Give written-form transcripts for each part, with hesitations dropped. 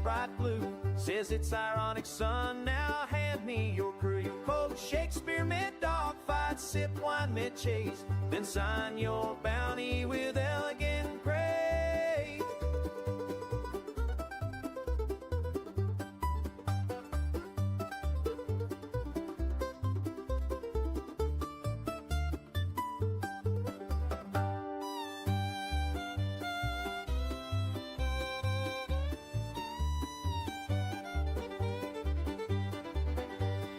bright blue. Says it's ironic, son, now hand me your crew. You quote Shakespeare mid-dogfight, sip wine mid-chase, then sign your bounty with elegant praise.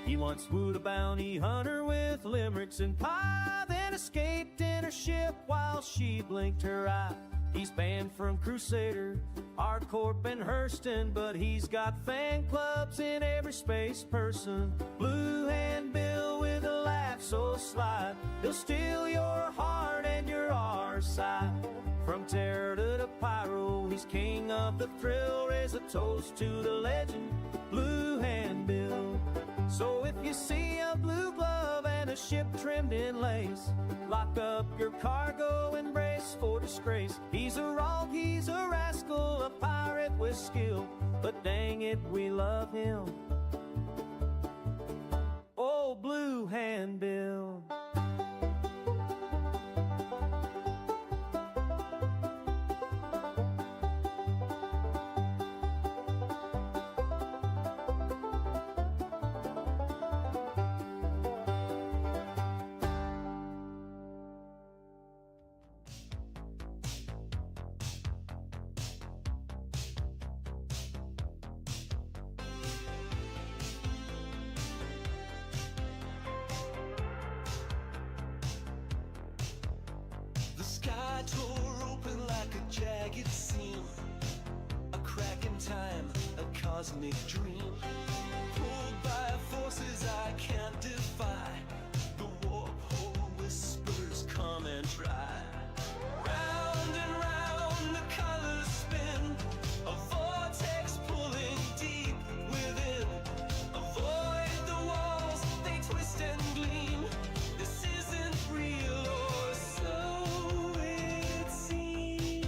He once wooed a bounty hunter with limericks and pie, then escaped in her ship while she blinked her eye. He's banned from Crusader, Hardcorp and Hurston, but he's got fan clubs in every space person. Blue Hand Bill with a laugh so sly, he'll steal your heart and your R side. From terror to the pyro, he's king of the thrill. Raise a toast to the legend, Blue Hand Bill. So if you see a blue glove and a ship trimmed in lace, lock up your cargo and brace for disgrace. He's a rogue, he's a rascal, a pirate with skill, but dang it, we love him. Oh, Blue Hand Bill. The sky tore open like a jagged seam, a crack in time, a cosmic dream. Pulled by forces I can't defy, the warp hole whispers, come and try. Round and round the colors spin, a vortex pulling deep within. Avoid the walls, they twist and gleam. This isn't real or so it seems.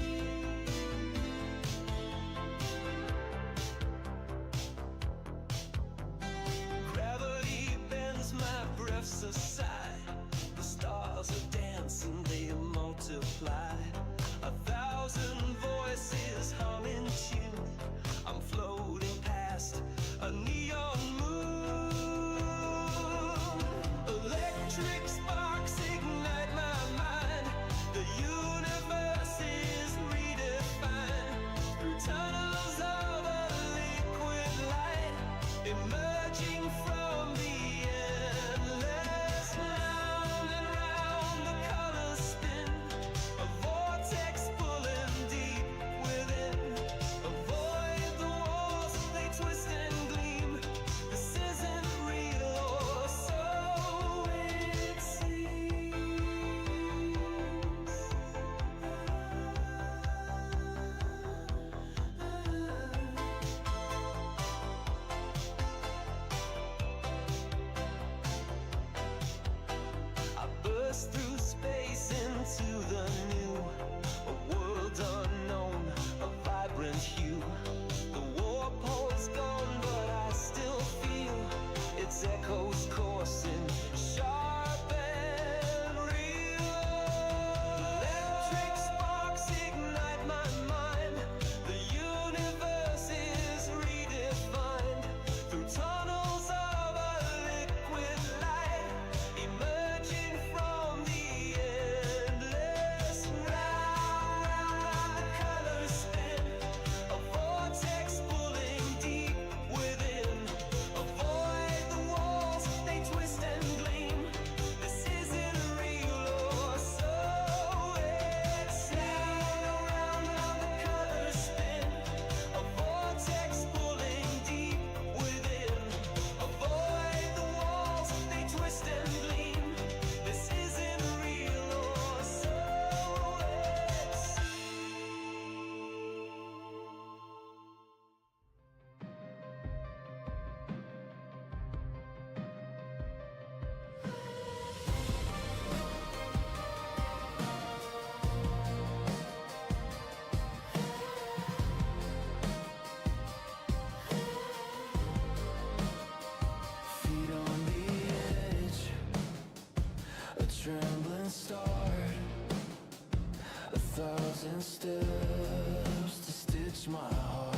pierced my heart.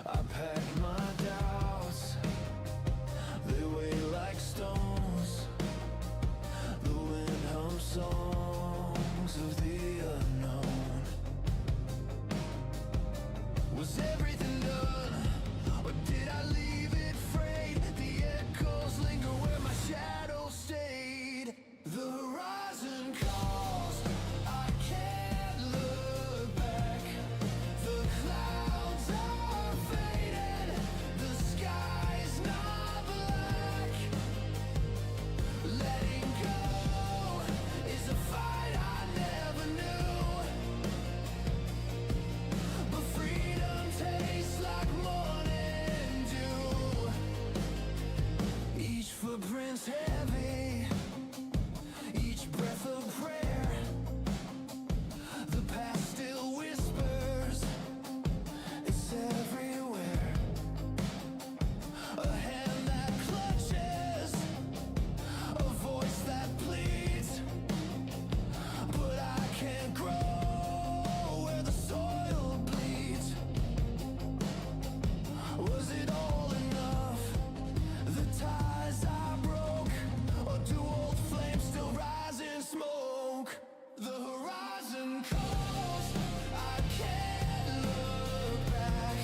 I packed my doubts, they weigh like stones. The wind hums songs of the unknown. Was everything done, or did I leave it frayed? The echoes linger where my shadow stayed. The horizon calls, I can't look back. The clouds are faded, the sky's not black. Letting go is a fight I never knew. But freedom tastes like morning dew. Each footprint's heavy, each breath a prayer. The past still whispers, it's everywhere. A hand that clutches, a voice that pleads. But I can't grow where the soil bleeds. Was it all enough? The ties I broke, or do old flames still rise in smoke? The horizon calls, I can't look back.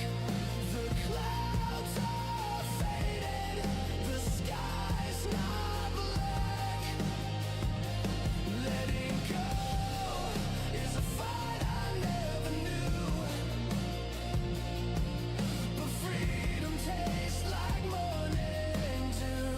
The clouds are faded, the sky's not black. Letting go is a fight I never knew. But freedom tastes like morning dew.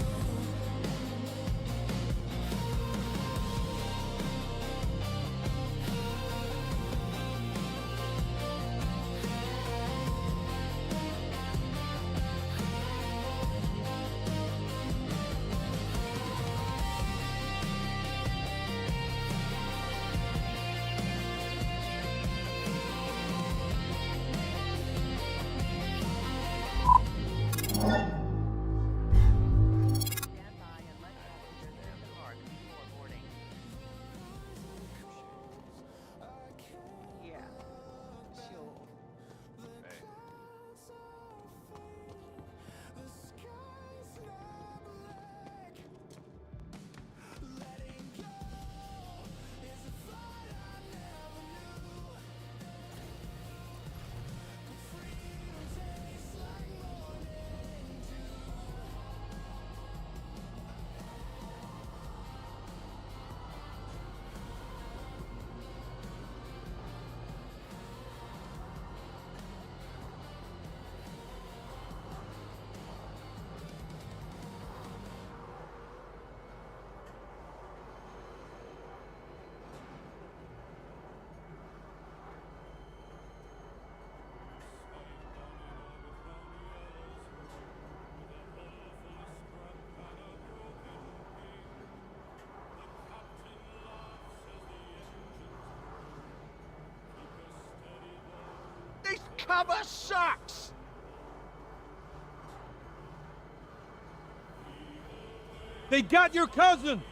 Stand by and let passengers enter the park before boarding. Yeah, sure. Hey. This cover sucks! They got your cousin! Now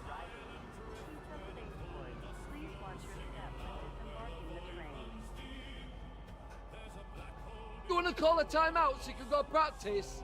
arriving. Seats are deployed. Please watch your step when disembarking the train. You wanna call a timeout so you can go practice?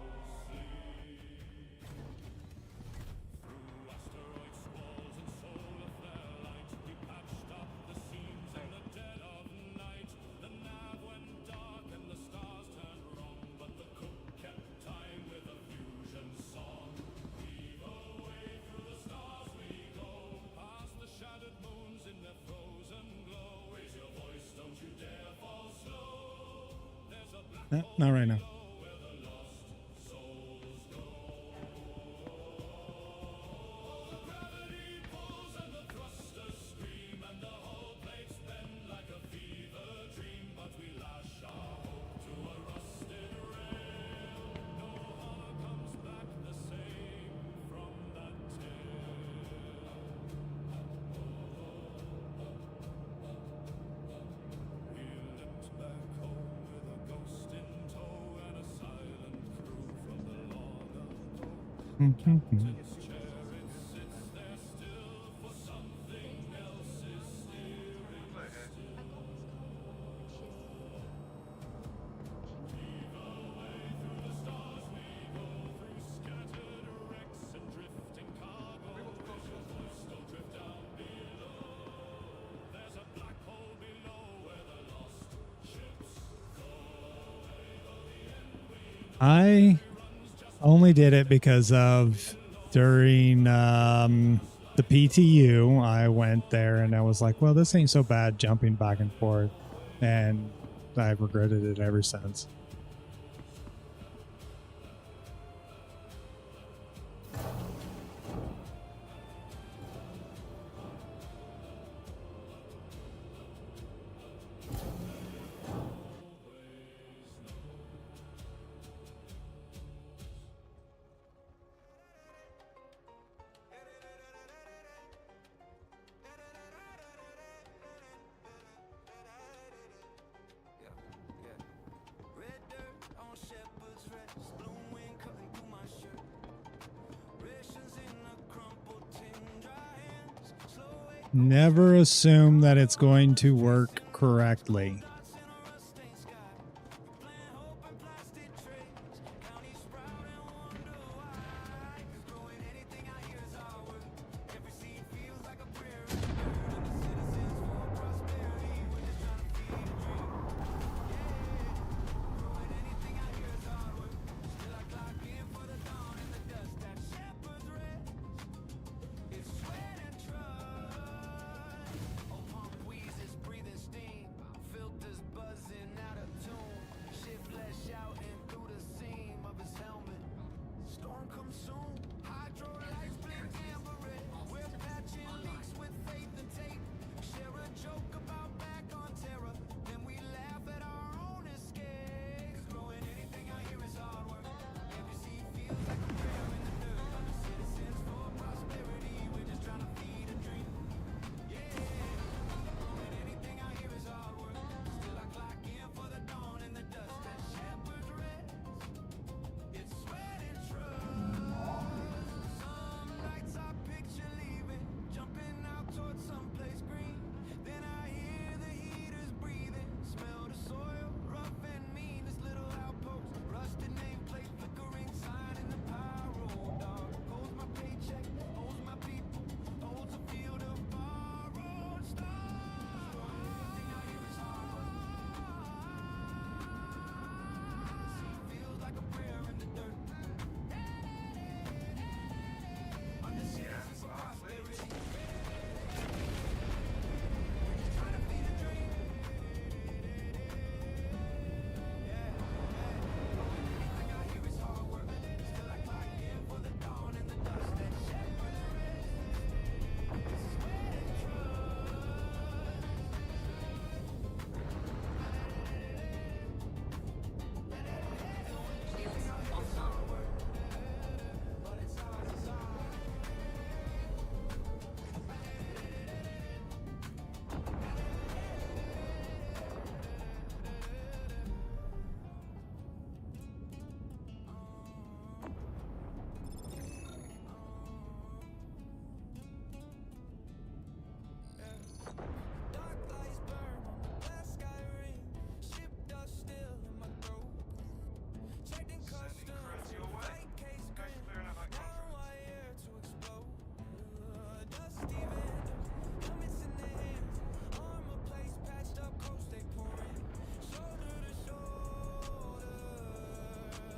Not right now. I only did it because of during the PTU. I went there and I was like, well, this ain't so bad jumping back and forth. And I've regretted it ever since. Red dirt on shepherd's rest, blue wind cutting through my shirt. Rations in a crumpled tin, dry hands, slow wake Never assume that it's going to work correctly. thoughts in a rust-stained sky. Plant hope in plastic trays, county sprout and wonder why. 'Cause growing anything out here is hard work. Every seed feels like a prayer in the dirt. And the citizens for prosperity, we're just trying to feed a dream. Growing anything out here is hard work. Still I clock in for the dawn and the dust that shepherd's rest. It's sweat and trust. Oh, palm wheezes, breathing steam. Filters buzzing out of tune. Shiftless shouting through the seam of his helmet. Storm comes soon. Hydro lights blink amber red. We're patching leaks with faith and tape. Share a joke about back on terror. Then we laugh at our own escape. 'Cause growing anything out here is hard work. Every seed feels like a prayer in the dirt. On the citizens for prosperity, we're just trying to feed a dream. Growing anything out here is hard work. Still I clock in for the dawn and the dust that shepherd's rest. It's sweat and trust. Some nights I picture leaving, jumping out towards someplace green. Then I hear the heaters breathing, smell the soil, rough and mean. This little outpost, rusted nameplate, flickering sign in the pyro dog. Holds my paycheck, holds my people, holds a field of borrowed stars. Everything out here is hard work. Feels like a prayer in the dirt. On the citizens for prosperity. Trying to feed a dream. Anything out here is hard work. Still I clock in for the dawn and the dust that shepherd's rest. Sweat and trust. But it's ours, it's ours. Dark lights burn on the glass sky ring. Ship dust still in my throat. Checked in customs, flight case grin. Now wire to explode. Dusty vandals, helmets in their hands. Armor plates patched up, coast they pouring. Shoulder to shoulder,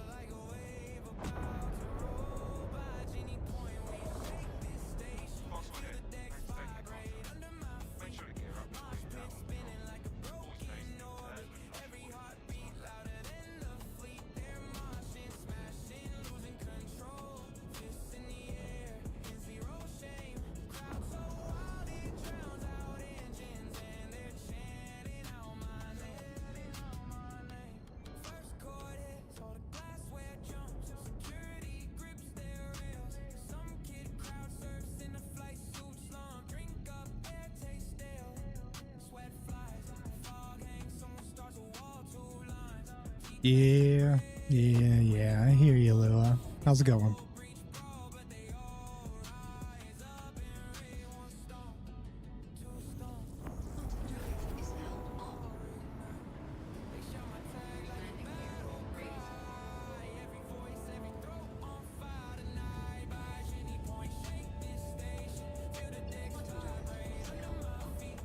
like a wave about to roll by Genie Point. We shake this station, feel the decks vibrate under my feet. Mosh pit spinning like a broken orbit. Every heartbeat louder than the fleet. They're moshing, smashing, losing control. Fists in the air, in zero shame. Crowd so wild it drowns out engines, and they're chanting out my name. First chord hits, all the glassware jumps. Security grips their rails. Some kid crowd surfs in a flight suit slump. Drink up, air taste stale. Sweat flies, fog hangs, someone starts a wall, two lines. Yeah. I hear you, Lua. How's it going? Breach brawl, but they all rise up and raise one stone, two stone. They shout my tag like a battle cry. Every voice, every throat on fire tonight. By Genie Point, shake this station. Feel the decks vibrate under my feet.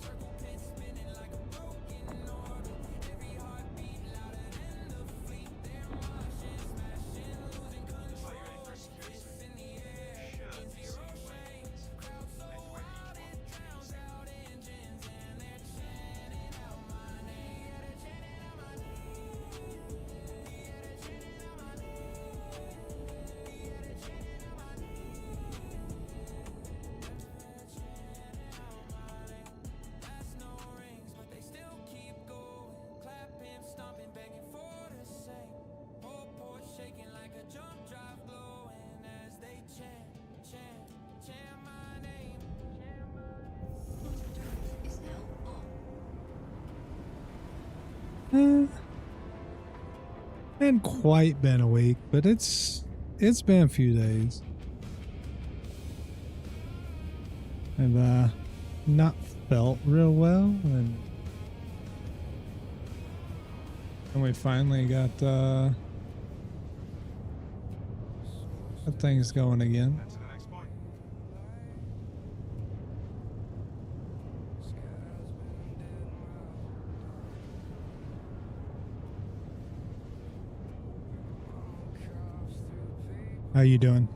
Circle pit spinning like a broken orbit. Every heartbeat louder than the fleet. They're moshing. Hadn't quite been a week, but it's been a few days. I've not felt real well, and we finally got things going again. How you doing?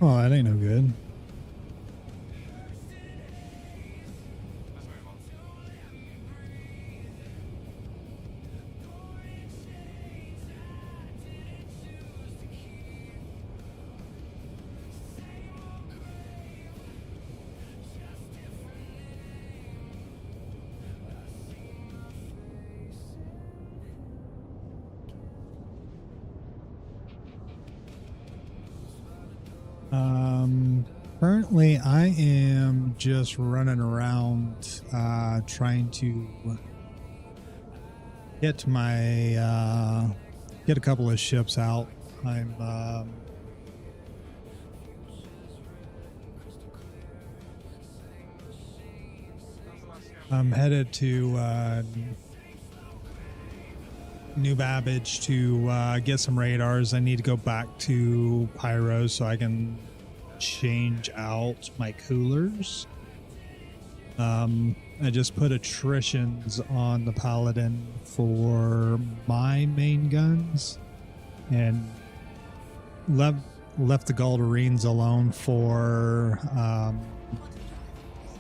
Oh, that ain't no good. Currently I am just running around trying to get my get a couple of ships out. I'm headed to New Babbage to get some radars. I need to go back to Pyro so I can change out my coolers. I just put attritions on the Paladin for my main guns and left the Galdarines alone for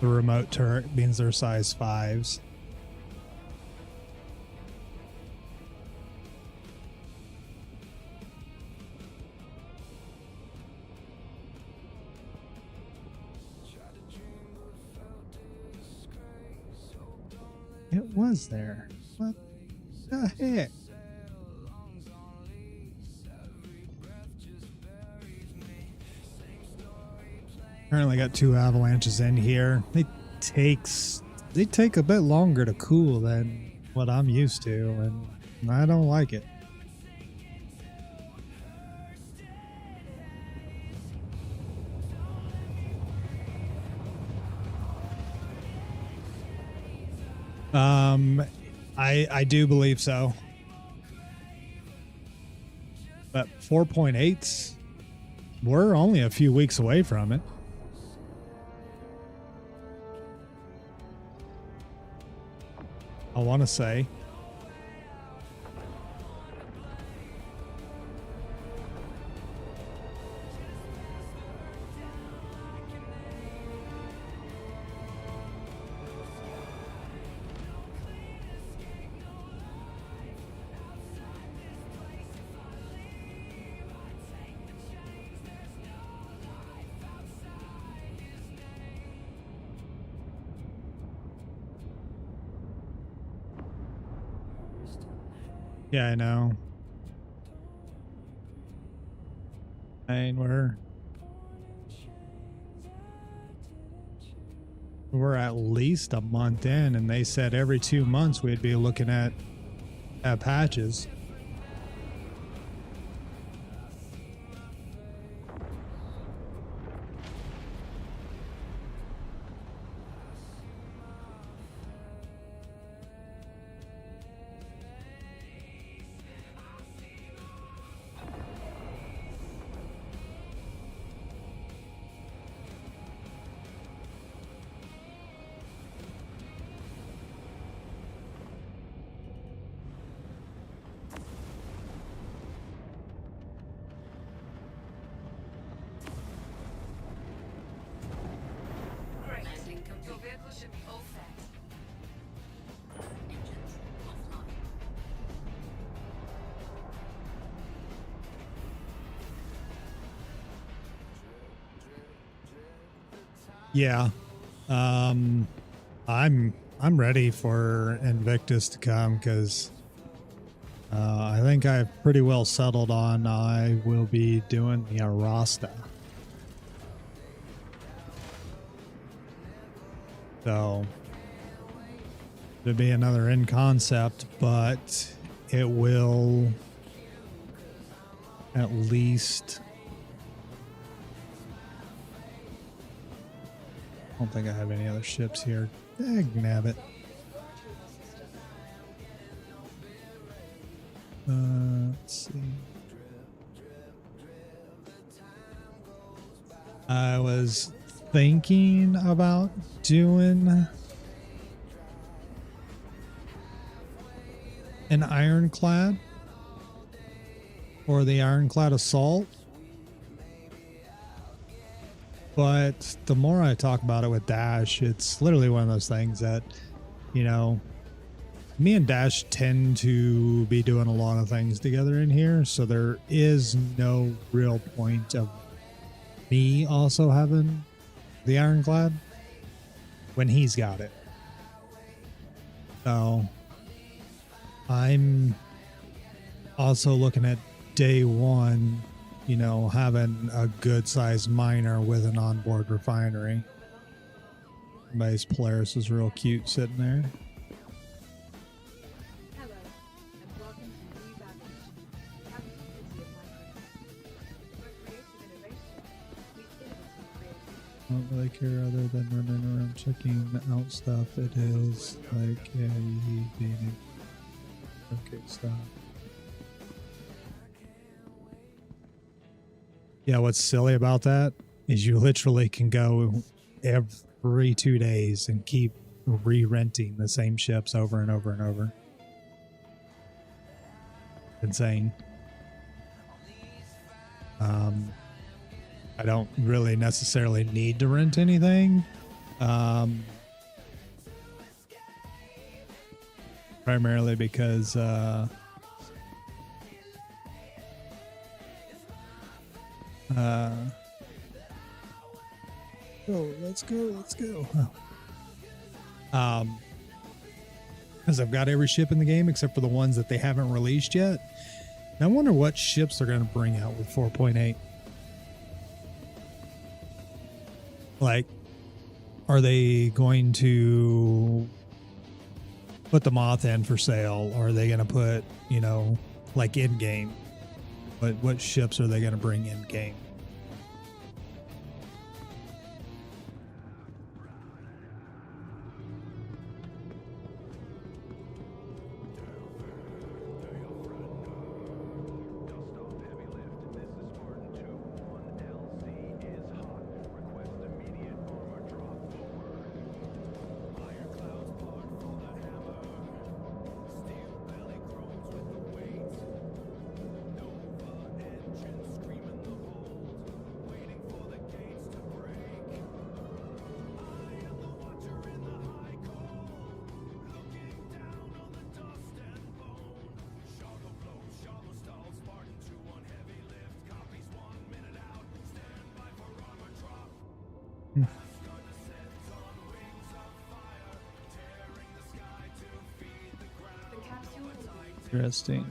the remote turret, means they're size 5s. It was there. What the heck? Currently got 2 avalanches in here. They take a bit longer to cool than what I'm used to, and I don't like it. I do believe so. But 4.8s, we're only a few weeks away from it. I want to say. Yeah, I know. I mean, we're at least a month in, and they said every 2 months we'd be looking at patches. Yeah. I'm ready for Invictus to come because I think I've pretty well settled on I will be doing the Arasta. So there'll be another in concept, but it will at least. I don't think I have any other ships here. Nabbit. Let's see. I was thinking about doing an ironclad or the ironclad assault. But the more I talk about it with Dash, it's literally one of those things that, you know, me and Dash tend to be doing a lot of things together in here. So there is no real point of me also having the ironclad when he's got it. So I'm also looking at day one, you know, having a good sized miner with an onboard refinery. Everybody's Polaris is real cute sitting there. Hello, and welcome to New Babylon, capital city of Minecraft. Where creative innovation meets innovative creativity. I don't really care other than running around checking out stuff. It is like, yeah, you being okay, stop. Yeah, what's silly about that is you literally can go every 2 days and keep re-renting the same ships over and over and over. Insane. I don't really necessarily need to rent anything. Primarily because let's go. Because I've got every ship in the game except for the ones that they haven't released yet. And I wonder what ships they're going to bring out with 4.8. Like, are they going to put the Moth in for sale? Or are they going to put, you know, like in game? But what ships are they going to bring in game? Interesting.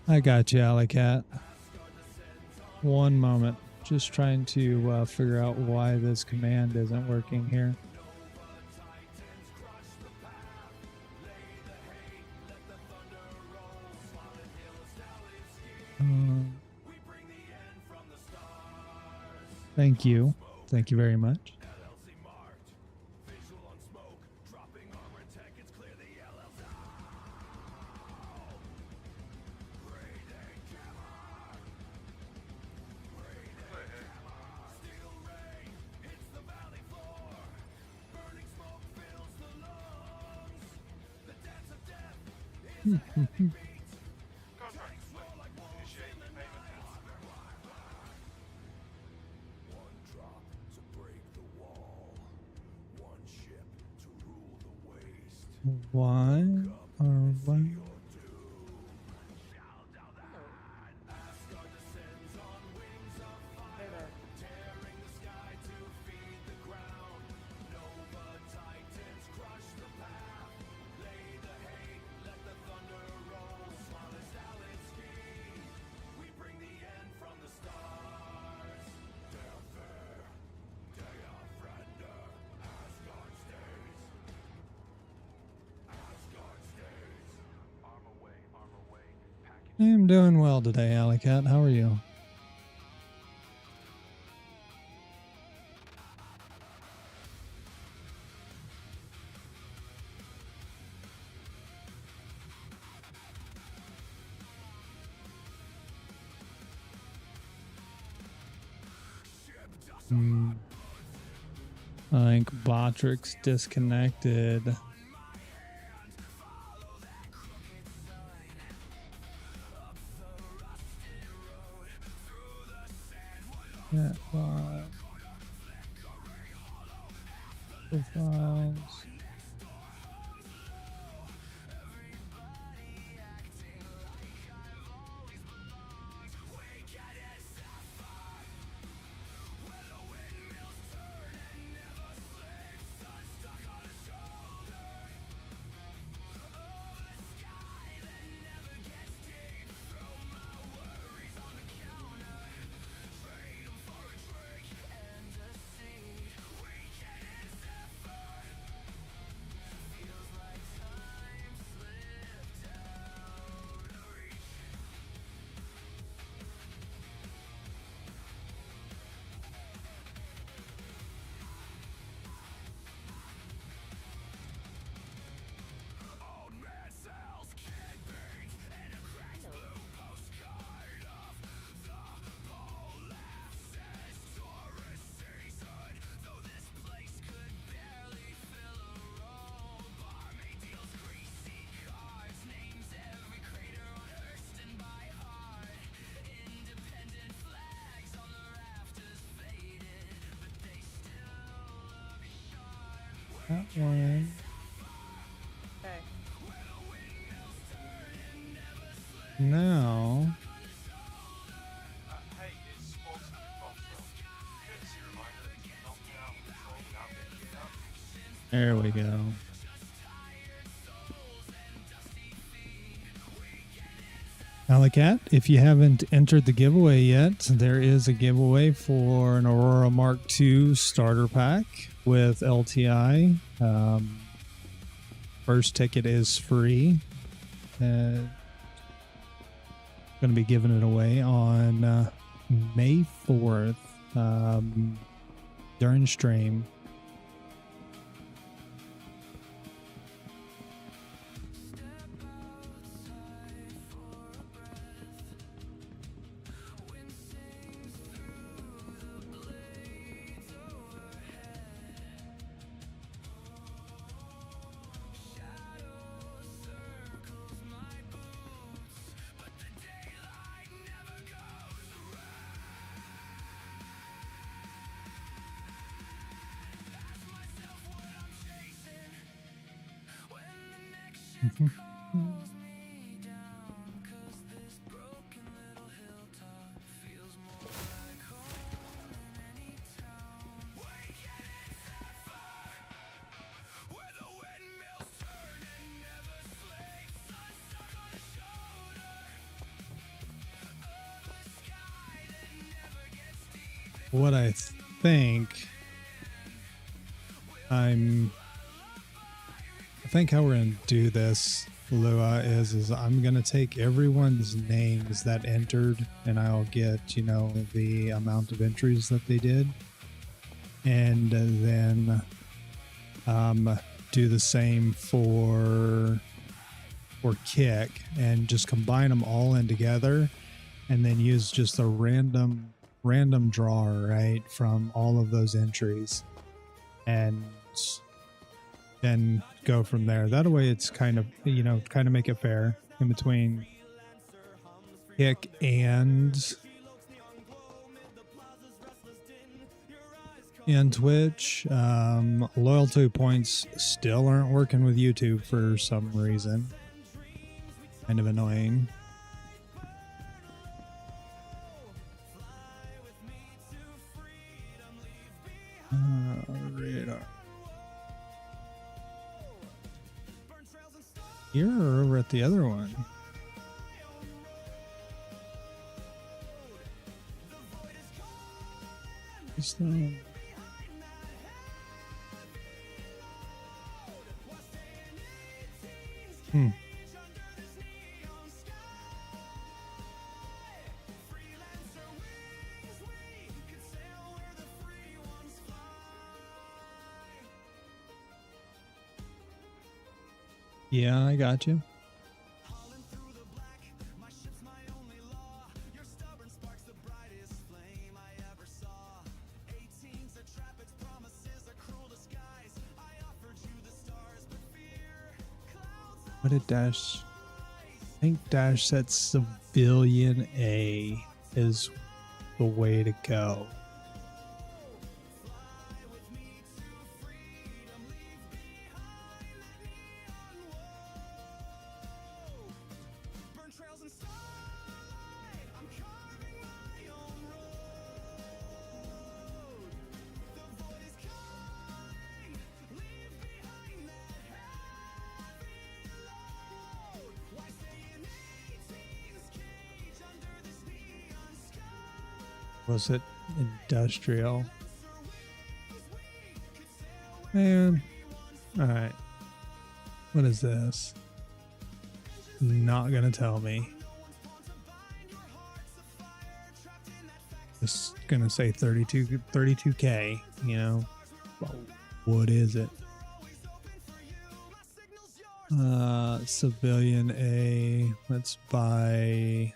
I got you, Alley Cat. One moment. Just trying to figure out why this command isn't working here. Thank you. Thank you very much. Why are we? Hey there. I am doing well today, Alley Cat. How are you? I think Botrix disconnected. Yeah, profiles. That one. Hey. Now. There we go. Alley Cat, if you haven't entered the giveaway yet, there is a giveaway for an Aurora Mark II starter pack with LTI. First ticket is free. Going to be giving it away on May 4th during stream. What I think I think how we're gonna do this, Lua, is I'm gonna take everyone's names that entered, and I'll get, you know, the amount of entries that they did, and then do the same for Kick, and just combine them all in together, and then use just a random drawer, right, from all of those entries, and then go from there. That way it's kind of, you know, kind of make it fair in between Kick and Twitch. Loyalty points still aren't working with YouTube for some reason. Kind of annoying. Radar. You're over at the other one. Is that... Yeah, I got you. What did Dash? I think Dash said civilian A is the way to go. Was it industrial? Man. Alright. What is this? Not gonna tell me. Just gonna say 32K, you know. What is it? Civilian A. Let's buy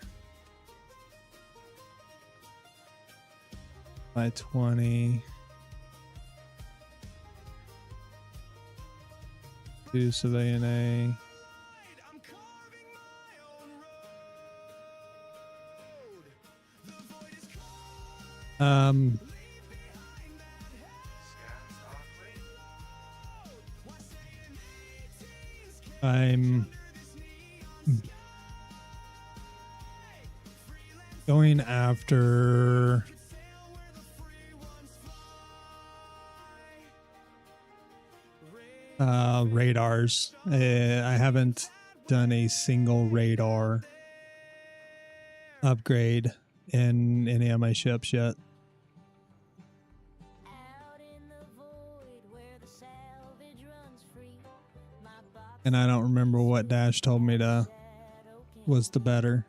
20. Do civilian A. I'm going after radars. I haven't done a single radar upgrade in any of my ships yet. And I don't remember what Dash told me to was the better.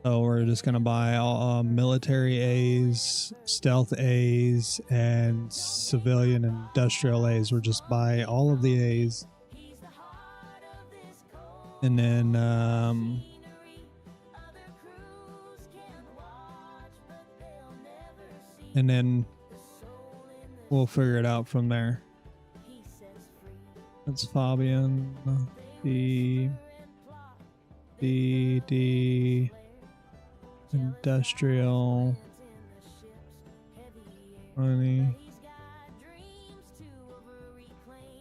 So we're just gonna buy all military A's, stealth A's, and civilian industrial A's. We'll just buy all of the A's, and then we'll figure it out from there. That's Fabian, D, industrial, money.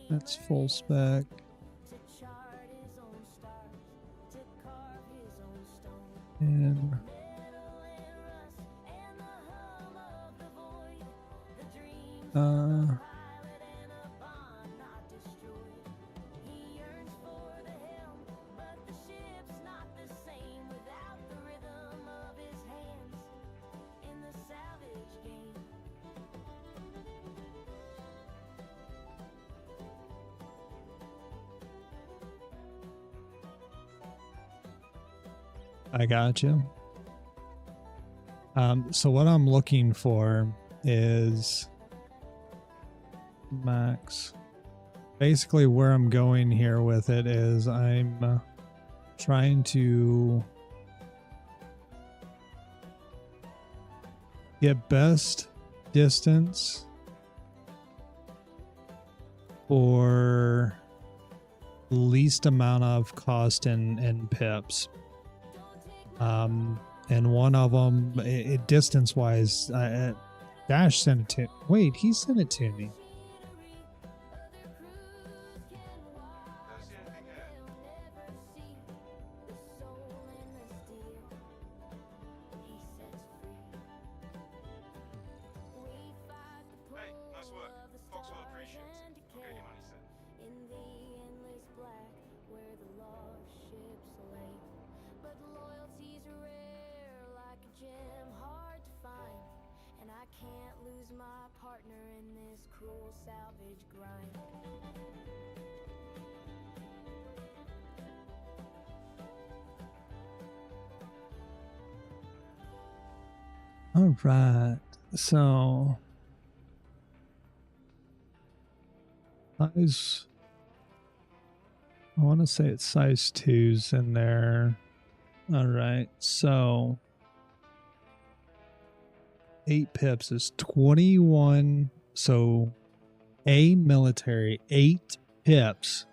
That's full spec. And I got you. So what I'm looking for is max. Basically, where I'm going here with it is I'm trying to get best distance or least amount of cost in pips. And one of them, distance wise, Dash sent it to. Wait, he sent it to me. Hey, nice work. Foxwell appreciates it. I'll get your money set. In the endless black where the lost ships lay. But loyalty's rare like a gem hard to find. And I can't lose my partner in this cruel salvage grind. All right, so size. I want to say it's size 2's in there. All right, so 8 pips is 21. So A military, 8 pips.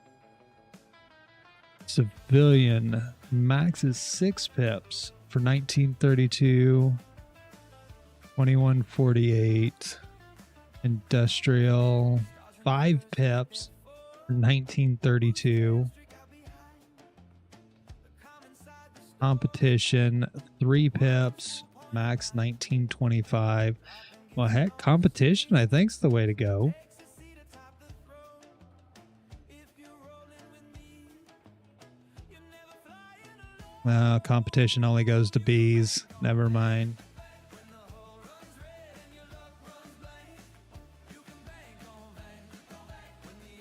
Civilian max is 6 pips for 1932. 2148. Industrial 5 pips for 1932. Competition 3 pips, max 1925. Well, heck, competition I think's the way to go. Competition only goes to B's. Never mind.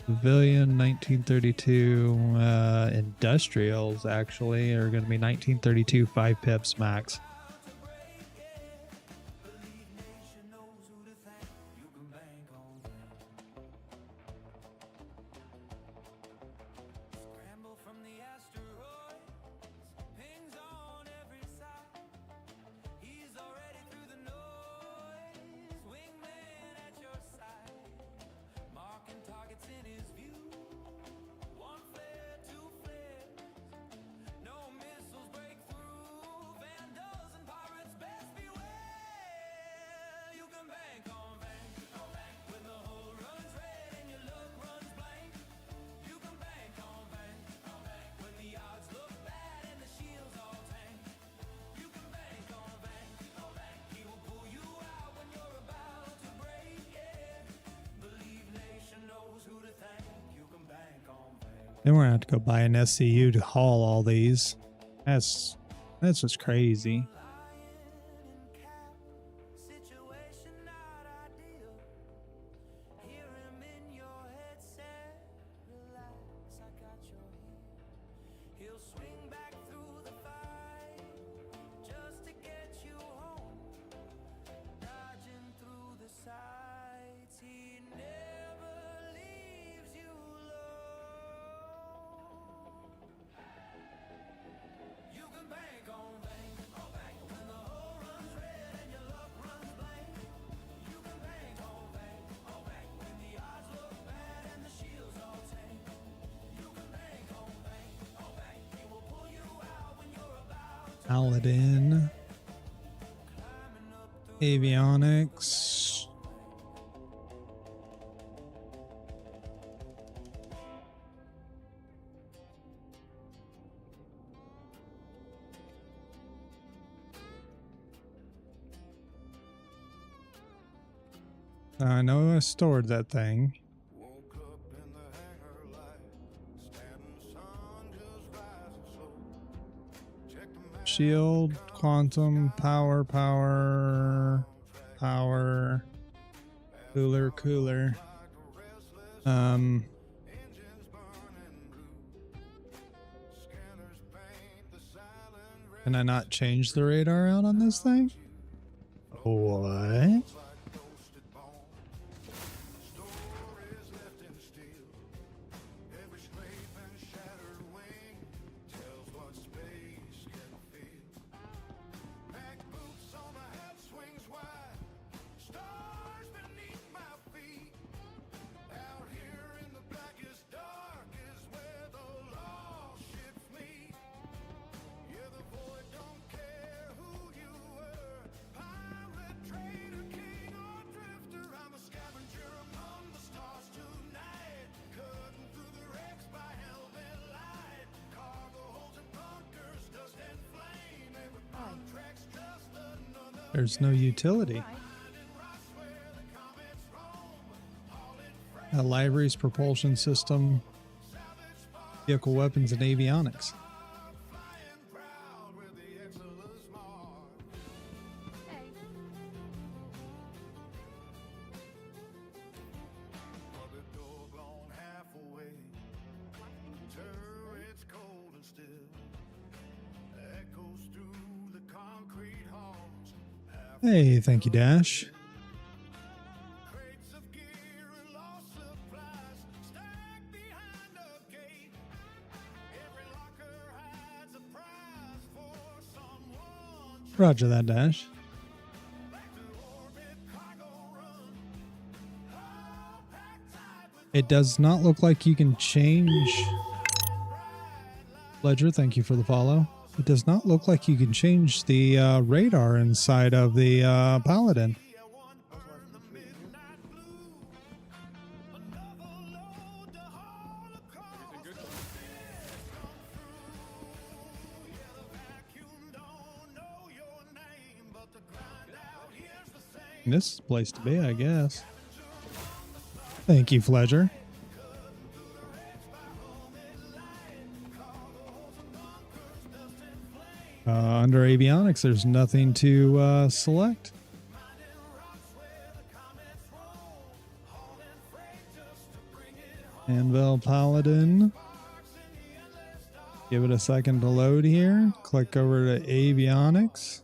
Civilian 1932. Industrials actually are going to be 1932, 5 pips max. Then we're gonna have to go buy an SCU to haul all these. That's just crazy. Paladin, avionics, I know I stored that thing. Woke up in the hangar light, standing sun just rising slow. Check the map. Shield, quantum, power, cooler. Can I not change the radar out on this thing? What? There's no utility. A library's propulsion system, vehicle weapons, and avionics. Hey, The door blown half away. Turret's cold and still. Echoes through the concrete halls. Hey, thank you, Dash. Crates of gear and lost supplies stacked behind a gate. Every locker hides a prize for someone. Roger that, Dash. It does not look like you can change. Ledger, thank you for the follow. It does not look like you can change the radar inside of the Paladin. This is the place to be, I guess. Thank you, Fledger. Under avionics, there's nothing to select. Anvil Paladin. Give it a second to load here. Click over to avionics.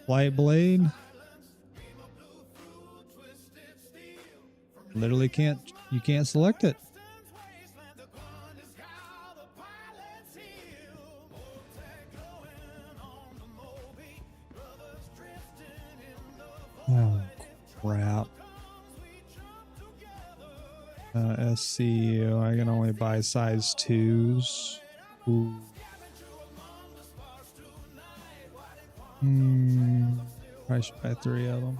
Light blade. Literally you can't select it. Oh, crap. SCU, I can only buy size 2s. Ooh. I should buy 3 of them.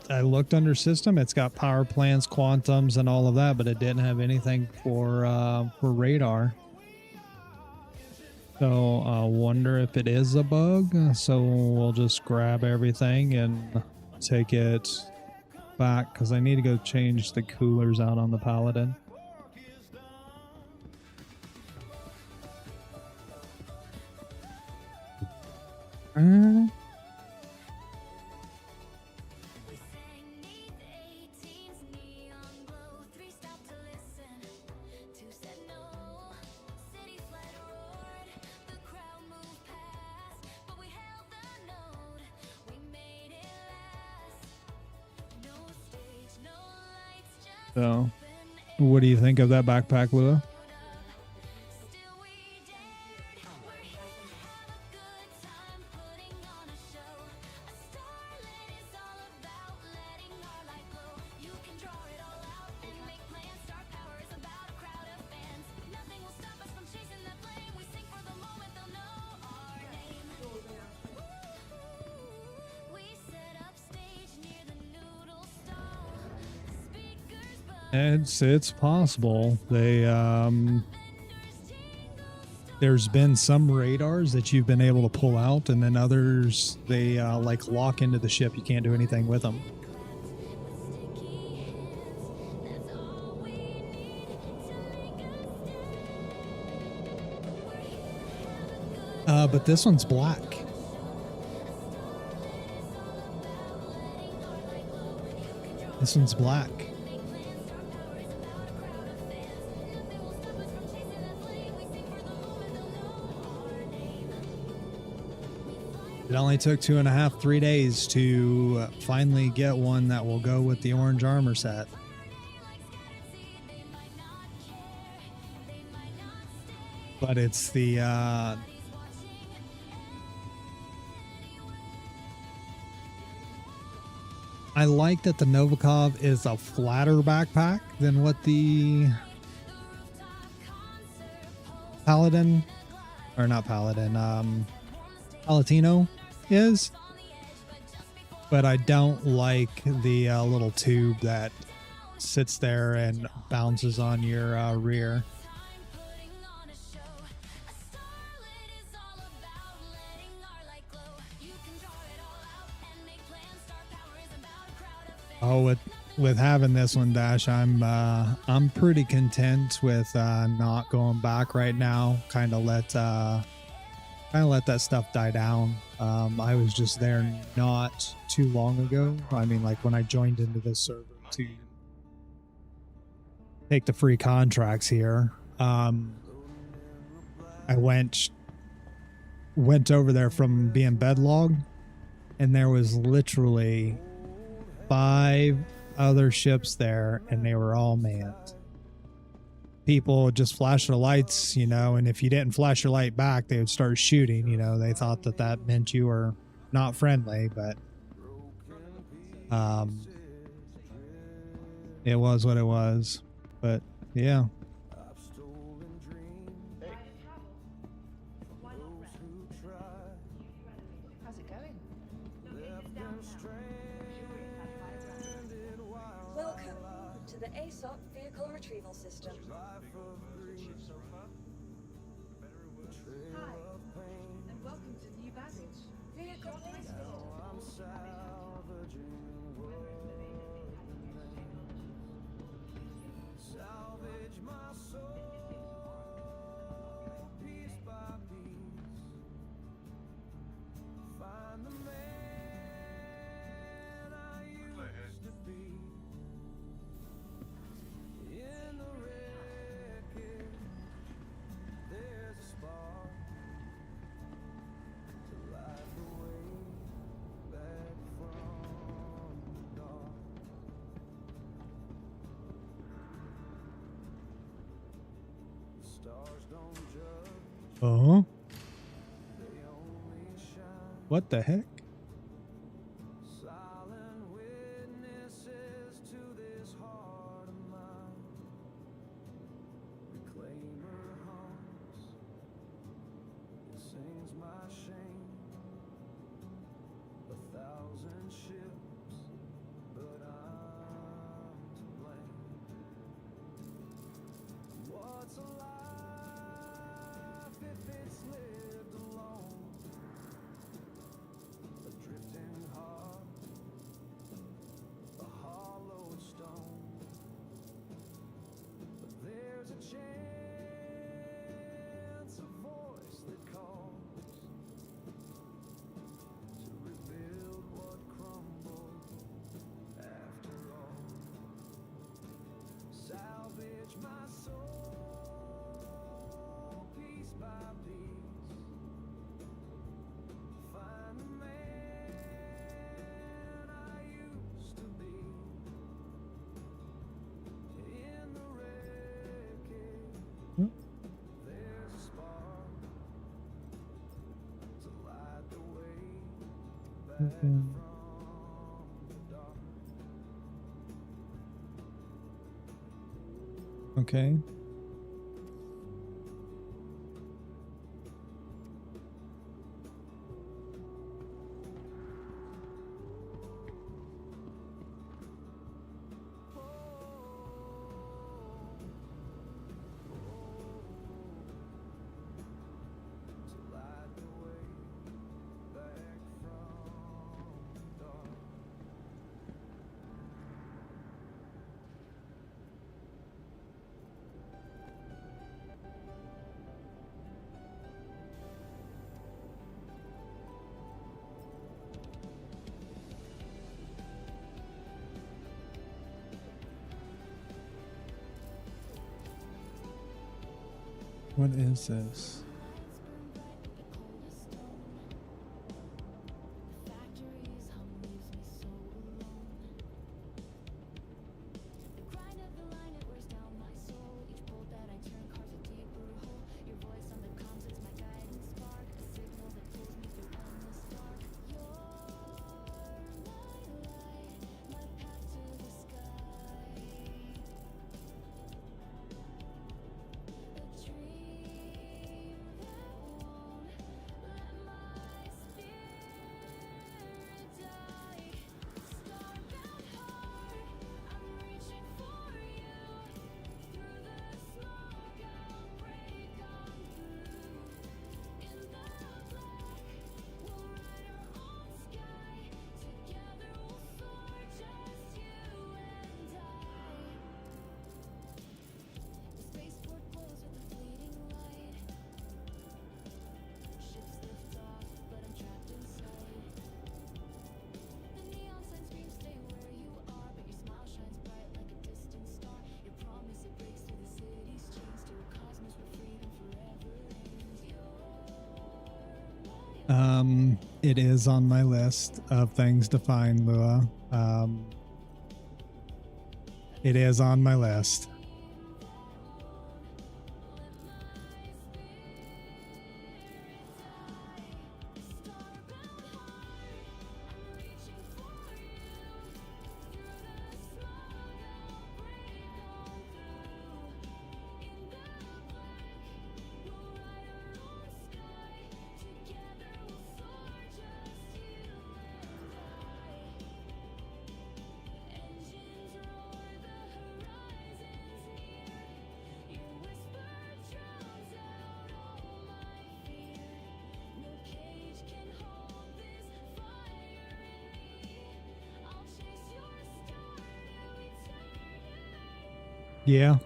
I looked under system. It's got power plants, quantums, and all of that, but it didn't have anything for radar. So I wonder if it is a bug. So we'll just grab everything and take it back because I need to go change the coolers out on the Paladin. So, what do you think of that backpack, Lua? It's possible. There's been some radars that you've been able to pull out, and then others they like lock into the ship. You can't do anything with them. But this one's black. This one's black. It only took 2.5, 3 days to finally get one that will go with the orange armor set. But it's the I like that the Novikov is a flatter backpack than what the Paladin, or not Paladin, Palatino is. but I don't like the little tube that sits there and bounces on your rear. Oh, with having this one, Dash, I'm pretty content with not going back right now. Kind of let that stuff die down. I was just there not too long ago. I mean, like when I joined into this server to take the free contracts here. I went over there from being bedlogged, and there was literally 5 other ships there, and they were all manned. People would just flash their lights, you know, and if you didn't flash your light back, they would start shooting. You know, they thought that meant you were not friendly, but it was what it was. But yeah. How's it going? Welcome to the ASOP Vehicle Retrieval System. Hi, and welcome to New Baggage. Vehicle placement. Salvage my soul, piece by piece. Find the man I used to be. In the wreckage, there's a spark to light the way back from the dark. The stars don't judge, Oh, they only shine. what the heck? Silent witnesses to this heart of mine. Reclaimer haunts, it sings my shame. 1,000 ships, but I'm to blame. What's a life if it's lived alone? A drifting heart, a hollowed stone. But there's a chance, a voice that calls to rebuild what crumbled after all. Salvage my soul, piece by piece. Find the man I used to be. In the wreckage, there's a spark to light the way back from the dark. Okay. To light the way back from the dark. What is this? It is on my list of things to find, Lua. It is on my list. Yeah.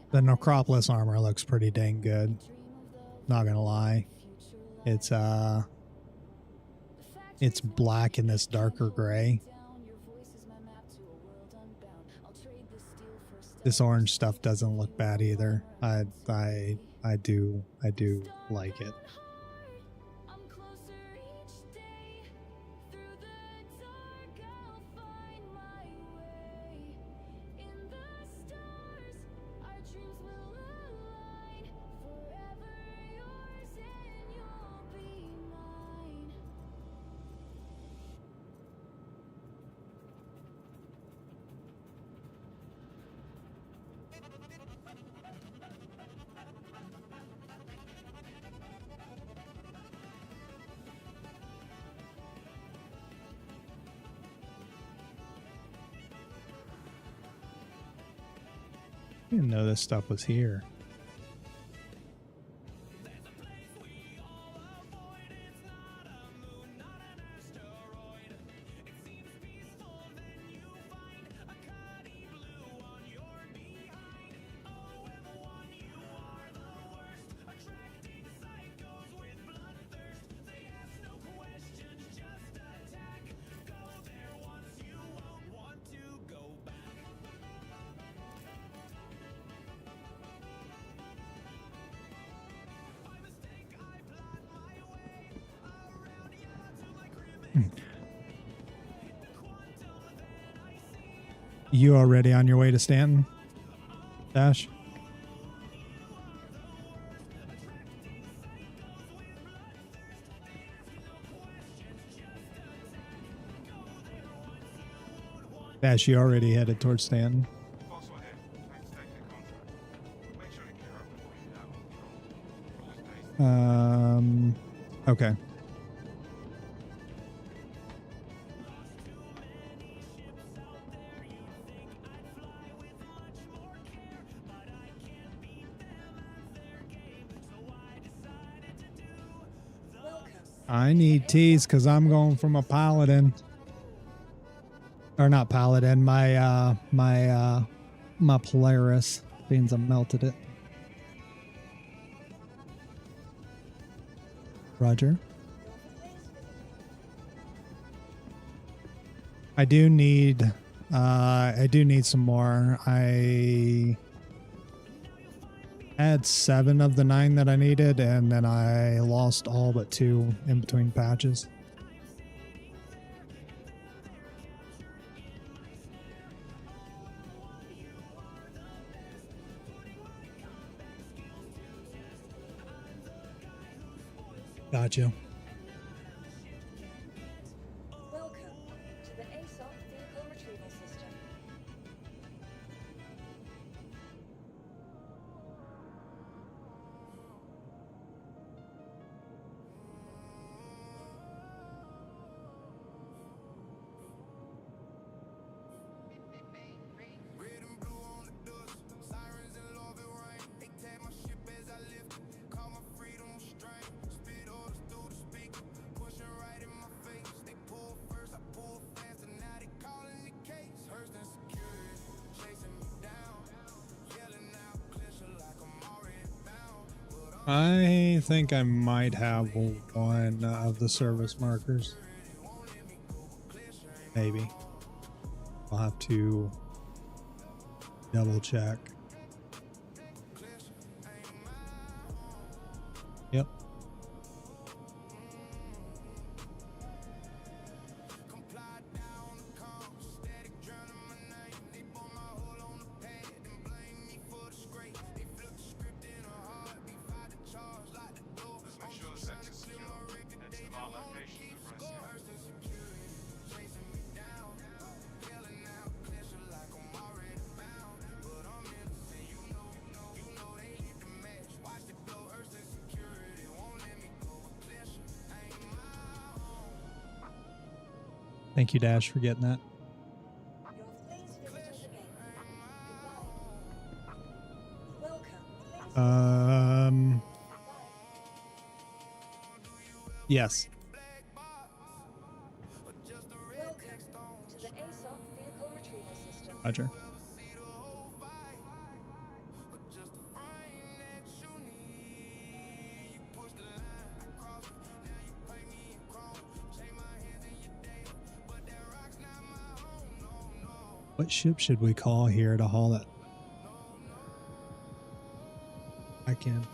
The Necropolis armor looks pretty dang good. Not gonna lie. It's black in this darker gray. This orange stuff doesn't look bad either. I do like it. I didn't know this stuff was here. You already on your way to Stanton, Dash? Dash, you already headed towards Stanton? Okay. I need teas because I'm going from a paladin. Or not paladin, my Polaris. Means I melted it. Roger. I do need some more. I had 7 of the 9 that I needed, and then I lost all but 2 in between patches. Gotcha. Welcome to the ASOP vehicle retrieval system. Red and blue on the dust, sirens and love it rain. They tag my ship as I lift, call my freedom strain. Spit orders through the speaker, pushing right in my face. They pull first, I pull fast, and now they calling the case. Hearst and security, chasing me down, yelling out, clinching like I'm already bound. I think I might have one of the service markers. Maybe. I'll have to double check. Thank you, Dash, for getting that. Your please visited the gate. Goodbye. Welcome. Yes. Welcome to the ASOP vehicle retrieval system. Roger. What ship should we call here to haul it back in?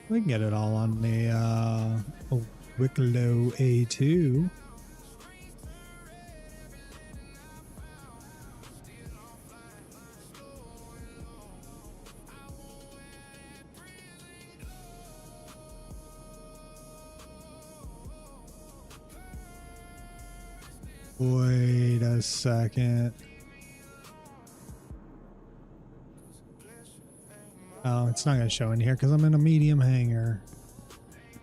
We can get it all on the Wicklow A2. Wait a second. Oh, it's not going to show in here because I'm in a medium hangar.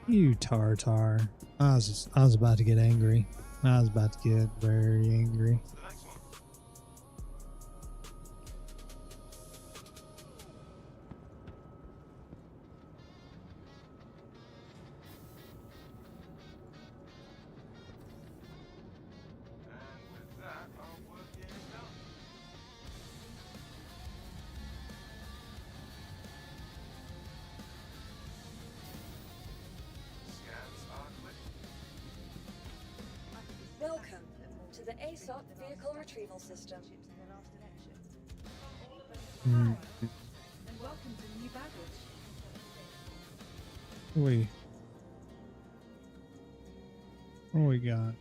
You tartar. I was about to get angry. I was about to get very angry. Welcome to the ASOP vehicle retrieval system. And welcome to new baggage. Wait. What we got?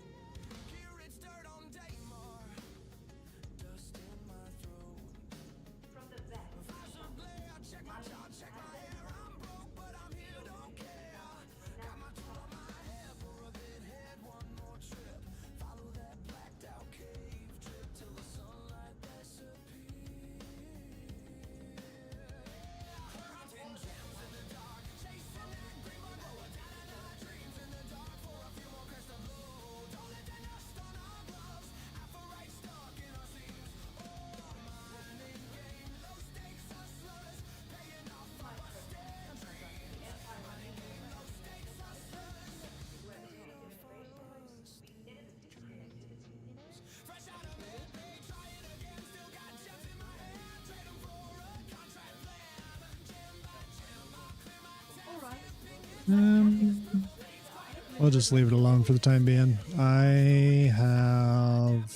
We'll just leave it alone for the time being. I have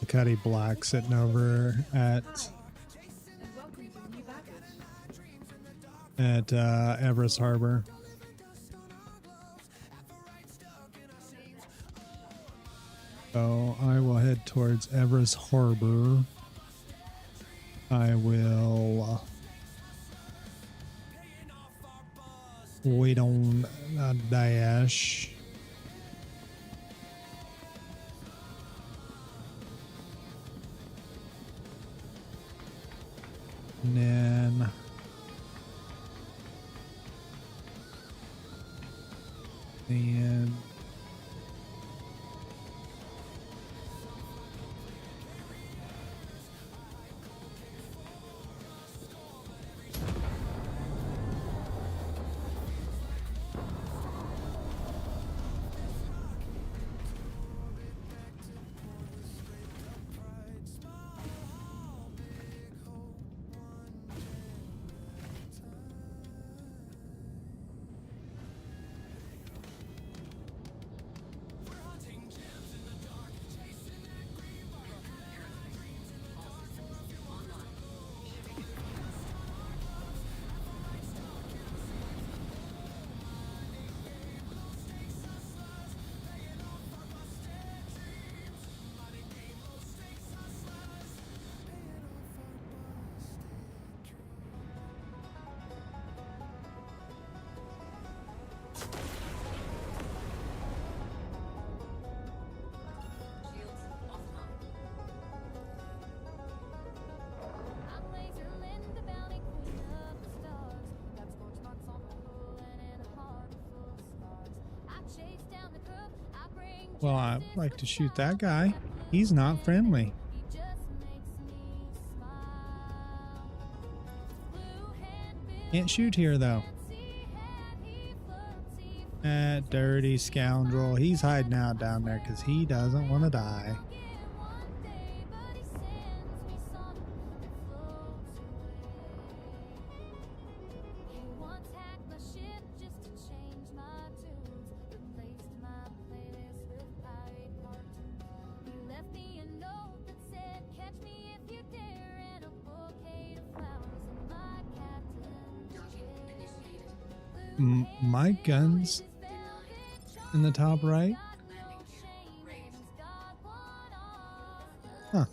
the Cuddy Black sitting over at And welcome to new baggage. Everest Harbor. So I will head towards Everest Harbor. I will wait on Dash. And then Well, I'd like to shoot that guy. He's not friendly. Can't shoot here, though. That dirty scoundrel. He's hiding out down there because he doesn't want to die. My gun's in the top right. Huh.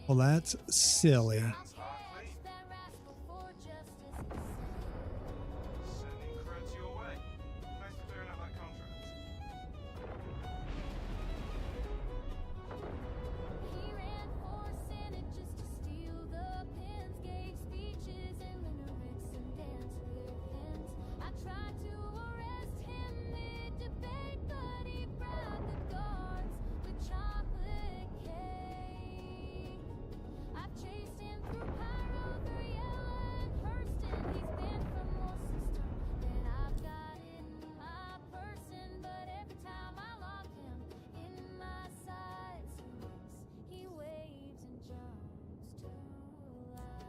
Well, that's silly. Sending credits your way. Thanks for clearing up that contract. He ran for Senate just to steal the pens, gave speeches and limericks and danced with hens. I tried to arrest him mid-debate, but he bribed the guards with chocolate cake. I've chased him through Pyro, through Yella and Hurston. He's banned from more Sunstone than I've got in my person. But every time I lock him in my side streets, he waves and jumps to lights.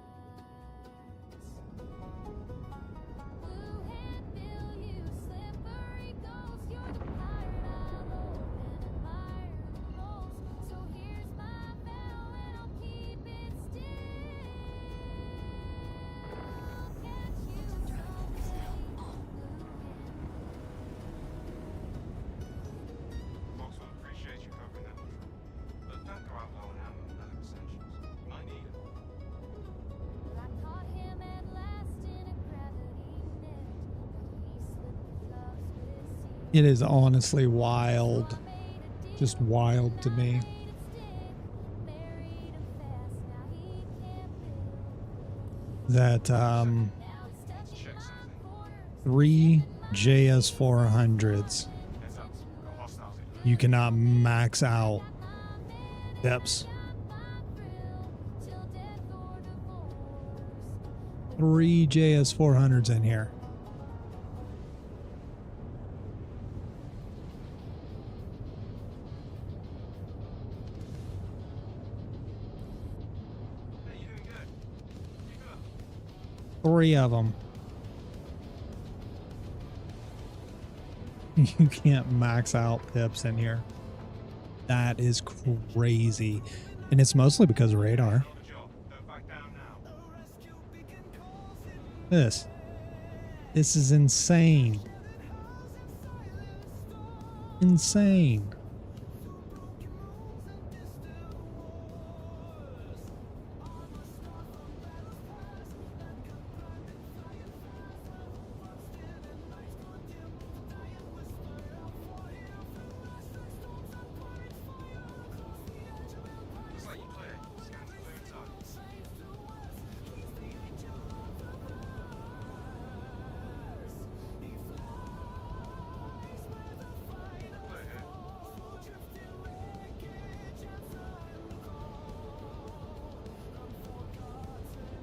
Blue hand Bill, you slippery ghost, you're the pirate I love and admire the most. So here's my bell and I'll keep it still. Catch you someday, Folks will appreciate you covering that. But don't go out blowing ammo and other essentials. I need it. I caught him at last in a gravity net, but he slipped the gloves with sea. It is honestly wild. Just wild to me. Married him fast, now he can't build. That Check something. 3 JS400s. Heads up. Got hostiles in. You cannot max out depths. 3 JS400s in here. Hey, you doing good? Keep it up. 3 of them. You can't max out pips in here. That is crazy. And it's mostly because of radar. On the job. Don't back down now. This is insane. Insane. Looks like you clear. Scans are clear inside.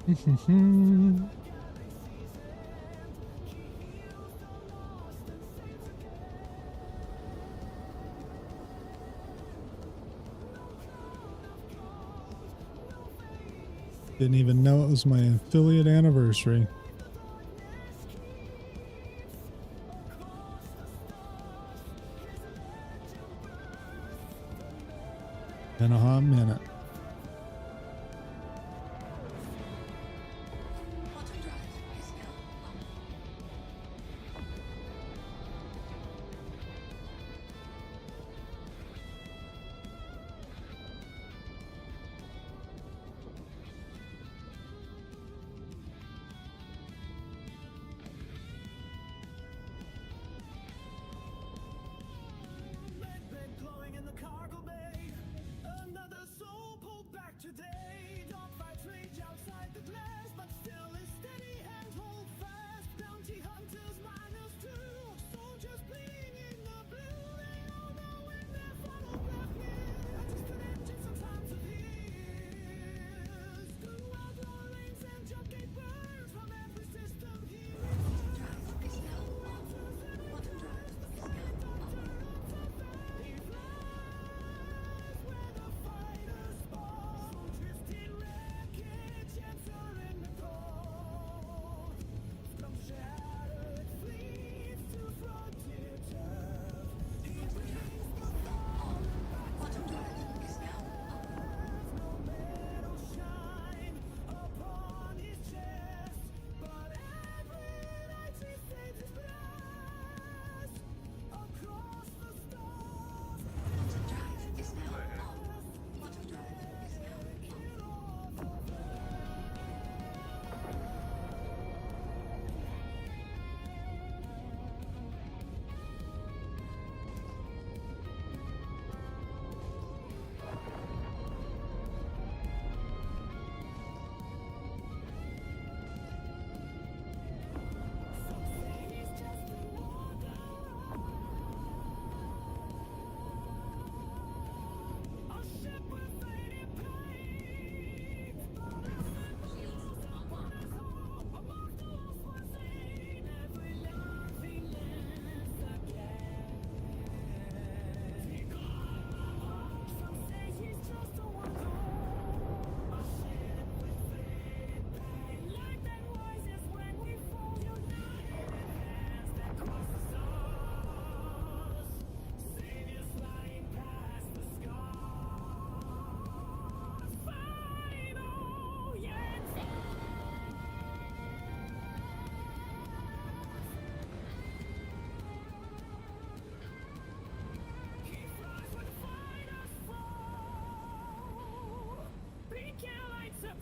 Clear here. Didn't even know it was my affiliate anniversary. In a hot minute. Red glowing in the cargo bay. Another soul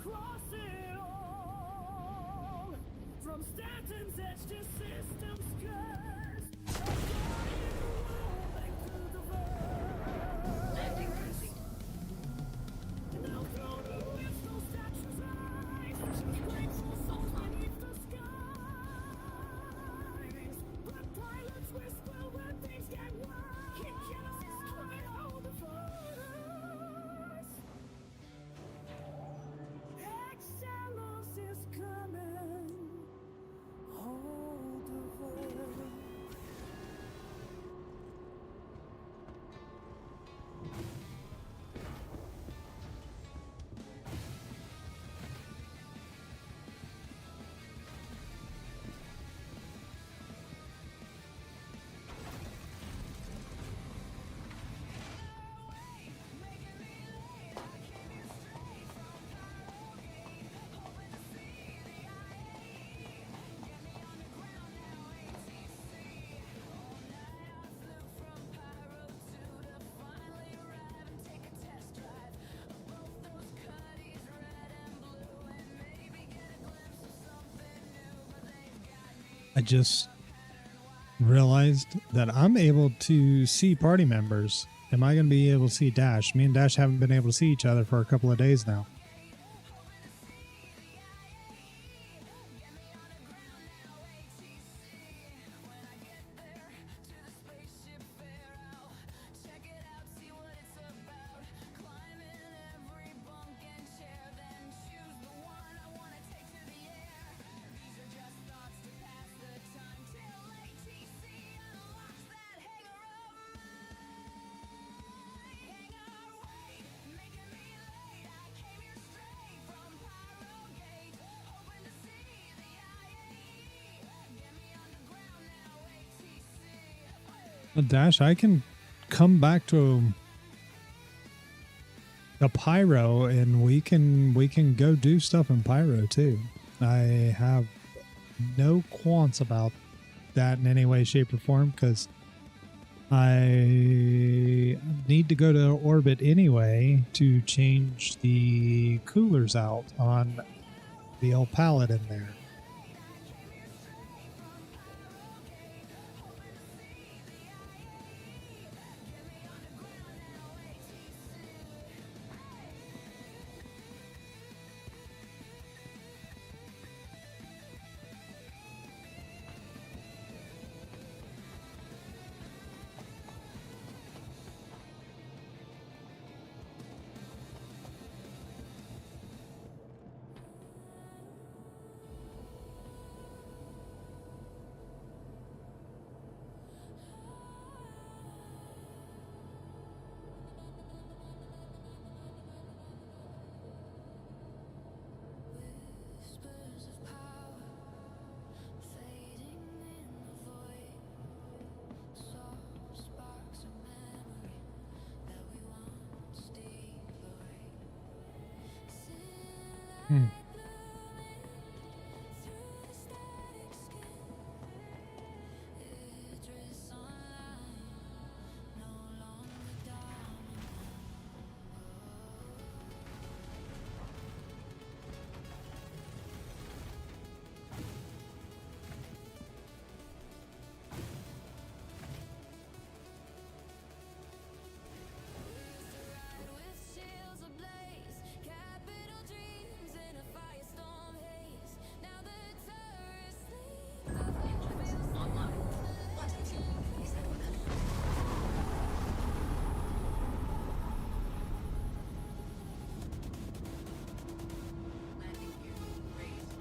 across it all. From Stanton's edge to system's curse. Moving through the verse. Landing complete. Now through the west, no statues rise. Grateful souls beneath the skies. But pilots whisper when things get worse. Keep Genesis coming, hold the verse. Excellence is coming. Hold the verse. I just realized that I'm able to see party members. Am I going to be able to see Dash? Me and Dash haven't been able to see each other for a couple of days now. Well, Dash, I can come back to the Pyro and we can go do stuff in Pyro too. I have no qualms about that in any way, shape, or form because I need to go to orbit anyway to change the coolers out on the old pallet in there. Whispers of power fading in the void. Soft sparks of memory that we once deployed. Sin like blooming through the static skin. Idris online, no longer dominant. With shields ablaze, capital dreams in a firestorm haze. Now the terrorists leave. Online. Quantity. Please have a landing gear raised.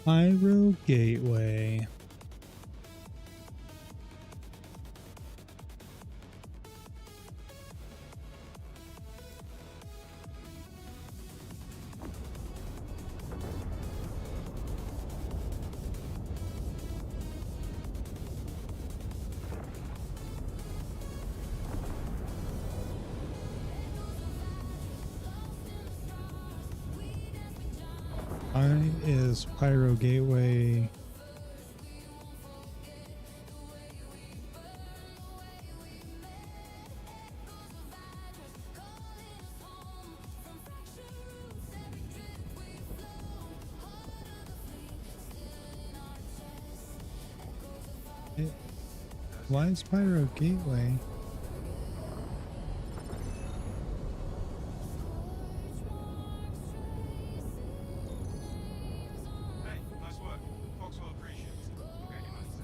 Pyro Gateway. Why is Pyro Gateway? Why is Pyro Gateway? Hey, nice work. Fox will appreciate it. Okay, you might say.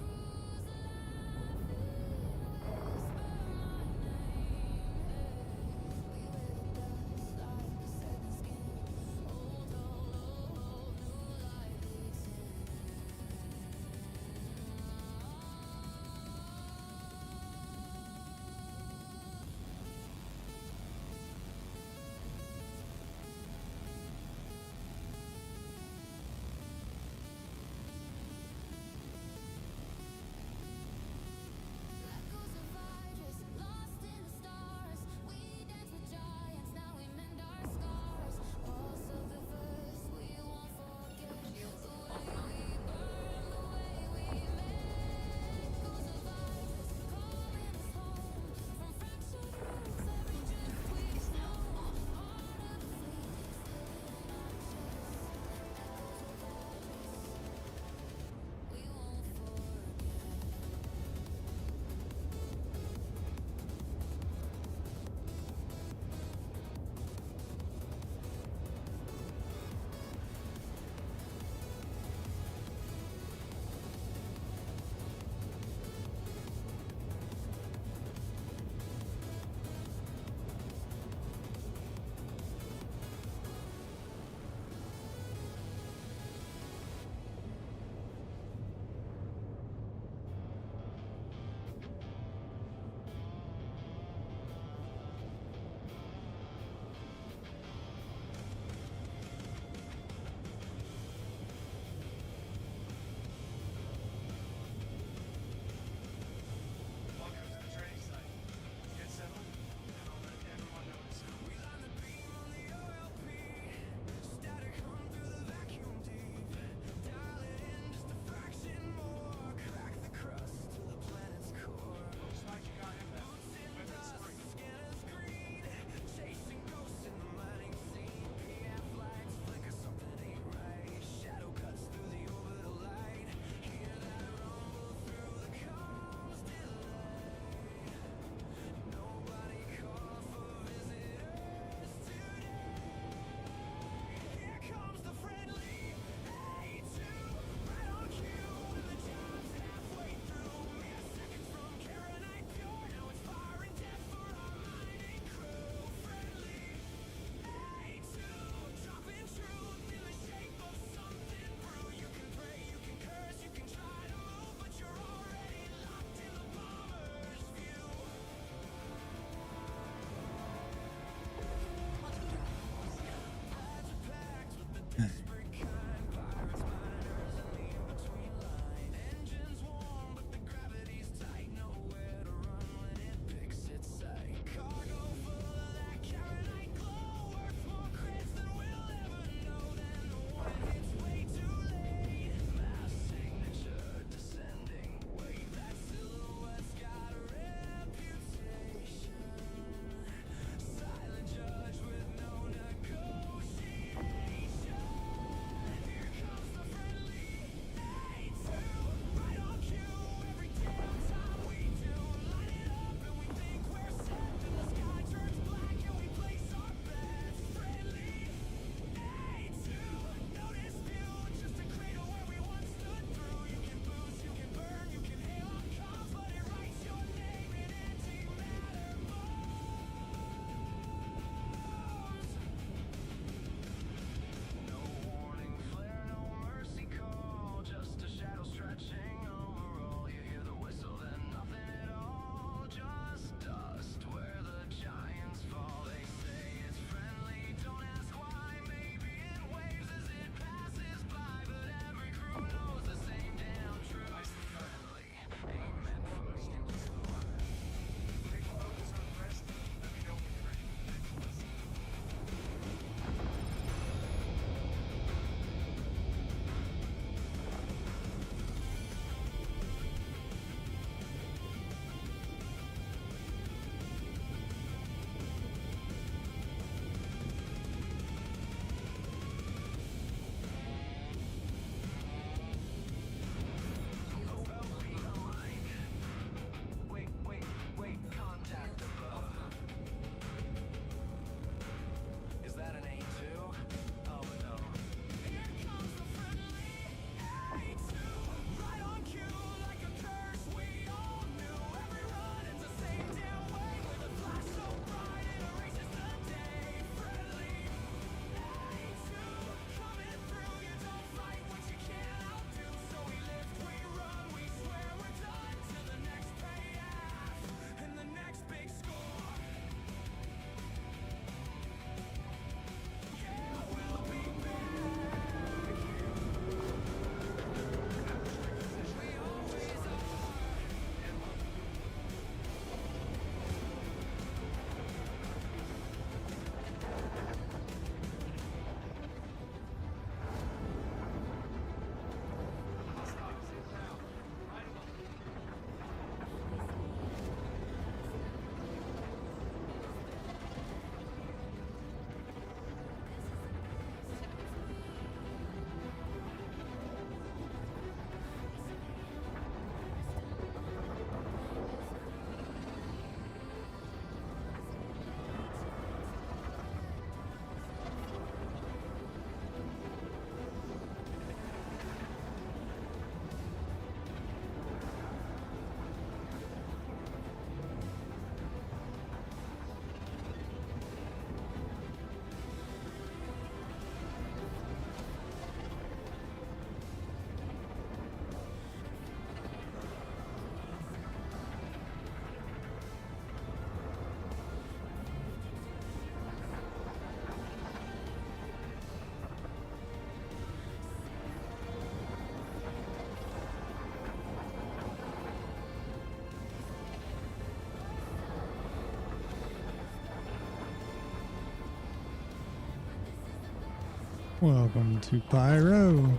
Welcome to Pyro.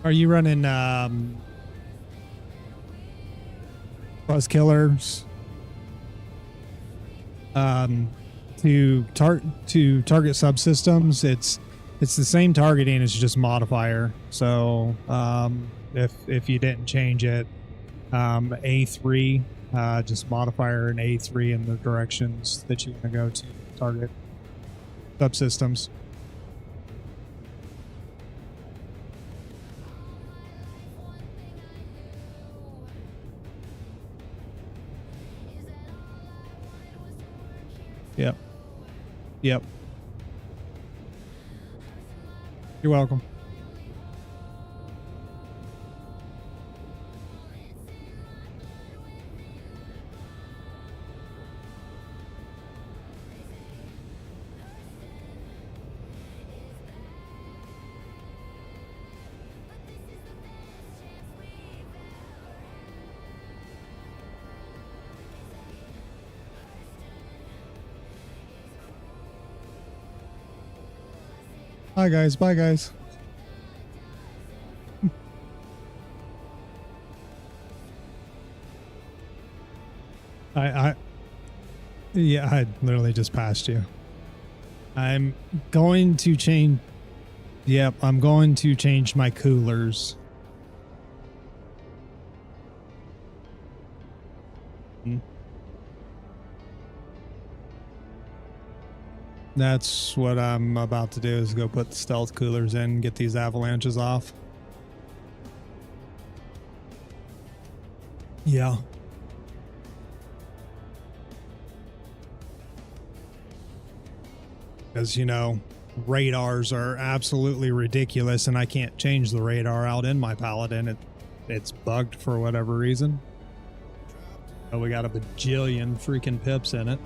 Are you running buzz killers to target subsystems? It's the same targeting, it's just modifier. So if you didn't change it, A3, just modifier and A3 in the directions that you want to go to target subsystems. Yep. Yep. You're welcome. Bye guys, bye guys. Yeah, I literally just passed you. I'm going to change. Yep, I'm going to change my coolers. That's what I'm about to do, is go put the stealth coolers in and get these avalanches off. Yeah. Because, you know, radars are absolutely ridiculous and I can't change the radar out in my Paladin. It's bugged for whatever reason. Oh, we got a bajillion freaking pips in it.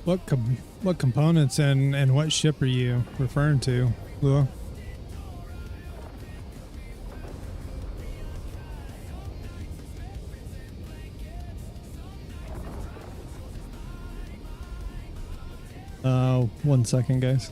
What components and what ship are you referring to, Lua? 1 second, guys.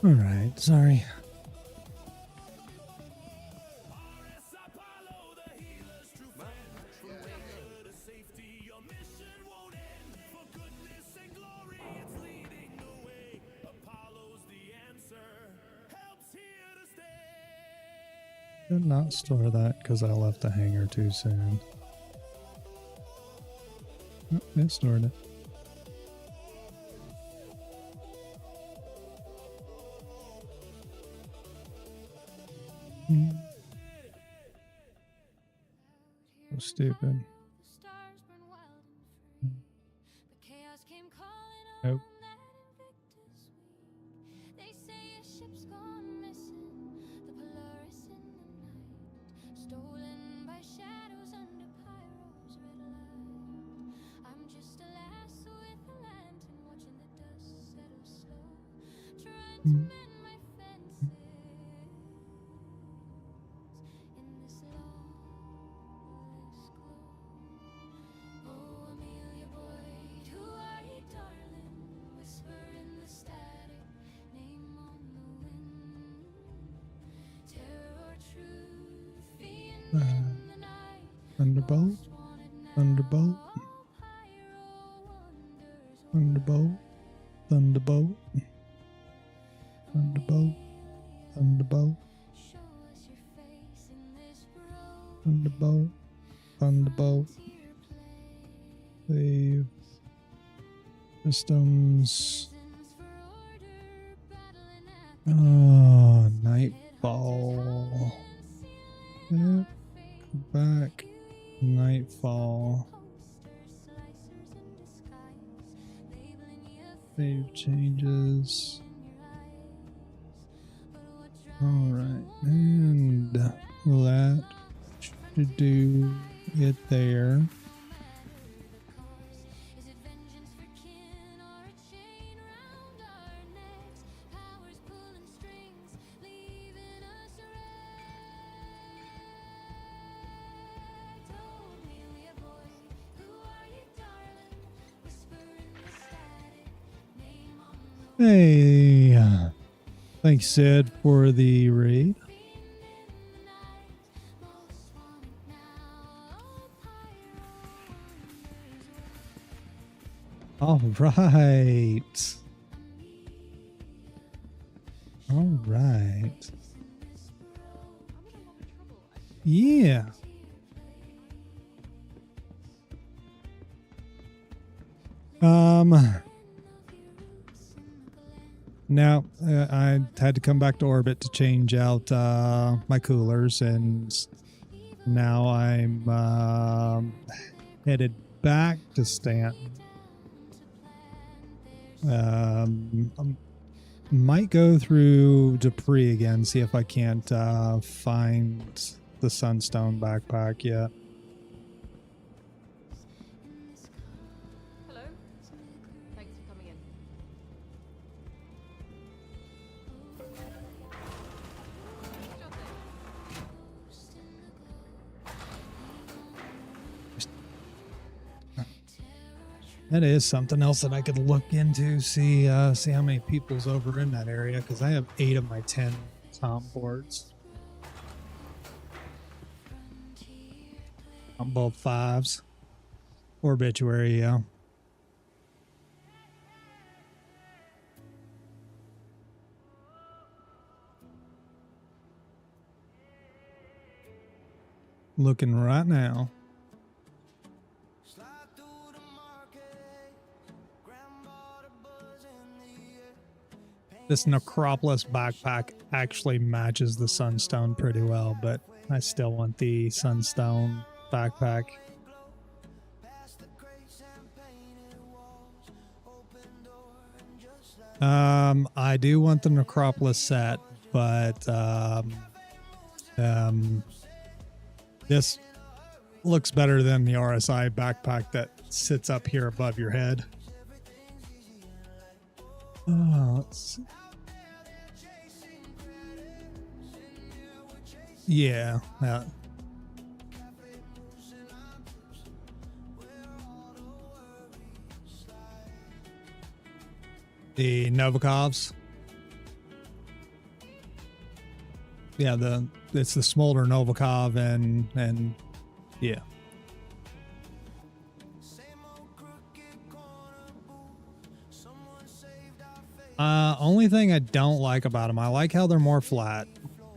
All right, sorry. Did not store that because I left the hangar too soon. Oh, it stored it. So stupid. Nope. Mm. Thunderbolt, Thunderbolt, Thunderbolt, Thunderbolt, Thunderbolt, Thunderbolt, Thunderbolt, Thunderbolt. Save systems. Oh, Nightfall. Yep. Go back. Nightfall. Save changes. Alright, and that should do it there. Hey, thanks Sid for the raid. All right. All right. Yeah. Now, I had to come back to orbit to change out my coolers, and now I'm headed back to Stanton. Might go through Dupree again, see if I can't find the Sunstone backpack yet. Hello. Thanks for coming in. That is something else that I could look into, see how many people's over in that area, because I have 8 of my 10 Tom boards. On both 5s. Obituary, yeah. Looking right now. This Necropolis backpack actually matches the Sunstone pretty well, but I still want the Sunstone backpack. I do want the Necropolis set, but this looks better than the RSI backpack that sits up here above your head. Oh, let's see. Yeah. The Novikovs. Yeah, it's the Smolder Novikov and yeah. Only thing I don't like about them, I like how they're more flat.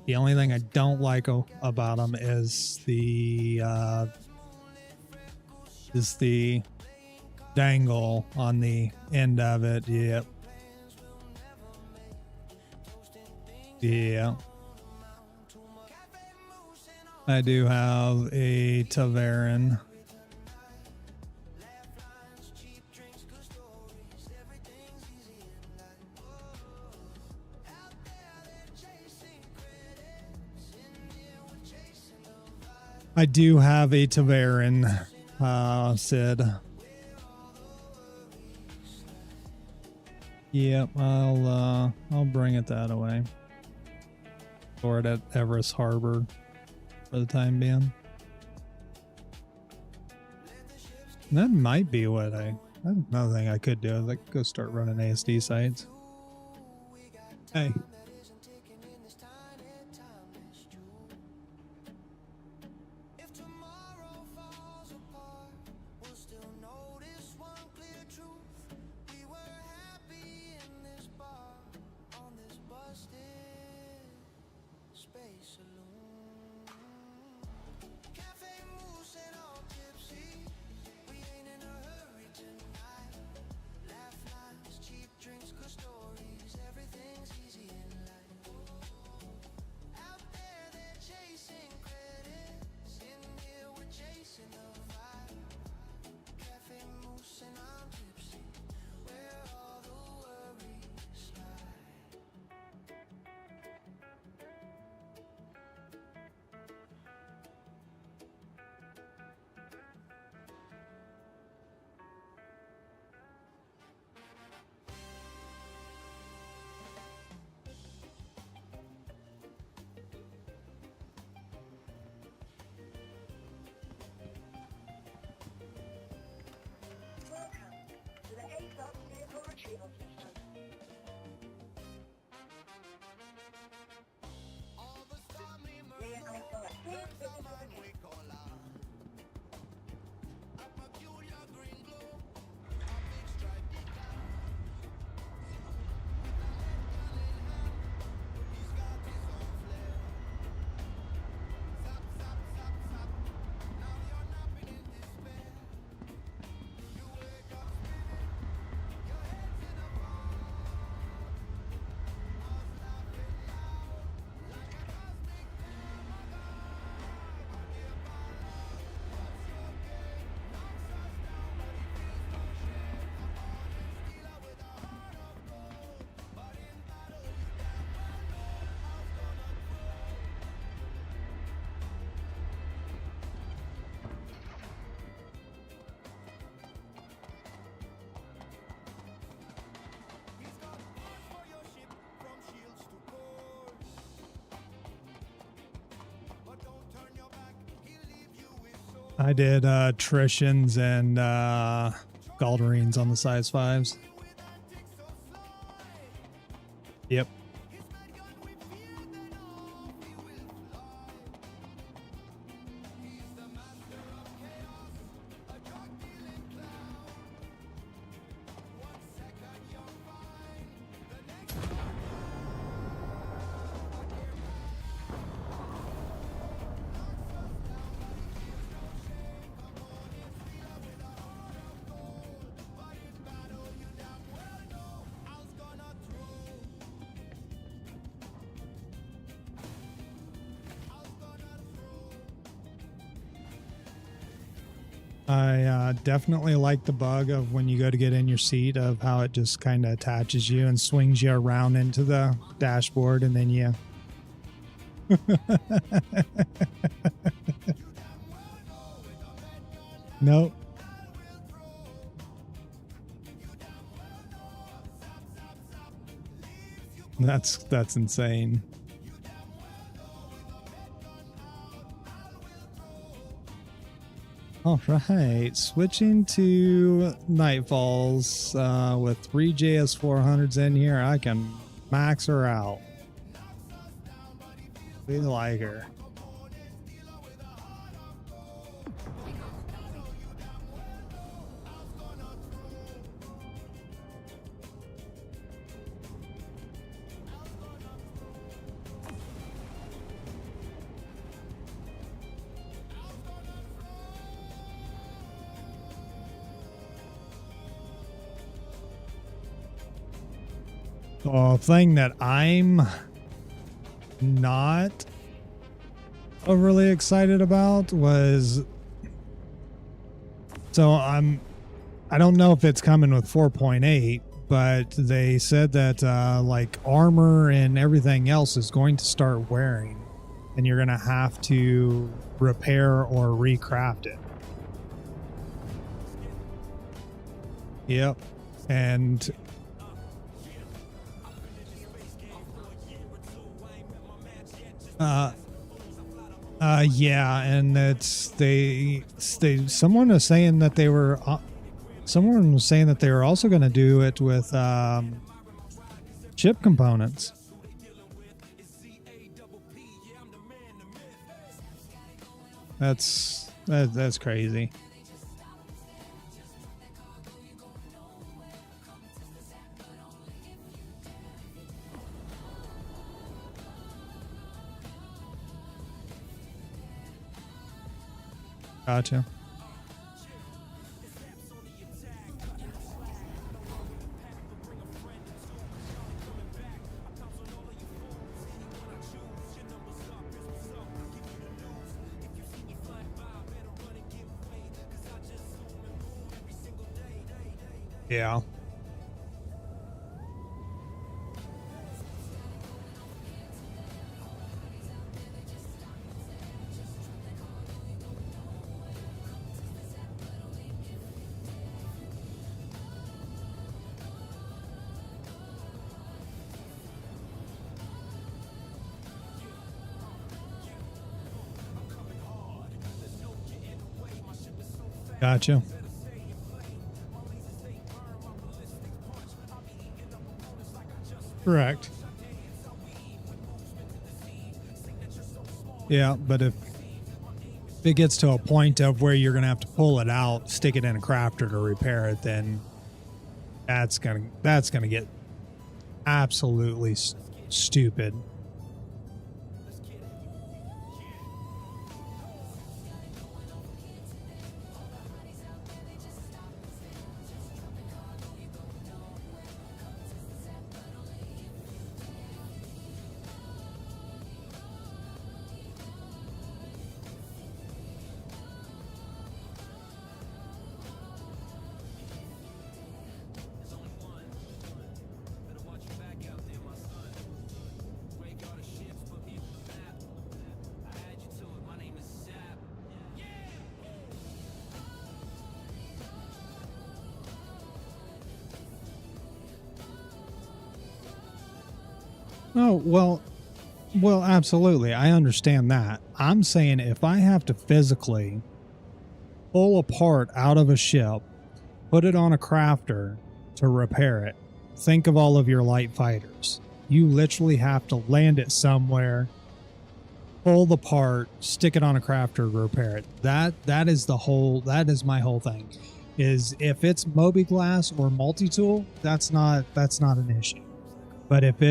The only thing I don't like about them is the dangle on the end of it. Yep. Yeah. I do have a Taverin. I do have a Taverin, Sid. Yep, I'll bring it that way. Store it at Everest Harbor for the time being. And that might be what that's another thing I could do is I could go start running ASD sites. Hey. Welcome to the ASOP vehicle retrieval system. Vehicle selected. I did Trishans and Galderines on the size 5s. Yep. I definitely like the bug of when you go to get in your seat of how it just kind of attaches you and swings you around into the dashboard and then you... Nope. That's insane. All right, switching to Nightfalls with 3 JS400s in here, I can max her out. We like her. The thing that I'm not overly excited about was, so I don't know if it's coming with 4.8, but they said that like armor and everything else is going to start wearing, and you're gonna have to repair or recraft it. Yep. And Yeah, and it's someone was saying that they were someone was saying that they were also going to do it with chip components. That's crazy. Gotcha. Yeah. Gotcha. Correct. Yeah, but if it gets to a point of where you're gonna have to pull it out, stick it in a crafter to repair it, then that's gonna get absolutely stupid. Oh, well, absolutely. I understand that. I'm saying if I have to physically pull a part out of a ship, put it on a crafter to repair it, think of all of your light fighters. You literally have to land it somewhere, pull the part, stick it on a crafter to repair it. That is my whole thing. Is if it's Mobi-Glass or multi-tool, that's not an issue. But if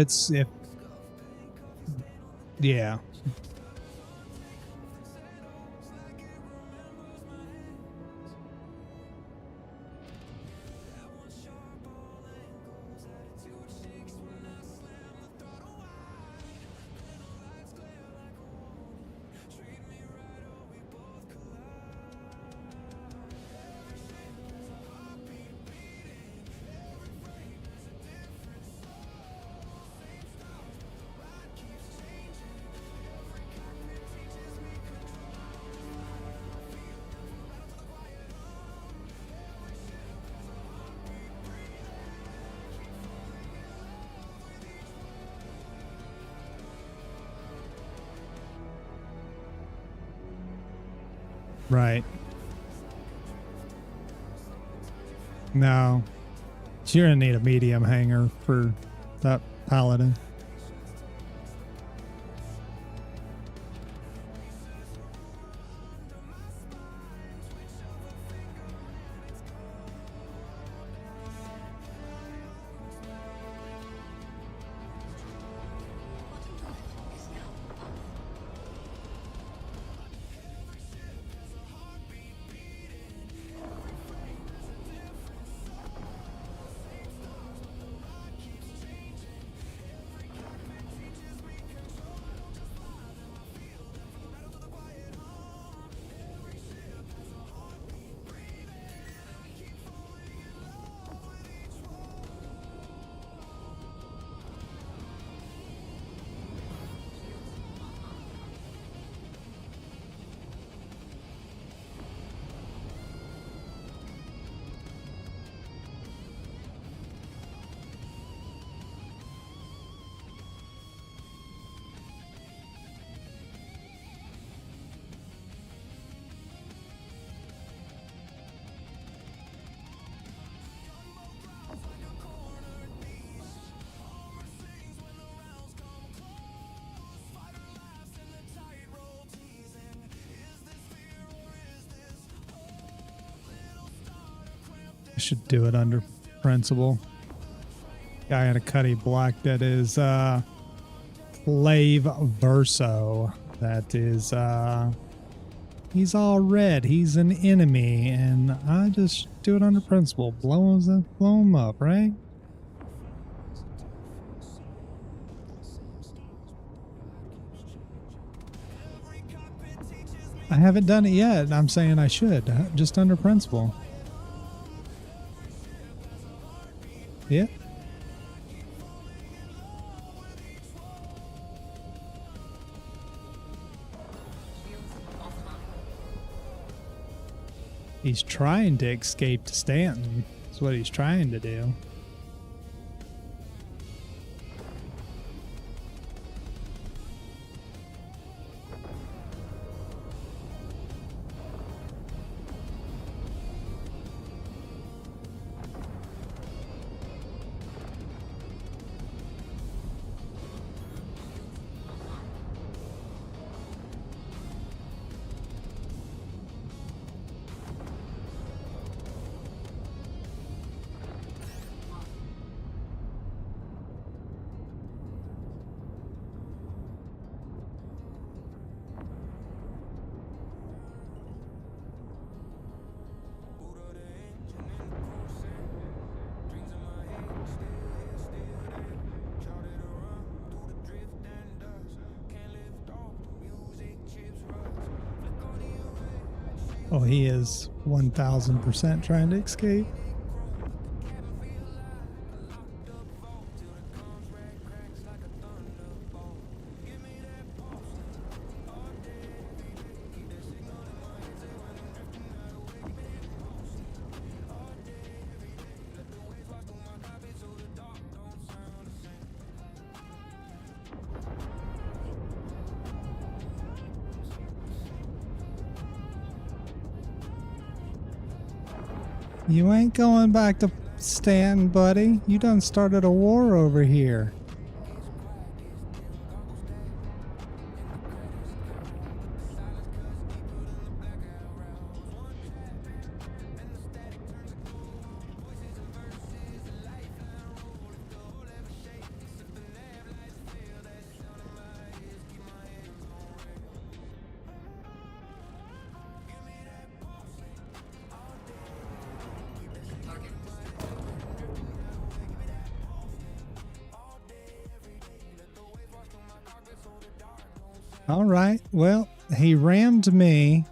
yeah. Right. No. You're gonna need a medium hanger for that paladin. I should do it under principle. Guy had a Cuddy Black that is Clave Verso. That is he's all red. He's an enemy, and I just do it under principle. Blow him up, right? I haven't done it yet. I'm saying I should, just under principle. Yeah. He's trying to escape to Stanton. That's what he's trying to do. Oh, he is 1000% trying to escape. You ain't going back to Stanton, buddy. You done started a war over here. All right. Well, he rammed me,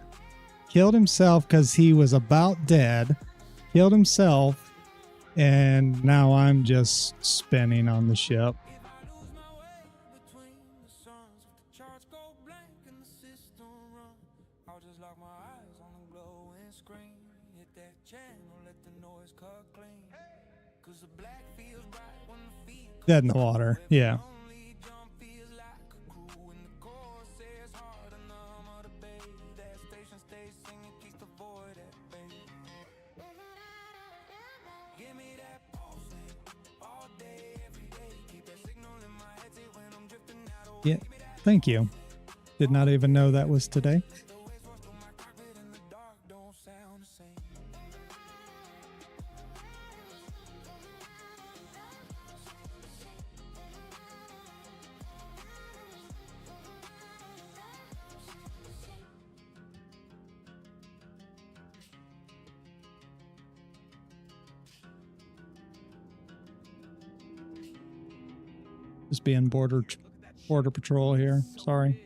killed himself because he was about dead, killed himself, and now I'm just spinning on the ship. Dead in the water. Yeah. Yeah, thank you. Did not even know that was today. Just being border patrol here. Sorry.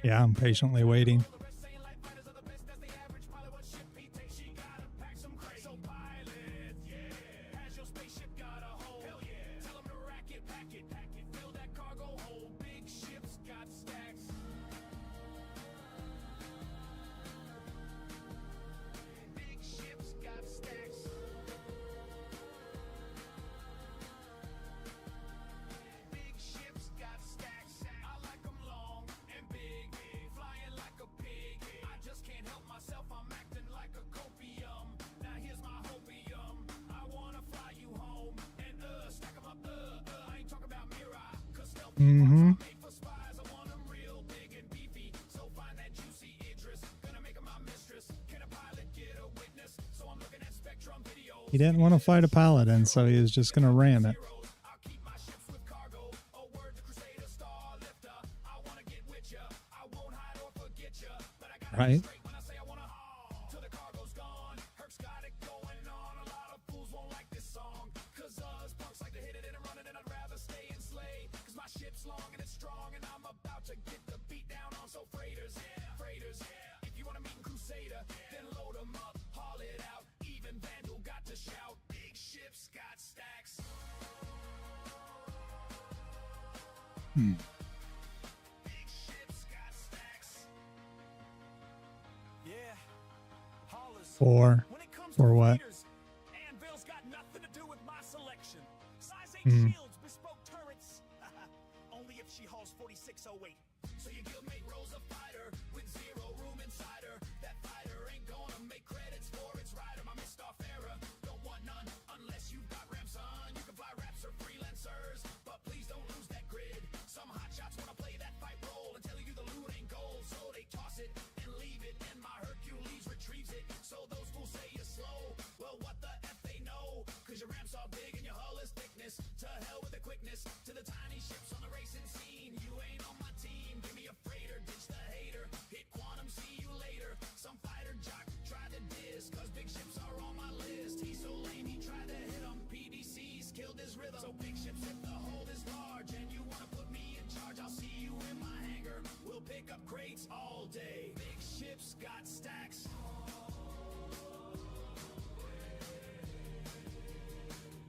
Yeah, I'm patiently waiting. Mm-hmm. He didn't want to fight a paladin, so he was just going to ram it. Right? Hmm. For what? Anvil's got nothing to do with my selection. Size 8 Hmm. shields, bespoke turrets. Only if she hauls 4608. So your guildmate rolls a fighter with 0 room inside her. That fighter ain't gonna make credits for its rider. My missed off era. Don't want none unless you've got ramps on. You can fly raps or freelancers, but please don't lose that grid. Some hotshots wanna play that fight role and tell you the loot ain't gold, so they toss it and leave it, and my Hercules retrieves it. So those fools say you're slow. Well, what the F they know? Cause your ramps are big and your hull is thickness. To hell with the quickness. To the tiny ships on the racing scene. You ain't on my team. Give me a freighter, ditch the hater. Hit quantum, see you later. Some fighter jock tried to diss, cause big ships are on my list. He's so lame, he tried to hit him. PDC's killed his rhythm. So big ships if the hold is large and you wanna put me in charge, I'll see you in my hangar. We'll pick up crates all day. Big ships got stacks.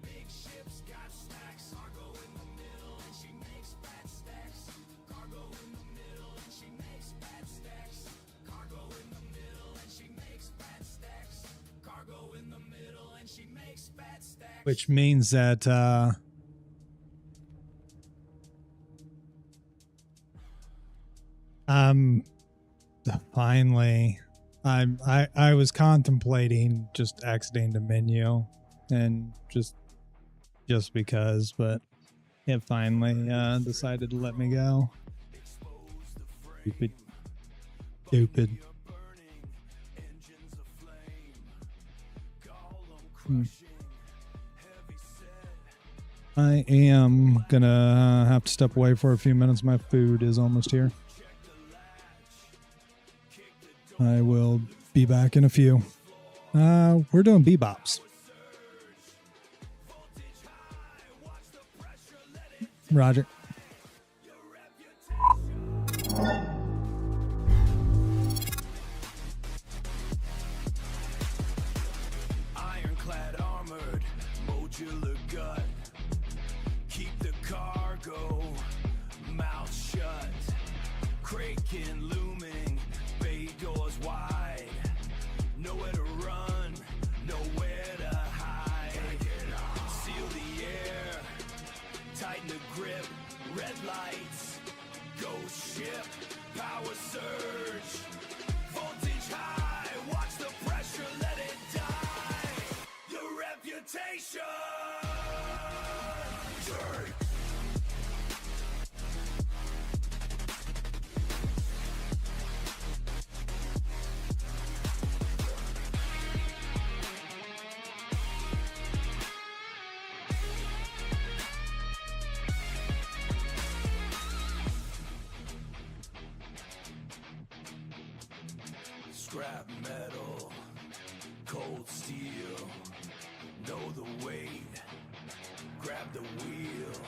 Big ships got stacks. Cargo in the middle and she makes fat stacks. Cargo in the middle and she makes fat stacks. Cargo in the middle and she makes fat stacks. Cargo in the middle and she makes fat stacks. Which means that finally I was contemplating just exiting the menu and just because, but it finally decided to let me go. Stupid. I am gonna have to step away for a few minutes. My food is almost here. I will be back in a few. We're doing bebops. Roger. Ironclad armored, modular gut. Keep the cargo mouth shut. Kraken looming, bay doors wide. Nowhere to run, nowhere to hide. Seal the air, tighten the grip. Red lights, ghost ship, power surge. Voltage high, watch the pressure, let it die. Your reputation. Turn. Scrap metal, cold steel, know the weight, grab the wheel.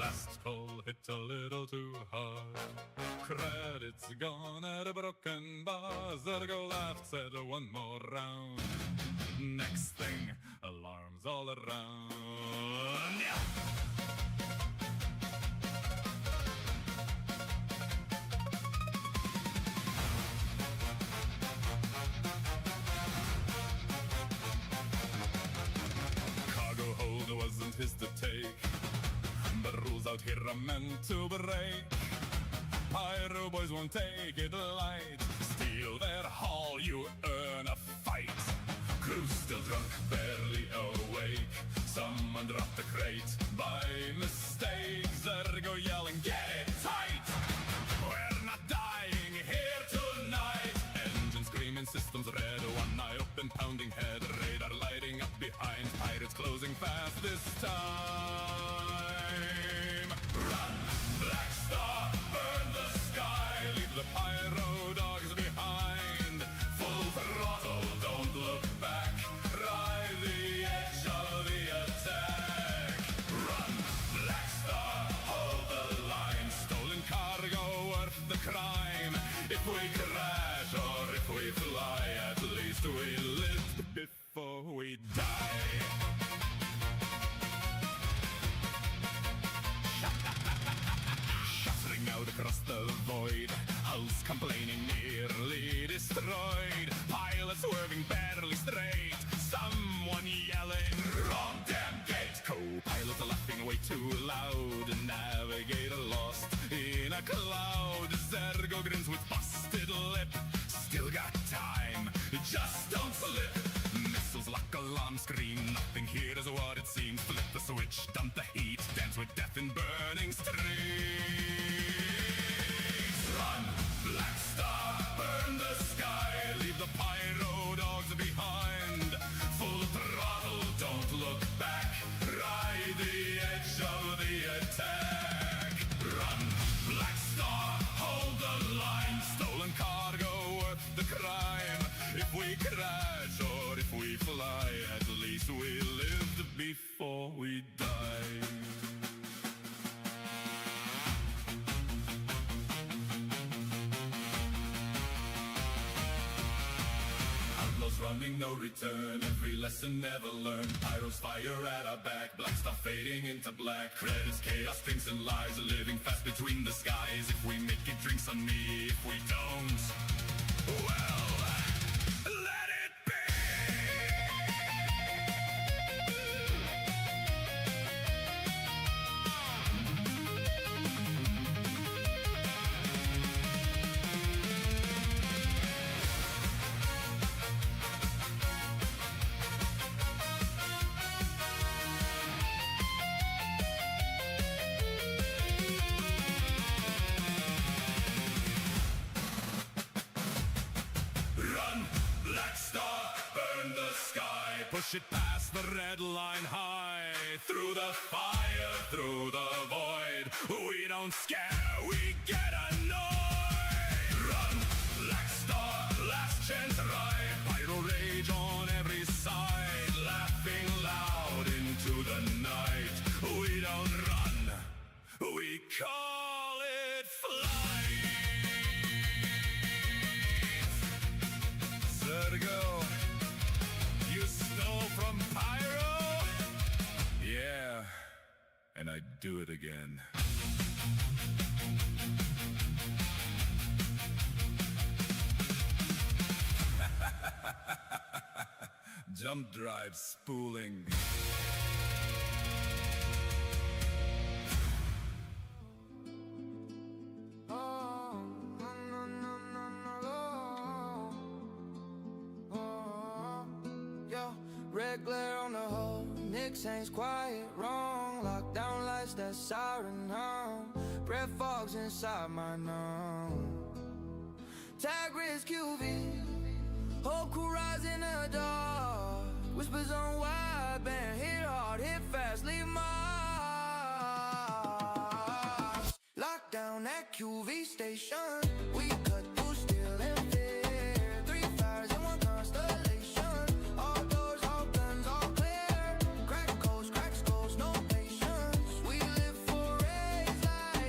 Last call hit a little too hard. Credits gone at a broken bar. Zergo laughed, said one more round. Next thing, alarms all around. Yeah. Cargo hold wasn't his to take, but rules out here are meant to break. Pyro boys won't take it light. Steal their haul, you earn a fight. Crew's still drunk, barely awake. Someone dropped the crate by mistake. Zergo yelling, get it tight! We're not dying here tonight. Engine screaming, systems red. One eye open, pounding head. Radar lighting up behind. Pirates closing fast this time. Run, Black Star, burn the sky. Leave the pyro dogs behind. Full throttle, don't look back. Ride the edge of the attack. Run, Black Star, hold the line. Stolen cargo worth the crime. If we crash or if we fly, at least we lived before we die. Shuffling out across the void, hulls complaining nearly destroyed. Pilots swerving barely straight, someone yelling, wrong damn gate. Co-pilots laughing way too loud, navigator lost in a cloud. Zergo grins with busted lip, still got time, just don't slip. Missiles lock, alarm scream, nothing here is what it seems. Flip the switch, dump the heat, dance with death in burning streets. Run, Black Star, burn the sky, leave the pyro dogs behind. Full throttle, don't look back, ride the edge of the attack. Run, Black Star, hold the line. Stolen cargo worth the crime. If we crash or if we fly, at least we lived before we die. Outlaws running, no return. Every lesson never learned. Pyros fire at our back. Black stuff fading into black. Credits, chaos, drinks and lies. Living fast between the skies. If we make it, drinks on me. If we don't, well, let it be. Run, Black Star, burn the sky. Push it past the red line high. Through the fire, through the void. We don't scare, we get annoyed. Run, Black Star, last chance ride. Pyro rage on every side. Laughing loud into the night. We don't run, we call it flight. Zergo, you stole from Pyro? Yeah, and I'd do it again. Jump drive spooling. Red glare on the hull, Nick Saints quiet, wrong. Lockdown lights, that siren hum. Breath fogs inside my numb. Tag risk QV, whole crew rise in the dark. Whispers on wideband, hit hard, hit fast, leave marks. Lockdown at QV station, we cut through steel and fear. 3 fires in one constellation. All doors, all guns, all clear. Crack coast, no patience. We live for rays like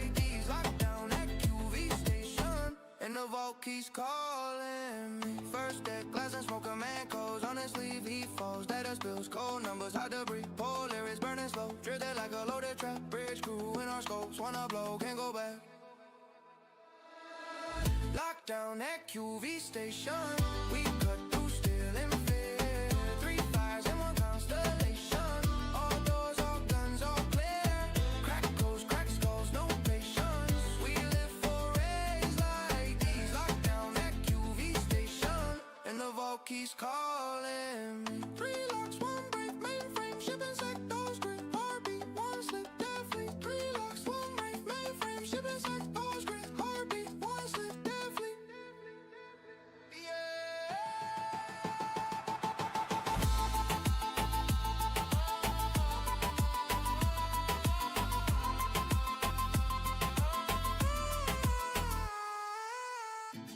vault keeps calling me. First deck, glass and smoke a man codes. On his sleeve, he falls. Data spills, cold numbers, hot debris. Polaris burning slow. Drifting like a loaded trap. Bridge crew in our scopes. Wanna blow, can't go back. Lockdown at QV station. We cut through still and fear. 3 fires and 1 constellation. All doors, all guns, all clear. Crack skulls, no patience. We live for rays like these. Lockdown at QV station. And the vault keeps calling me. 3 locks, 1 break, mainframe, shipping sectors, green heartbeat, 1 slip, deathly. 3 locks, 1 break, mainframe, shipping sectors, green heartbeat, 1 slip, deathly.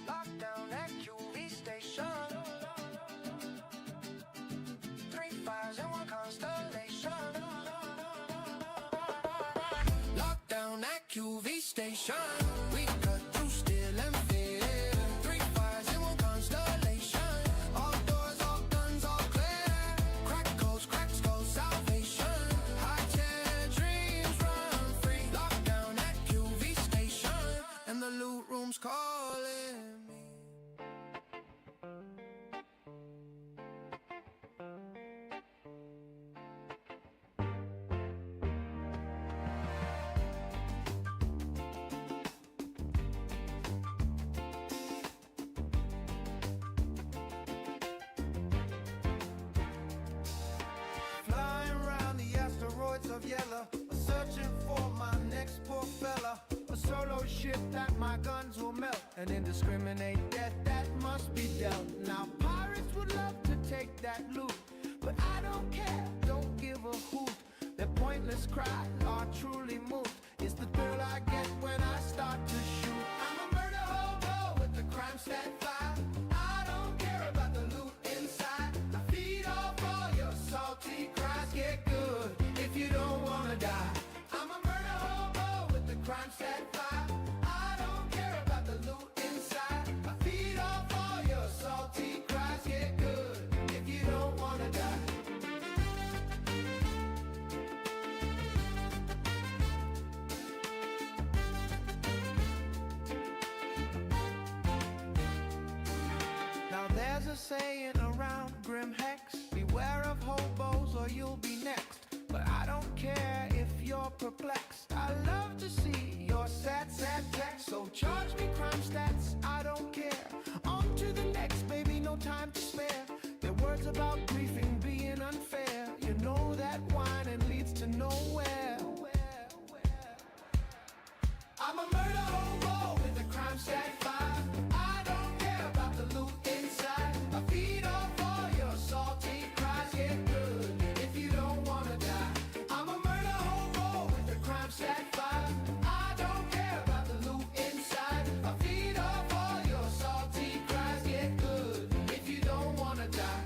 Lockdown at QV station. 3 fires and 1 constellation. Lockdown at QV station. We cut through still and fear. 3 fires and 1 constellation. All doors, all guns, all clear. Crack skulls, salvation. High-tech dreams run free. Lockdown at QV station. And the loot room's calling me. Flying around the asteroids of yellow, searching for my next poor fella. A solo ship that my guns will melt. An indiscriminate death that must be dealt. Now pirates would love to take that loot, but I don't care, don't give a hoot. Their pointless cries are truly moot. It's the thrill I get when I start to shoot. I'm a murder hobo with the crime stat 5. I don't care about the loot inside. I feed off all your salty cries. Get good if you don't wanna die. I'm a murder hobo with the crime stat 5. I don't care about the loot inside. I feed off all your salty cries. Get good if you don't wanna die. Now there's a saying around grim hex, beware of hobos or you'll be next. But I don't care if you're perplexed. I love to see your sad text. So charge me crime stats, I don't care. On to the next, baby, no time to spare. Their words about griefing being unfair. You know that whining leads to nowhere. I'm a murder hobo with a crime stat 5. I don't care about the loot inside. I feed off all your salty cries. Get good if you don't wanna die. I'm a murder hobo with a crime stat 5. I don't care about the loot inside. I feed off all your salty cries. Get good if you don't wanna die.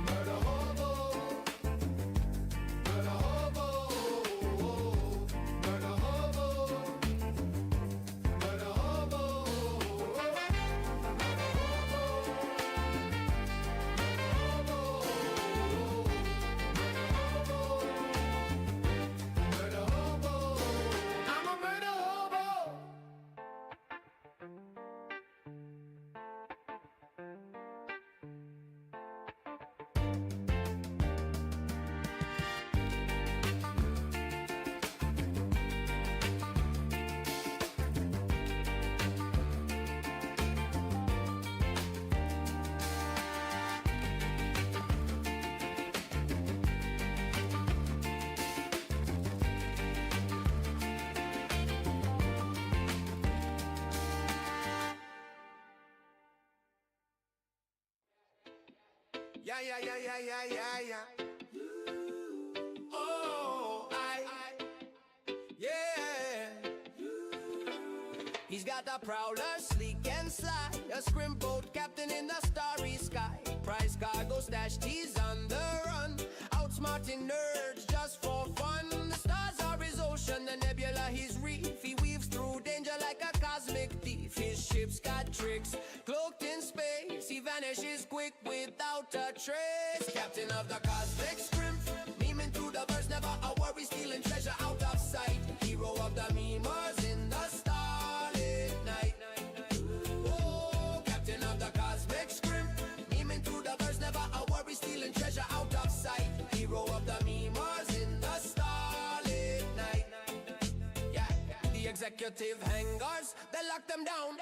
Murder hobo, murder hobo, murder hobo, murder hobo, murder hobo. I'm a murder hobo. Yeah. Oh, yeah. He's got a prowler, sleek and sly, a scrim boat captain in the starry sky. price cargo stash, teas on the run. Outsmarting nerds just for fun. The stars are his ocean, the nebula his reef. He weaves through danger like a cosmic thief. His ships got tricks, cloaked in space. He vanishes quick without a trace. Captain of the cosmic scrimp, memeing through the verse, never a worry, stealing treasure out of sight. Hero of the memers in the starlit night. Oh, captain of the cosmic scrimp, memeing through the verse, never a worry, stealing treasure out of sight. Hero of the memers in the starlit night. Yeah, the executive hangars, they lock them down.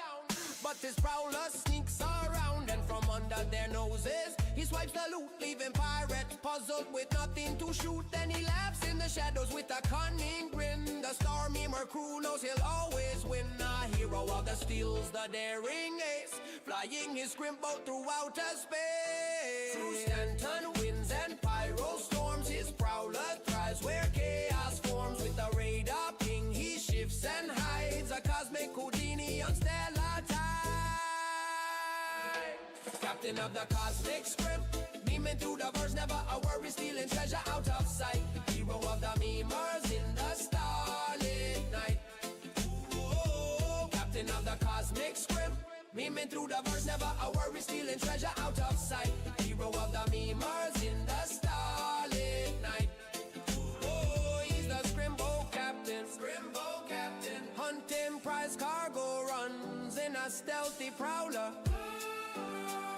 But his prowler sneaks around, and from under their noses he swipes the loot, leaving pirates puzzled with nothing to shoot. Then he laughs in the shadows with a cunning grin. The star memer crew knows he'll always win. A hero of the steals, the daring ace, flying his scrimp boat through outer space. Through Stanton winds and pyro storms, his prowler thrives where chaos forms. With a radar ping he shifts and hides, a cosmic Houdini on stellar tide. Captain of the cosmic script, beaming through the verse, never a worry, stealing treasure out of sight. Hero of the memers in the starlit night. Ooh, captain of the cosmic script, beaming through the verse, never a worry, stealing treasure out of sight. Hero of the memers in the starlit night. Oh, he's the Scrimbo captain. Scrimbo captain, hunting prize cargo runs in a stealthy prowler.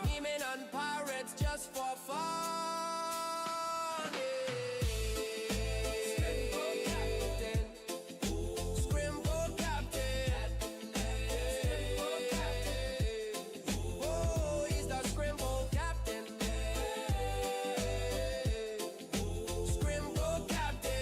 Beaming on pirates just for fun. Scrimbo captain. Oh, he's the Scrimbo captain. Scrimbo captain.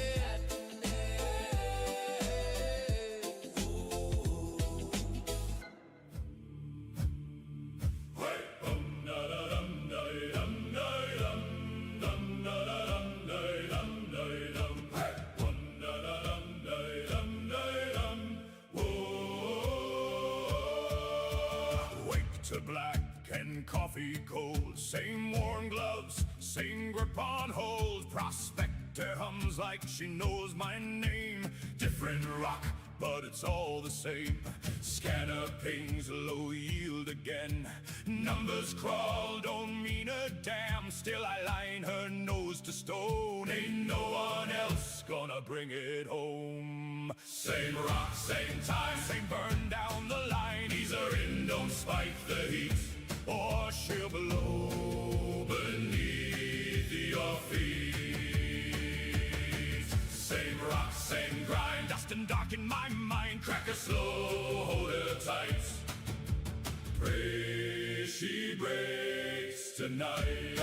To black and coffee cold, same worn gloves, same grip on hold. Prospector hums like she knows my name. Different rock, but it's all the same. Scanner pings, low yield again. Numbers crawl, don't mean a damn. Still I line her nose to stone. Ain't no one else gonna bring it home. Same rock, same time, same burn down the line. Ease her in, don't spike the heat, or she'll blow beneath your feet. Same rock, same grind, dust and dark in my mind. Crack her slow, hold her tight. Pray she breaks tonight.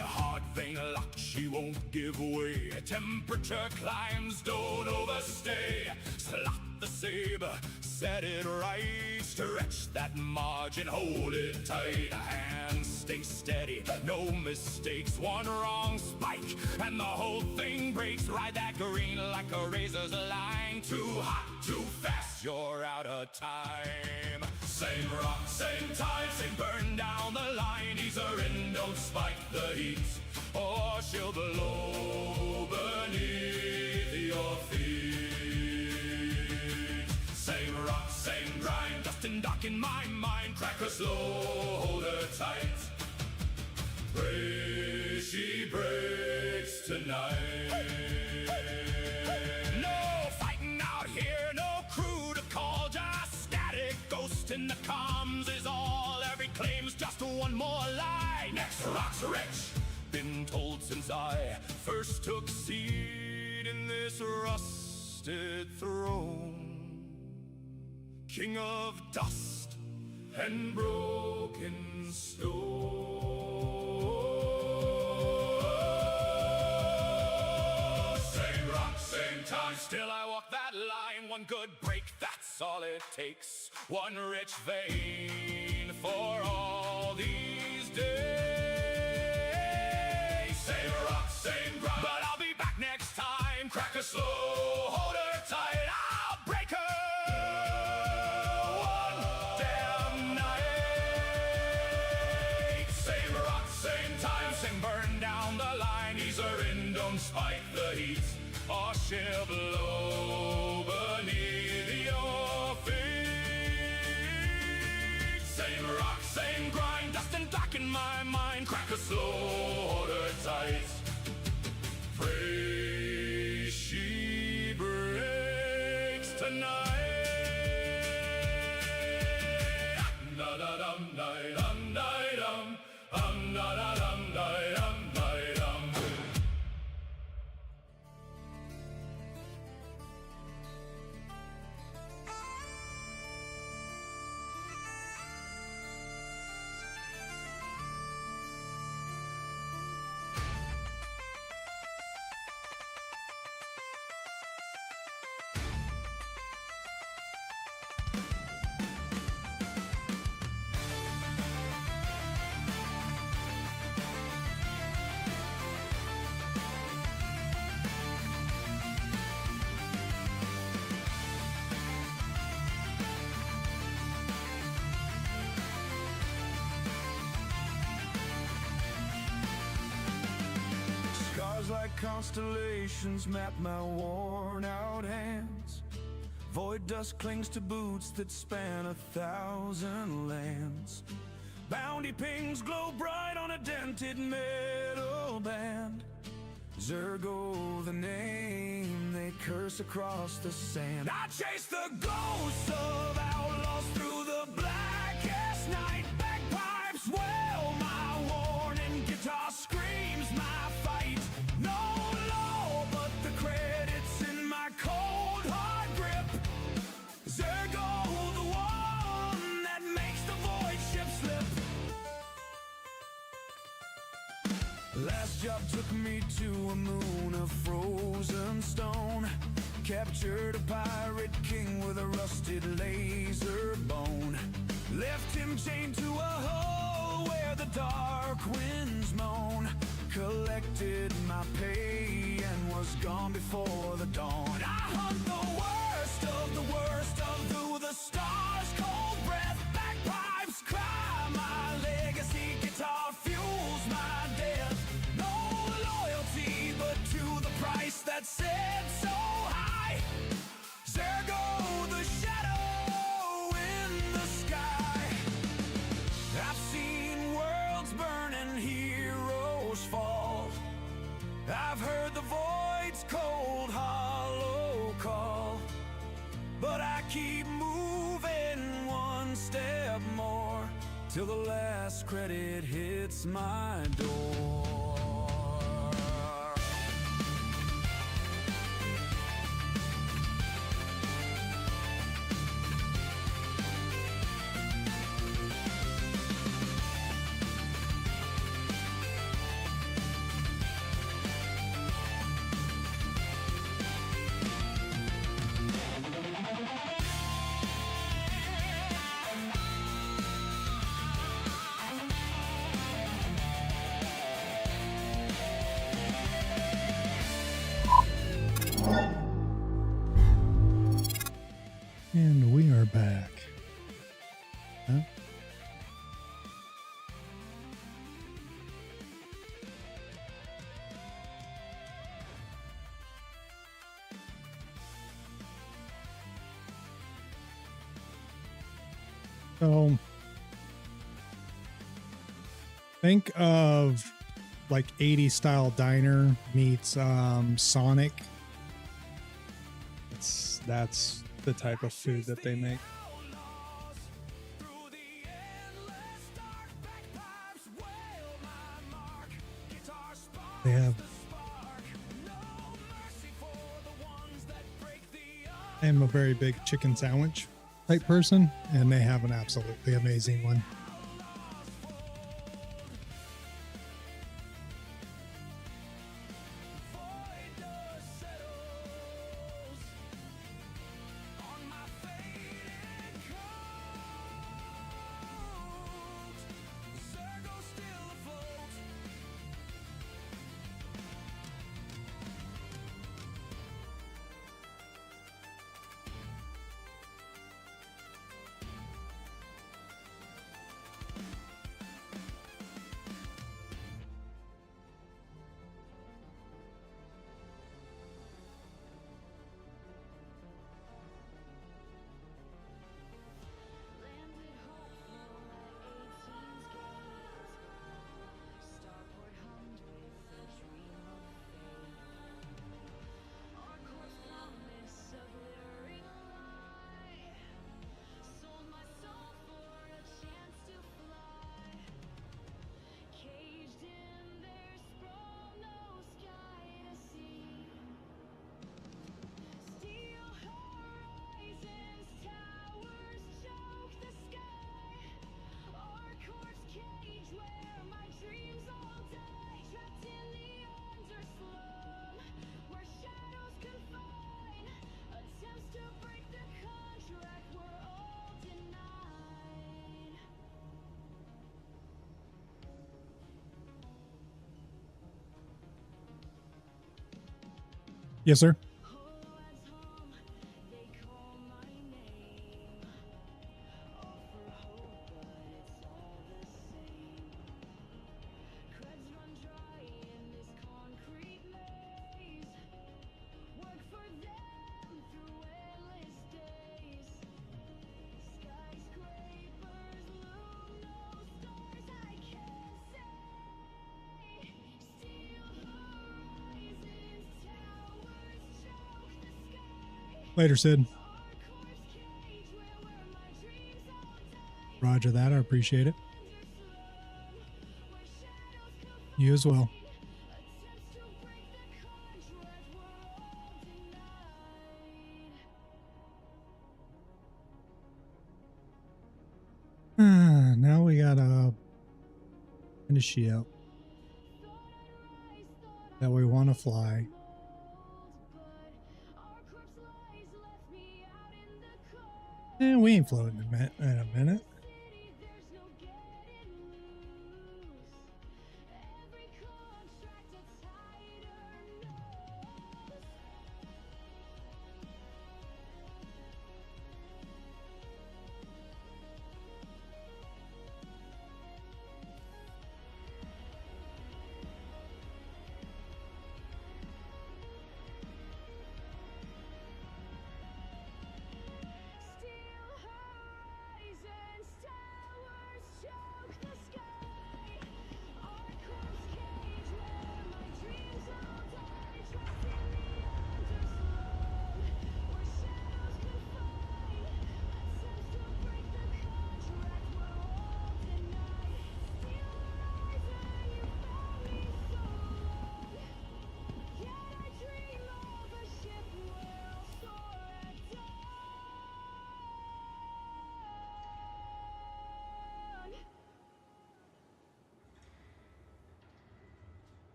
Hard vein lock, she won't give way. Temperature climbs, don't overstay. Slot the saber, set it right. Stretch that margin, hold it tight. Hands stay steady, no mistakes. One wrong spike and the whole thing breaks. Ride that green like a razor's line. Too hot, too fast, you're out of time. Same rock, same time, same burn down the line. Ease her in, don't spike the heat, or she'll blow beneath your feet. Same rock, same grind, dust and dark in my mind. Crack her slow, hold her tight. Pray she breaks tonight. No fighting out here, no crew to call. Just static, ghost in the comms is all. Every claim's just one more lie. Next rock's rich, been told since I first took seat in this rusted throne. King of dust and broken stone. Same rock, same time, still I walk that line. One good break, that's all it takes. One rich vein for all these days. Same rock, same grind, but I'll be back next time. Crack her slow, hold her tight. I'll break her one damn night. or she'll blow beneath your feet. Same rock, same grind, dust and dark in my mind. Crack a slaughter tight. Pray she breaks tonight. Da-da-dum, da-dum, da-dum, da-da-dum, da-dum, da-dum. Scars like constellations map my worn out hands. Void dust clings to boots that span 1,000 lands. Bounty pings glow bright on a dented metal band. Zergo, the name they curse across the sand. I chase the ghosts of outlaws through the blackest night. Bagpipes wail my warning, guitar screams my fight. No law but the credits in my cold hard grip. Zergo, the one that makes the void ship slip. Last job took me to a moon of frozen stone. Captured a pirate king with a rusted laser bone. Left him chained to a hull where the dark winds moan. Collected my pay and was gone before the dawn. I hunt the worst of the worst of through the stars' cold breath. Bagpipes cry my legacy, guitar fuels my death. No loyalty but to the price that set so high. Zergo, the shadow in the sky. I've seen worlds burn and heroes fall. I've heard the void's cold hollow call. But I keep moving one step more till the last credit hits my door. And we are back. Huh? So, think of like 80s style diner meets Sonic. That's the type of food that they make. They have. I am a very big chicken sandwich type person, and they have an absolutely amazing one. Yes, sir. Later, Sid. Roger that. I appreciate it. You as well. Now we gotta finish she out that we want to fly. And we ain't floating in a minute.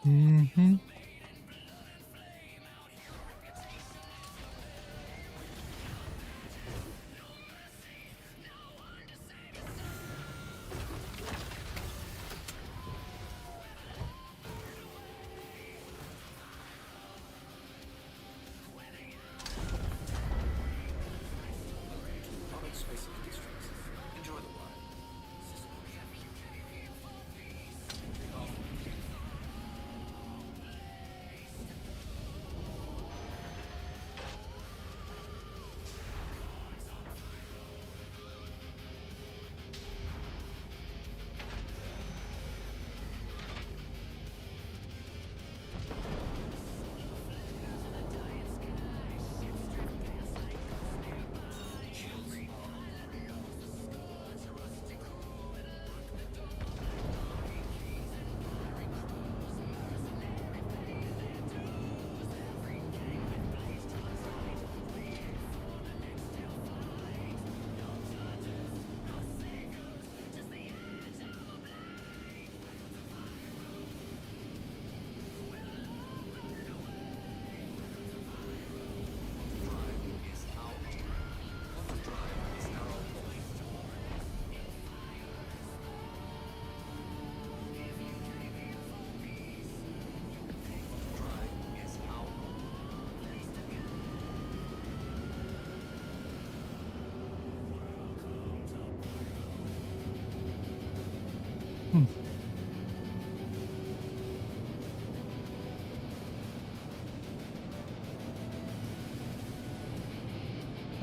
Mm-hmm.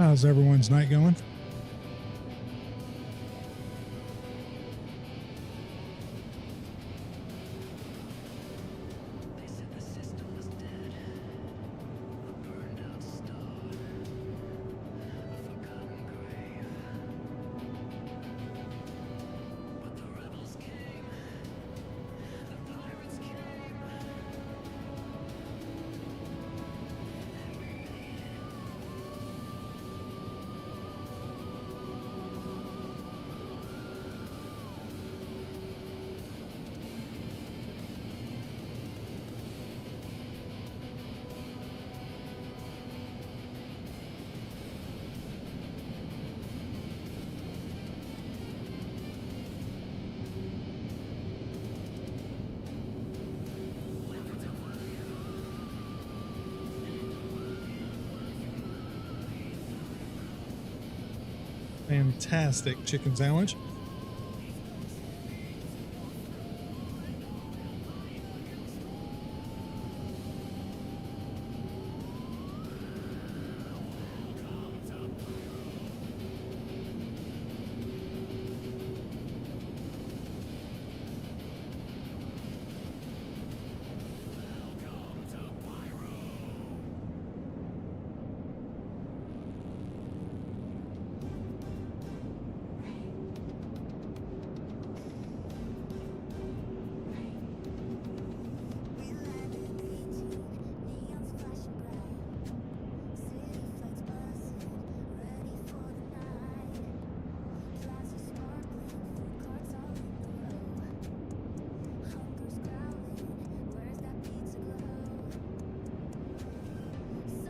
How's everyone's night going? They said the system was dead. A burned out star. A forgotten grave. But the rebels came. The pirates came. Fantastic chicken sandwich.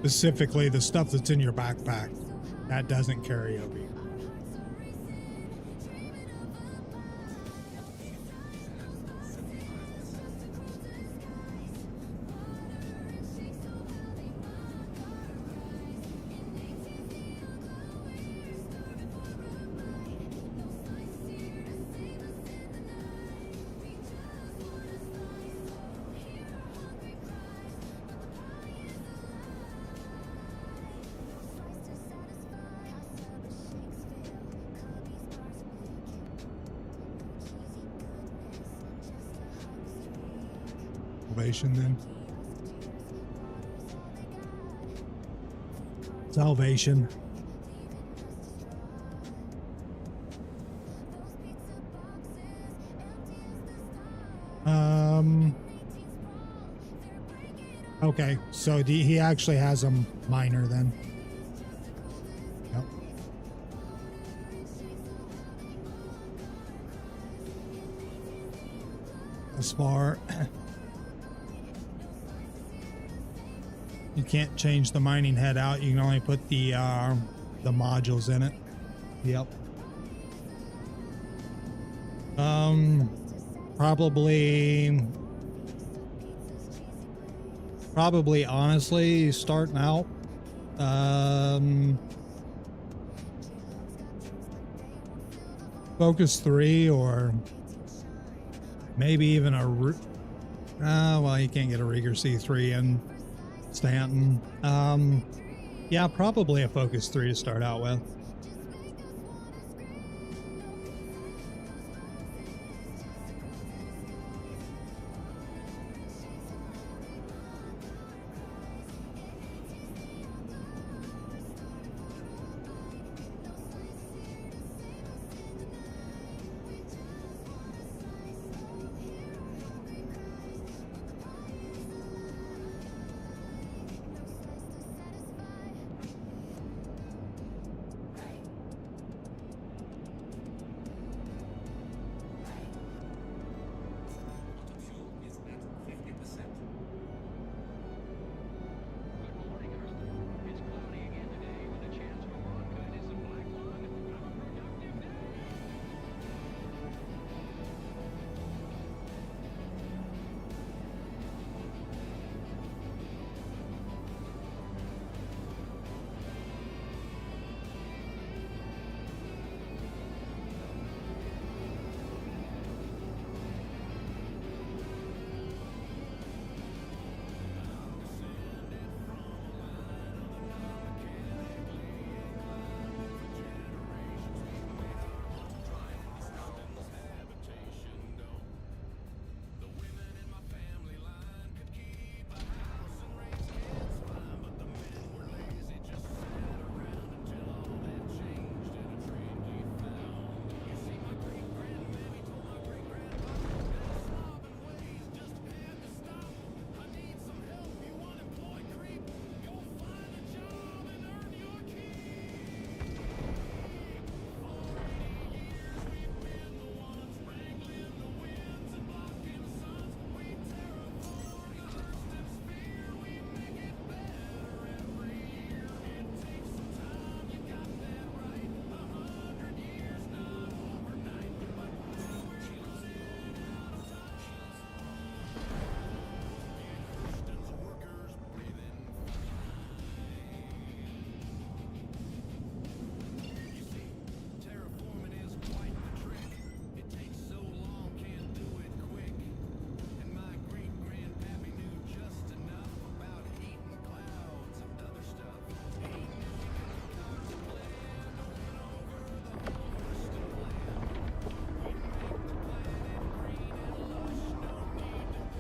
Specifically, the stuff that's in your backpack, that doesn't carry over you. Salvation, then. Salvation. Okay, so he actually has a minor then. Yep. As far you can't change the mining head out. You can only put the modules in it. Yep. Probably honestly starting out Focus 3 or maybe even a well, you can't get a Rieger C3 in Stanton. Yeah, probably a Focus 3 to start out with.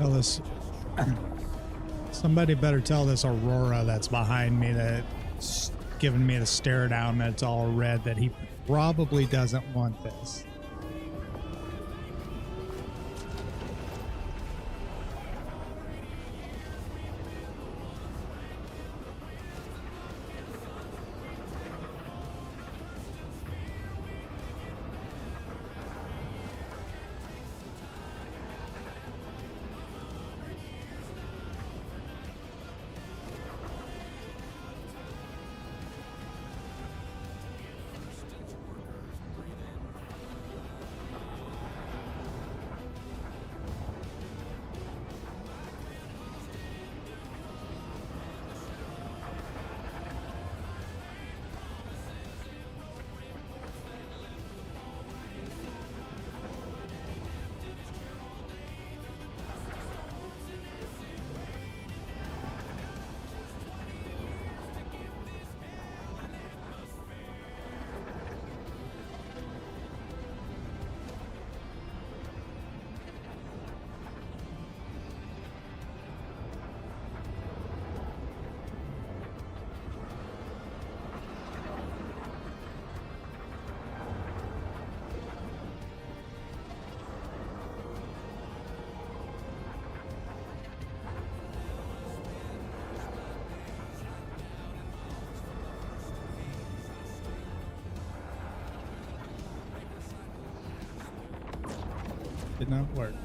Tell this. Somebody better tell this Aurora that's behind me that's giving me the stare down that's all red that he probably doesn't want this. Did not work.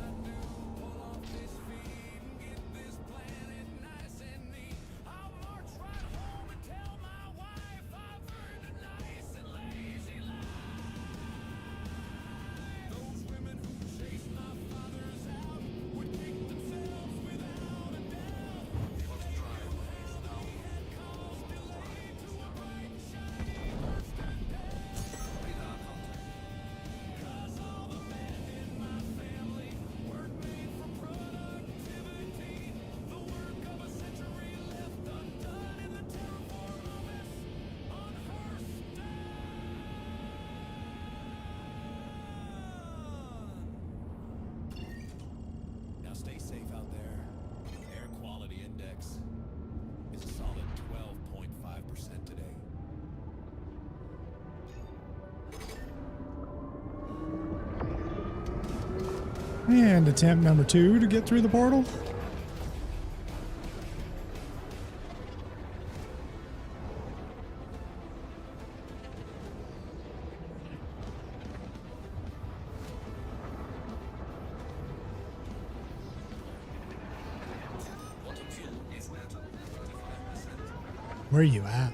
Stay safe out there. Air quality index is a solid 12.5% today. And attempt number 2 to get through the portal. Where are you at?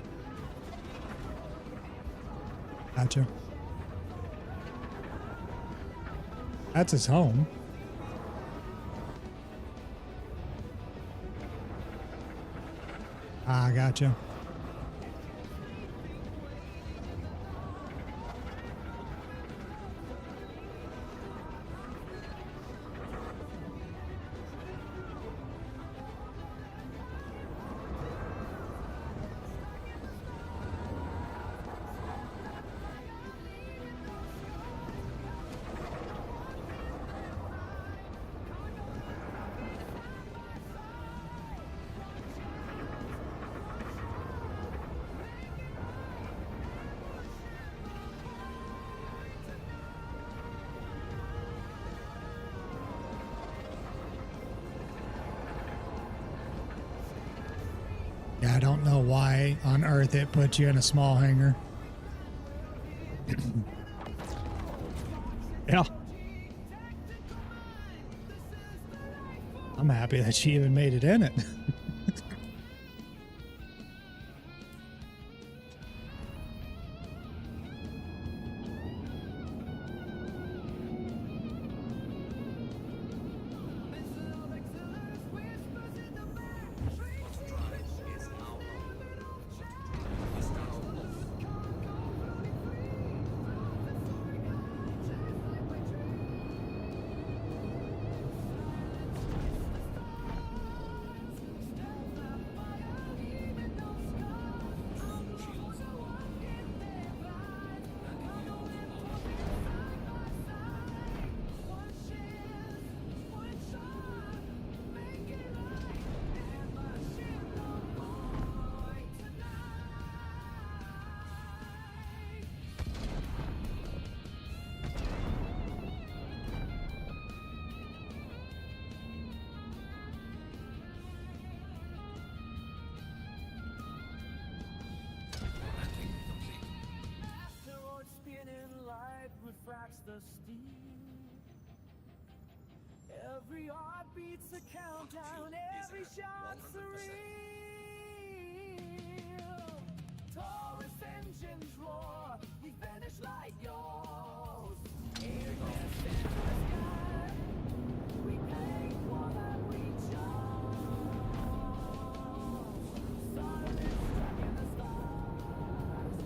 Gotcha. That's his home. Ah, gotcha. Yeah, I don't know why on Earth it puts you in a small hangar. Yeah. I'm happy that she even made it in it. Every heart beats a countdown, every shot's surreal. Taurus engines roar, we finish like yours. Airless into the sky, we pay for that we chose. Silence struck in the stars,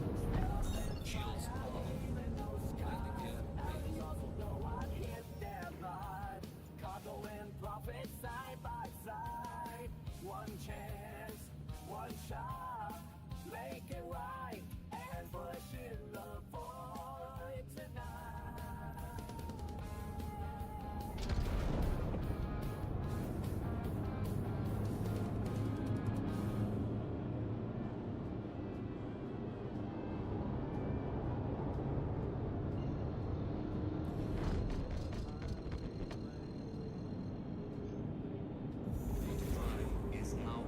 Shields on. in those skies. Landing gear And ready. also know I'd hit their blood. Cargo and profit side by side. One chance, one shot, make it right and push in the void tonight. Drive is now on.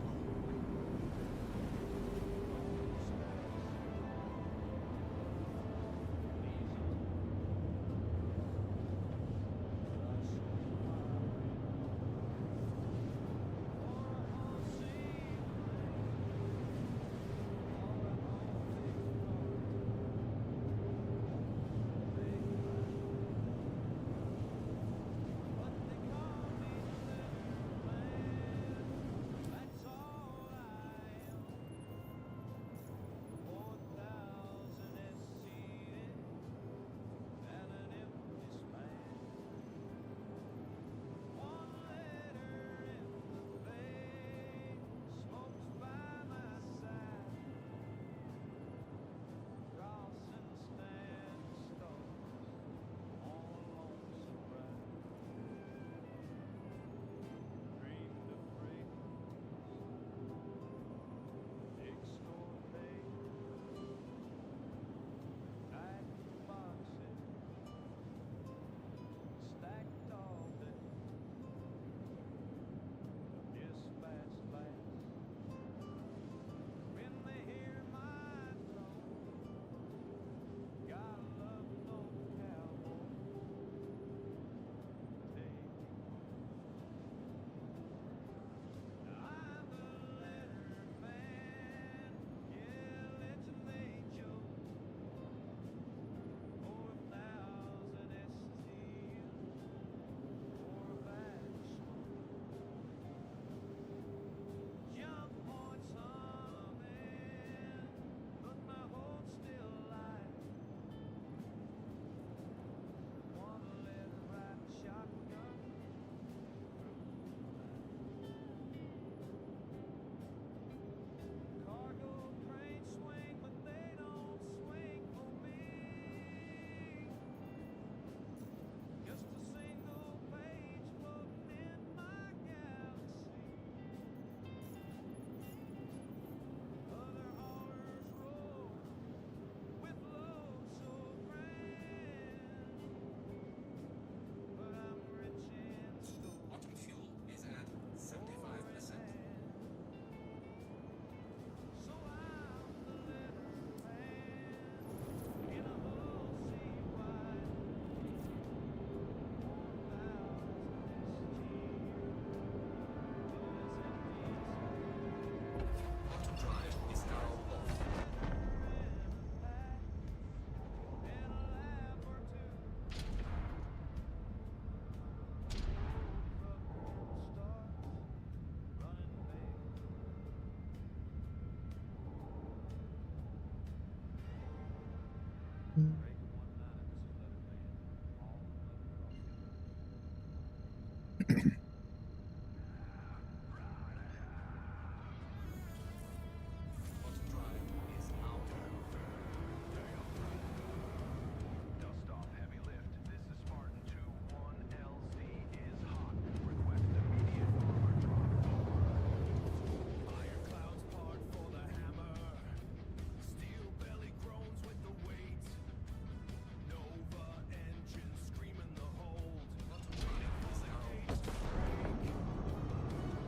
That's all I am. 4,000 seated and an empty span. One letter in the vein, smokes by my side. Crossing Sunstone on a lonesome ride. Dreamed of freight, extort pay, night boxing, stacked all day. Dispatch last when they hear my tone. God love no cowboy. Take I'm the letter man, yeah, legend they joke. 4,000 STL, 4 bags smoke. Jump points humming, but my hope's still alive. One letter right shotgun. Cargo cranes swing, but they don't swing for me. Just a single page floating in my galaxy. Other haulers roll with loads so grand, but I'm rich in store. Bottom fuel is at 75%. So I'm the letter man in a whole sea wide. 4,000 Bottom drive is now off. and a lab or two. Stars running big. Break one night, Mrs. Letterman, all the letter crossing. Bottom drive is now on. Dust off heavy lift. This is Spartan 2-1. LZ is hot. Request immediate armor drop. Fire clouds part for the hammer. Steel belly groans with the weight. Nova engine screaming the hold. Waiting for the gates to break.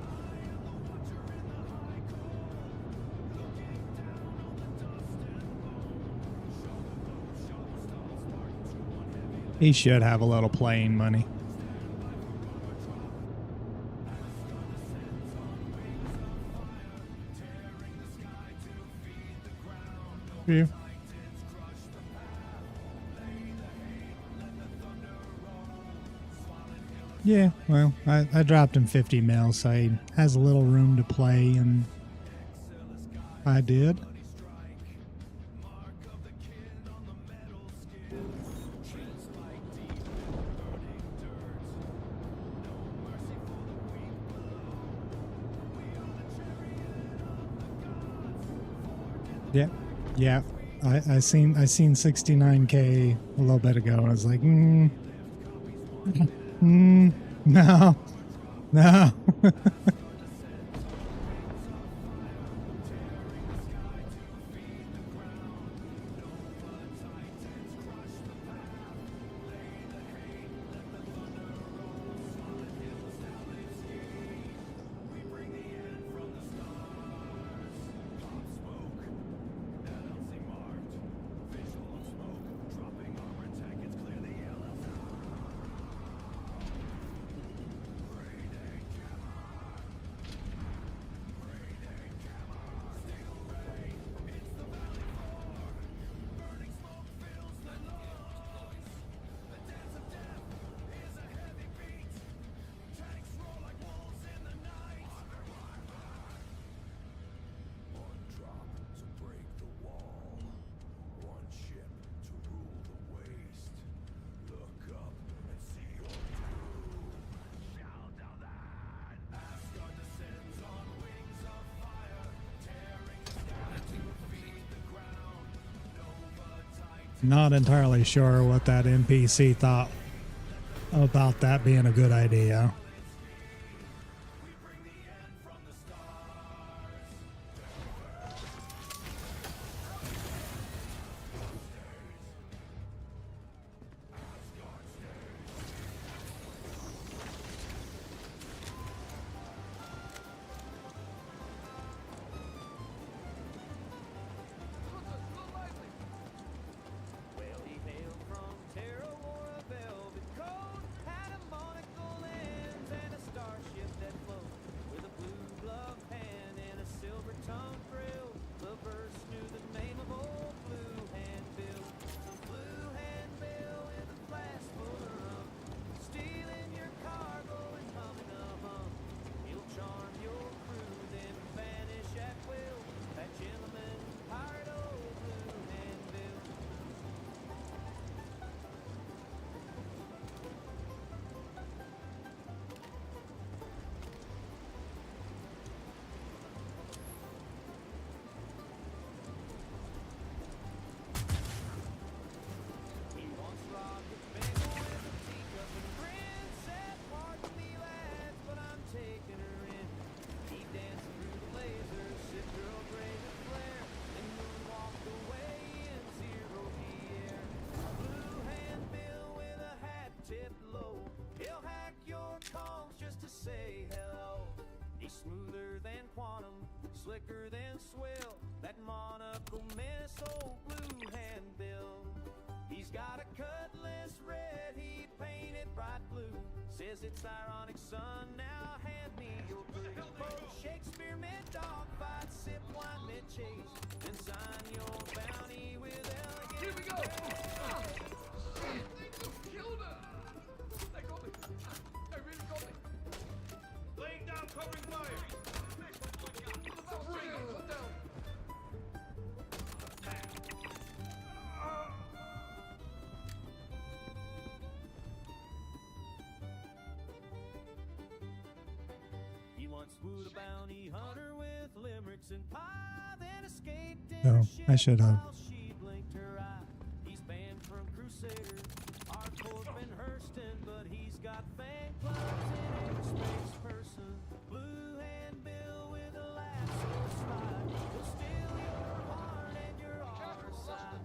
I am the watcher in the high cold. Looking down on the dust and bone. Shovel stall Spartan 2-1 heavy lift. He should have a little playing money. Yeah. Yeah, well, I dropped him 50 mil, so he has a little room to play, and I did. Yeah, yeah. I seen 69K a little bit ago, and I was like, no, no. Not entirely sure what that NPC thought about that being a good idea. Well, he hailed from Terra, wore a velvet coat, had a monocle lens and a starship that float, with a blue gloved hand and a silver tongue grill. The verse knew the name of old Blue Hand Bill. Blue Hand Bill with a flask full of rum, stealing your cargo and humming a hum. He'll charm your crew, then vanish at will. That gentleman, pirate, old Blue Hand Bill. He once robbed a bagel with a teacup and grin, said, "Pardon me, lads, but I'm taking her in." He danced through the lasers, sipped Earl Grey with flair, and moonwalked away in zero P.R. Blue Hand Bill with a hat tipped low, he'll hack your calls just to say hello. He's smoother than quantum, slicker than swill, that monocle menace, old Blue Hand Bill. He's got a cutlass red, he painted bright blue. Says it's ironic, son, now hand me your blue. Shakespeare mid dog fight, sip wine mid chase, and sign your bounty with elegant. Here we go! Shit, they just killed her! They got me. They really got me. Laying down covering fire. Bring it, put down. He once wooed a bounty hunter with limericks and pie, then escaped in Oh, her I ship should have. while she blinked her eye. He's banned from Crusader, our Corbin Hurston, but he's got fang clubs in every space person. Blue Hand Bill with a lasso slide, he'll steal your heart and your side.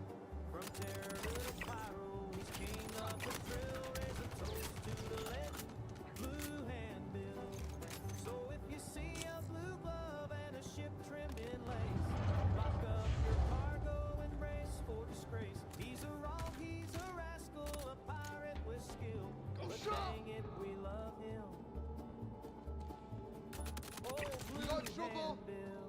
From terror to pyro, he's king of the thrill, raise a toast to the legend, Blue Hand Bill. So if you see a blue glove and a ship trimmed in lace, lock up your cargo and brace for disgrace. He's a rogue, he's a rascal, a pirate with skill, but dang it, we love him. Oh, Blue got trouble. Hand Bill.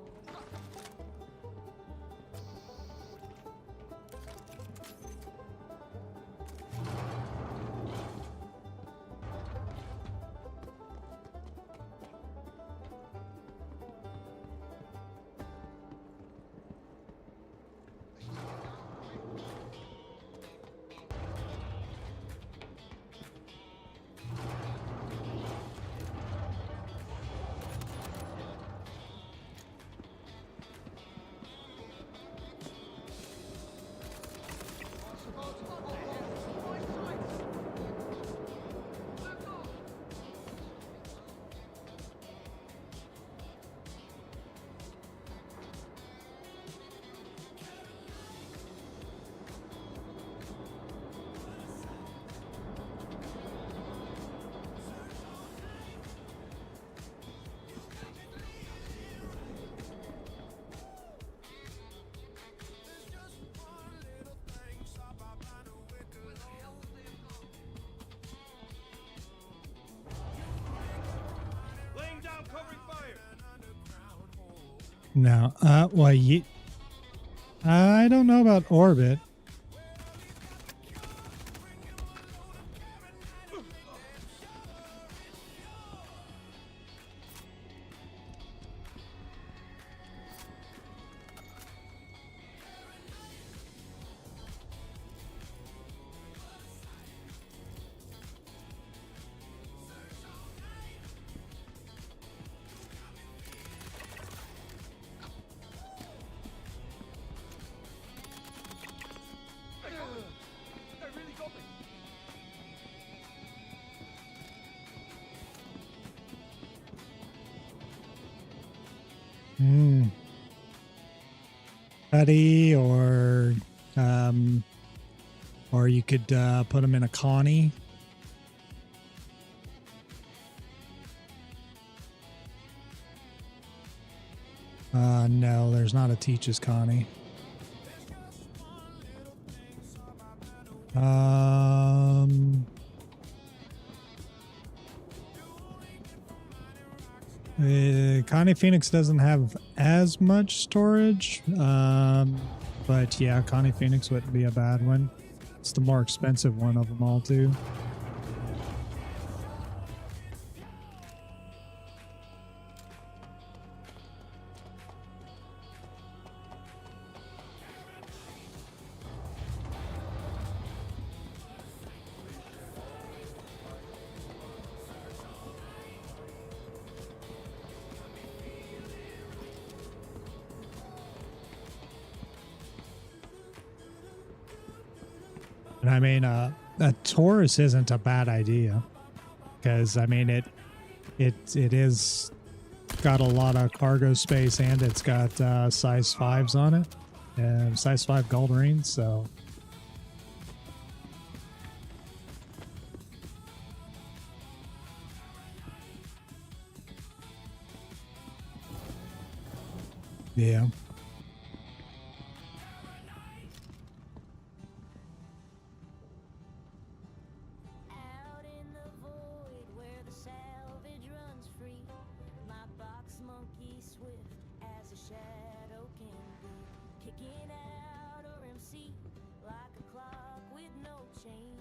No. Well, I don't know about orbit. They really got me. Buddy, or you could put them in a Connie. No, there's not a Teach's Connie. Connie Phoenix doesn't have as much storage, but yeah, Connie Phoenix wouldn't be a bad one. It's the more expensive one of them all, too. And I mean, a Taurus isn't a bad idea, because I mean it is got a lot of cargo space, and it's got size 5s on it, and size 5 gold rings. So yeah. Out in the void where the salvage runs free, my box monkey swift as a shadow can be, kicking out RMC like a clock with no chain.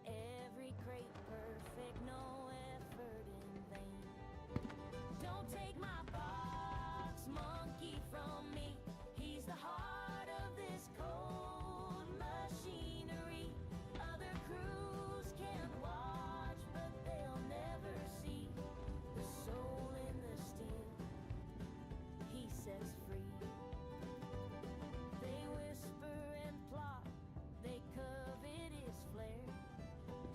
Every crate perfect, no effort in vain. Don't take my box monkey from me. He's the heart of this cold machinery. Other crews can watch, but they'll never see the soul in the steel he sets free. They whisper and plot, they covet his flare.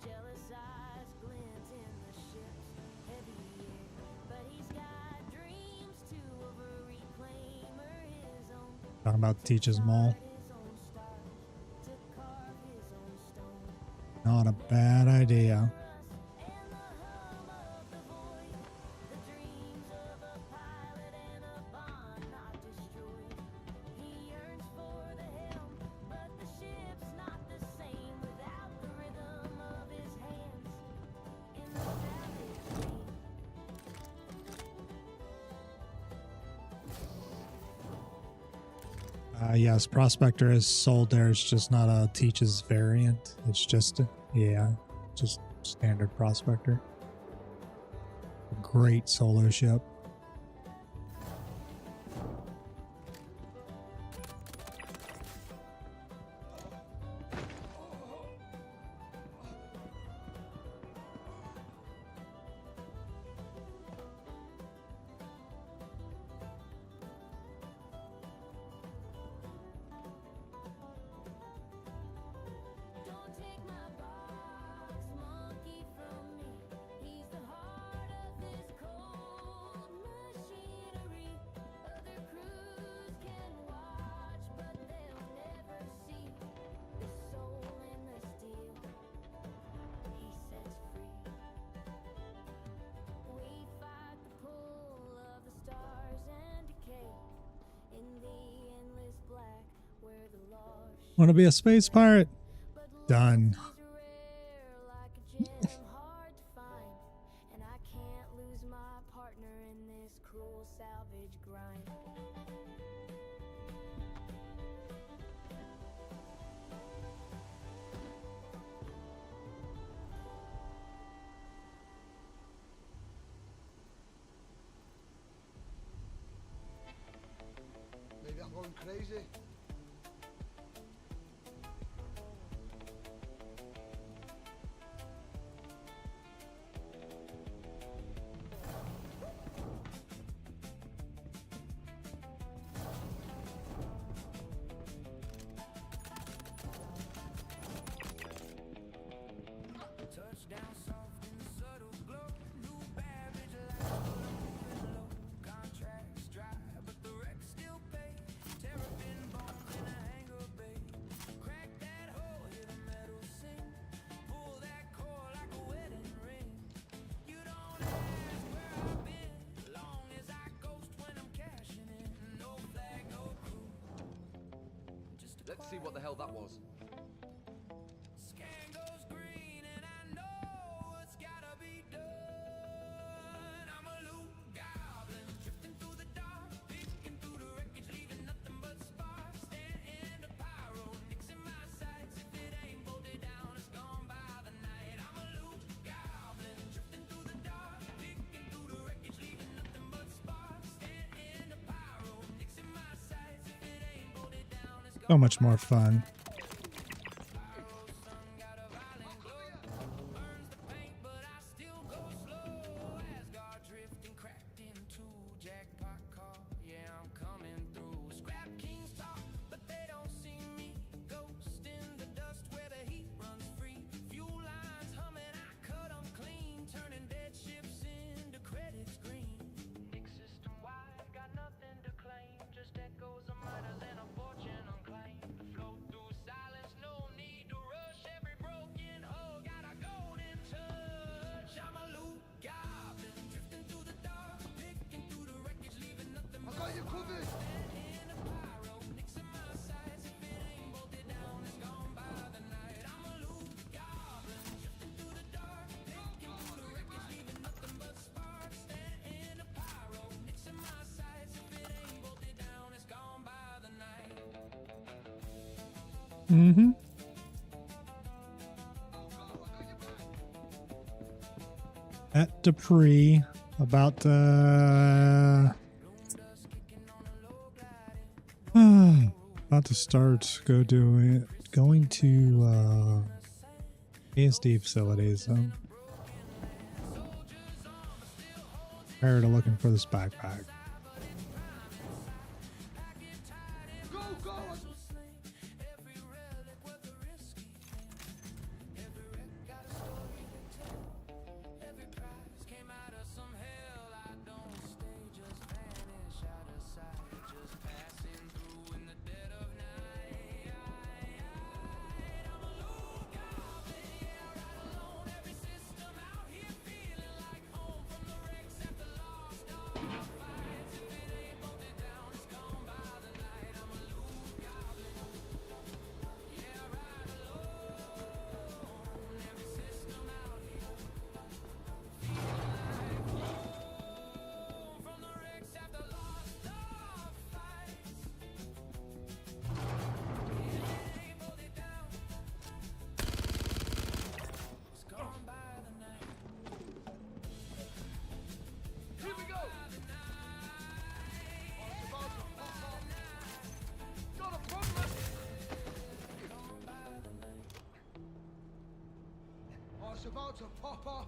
Jealous eyes glint in the ship's heavy air. But he's got dreams too of a reclaimer his own. Talking about Teach's Mall. His own stars to carve his own stone. Not a bad idea. And the hum of the void, the dreams of a pilot and a bond not destroyed. He yearns for the helm, but the ship's not the same without the rhythm of his hands in the savage rain. Yes, Prospector is sold there. It's just not a Teach's variant. It's just, yeah, just standard Prospector. A great solo ship. Don't take my box monkey from me. He's the heart of this cold machinery. Other crews can watch, but they'll never see the soul in the steel he sets free. We fight the pull of the stars and decay in the endless black where the lost Want to be a space pirate? Done. rare like a gem, hard to find, and I can't lose my partner in this cruel salvage grind. crazy. Touchdown soft and subtle glow. New Babbage lights, but I'm moving low. Contracts dry, but the wrecks still pay. Terrapin bones in a hangar bay. Crack that hole, hear the metal sing. Pull that cord like a wedding ring. You don't ask where I've been, long as I ghost when I'm cashing in. No flag, no crew. Just a Let's see what the hell that was. scan goes green and I know it's gotta be done. I'm a loot goblin drifting through the dark, picking through the wreckage, leaving nothing but sparks. Stand in the pyro, nixing my sights. If it ain't bolted down, it's gone by the night. I'm a loot goblin drifting through the dark, picking through the wreckage, leaving nothing but sparks. Stand in the pyro, nixing my sights. If it ain't bolted down, it's So much more fun. I got you covered. Mm-hmm. At Dupree, about about to start going to ASD facilities. Prior to looking for this backpack. Go, go. Here we go. Got a problem. Oh, it's about to pop off.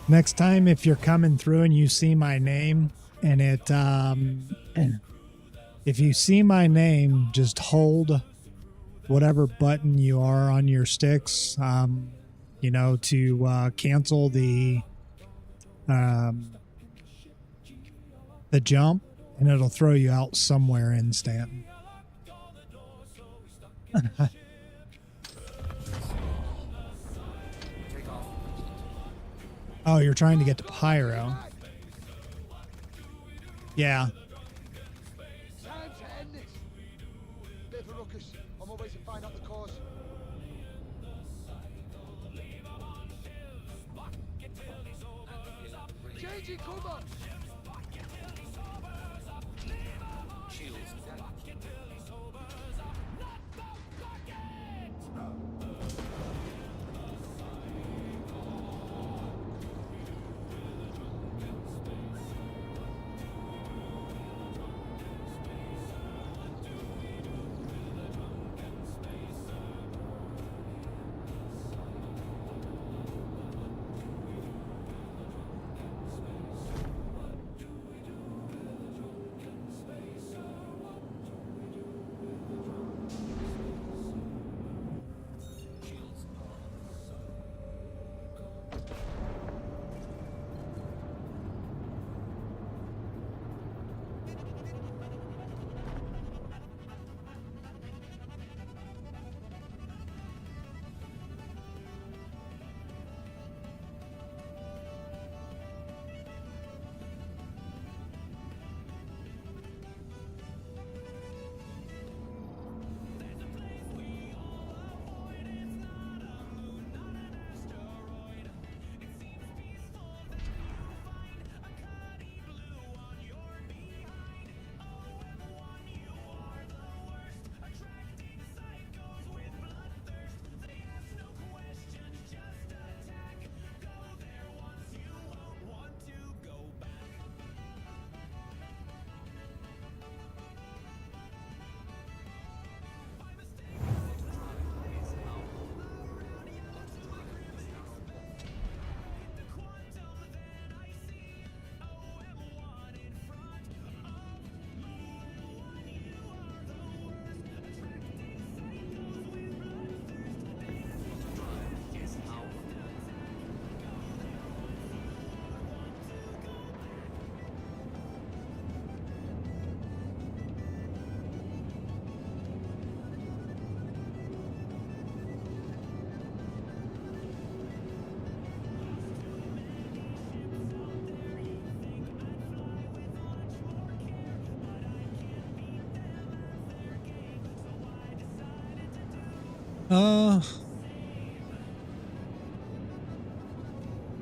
Next time, if you're coming through and you see my name, and if you see my name, just hold whatever button you are on your sticks, to cancel the jump, and it'll throw you out somewhere instant. Oh, you're trying to get to Pyro. Yeah. Time to end this. Bit of a ruckus. On my way to find out the cause. Changing cover.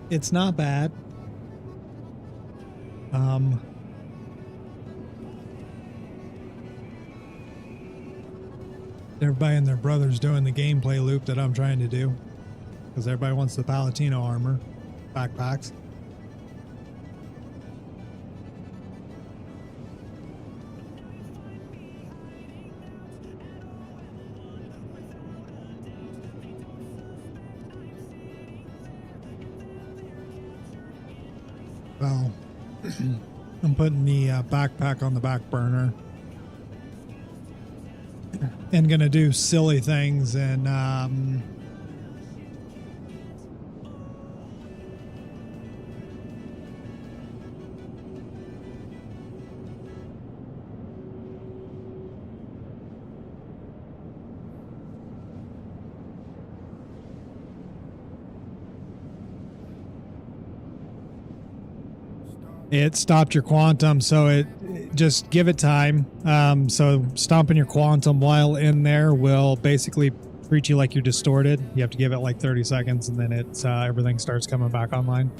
It's not bad. Everybody and their brother's doing the gameplay loop that I'm trying to do, because everybody wants the Palatino armor backpacks. Well, I'm putting the backpack on the back burner and gonna do silly things and it stopped your quantum, so it just give it time. So stomping your quantum while in there will basically treat you like you're distorted. You have to give it like 30 seconds, and then it's everything starts coming back online.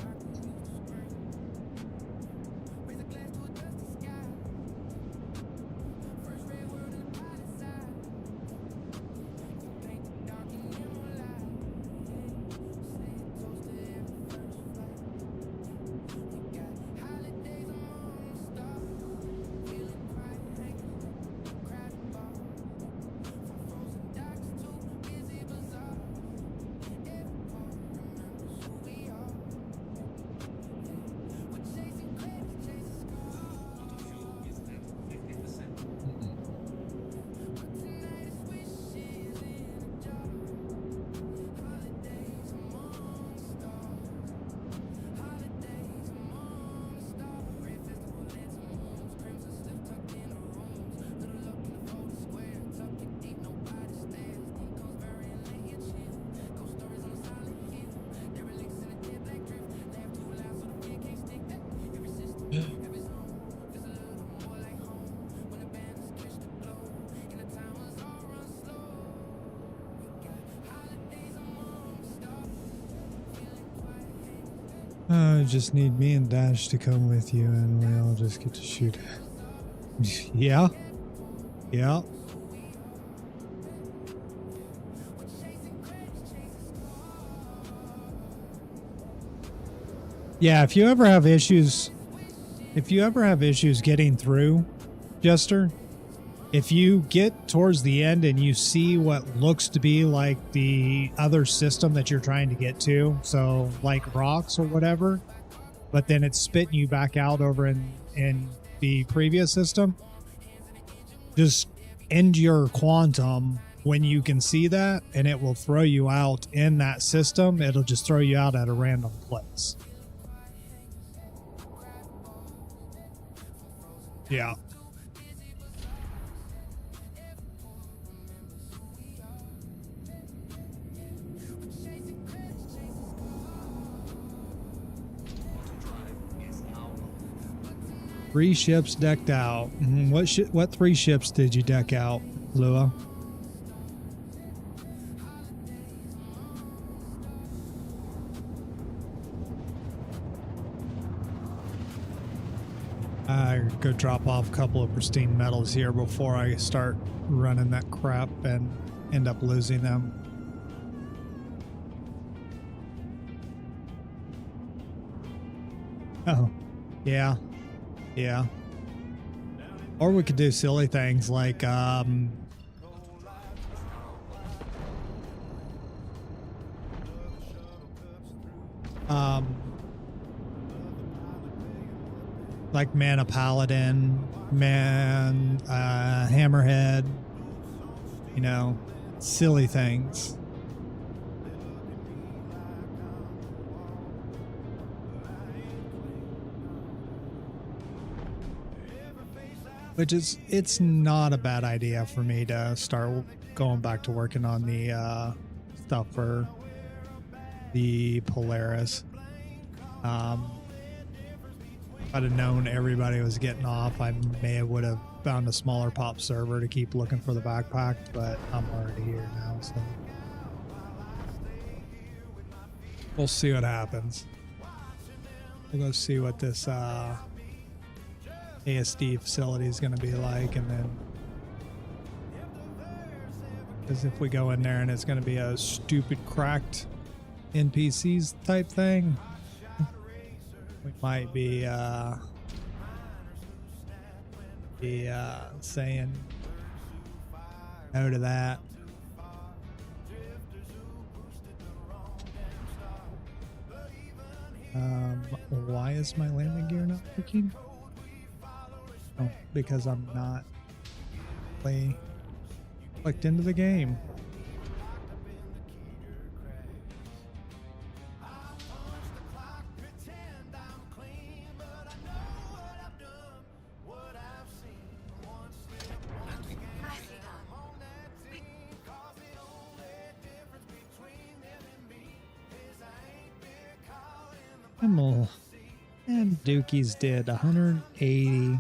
Just need me and Dash to come with you, and we all just get to shoot. Yeah. Yeah. Yeah, if you ever have issues getting through, Jester, if you get towards the end and you see what looks to be like the other system that you're trying to get to, so like rocks or whatever, but then it's spitting you back out over in the previous system, just end your quantum when you can see that, and it will throw you out in that system. It'll just throw you out at a random place. Yeah. Three ships decked out. What three ships did you deck out, Lua? I go drop off a couple of pristine metals here before I start running that crap and end up losing them. Oh, yeah. Yeah. Or we could do silly things like, like Mana Paladin, Hammerhead, you know, silly things. Which is, it's not a bad idea for me to start going back to working on the stuff for the Polaris. If I'd have known everybody was getting off, I would have found a smaller pop server to keep looking for the backpack, but I'm already here now, so we'll see what happens. We'll go see what this ASD facility is going to be like, and then because if we go in there and it's going to be a stupid cracked NPCs type thing, we might be saying no to that. Why is my landing gear not working? Oh, because I'm not clicked into the game. Himmel and Dookie's did 180.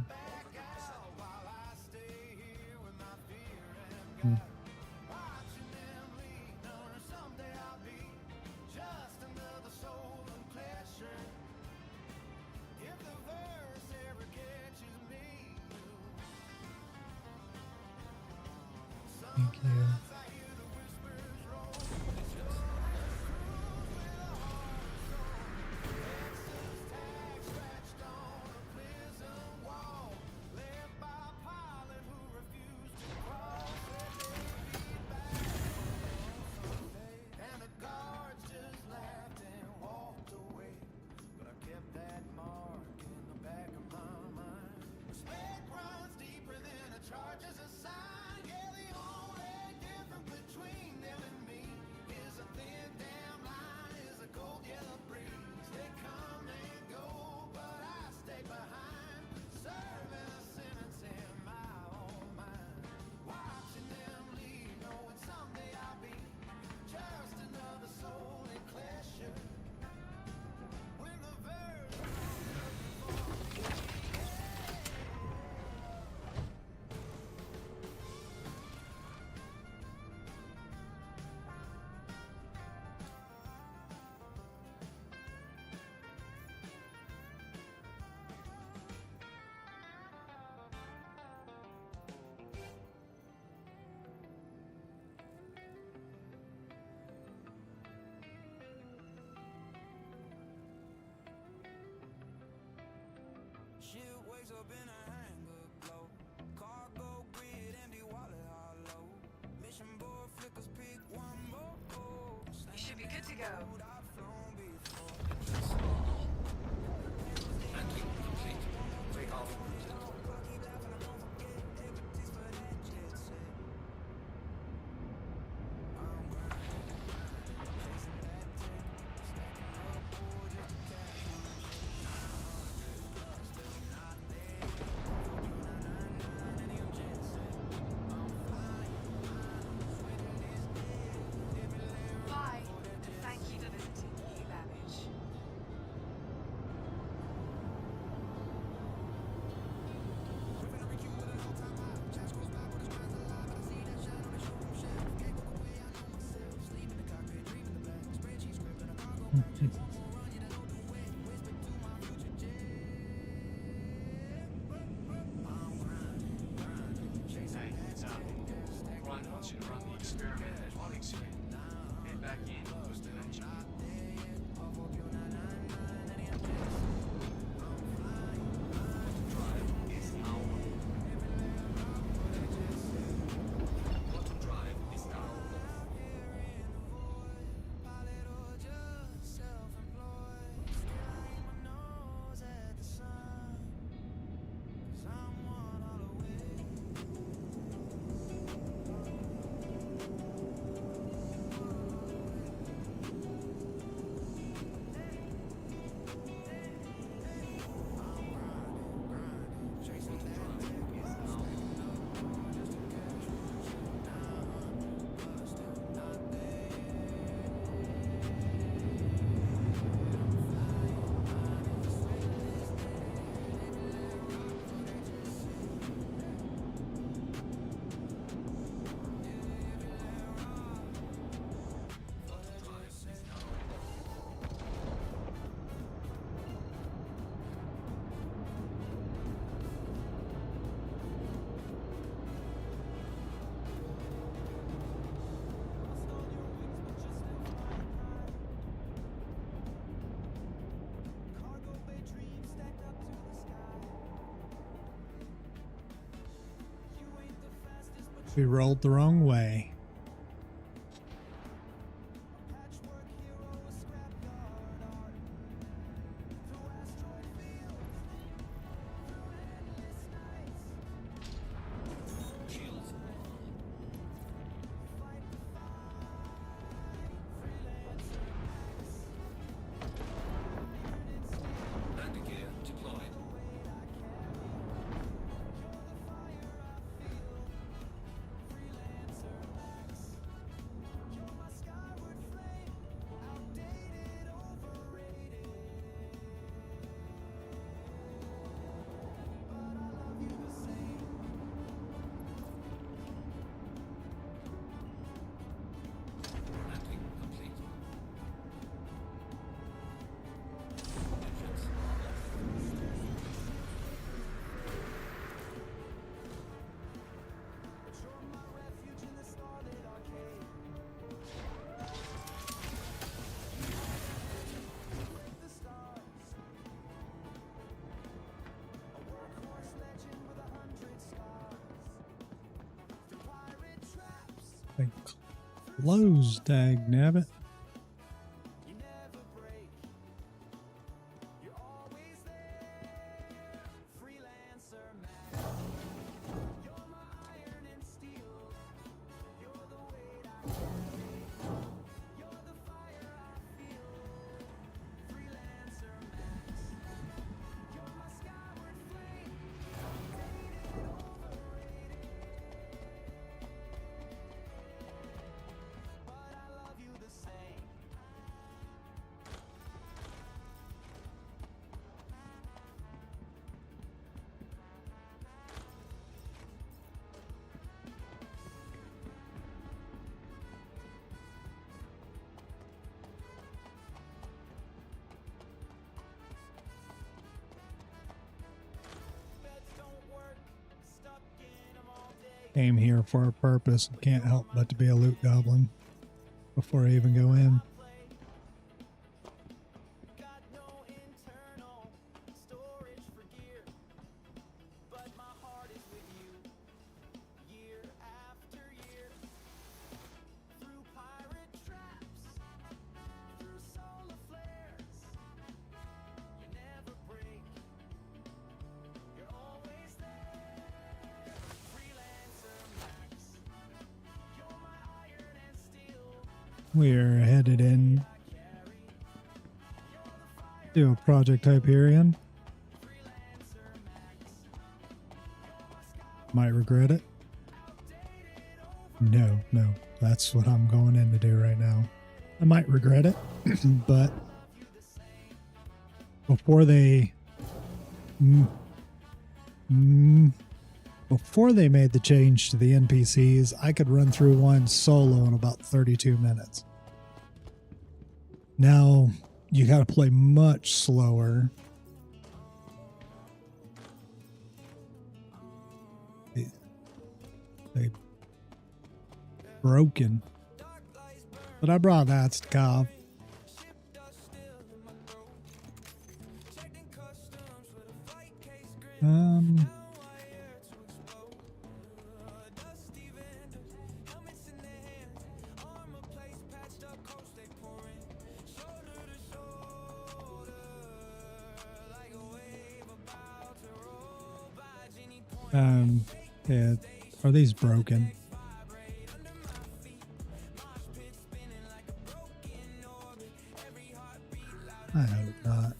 Thank you. go. Landing complete. Take off. Bye, and thank you for visiting New Babbage. Hey, it's out. Ron wants you to run the experiment at Onyx here. Head back in, boost the engine. Drive is now on. Quantum drive is now off. Quantum drive is now on. Quantum drive is now off. We rolled the wrong way. Shields on. Landing gear deployed. Landing complete. Engines off. Like, closed, dag nabbit. Came here for a purpose and can't help but to be a loot goblin before I even go in. we're headed in to a Project Hyperion. Might regret it. No, that's what I'm going in to do right now. I might regret it, but before they before they made the change to the NPCs, I could run through one solo in about 32 minutes. Now you got to play much slower. They broken. But I brought that to Cobb. Yeah, are these broken? I hope not.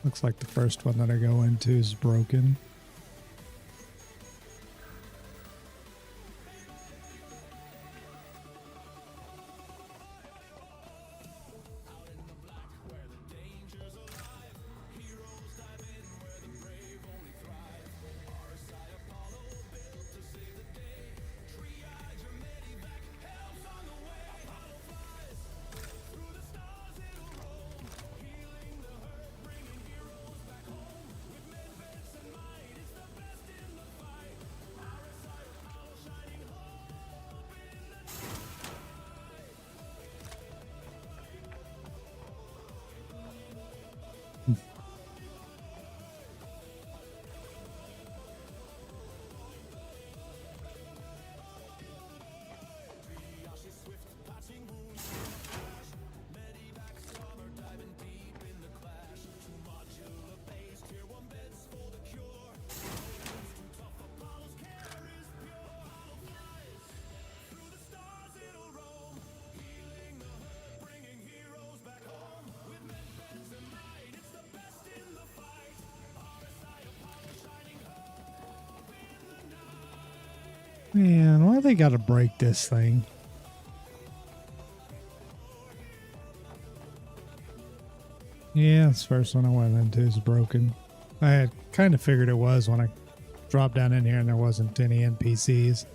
Looks like the first one that I go into is broken. Man, why they gotta break this thing? Yeah, this first one I went into is broken. I had kind of figured it was when I dropped down in here and there wasn't any NPCs.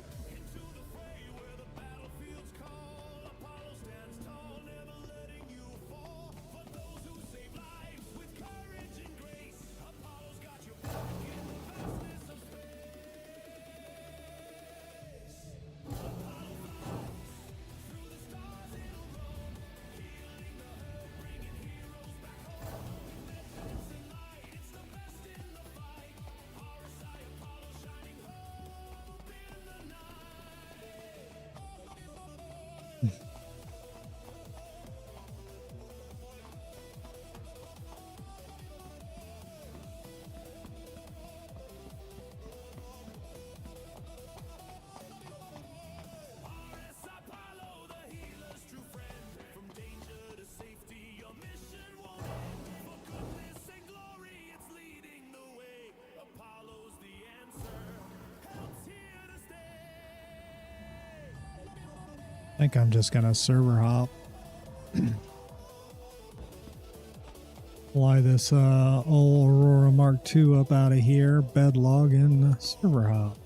I think I'm just gonna server hop. Fly this old Aurora Mark II up out of here, bed log, and server hop.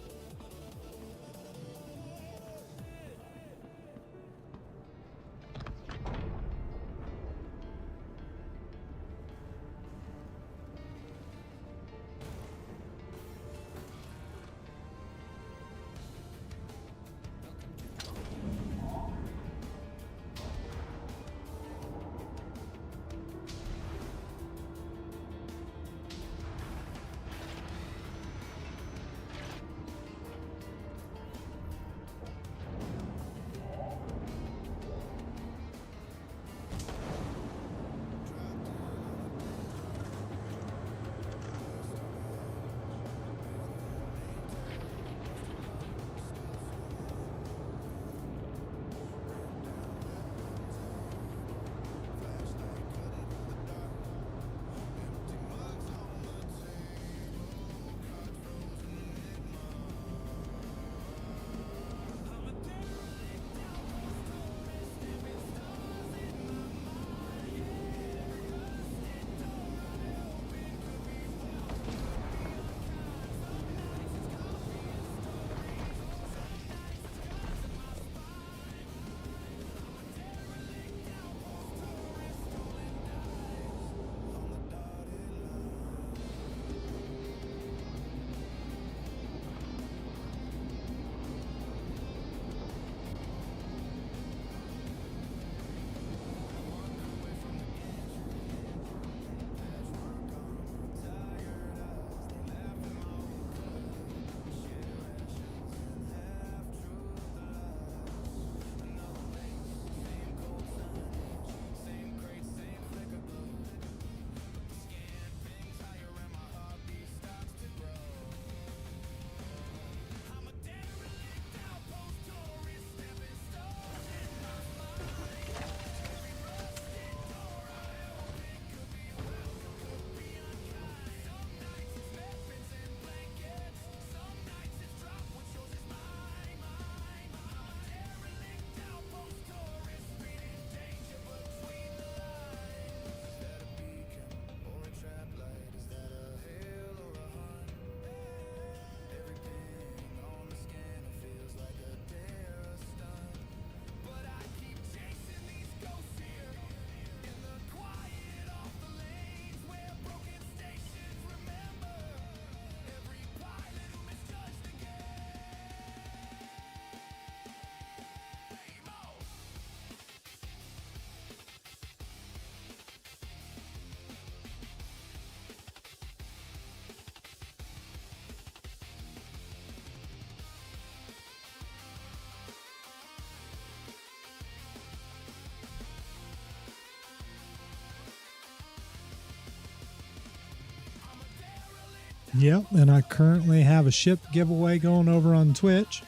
Yep, and I currently have a ship giveaway going over on Twitch.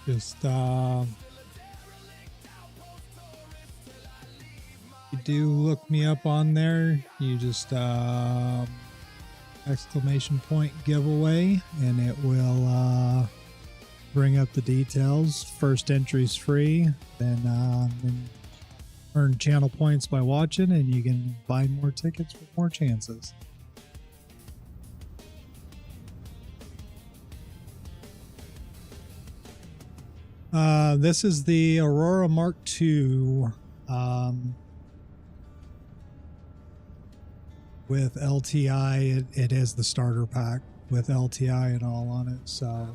Just you do look me up on there. You just exclamation point giveaway, and it will bring up the details. First entry's free, then earn channel points by watching, and you can buy more tickets for more chances. This is the Aurora Mark II with LTI. It is the starter pack with LTI and all on it, so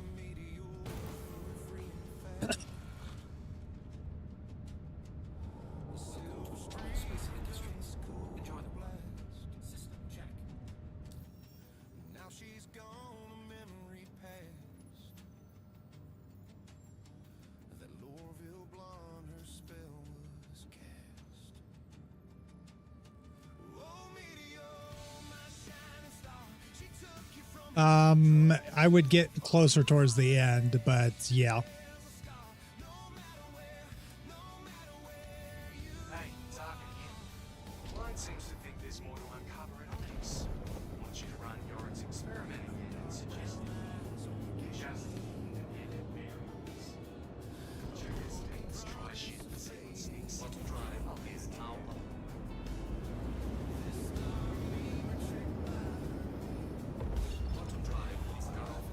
I would get closer towards the end, but yeah. Hey, talking here. Why mind seems to think there's more to uncover in optics. Want you to run Yoren's experiment again and suggest just independent variables. Check this thing's try shit and see what sticks. What drive up is now. Quantum drive is now off.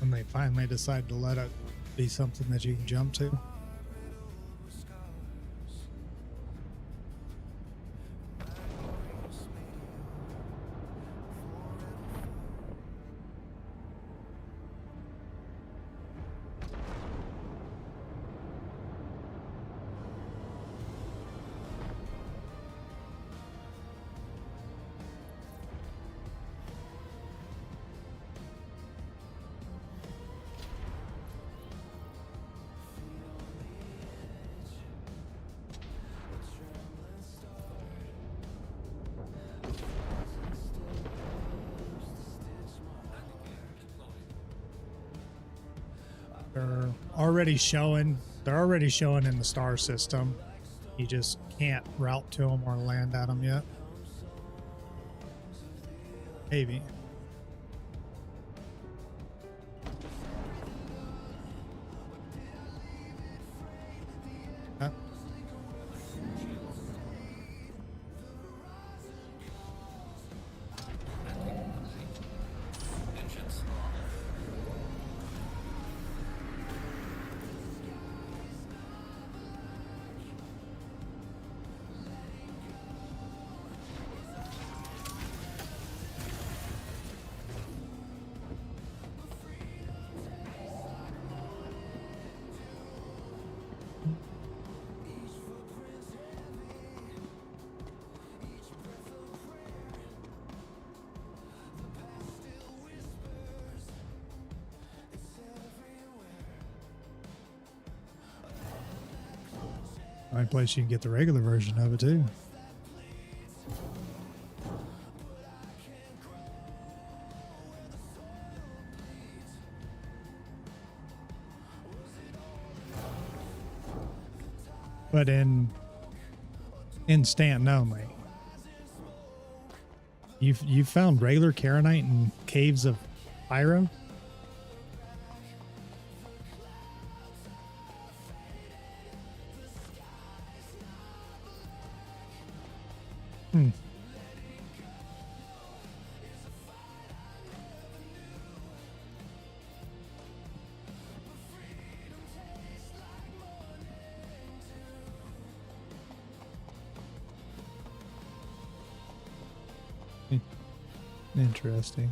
When they finally decide to let it be something that you can jump to. They're already showing in the star system. You just can't route to them or land at them yet. Maybe. Huh? Only place you can get the regular version of it too. But in Stanton only. You've found regular Karenite in Caves of Pyro? Interesting.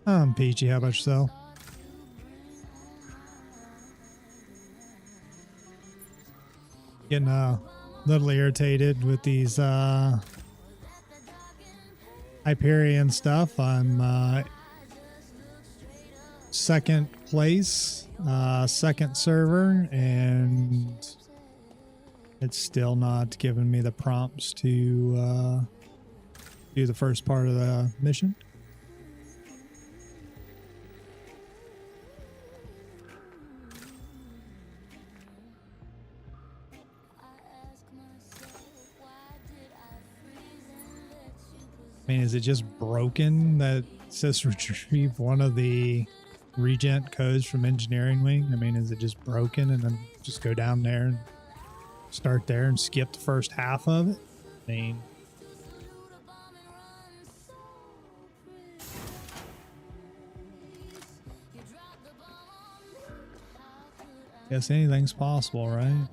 I'm peachy. How about yourself? Getting a little irritated with these Hyperion stuff. I'm second place, second server, and it's still not giving me the prompts to do the first part of the mission. I mean, is it just broken that it says retrieve one of the regent codes from engineering wing? I mean, is it just broken and then just go down there and start there and skip the first half of it? I mean, guess anything's possible, right?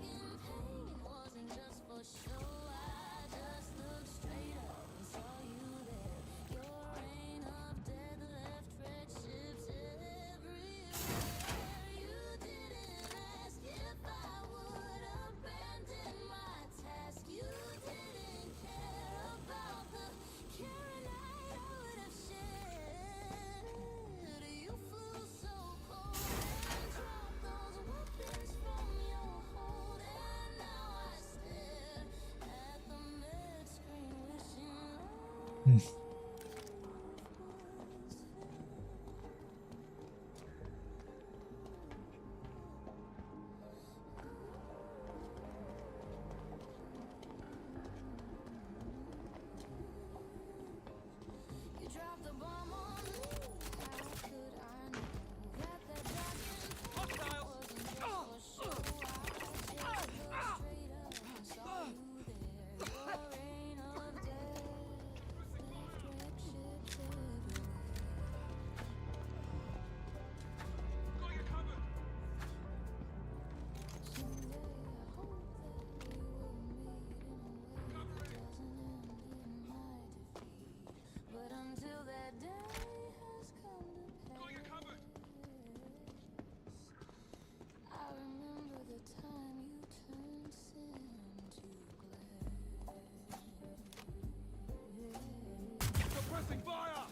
Suppressing fire!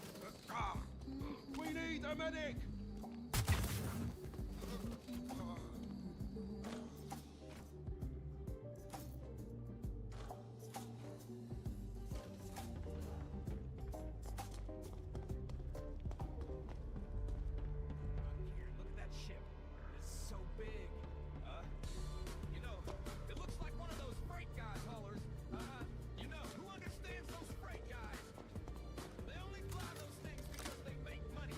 We need a medic! Look at that ship. It's so big. You know, it looks like one of those freight guys haulers. You know, who understands those freight guys? They only fly those things because they make money.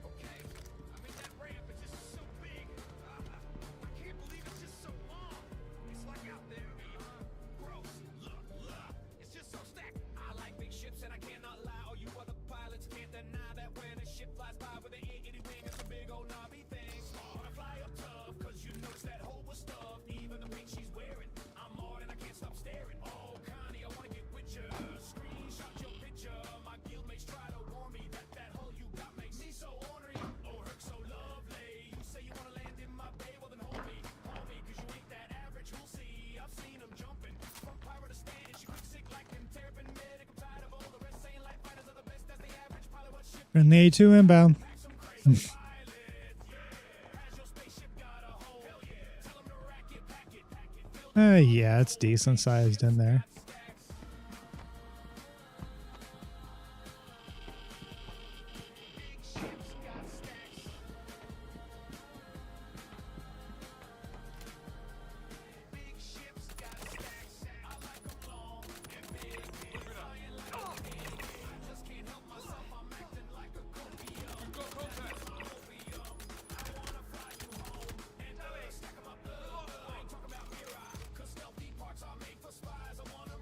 Okay? I mean, that ramp is just so big. I can't believe it's just so long. It's like out there. Gross. Look. It's just so stacked. I like big ships and I cannot lie. All you other pilots can't deny that when a ship flies by with an itty wing, it's a big old knobby thing. Wanna fly up tough, cause you notice that hole was stuffed. Even the paint she's wearing. I'm on and I can't stop staring. Oh, Connie, I wanna get with ya. Screenshot your picture. My guildmates try to warn me that that hole you got makes me so ornery. Oh, Herc so lovely. You say you wanna land in my bay, well then hold me, cause you ain't that average. We'll see. I've seen them jumping from pirate to stand. She quick sick like them terrapin medic. I'm tired of all the rest saying light fighters are the best. That's the average pilot. What ship? And the A2 inbound. Some crazy pilot. Yeah. Has your spaceship got a hole? Hell yeah. Tell 'em to rack it, pack it. Yeah, it's decent sized in there. Big ships got stacks. Big ships got stacks. I like 'em long and big. Flying like a pig. I just can't help myself. I'm acting like a copium. You got contact. Opium. I wanna fly you home and stack 'em up. I ain't talking about mirror, 'cause stealthy parts are made for spies. I wanna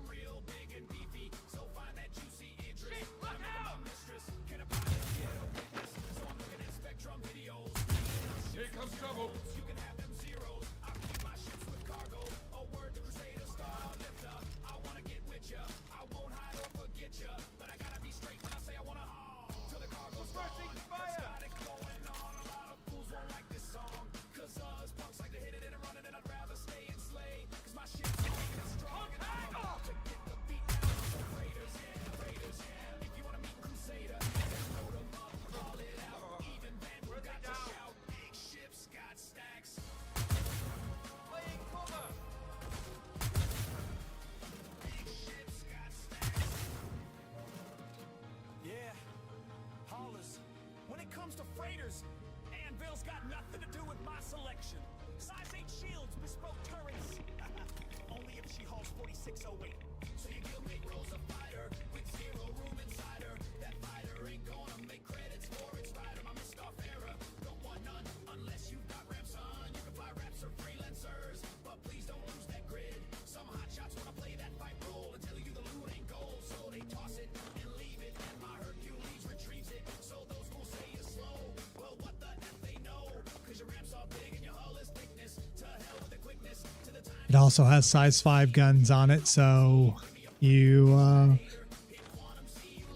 It also has size 5 guns on it, so you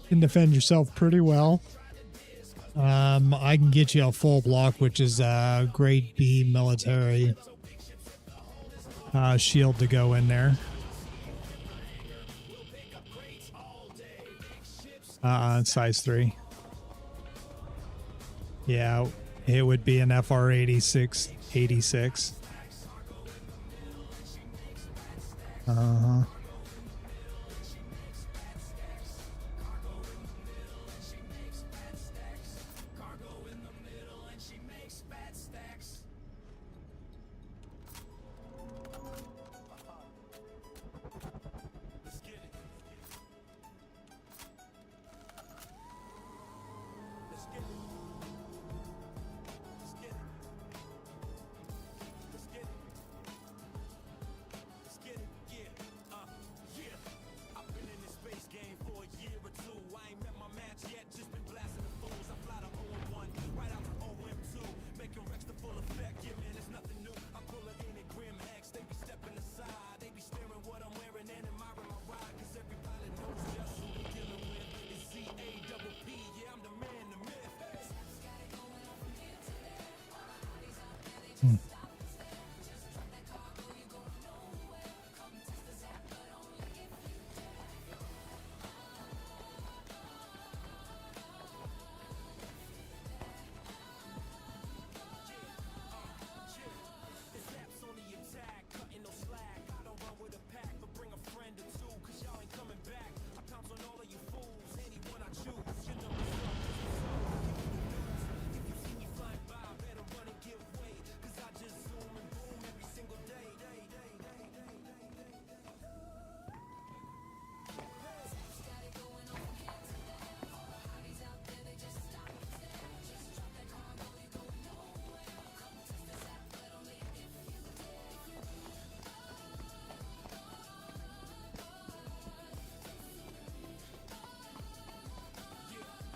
can defend yourself pretty well. I can get you a full block, which is a grade B military shield to go in there. Size 3. Yeah, it would be an FR 86. Uh-huh.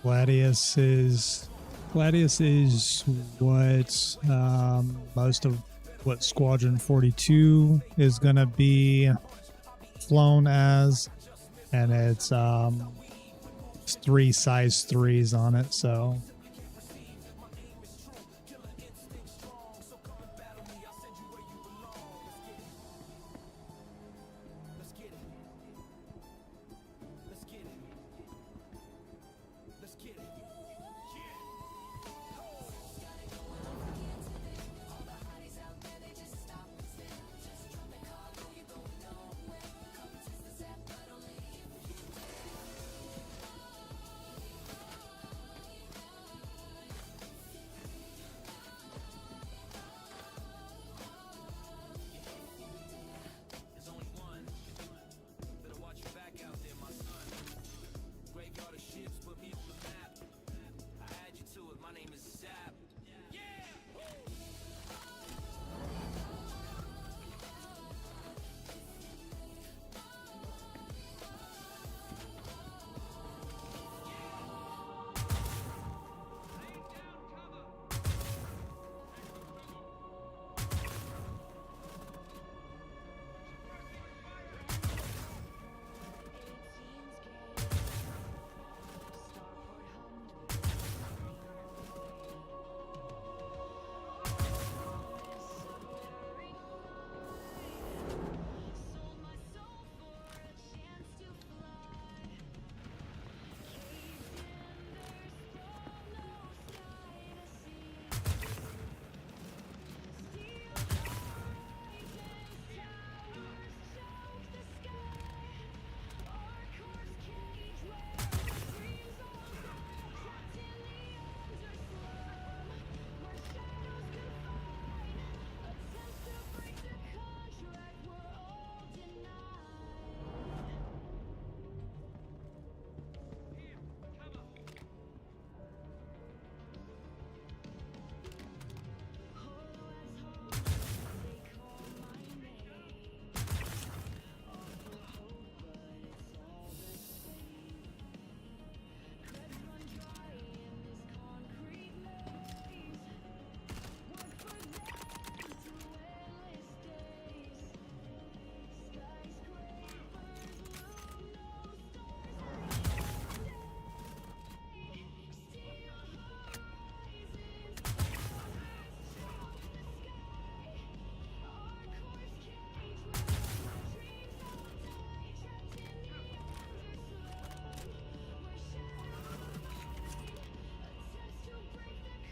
Gladius is what most of what Squadron 42 is gonna be flown as, and it's 3 size 3s on it, so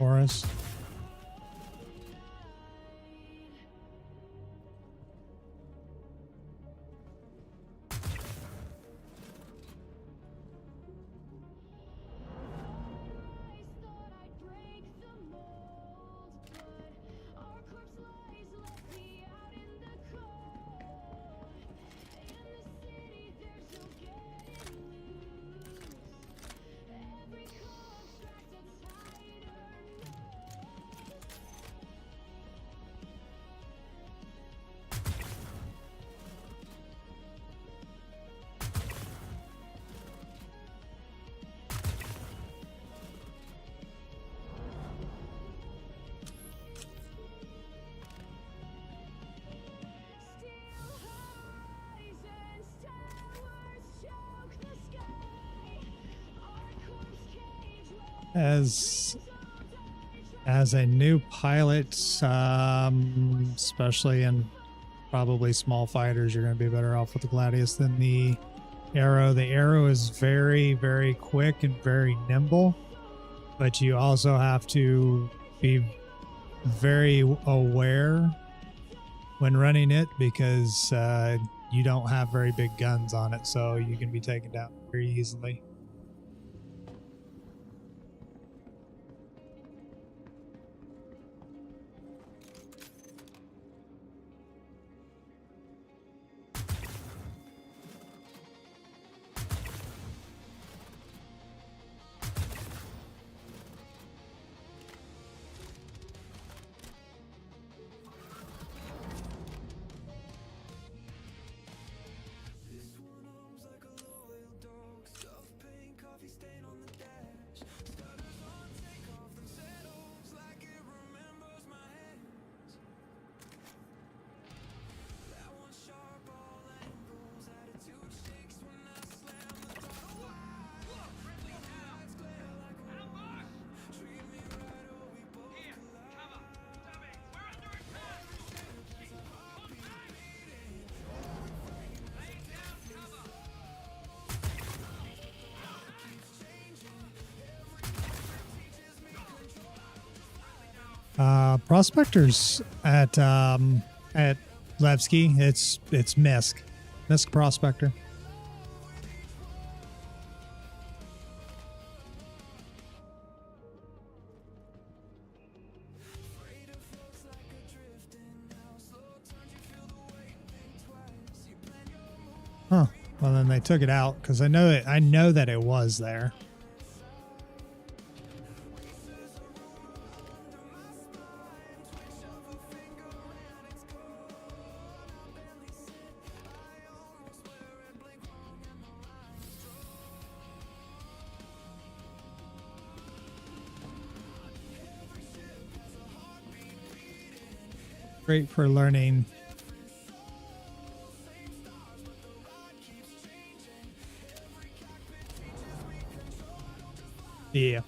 for us. As a new pilot, especially in probably small fighters, you're going to be better off with the Gladius than the Arrow. The Arrow is very, very quick and very nimble, but you also have to be very aware when running it because you don't have very big guns on it, so you can be taken down very easily. Prospectors at Levski, it's Misk Prospector. Huh. Well, then they took it out because I know that it was there. Great for learning. Yeah.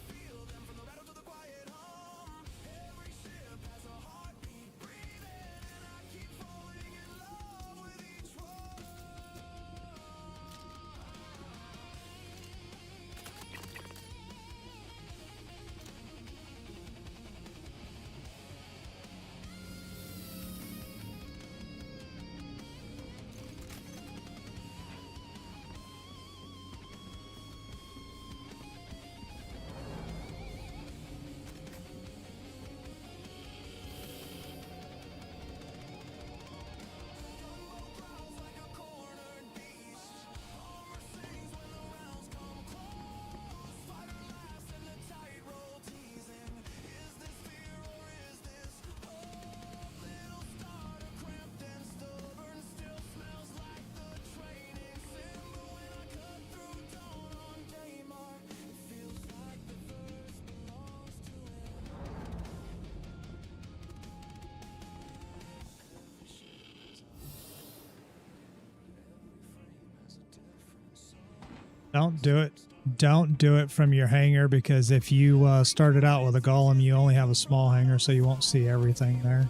Don't do it. Don't do it from your hangar because if you started out with a golem, you only have a small hangar, so you won't see everything there.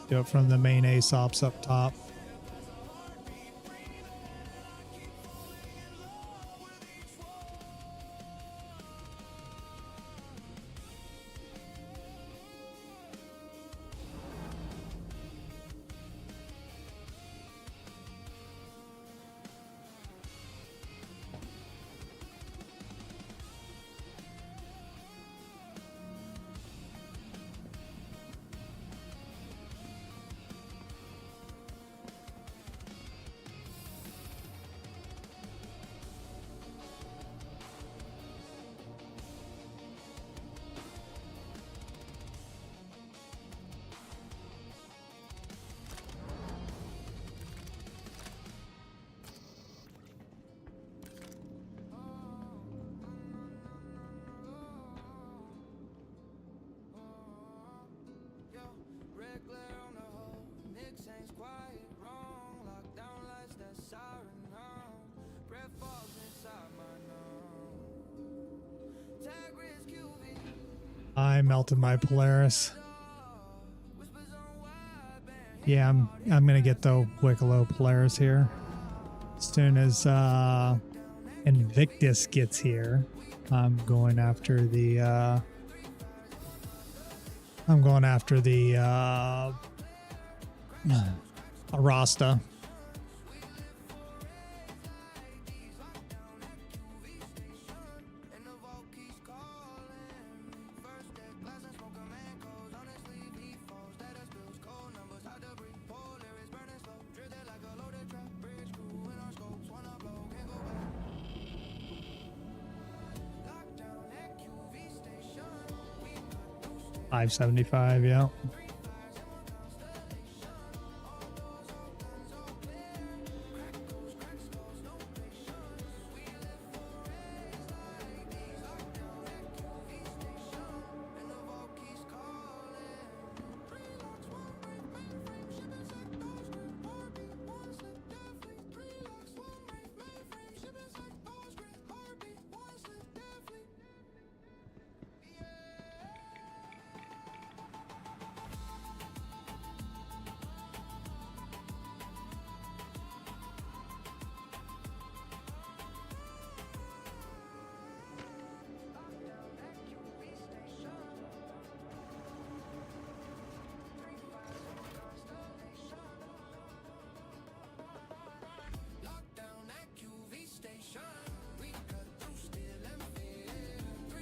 Do it from the main ASOPs up top. I melted my Polaris. Yeah, I'm gonna get the Wicklow Polaris here. As soon as Invictus gets here, I'm going after the Rasta. $575, yeah.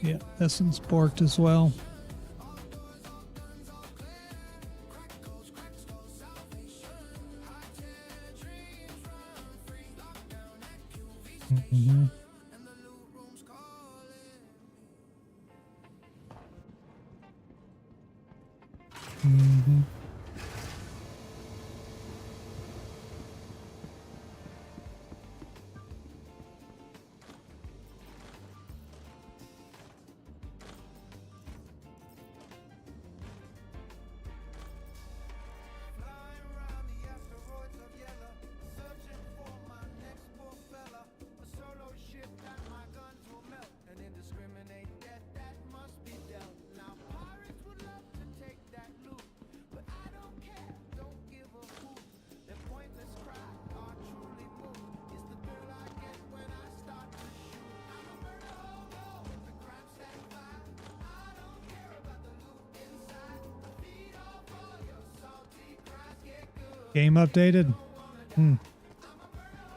Yeah, this one's borked as well. Mm-hmm. Mm-hmm. Game updated?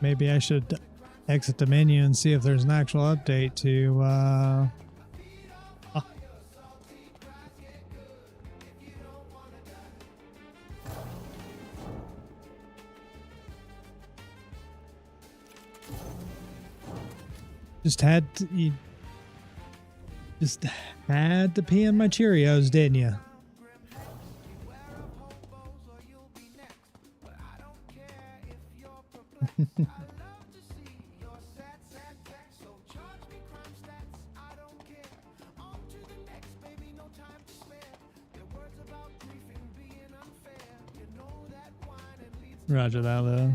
Maybe I should exit the menu and see if there's an actual update to just had to pee in my Cheerios, didn't you? Roger that, though.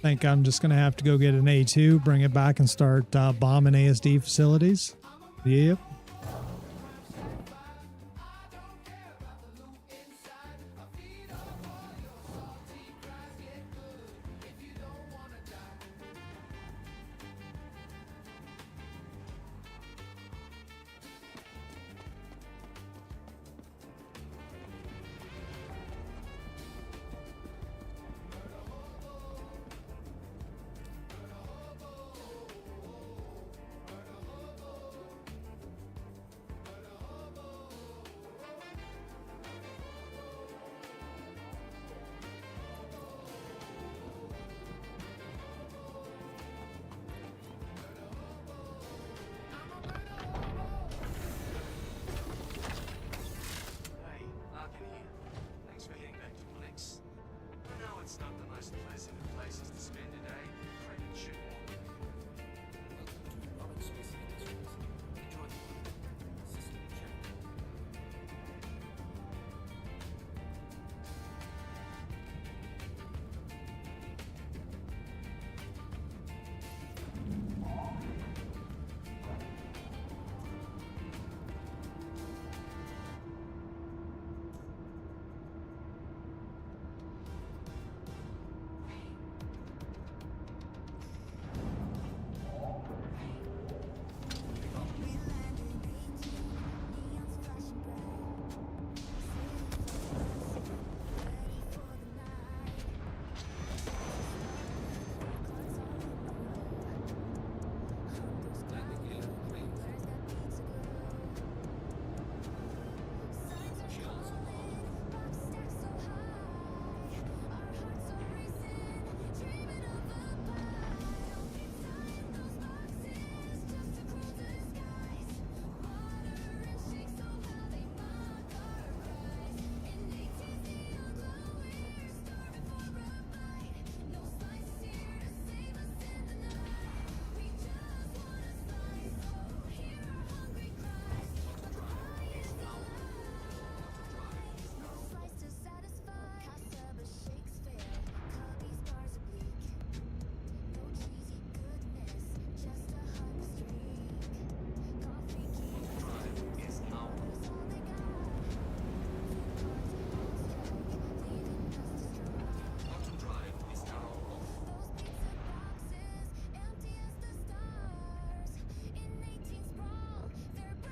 Think I'm just gonna have to go get an A2, bring it back, and start bombing ASD facilities. Yep.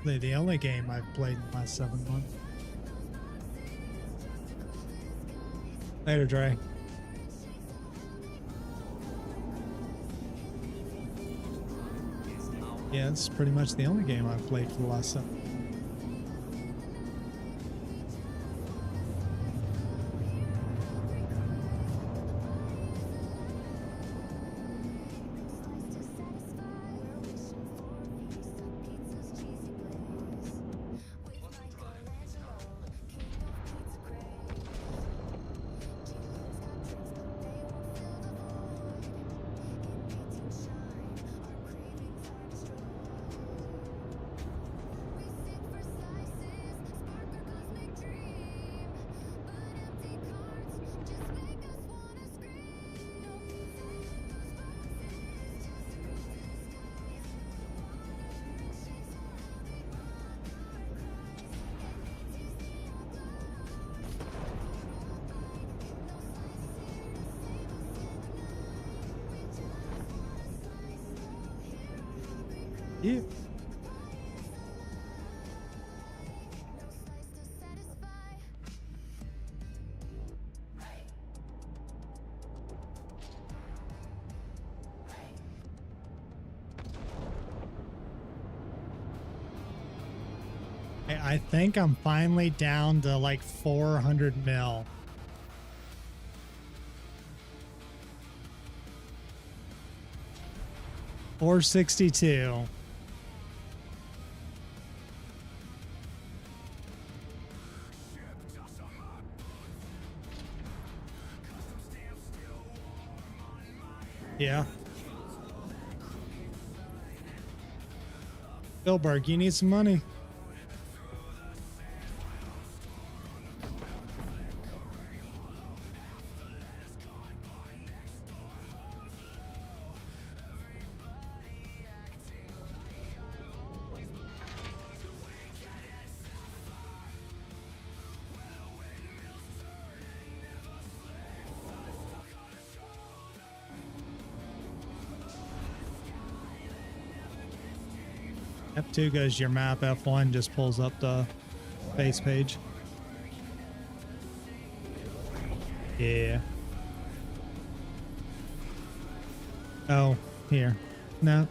The only game I've played in the last 7 months. Later, Dre. Yeah, it's pretty much the only game I've played for the last 7. Yeah. I think I'm finally down to like 400 mil. Or 62. Yeah. Spielberg, you need some money. F2 goes your map, F1 just pulls up the base page. Yeah. Oh, here. No.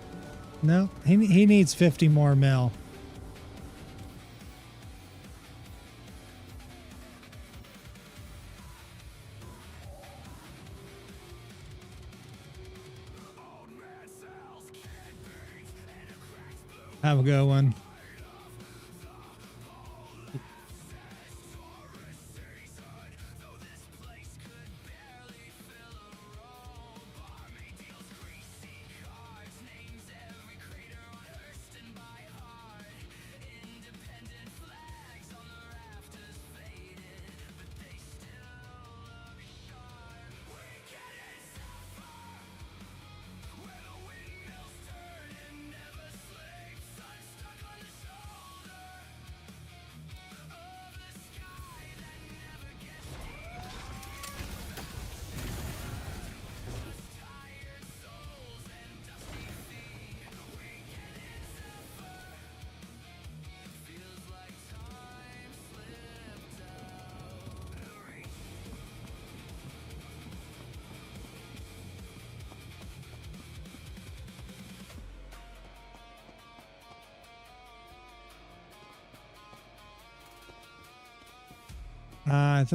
No, he needs 50 more mil. Have a good one. I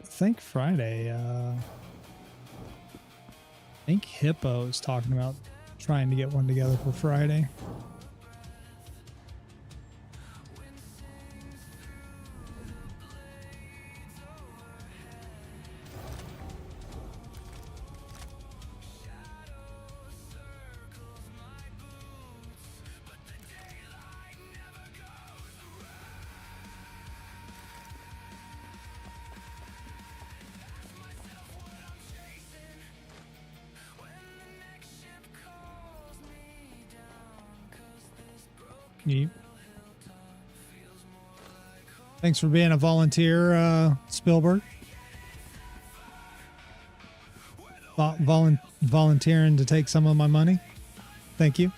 think Friday. I think Hippo is talking about trying to get one together for Friday. Yep. Thanks for being a volunteer, Spielberg. Volunteering to take some of my money. Thank you.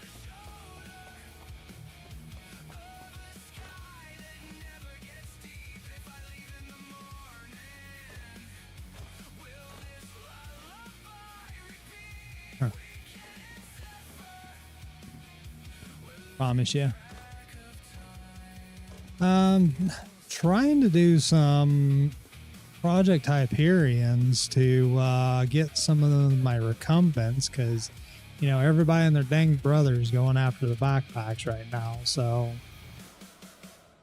Promise you. Trying to do some Project Hyperions to get some of my recumbents, because you know everybody and their dang brother's going after the backpacks right now. So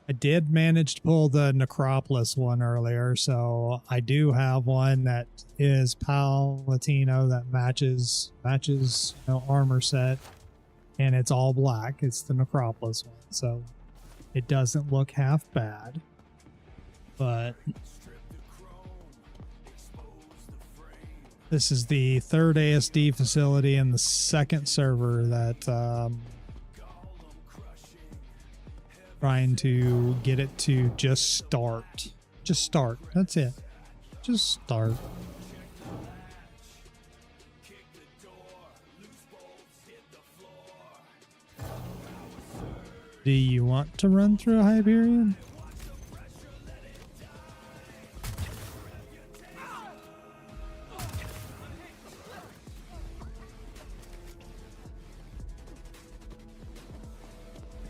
I did manage to pull the Necropolis one earlier, so I do have one that is Palatino that matches you know, armor set, and it's all black. It's the Necropolis one, so it doesn't look half bad. But this is the third ASD facility and the second server that trying to get it to just start. Just start. That's it. Just start. Do you want to run through a Hyperion?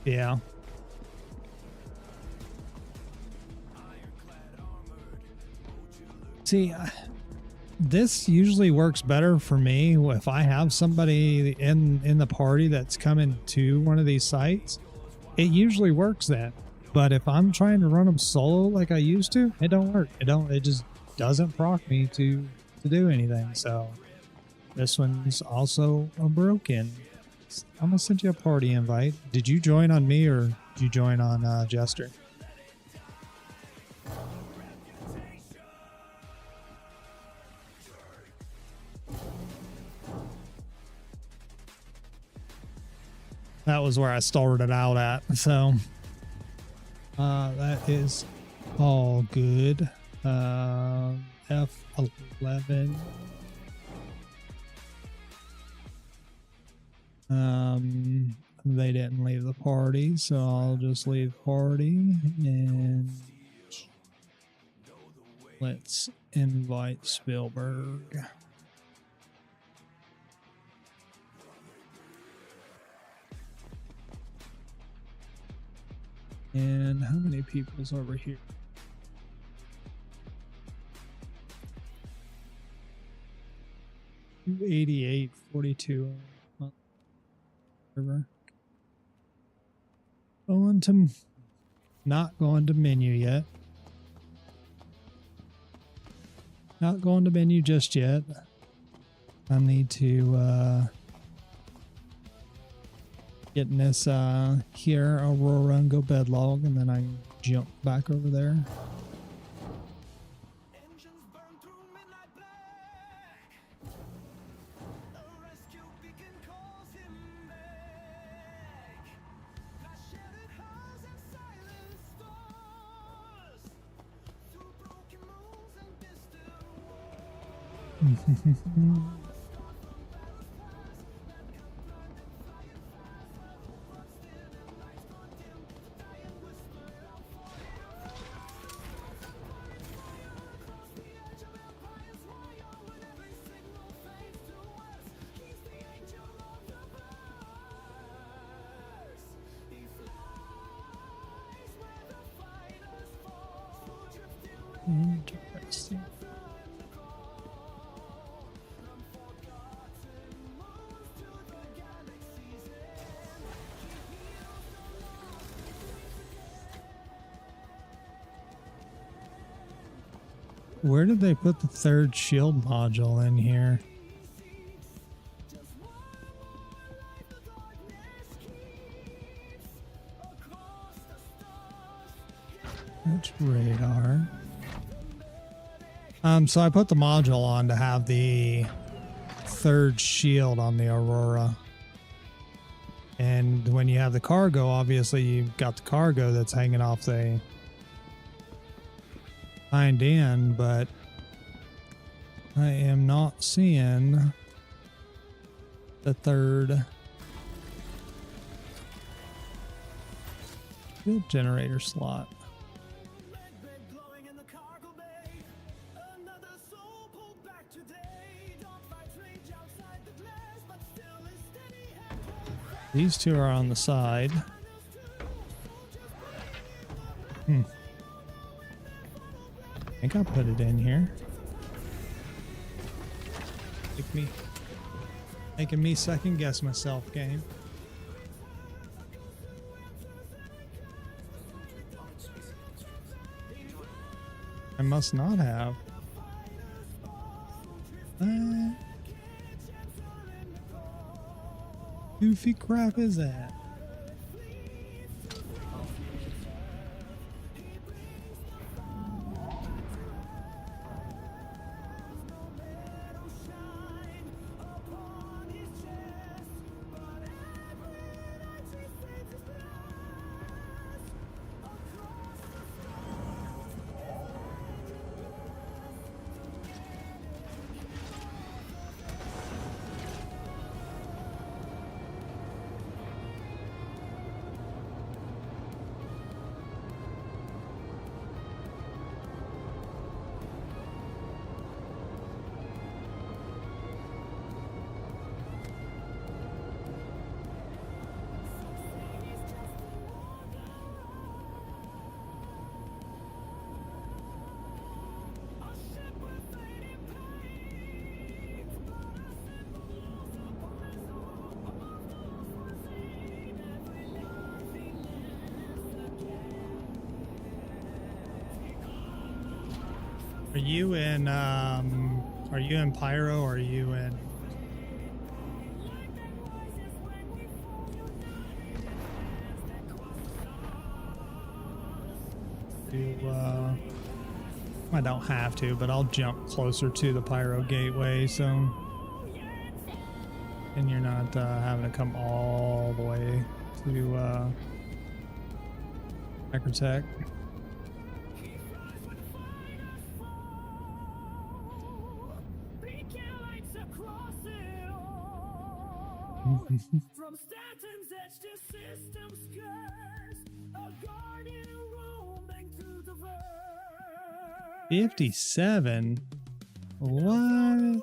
Yeah. See, this usually works better for me if I have somebody in the party that's coming to one of these sites. It usually works then. But if I'm trying to run them solo like I used to, it don't work. It just doesn't proc me to do anything. So this one's also broken. I'm gonna send you a party invite. Did you join on me or did you join on Jester? That was where I started out at. So that is all good. F11. They didn't leave the party, so I'll just leave party and let's invite Spielberg. And how many people's over here? 288, 42. Not going to menu yet. Not going to menu just yet. I need to get in this here Aurora and go bedlog, and then I can jump back over there. Interesting. Where did they put the third shield module in here? That's radar. So I put the module on to have the third shield on the Aurora. And when you have the cargo, obviously you've got the cargo that's hanging off the hind end, but I am not seeing the third shield generator slot. These two are on the side. I think I'll put it in here. Making me second guess myself, game. I must not have. Goofy crap is that? Are you in Pyro or are you in I don't have to, but I'll jump closer to the Pyro gateway so and you're not having to come all the way to Microtech. From statins etched to system skirts, a guardian roaming through the verse. 57? What?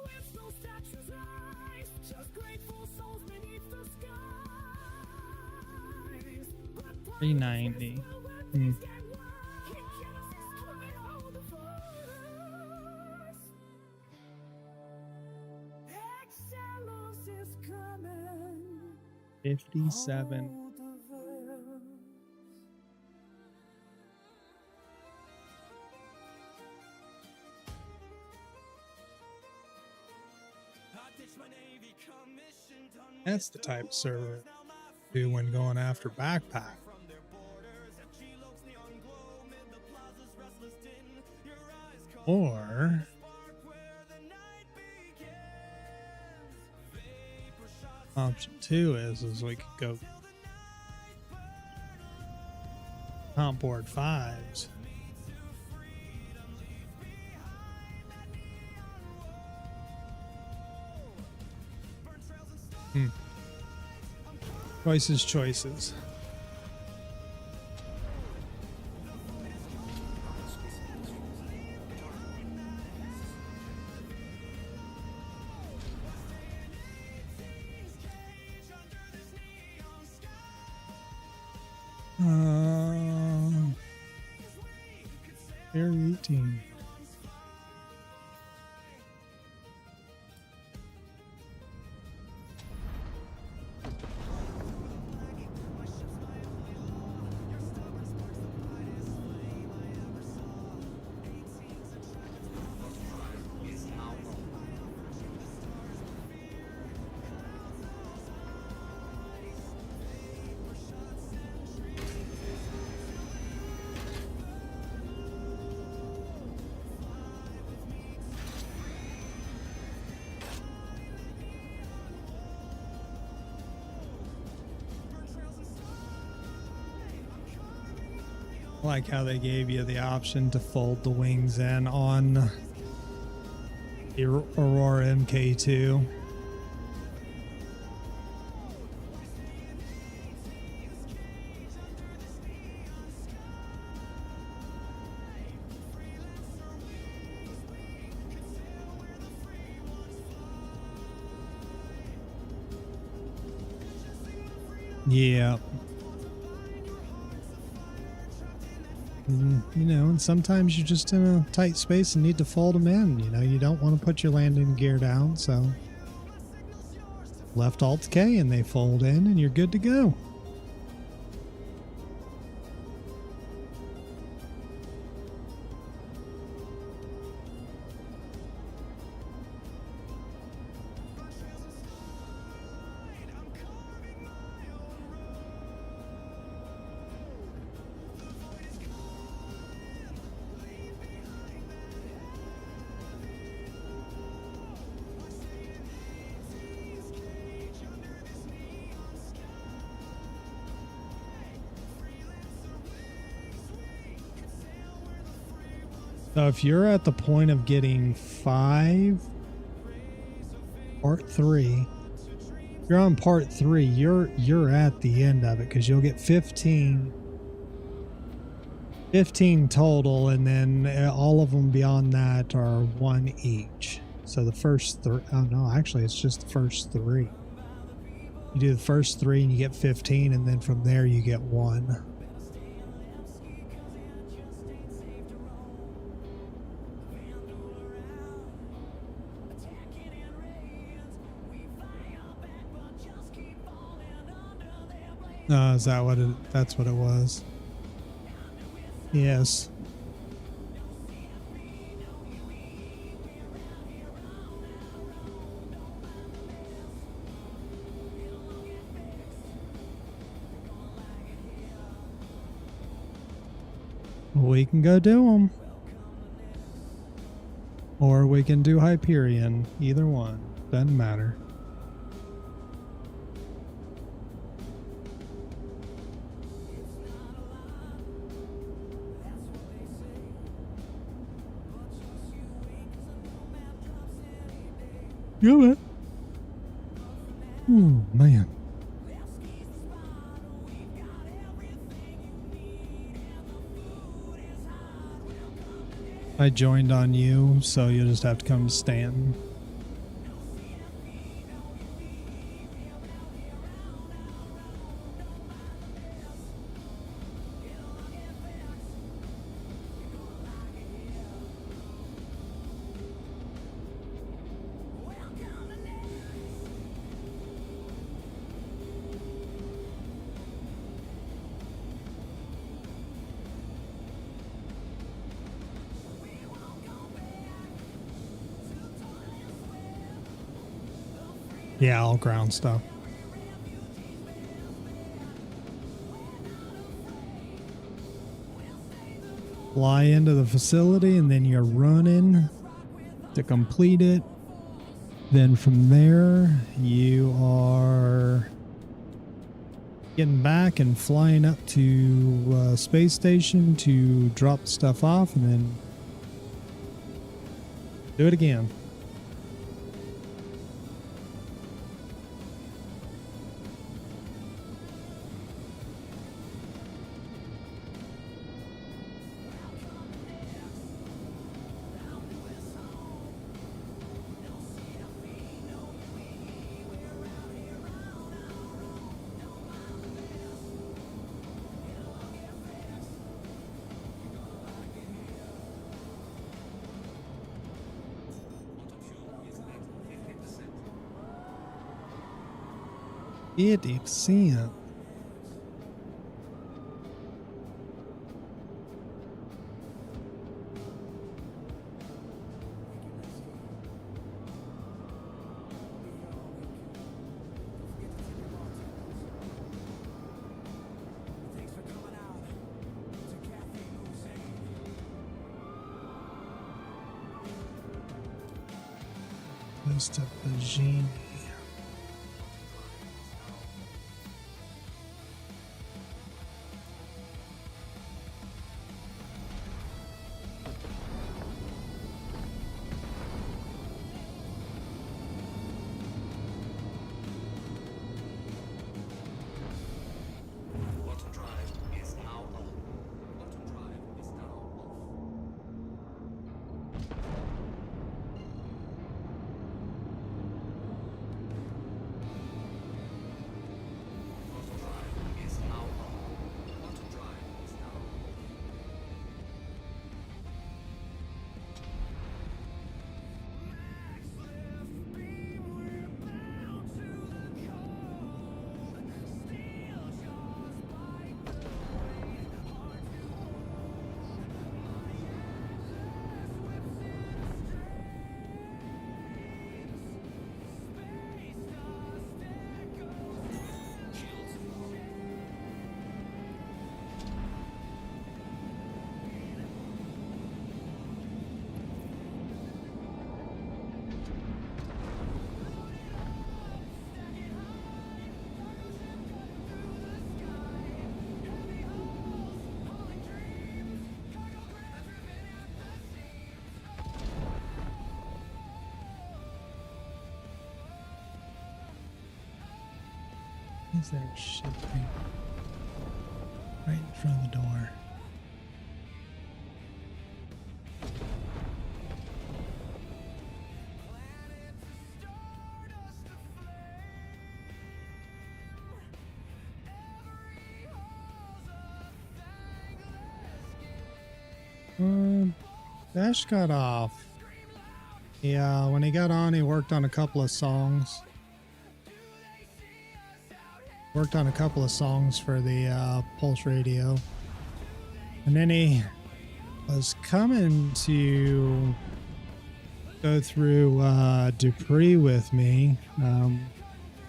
390. Excellence is coming. 57. That's the type of server do when going after backpack. Or option 2 is we could go comp board 5s. Choices. Area 18. I like how they gave you the option to fold the wings in on the Aurora MK2. Yeah. You know, and sometimes you're just in a tight space and need to fold them in. You know, you don't want to put your landing gear down, so left Alt K and they fold in and you're good to go. So if you're at the point of getting 5, part 3, if you're on part 3, you're at the end of it because you'll get 15 total, and then all of them beyond that are 1 each. So the first 3, oh no, actually it's just the first 3. You do the first 3 and you get 15, and then from there you get 1. Is that what it, that's what it was? Yes. We can go do them. Or we can do Hyperion. Either one. Doesn't matter. Yeah, man. Oh, man. I joined on you, so you'll just have to come to Stanton. Yeah, all ground stuff. Fly into the facility and then you're running to complete it. Then from there, you are getting back and flying up to space station to drop stuff off and then do it again. It cent. Mr. Pagini. is there shit thing right in front of the door? Dash got off. Yeah, when he got on, he worked on a couple of songs. Worked on a couple of songs for the Pulse Radio. And then he was coming to go through Dupree with me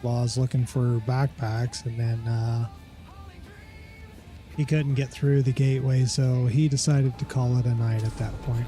while I was looking for backpacks, and then he couldn't get through the gateway, so he decided to call it a night at that point.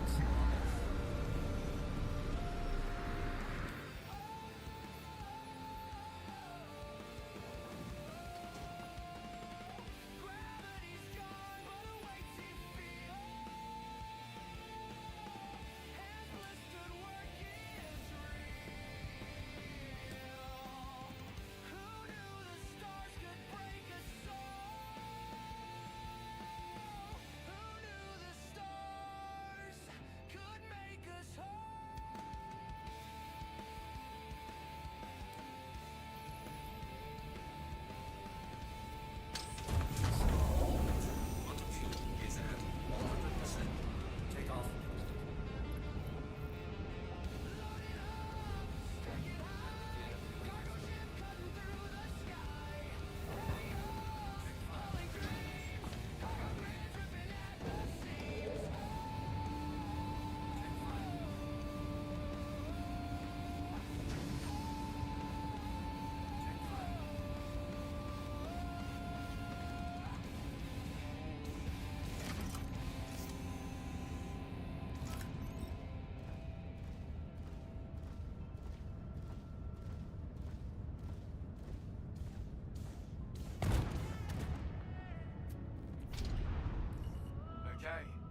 Okay,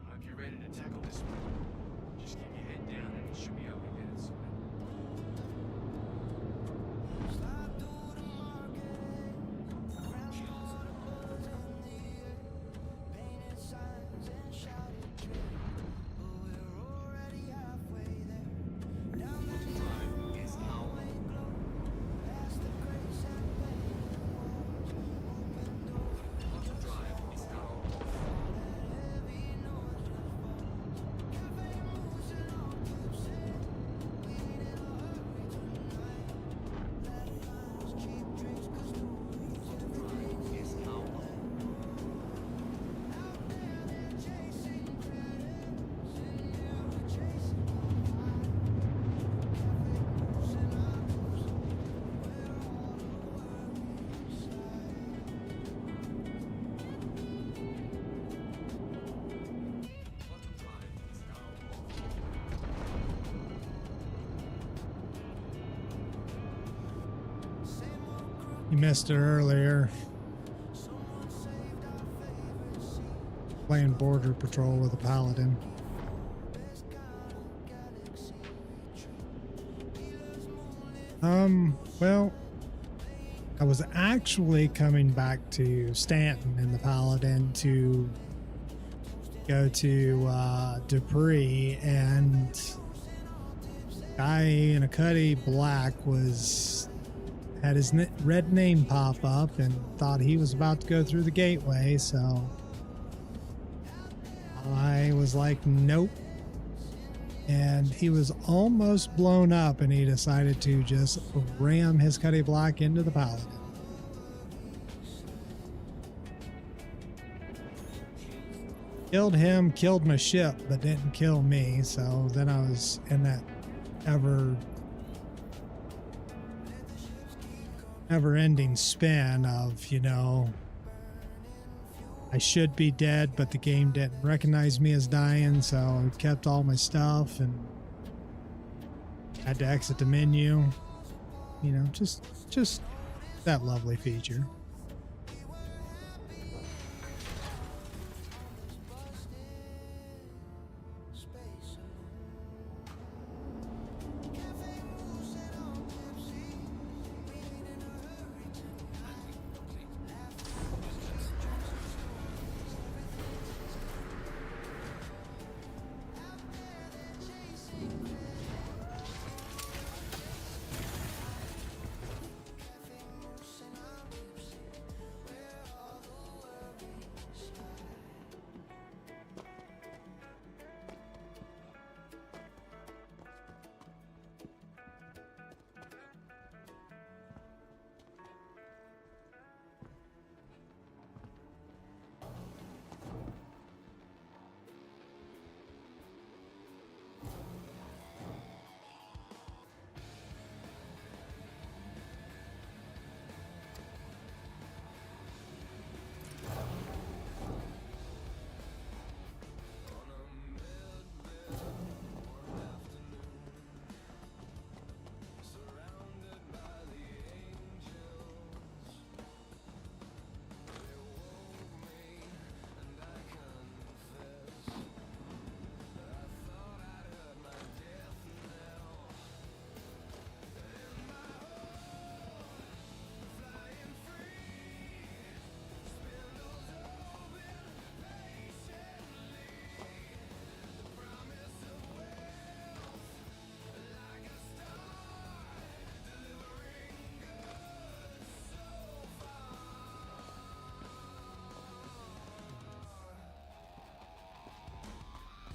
hope you're ready to tackle this one. Just keep your head down and you should be able to get it sorted. You missed it earlier. Playing Border Patrol with a Paladin. Well, I was actually coming back to Stanton in the Paladin to go to Dupree, and guy in a Cuddy black had his red name pop up and thought he was about to go through the gateway, so I was like, nope. And he was almost blown up, and he decided to just ram his Cuddy black into the Paladin. Killed him, killed my ship, but didn't kill me, so then I was in that never-ending spin of, you know, I should be dead, but the game didn't recognize me as dying, so I kept all my stuff and had to exit the menu. You know, just that lovely feature.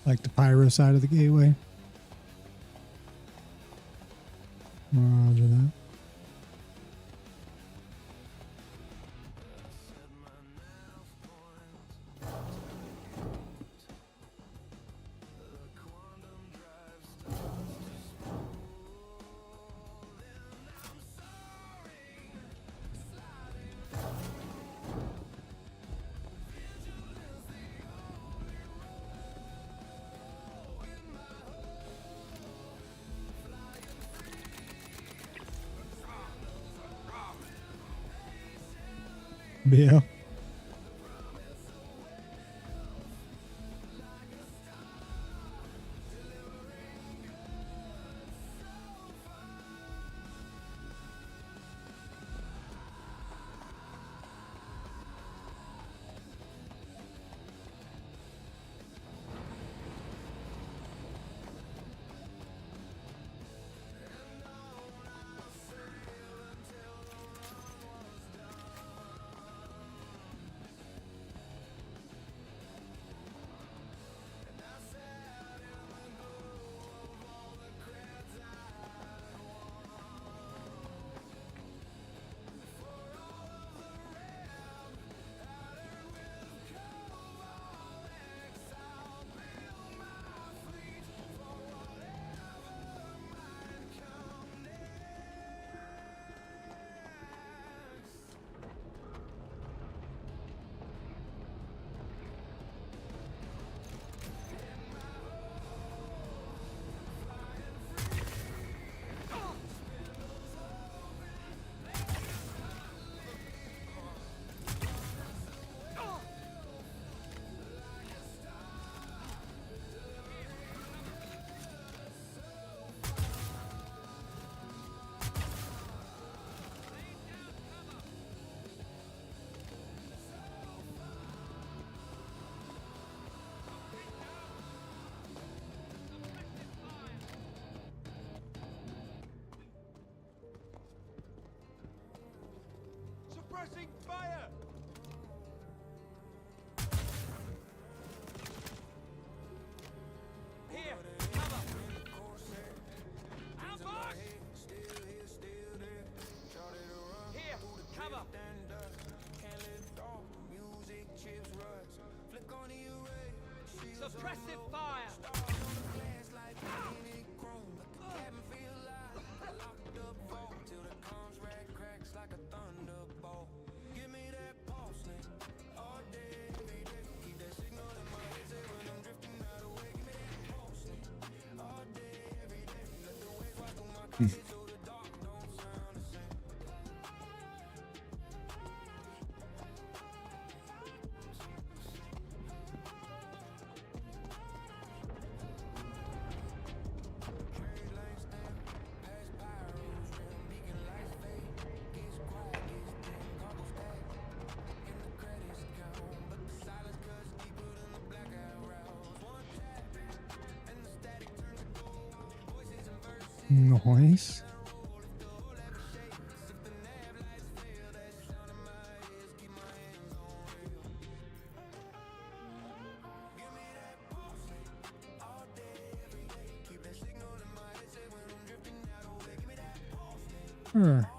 Like the pyro side of the gateway. Roger that. Yeah. Suppressing fire! Here, cover! Ambush! Here, cover! Suppressive fire! Nice. Sure.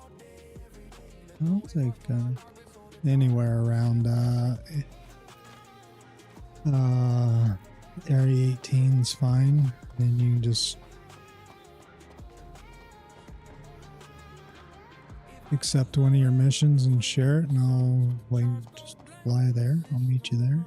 I'll take anywhere around Area 18's fine. Then you can just accept one of your missions and share it, and I'll just fly there. I'll meet you there.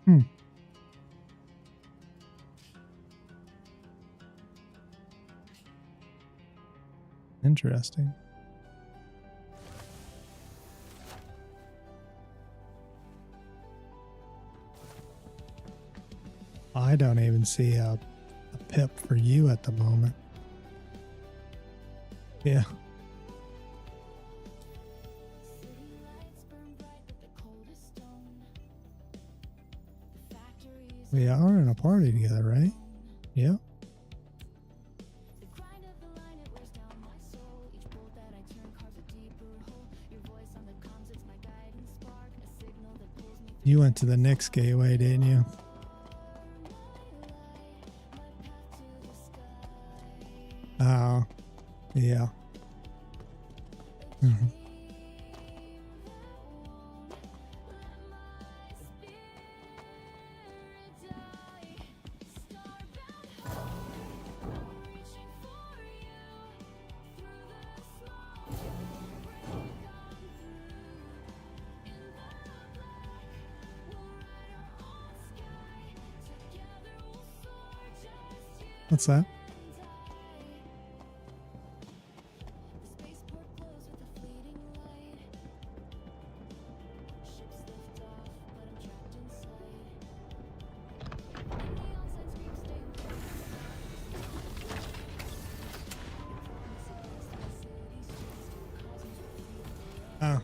Hmm. Interesting. I don't even see a pip for you at the moment. Yeah. We are in a party together, right? Yeah. You went to the Knicks gateway, didn't you? Oh, yeah. Mhm. What's that? Oh.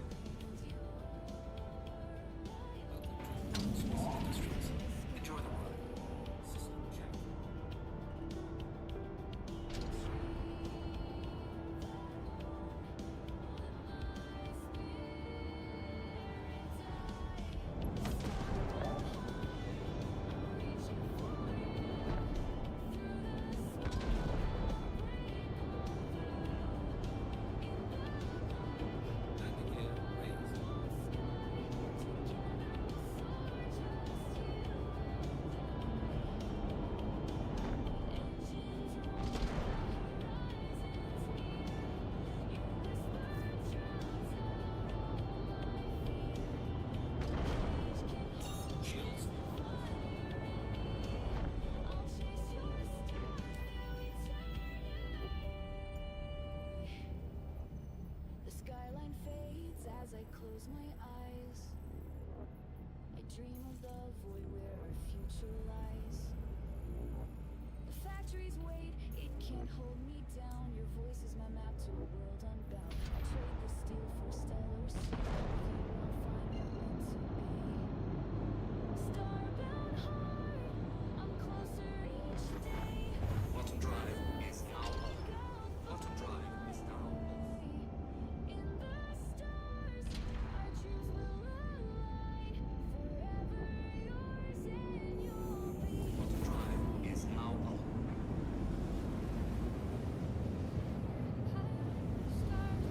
The skyline fades as I close my eyes. I dream of the void where our future lies. The factories wait, it can't hold me down. Your voice is my map to a world unbound. I'll trade the steel for stellar sea. I'll find what meant to be. Starbound heart, I'm closer each day. Bottom drive is now on. Bottom drive is now on. In the stars, our dreams will align. Forever yours and you'll be. Bottom drive is now on. Stars,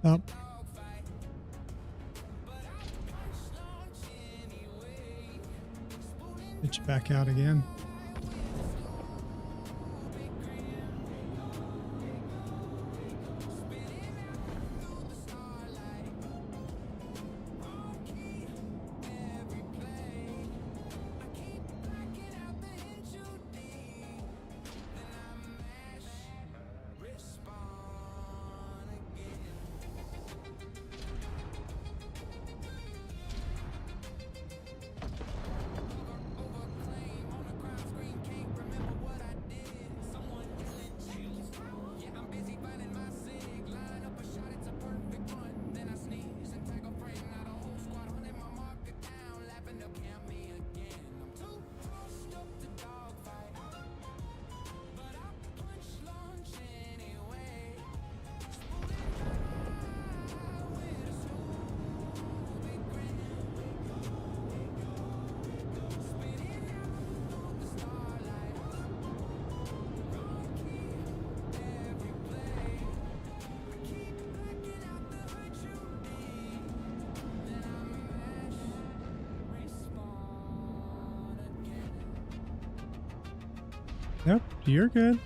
Oh. Get you back out again. Yep, you're good.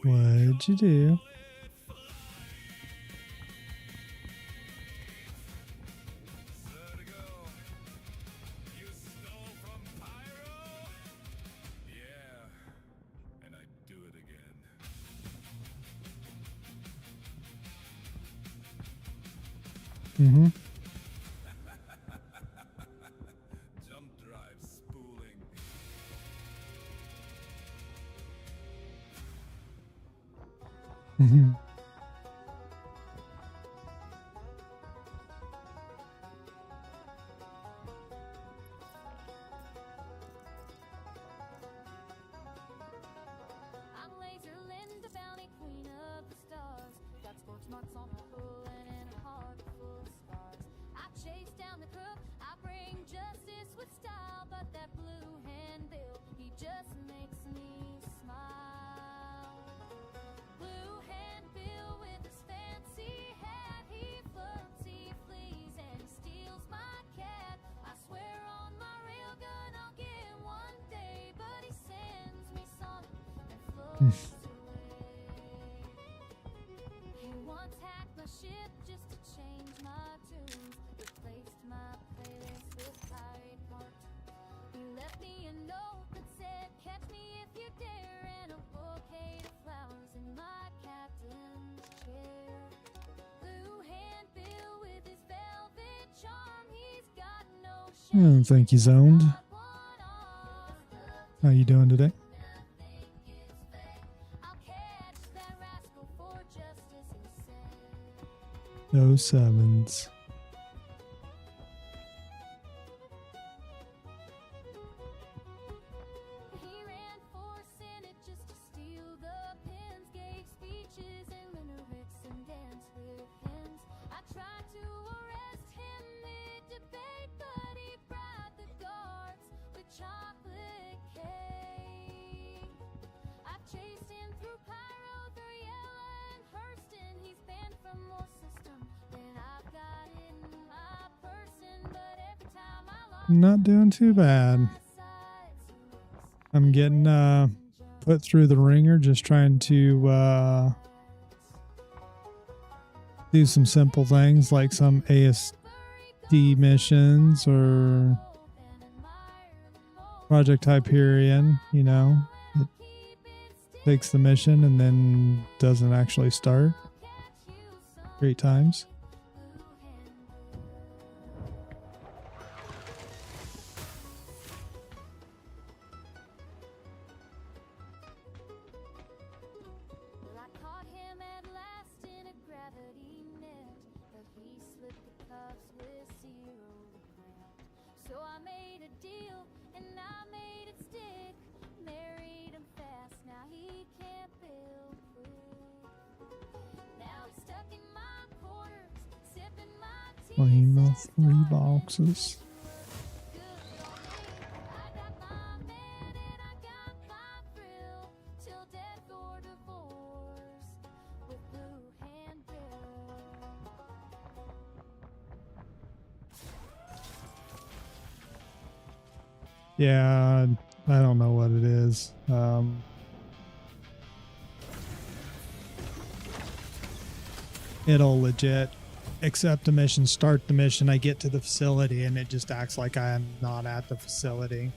What'd you do? Let it go. You stole from Pyro? Yeah, and I'd do it again. Mm-hmm. Jump drive spooling. Mm-hmm. I'm Laser Linda, bounty queen of the stars. Got scorch marks on my bull and a heart full of scars. I chase down the crook, I bring justice with style. But that blue hand bill, he just makes me smile. Blue hand bill with his fancy hat. He flirts, he flees, and he steals my cat. I swear on my real gun I'll get him one day, but he sends me sonic and floats away. He once hacked my ship just to change my tunes, replaced my playlist with pirate part. He left me a note that said, "Catch me if you dare," and a bouquet of flowers in my captain's chair. Blue hand bill with his velvet charm. He's got no I don't think he's owned. How you doing today? I'll catch that rascal for justice, he said. No sevens. He ran for Senate just to steal the pens, gave speeches and limericks and danced with hens. I tried to arrest him mid-debate, but he bribed the guards with chocolate cake. I've chased him through Pyro, through Yella and Hurston. He's banned from more system than I've got in my person, but every time I lost Not doing too bad. my sight, I'm getting put through the ringer, just trying to do some simple things like some ASD missions or Project Hyperion, you know. It takes the mission and then doesn't actually start. Great times. Well, I caught him at last in a gravity net, but he slipped the cuffs with 0 grant. So I made a deal and I made it stick. Married him fast, now he can't bill quick. Now he's stuck in my quarters, sipping my tea. Playing the says, 3 "Don't boxes. good on me. I got my man and I got my thrill till death or divorce with Blue Hand Bill." Yeah, I don't know what it is. It'll legit accept a mission, start the mission, I get to the facility, and it just acts like I am not at the facility.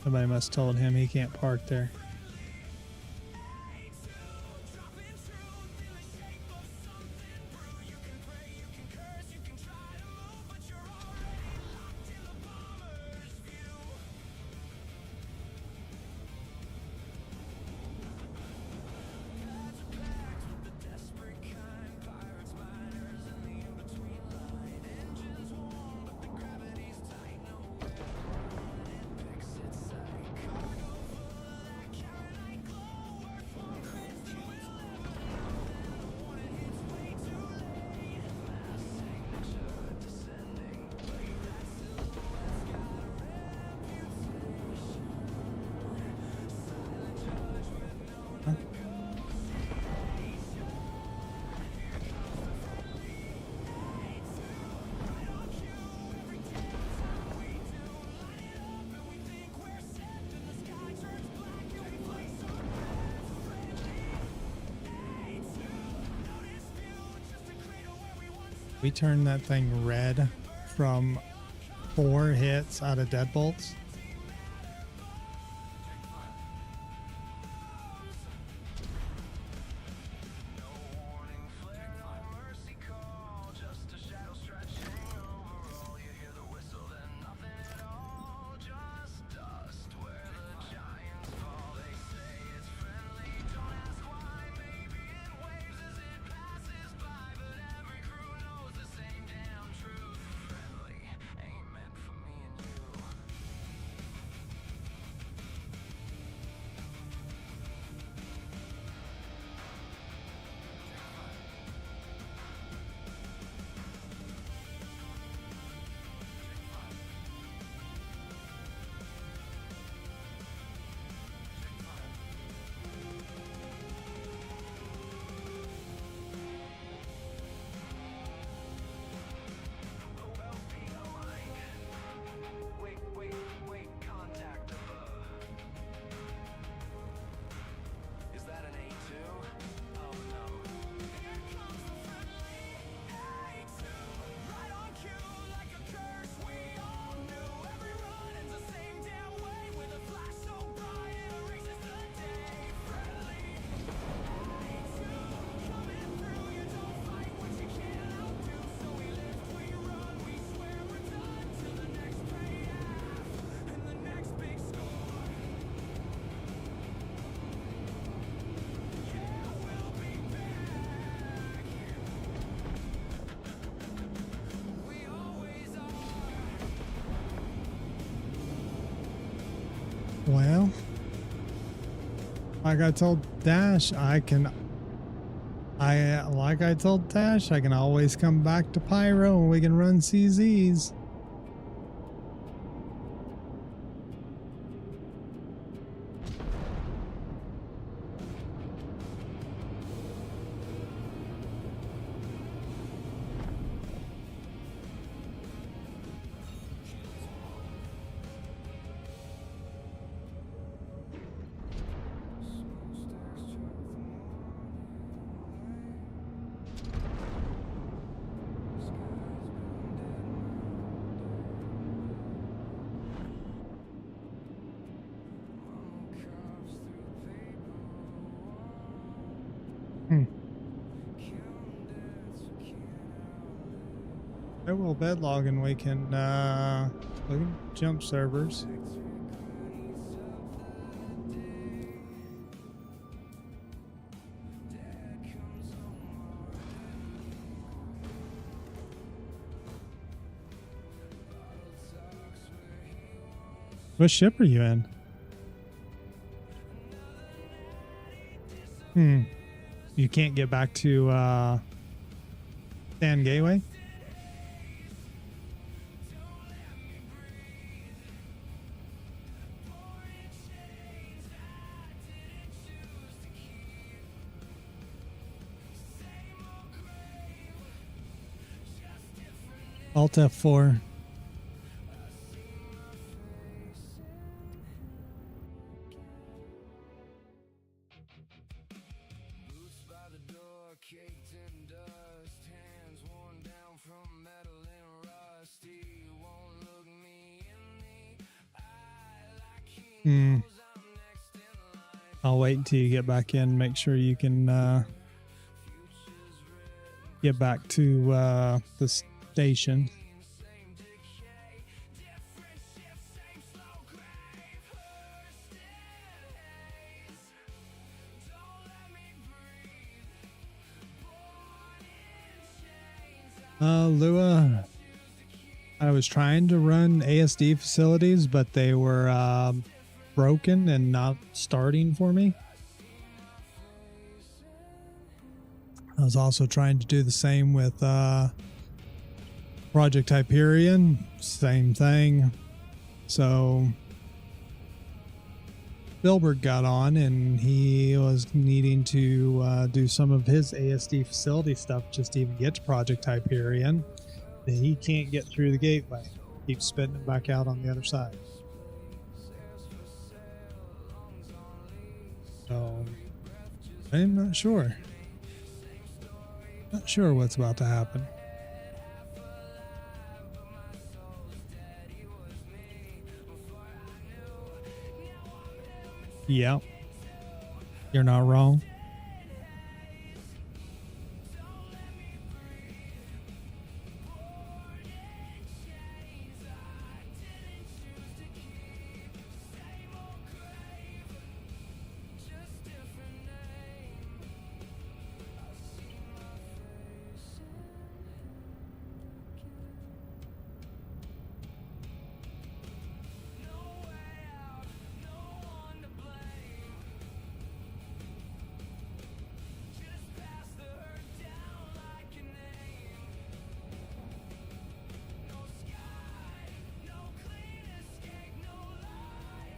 Somebody must have told him he can't park there. We turned that thing red from 4 hits out of deadbolts. Wait, contact above. Is that an A2? Oh no. Here comes the friendly A2. Right on cue, like a curse we all knew. Every run ends the same damn way, with a flash so bright it erases the day. Friendly A2, coming through. You don't fight what you can't outdo. So we lift, we run, we swear we're done till the next payoff and the next big score. Yeah, we'll be back. We always are. Well, like I told Dash, I can always come back to Pyro and we can run CZs. I will bed log and we can look at jump servers. What ship are you in? You can't get back to San Gateway? Alt F4. Boots by the door, caked in dust, hands worn down from metal and rusty. Won't look me in the eye like he knows I'm next in line. I'll wait until you get back in. Make sure you can get back to the station. Same decay, different shift, same slow grave. Her stays. Don't let me breathe. Born in chains. Lua, I was trying to run ASD facilities, but they were broken and not starting for me. I was also trying to do the same with Project Hyperion, same thing. So Bilberg got on and he was needing to do some of his ASD facility stuff just to even get to Project Hyperion. But he can't get through the gateway. Keeps spitting it back out on the other side. So I'm not sure. Not sure what's about to happen. Yep. You're not wrong.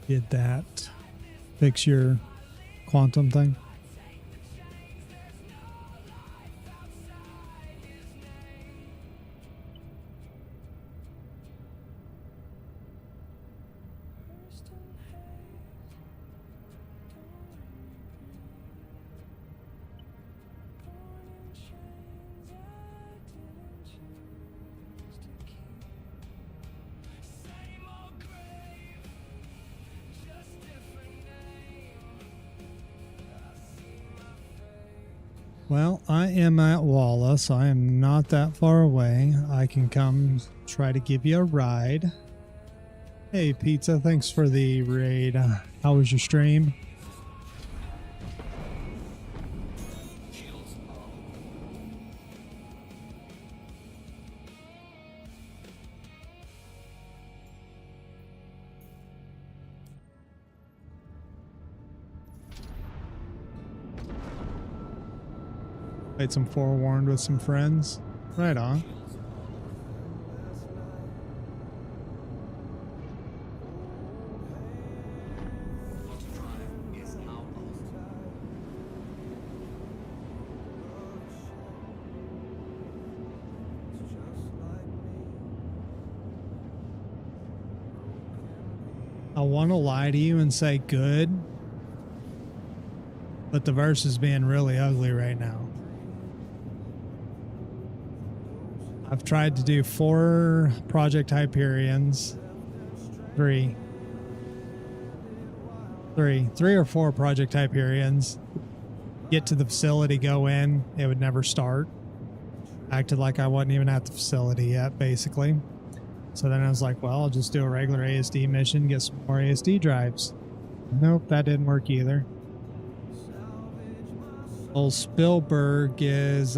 Did that fix your quantum thing? Well, I am at Wallace. I am not that far away. I can come try to give you a ride. Hey, Pizza, thanks for the raid. How was your stream? Played some Forewarned with some friends. Right on. I want to lie to you and say good, but the verse is being really ugly right now. I've tried to do 4 Project Hyperions. 3 or 4 Project Hyperions. Get to the facility, go in, it would never start. Acted like I wasn't even at the facility yet, basically. So then I was like, well, I'll just do a regular ASD mission, get some more ASD drives. Nope, that didn't work either. Old Spielberg is,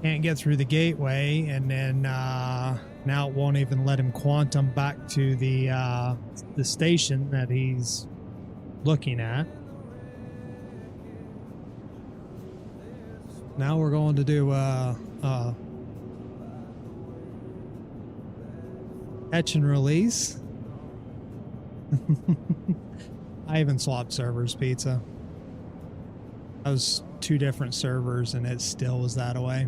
can't get through the gateway, and then now it won't even let him quantum back to the station that he's looking at. Now we're going to do catch and release. I even swapped servers, Pizza. That was 2 different servers and it still was that way.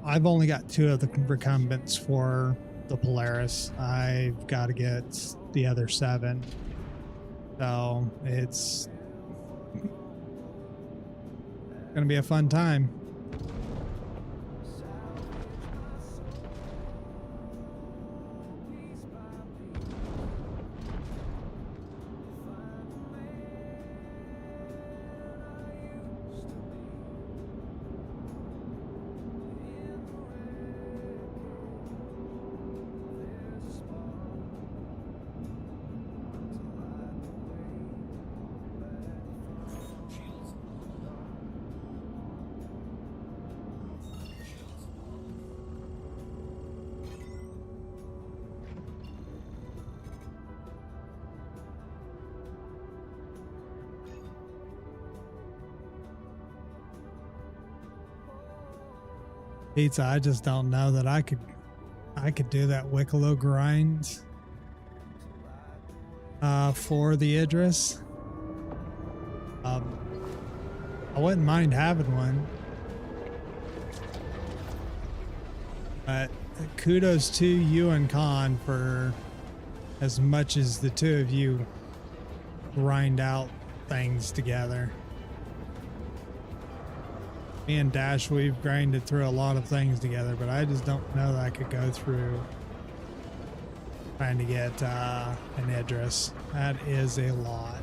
I've only got 2 of the recumbents for the Polaris. I've got to get the other 7. So it's gonna be a fun time. Pizza, I just don't know that I could do that Wicklow grind for the Idris. I wouldn't mind having one. But kudos to you and Khan for as much as the two of you grind out things together. Me and Dash, we've grinded through a lot of things together, but I just don't know that I could go through trying to get an Idris. That is a lot.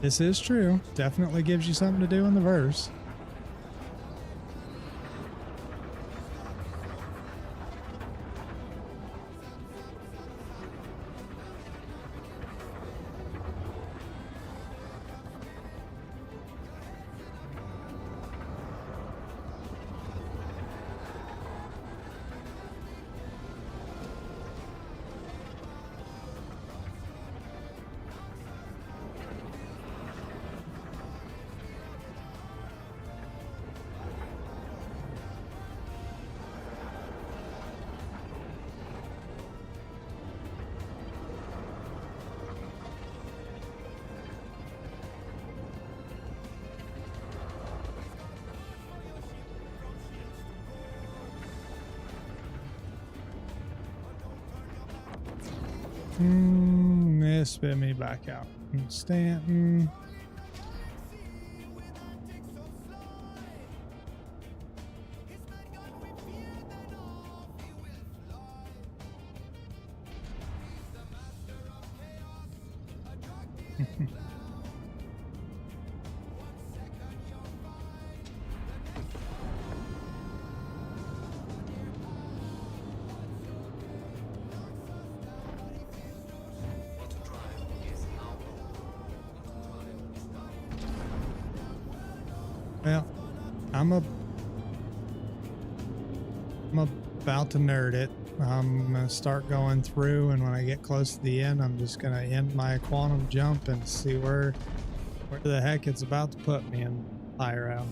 This is true. Definitely gives you something to do in the verse. Spit me back out. Stanton. Well, I'm about to nerd it. I'm gonna start going through, and when I get close to the end, I'm just gonna end my quantum jump and see where the heck it's about to put me in Pyro.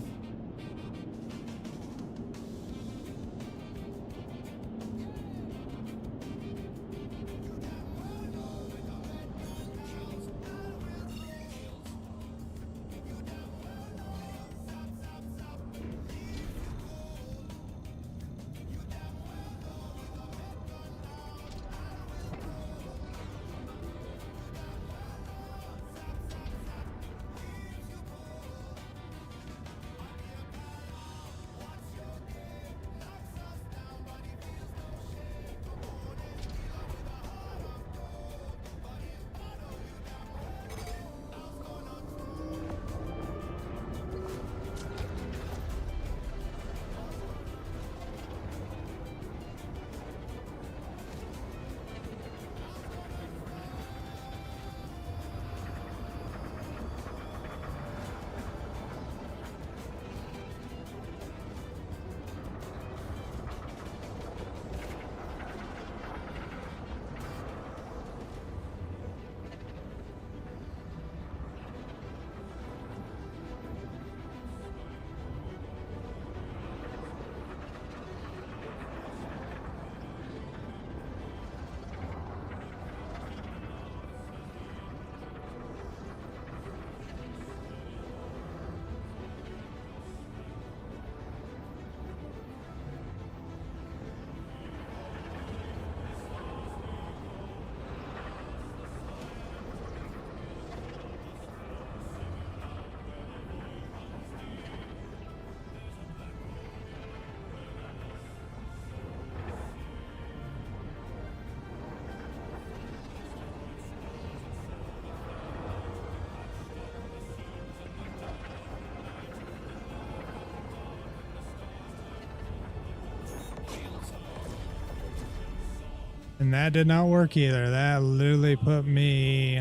And that did not work either. That literally put me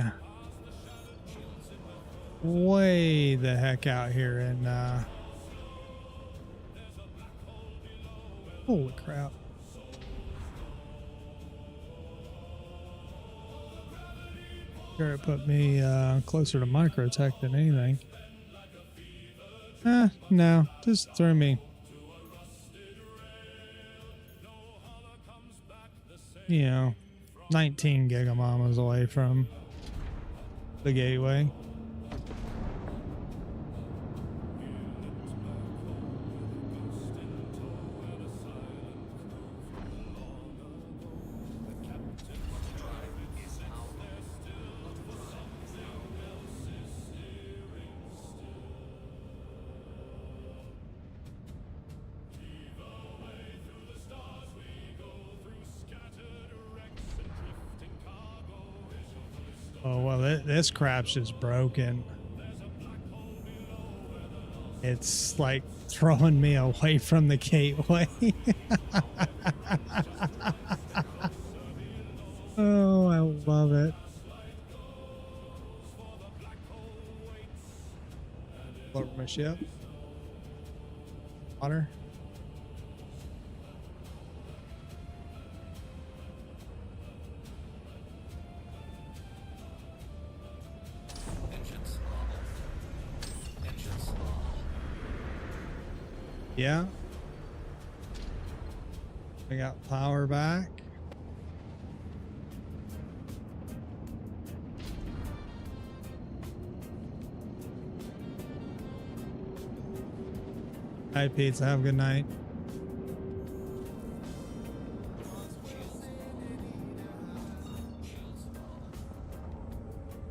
way the heck out here and holy crap. Sure, it put me closer to Microtech than anything. No, just threw me. 19 gigamamas away from the gateway. Oh, well, this crap's just broken. It's like throwing me away from the gateway. Oh, I love it. Lower my ship. Water. Yeah. I got power back. Hi, pizza. Have a good night.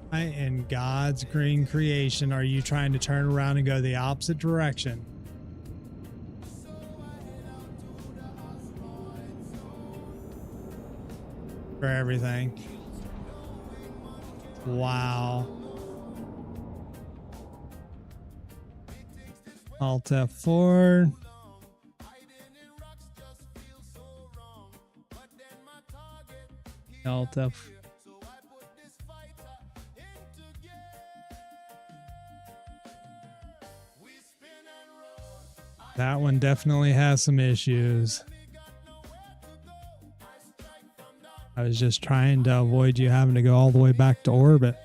Why in God's green creation are you trying to turn around and go the opposite direction? For everything. Wow. Alt F4. Alt F. That one definitely has some issues. I was just trying to avoid you having to go all the way back to orbit.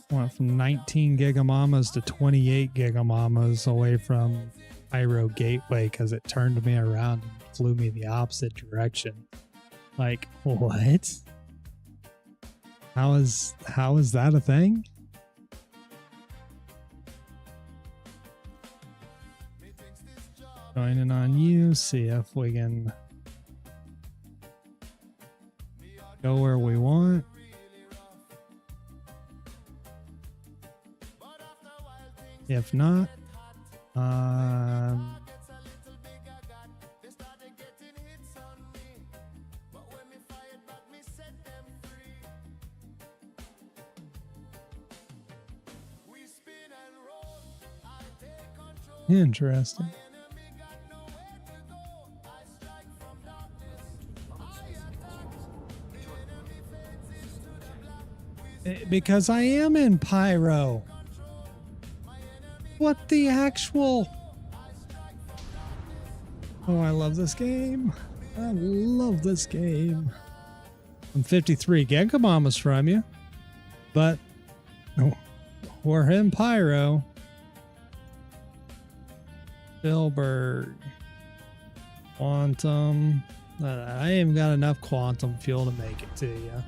Went from 19 gigamamas to 28 gigamamas away from Pyro Gateway because it turned me around and flew me the opposite direction. Like, what? How is that a thing? Joining on you, see if we can go where we want. If not, interesting. Because I am in Pyro. What the actual? Oh, I love this game. I love this game. I'm 53 gigamamas from you, but we're in Pyro. Spielberg. Quantum. I ain't got enough quantum fuel to make it to you.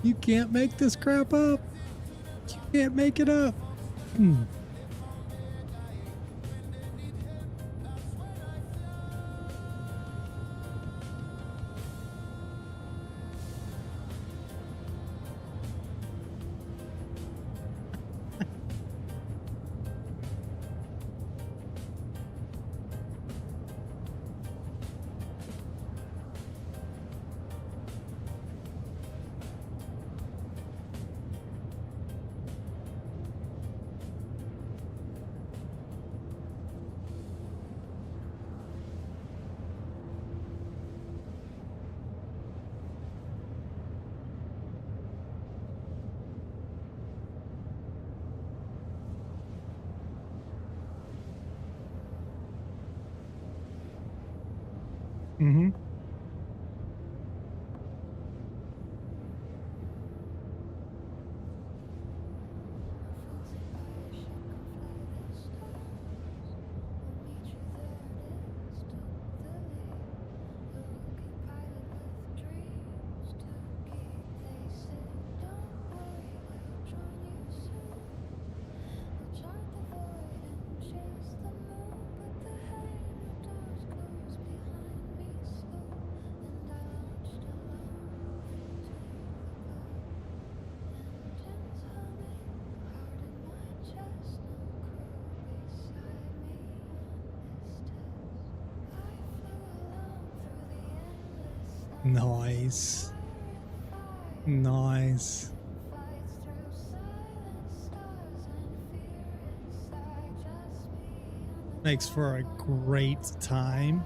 You can't make this crap up. You can't make it up. Mm-hmm. Nice. Nice. Makes for a great time.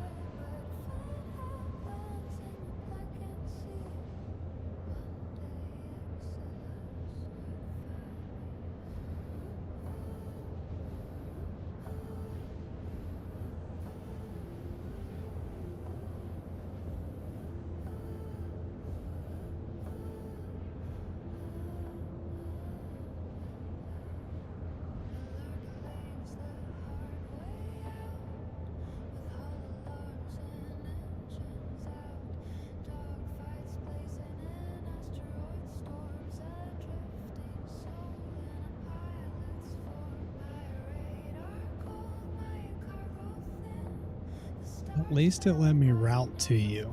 At least it let me route to you.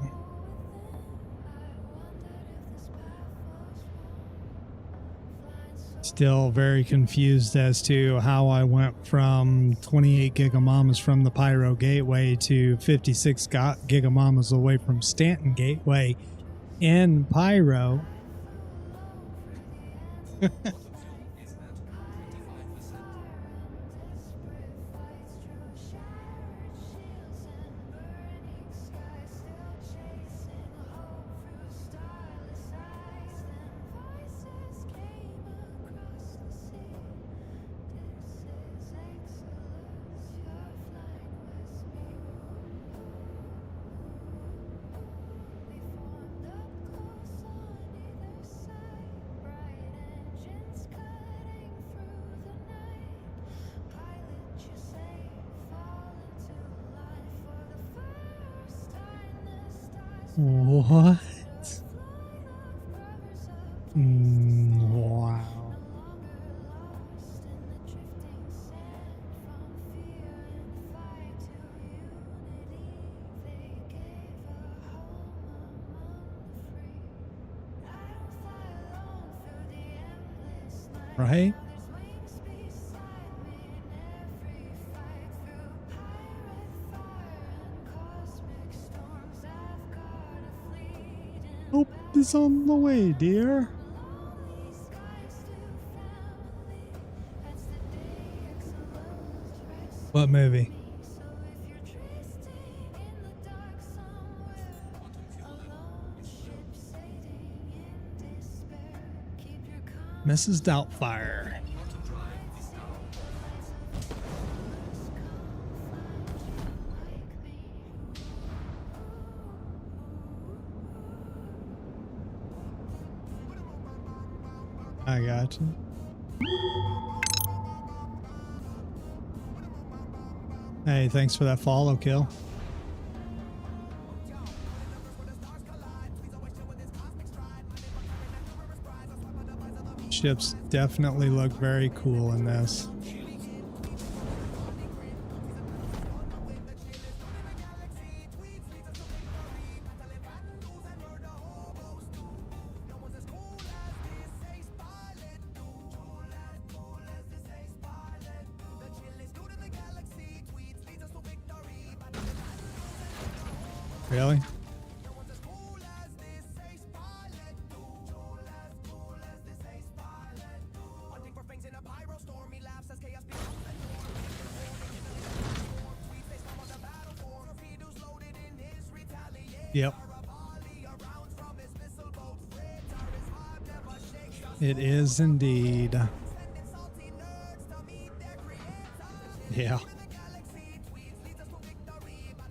Still very confused as to how I went from 28 gigamamas from the Pyro Gateway to 56 gigamamas away from Stanton Gateway in Pyro. What? Wow. Right? Hope is on the way, dear. What movie? Mrs. Doubtfire. I got you. Hey, thanks for that follow kill. Ships definitely look very cool in this. Really? Yep. It is indeed. Yeah.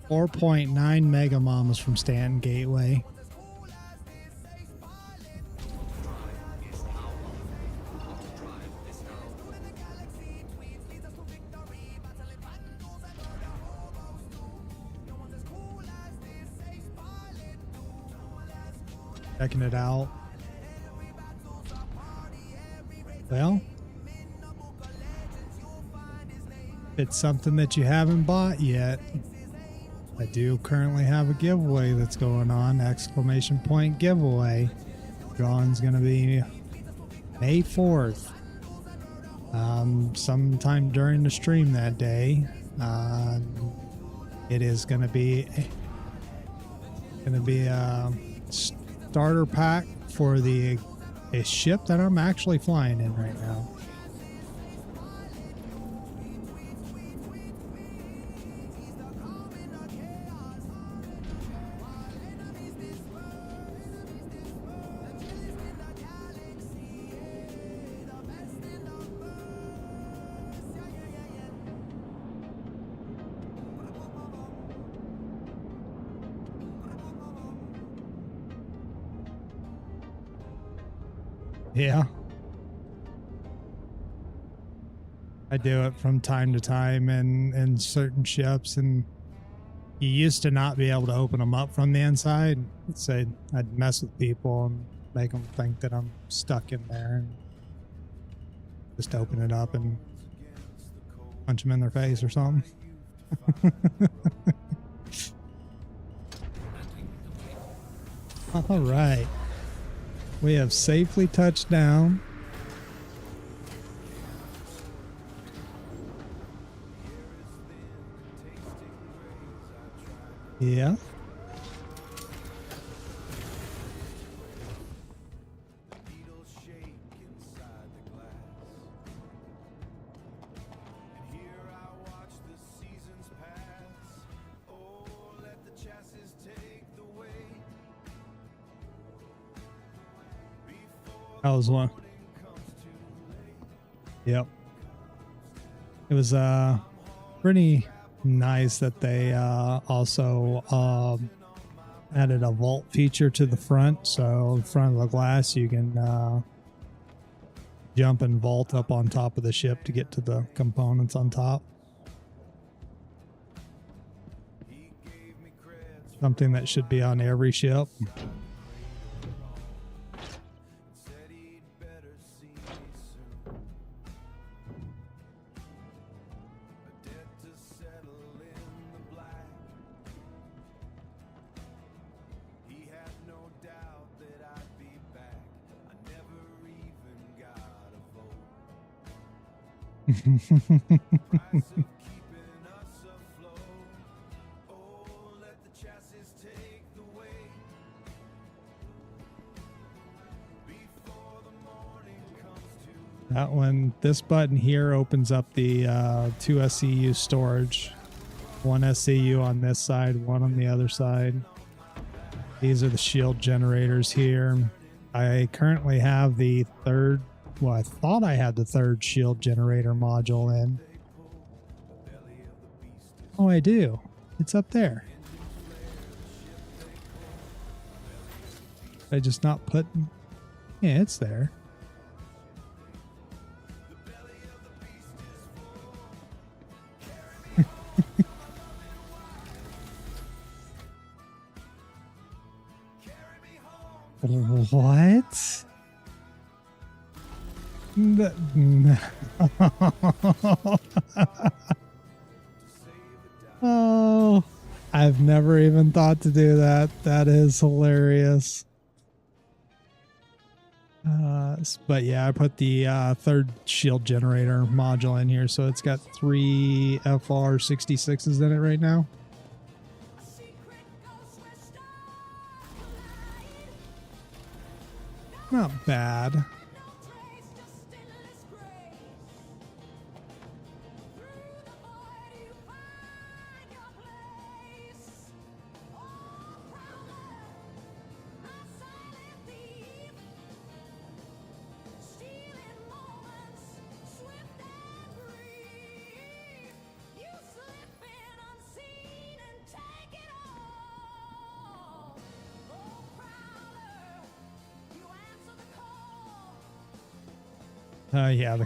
4.9 mega moms from Stanton Gateway. Checking it out. Well, if it's something that you haven't bought yet, I do currently have a giveaway that's going on. Exclamation point giveaway. Drawing's going to be May 4th. Sometime during the stream that day. It is going to be a starter pack for a ship that I'm actually flying in right now. Yeah. I do it from time to time in certain ships, and you used to not be able to open them up from the inside. Say I'd mess with people and make them think that I'm stuck in there, and just open it up and punch them in their face or something. All right. We have safely touched down. Yeah. That was one. Yep. It was pretty nice that they also added a vault feature to the front. So in front of the glass, you can jump and vault up on top of the ship to get to the components on top. Something that should be on every ship. That one, this button here opens up the 2 SCU storage. 1 SCU on this side, one on the other side. These are the shield generators here. I currently have the third, well, I thought I had the third shield generator module in. Oh, I do. It's up there. I just not put, yeah, it's there. What? No. Oh, I've never even thought to do that. That is hilarious. But yeah, I put the third shield generator module in here, so it's got 3 FR66s in it right now. Not bad. Yeah, the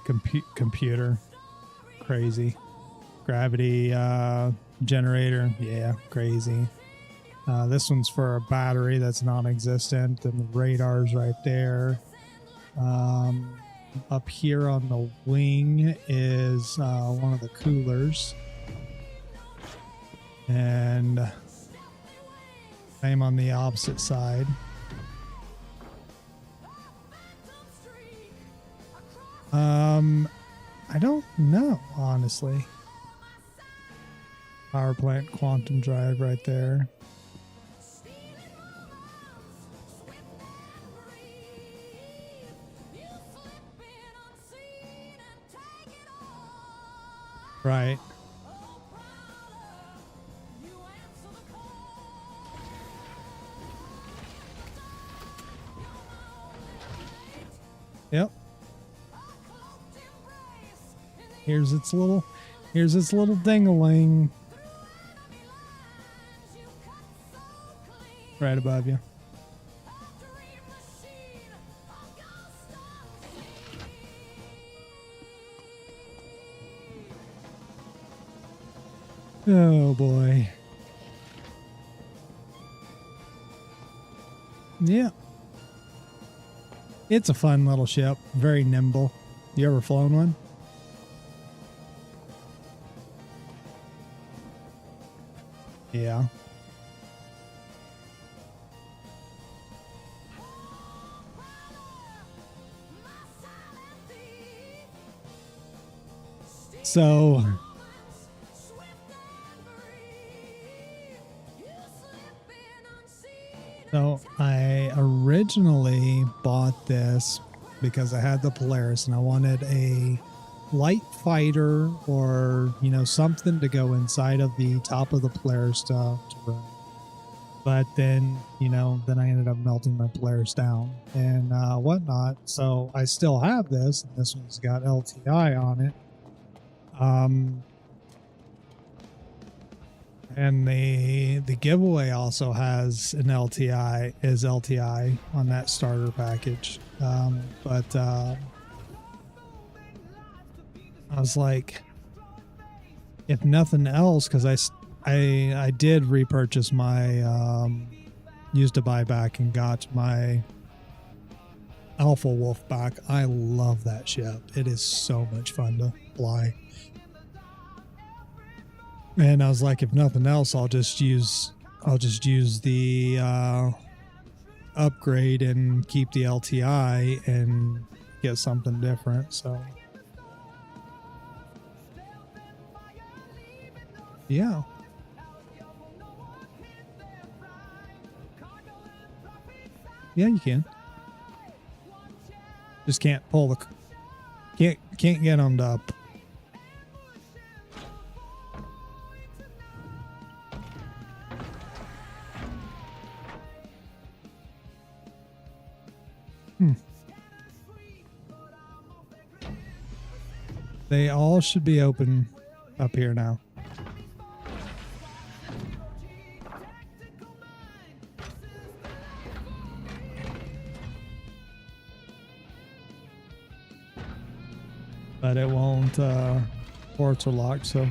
computer. Crazy. Gravity generator. Yeah, crazy. This one's for a battery that's non-existent, and the radar's right there. Up here on the wing is one of the coolers. And same on the opposite side. I don't know, honestly. Power plant quantum drive right there. Right. Yep. Here's its little ding-a-ling. Right above you. Oh boy. Yeah. It's a fun little ship. Very nimble. You ever flown one? Yeah. So I originally bought this because I had the Polaris and I wanted a light fighter or, you know, something to go inside of the top of the Polaris to run. But then, you know, then I ended up melting my Polaris down and whatnot. So I still have this. And this one's got LTI on it. And the giveaway also has an LTI on that starter package. But I was like, if nothing else, because I did repurchase my used a buyback and got my Alpha Wolf back. I love that ship. It is so much fun to fly. And I was like, if nothing else, I'll just use the upgrade and keep the LTI and get something different. So yeah. Yeah, you can. Just can't pull the can't get them up. They all should be open up here now. But it won't, ports are locked, so.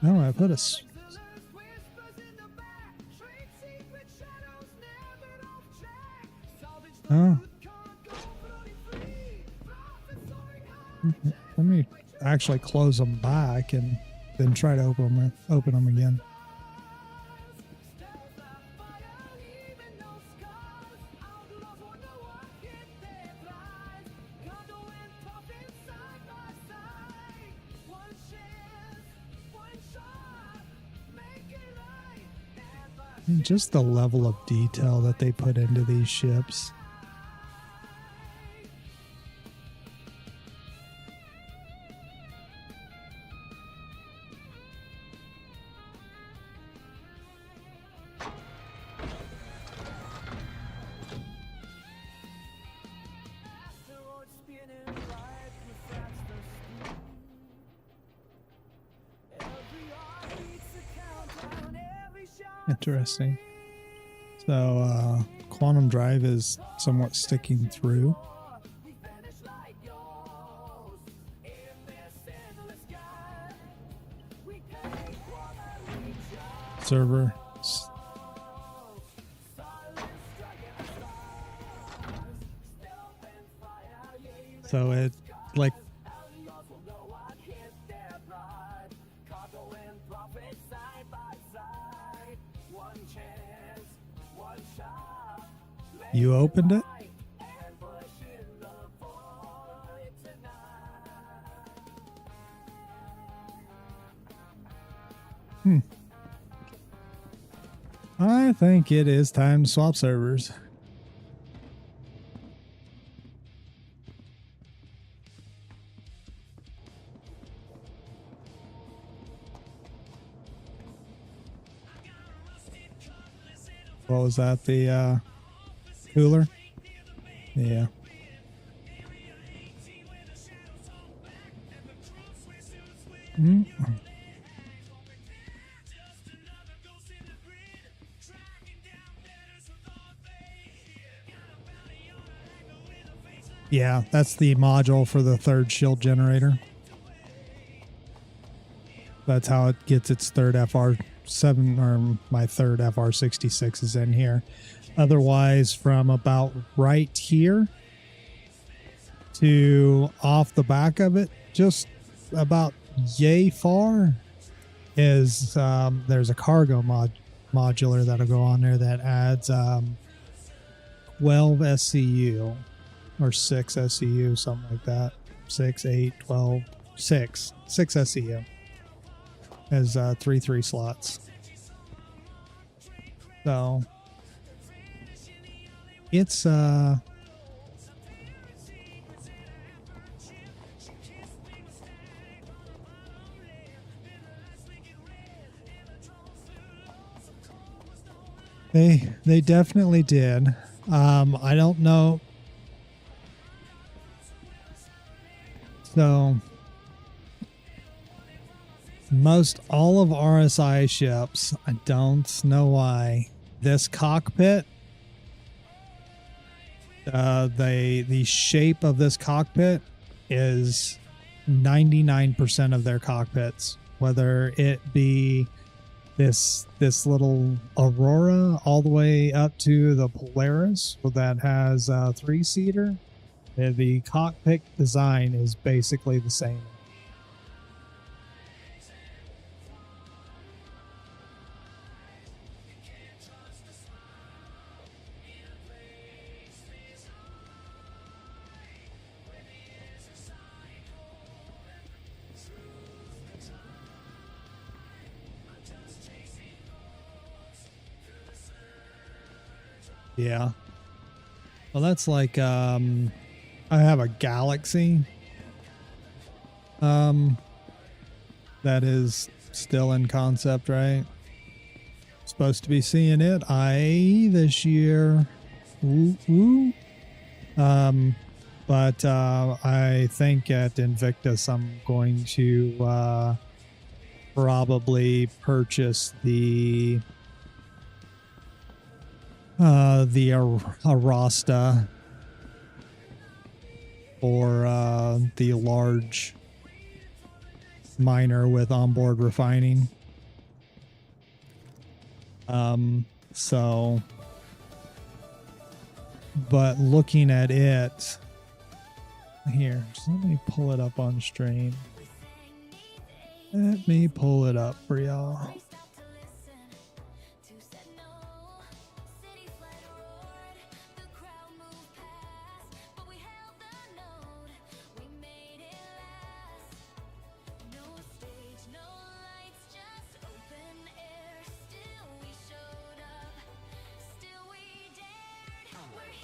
No, I put a... Oh. Let me actually close them back and then try to open them again. Just the level of detail that they put into these ships. Interesting. So Quantum Drive is somewhat sticking through. Server. So it like you opened it? I think it is time to swap servers. What was that? The cooler? Yeah. Mm. Yeah, that's the module for the third shield generator. That's how it gets its third FR7, or my third FR66 is in here. Otherwise, from about right here to off the back of it, just about yay far, is there's a cargo modular that'll go on there that adds 12 SCU or 6 SCU, something like that. 6, 8, 12, 6 SCU as 3 slots. So it's they definitely did. I don't know. So most all of RSI ships, I don't know why, this cockpit, the shape of this cockpit is 99% of their cockpits, whether it be this little Aurora all the way up to the Polaris that has a 3-seater. The cockpit design is basically the same. Yeah. Well, that's like I have a Galaxy that is still in concept, right? Supposed to be seeing it this year. Woo woo. But I think at Invictus I'm going to probably purchase the Arasta or the large miner with onboard refining. So, but looking at it here, just let me pull it up on stream. Let me pull it up for y'all.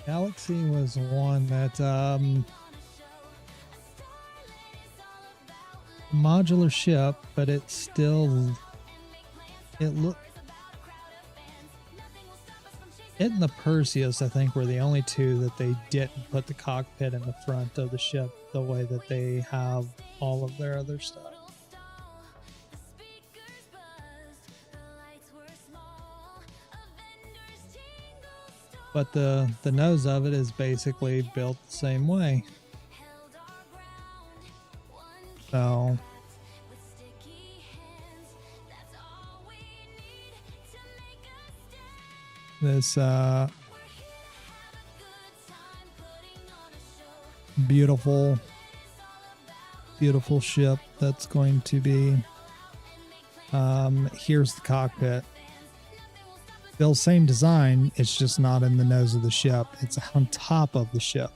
Galaxy was one that modular ship, but it looked, it and the Perseus I think were the only two that they didn't put the cockpit in the front of the ship the way that they have all of their other stuff. but the nose of it is basically built the same way. So this beautiful ship that's going to be here's the cockpit. Still same design, it's just not in the nose of the ship, it's on top of the ship.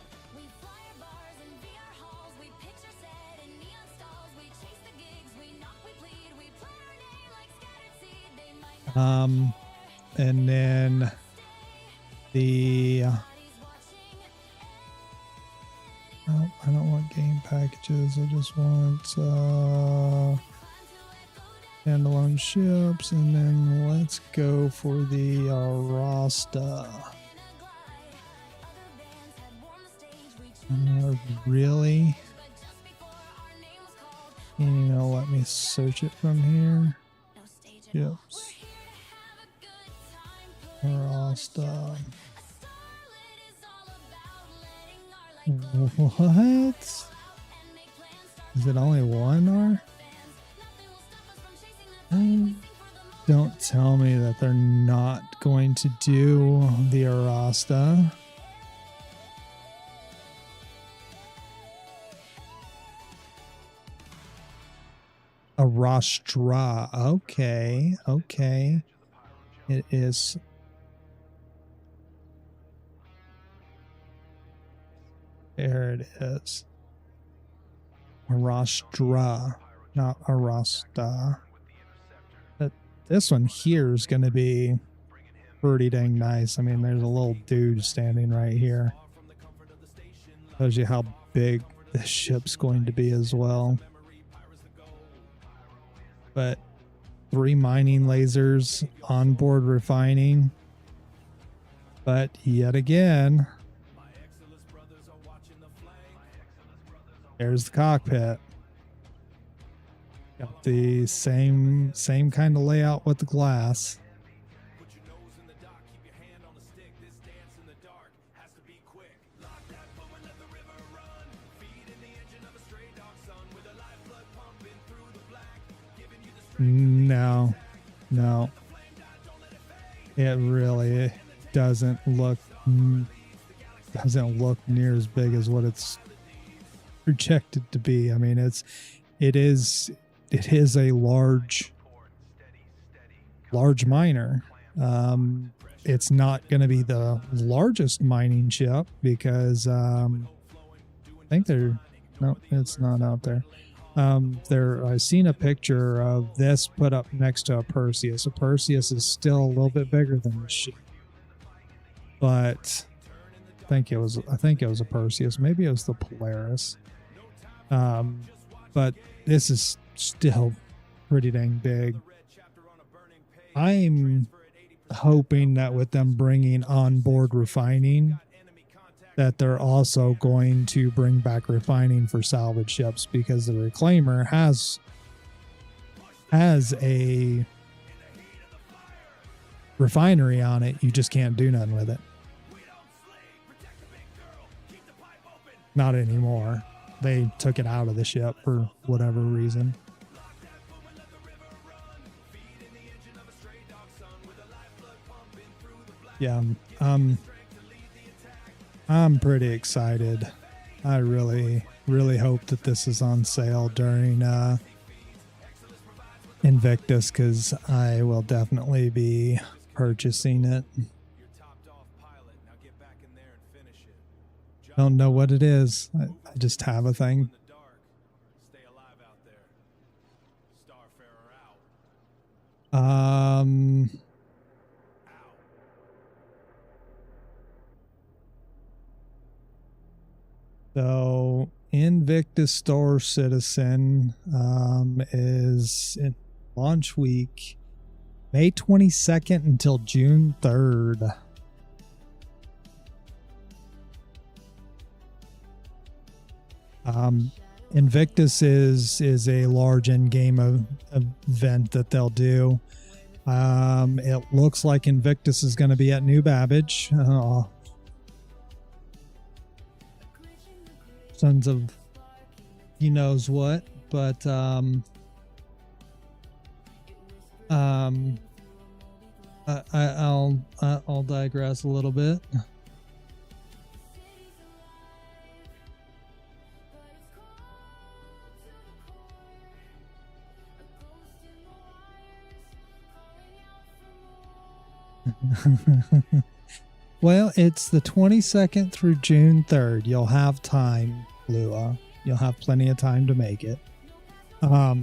And then the no, I don't want game packages. I just want standalone ships, and then let's go for the Rasta. Really? You know, let me search it from here. Ships. Rasta. What? Is it only one R? Don't tell me that they're not going to do the Arasta. Arastra. Okay, okay. It is. There it is. Arastra, not Arasta. This one here is going to be pretty dang nice. I mean, there's a little dude standing right here. Shows you how big this ship's going to be as well. But 3 mining lasers, onboard refining. But yet again, there's the cockpit. Got the same kind of layout with the glass. No. It really doesn't look near as big as what it's projected to be. I mean, it is a large miner. It's not going to be the largest mining ship because I think it's not out there. I've seen a picture of this put up next to a Perseus. A Perseus is still a little bit bigger than this ship, but I think it was a Perseus. Maybe it was the Polaris. But this is still pretty dang big. I'm hoping that with them bringing onboard refining, that they're also going to bring back refining for salvage ships, because the Reclaimer has a refinery on it. You just can't do nothing with it. Not anymore. They took it out of the ship for whatever reason. Yeah, I'm pretty excited. I really hope that this is on sale during Invictus, because I will definitely be purchasing it. Don't know what it is. I just have a thing. So Invictus Star Citizen is in launch week, May 22nd until June 3rd. Invictus is a large in-game event that they'll do. It looks like Invictus is going to be at New Babbage. Sons of he knows what, but I'll digress a little bit. Well, it's the 22nd through June 3rd. You'll have time, Lua. You'll have plenty of time to make it. But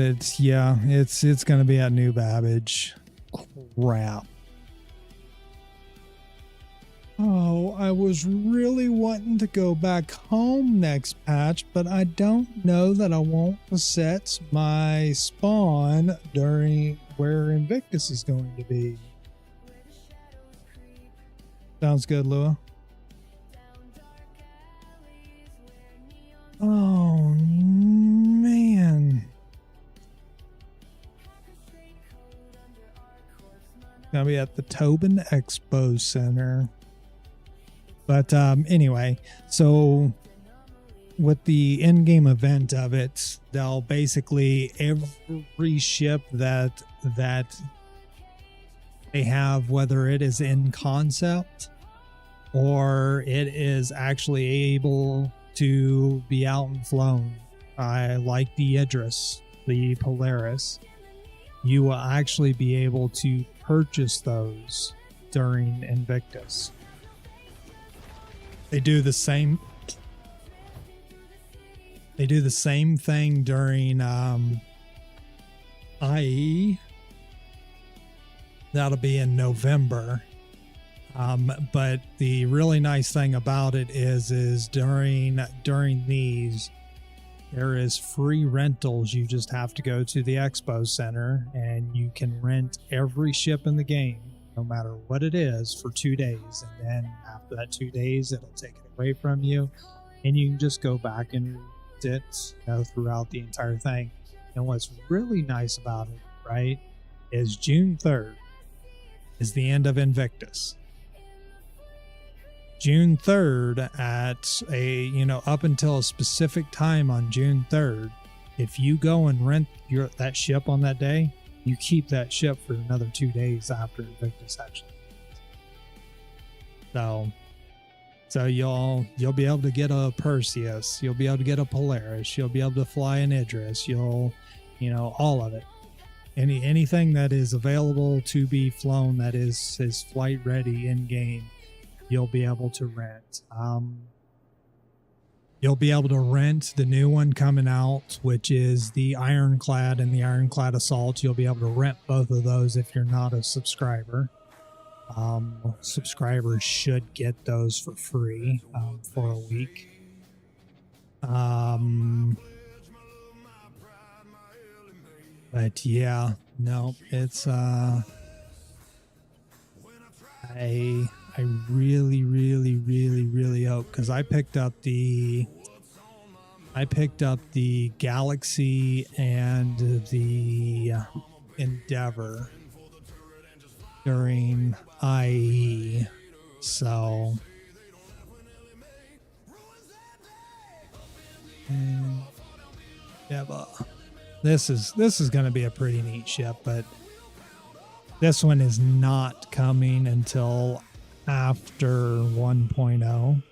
it's going to be at New Babbage. Crap. Oh, I was really wanting to go back home next patch, but I don't know that I won't set my spawn during where Invictus is going to be. Sounds good, Lua. Oh, man. Gonna be at the Tobin Expo Center. But anyway, so with the in-game event of it, they'll basically every ship that they have, whether it is in concept or it is actually able to be out and flown. I like the Idris, the Polaris. You will actually be able to purchase those during Invictus. They do the same thing during IE. That'll be in November. But the really nice thing about it is during these, there is free rentals. You just have to go to the Expo Center and you can rent every ship in the game, no matter what it is, for 2 days. And then after that 2 days, it'll take it away from you and you can just go back and read it, throughout the entire thing. And what's really nice about it, right, is June 3rd is the end of Invictus. June 3rd at up until a specific time on June 3rd, if you go and rent that ship on that day, you keep that ship for another 2 days after Invictus actually. So you'll be able to get a Perseus, you'll be able to get a Polaris, you'll be able to fly an Idris, all of it. Anything that is available to be flown that is flight ready in game, you'll be able to rent. You'll be able to rent the new one coming out, which is the Ironclad and the Ironclad Assault. You'll be able to rent both of those if you're not a subscriber. Subscribers should get those for free for a week. But yeah, no, it's I really, really, really, really hope, because I picked up the Galaxy and the Endeavor during IE, so this is going to be a pretty neat ship, but this one is not coming until after 1.0.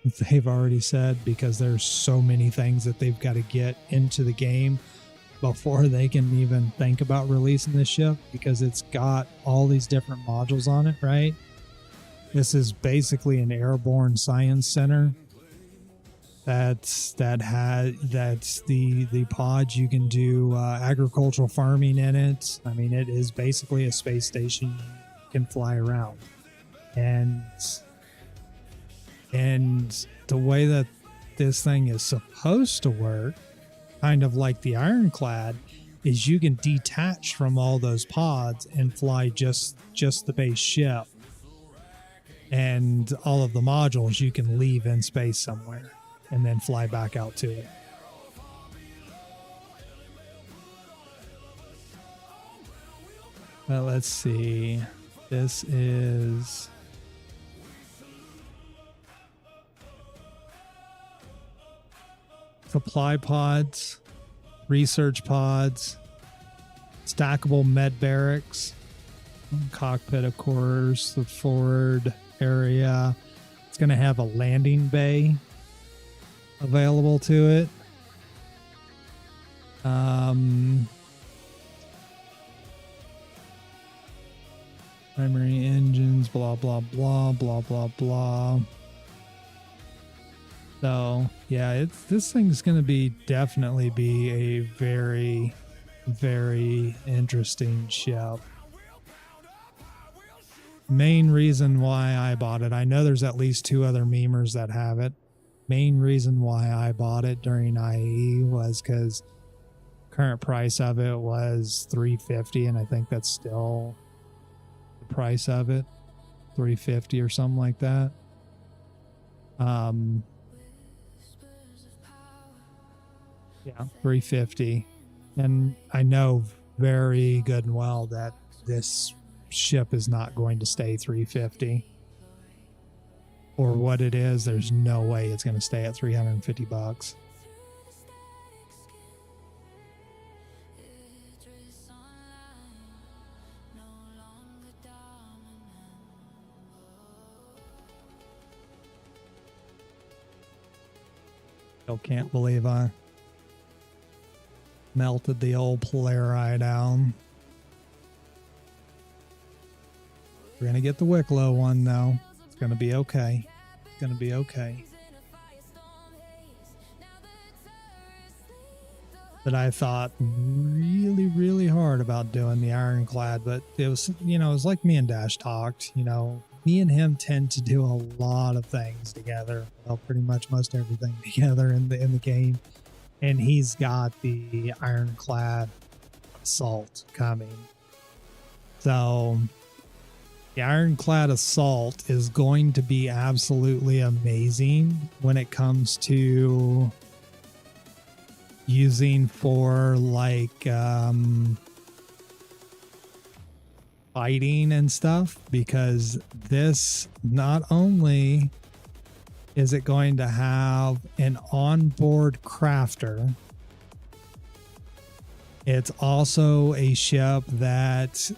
They've already said, because there's so many things that they've got to get into the game before they can even think about releasing this ship, because it's got all these different modules on it, right? This is basically an airborne science center. That's the pods. You can do agricultural farming in it. I mean, it is basically a space station. You can fly around, and the way that this thing is supposed to work, kind of like the Ironclad, is you can detach from all those pods and fly just the base ship, and all of the modules you can leave in space somewhere and then fly back out to it. Let's see. This is supply pods, research pods, stackable med barracks, cockpit, of course, the forward area. It's going to have a landing bay available to it. Primary engines, blah, blah, blah, blah, blah, blah. So, yeah, this thing's going to definitely be a very, very interesting ship. Main reason why I bought it, I know there's at least 2 other memers that have it. Main reason why I bought it during IE was because current price of it was $350, and I think that's still the price of it, $350 or something like that. Yeah, $350, and I know very good and well that this ship is not going to stay $350. For what it is, there's no way it's going to stay at $350. Still can't believe I melted the old Polarii down. We're going to get the Wicklow one, though. It's going to be okay. It's going to be okay. But I thought really, really hard about doing the Ironclad, but it was, you know, it was like me and Dash talked, you know, me and him tend to do a lot of things together. Well, pretty much most everything together in the game. And he's got the Ironclad Assault coming. So the Ironclad Assault is going to be absolutely amazing when it comes to using for like fighting and stuff, because this not only is it going to have an onboard crafter, it's also a ship that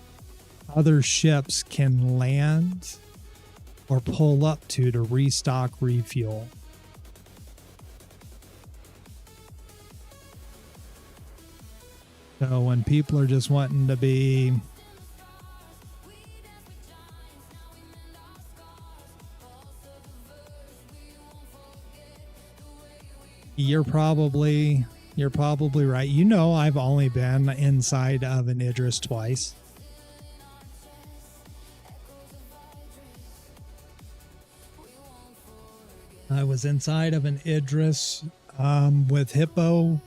other ships can land or pull up to restock, refuel. So when people are just wanting to be you're probably right. You know, I've only been inside of an Idris twice. I was inside of an Idris with Hippo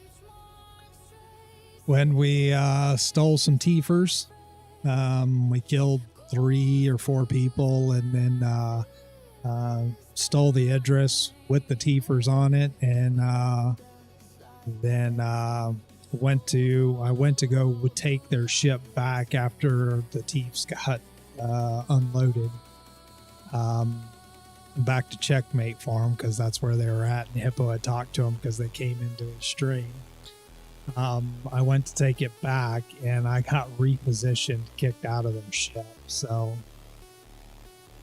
when we stole some Tiefers. We killed 3 or 4 people and then stole the Idris with the Tiefers on it, and then I went to go take their ship back after the Tiefs got unloaded. Back to Checkmate for them, because that's where they were at, and Hippo had talked to them because they came into his stream. I went to take it back and I got repositioned, kicked out of their ship. So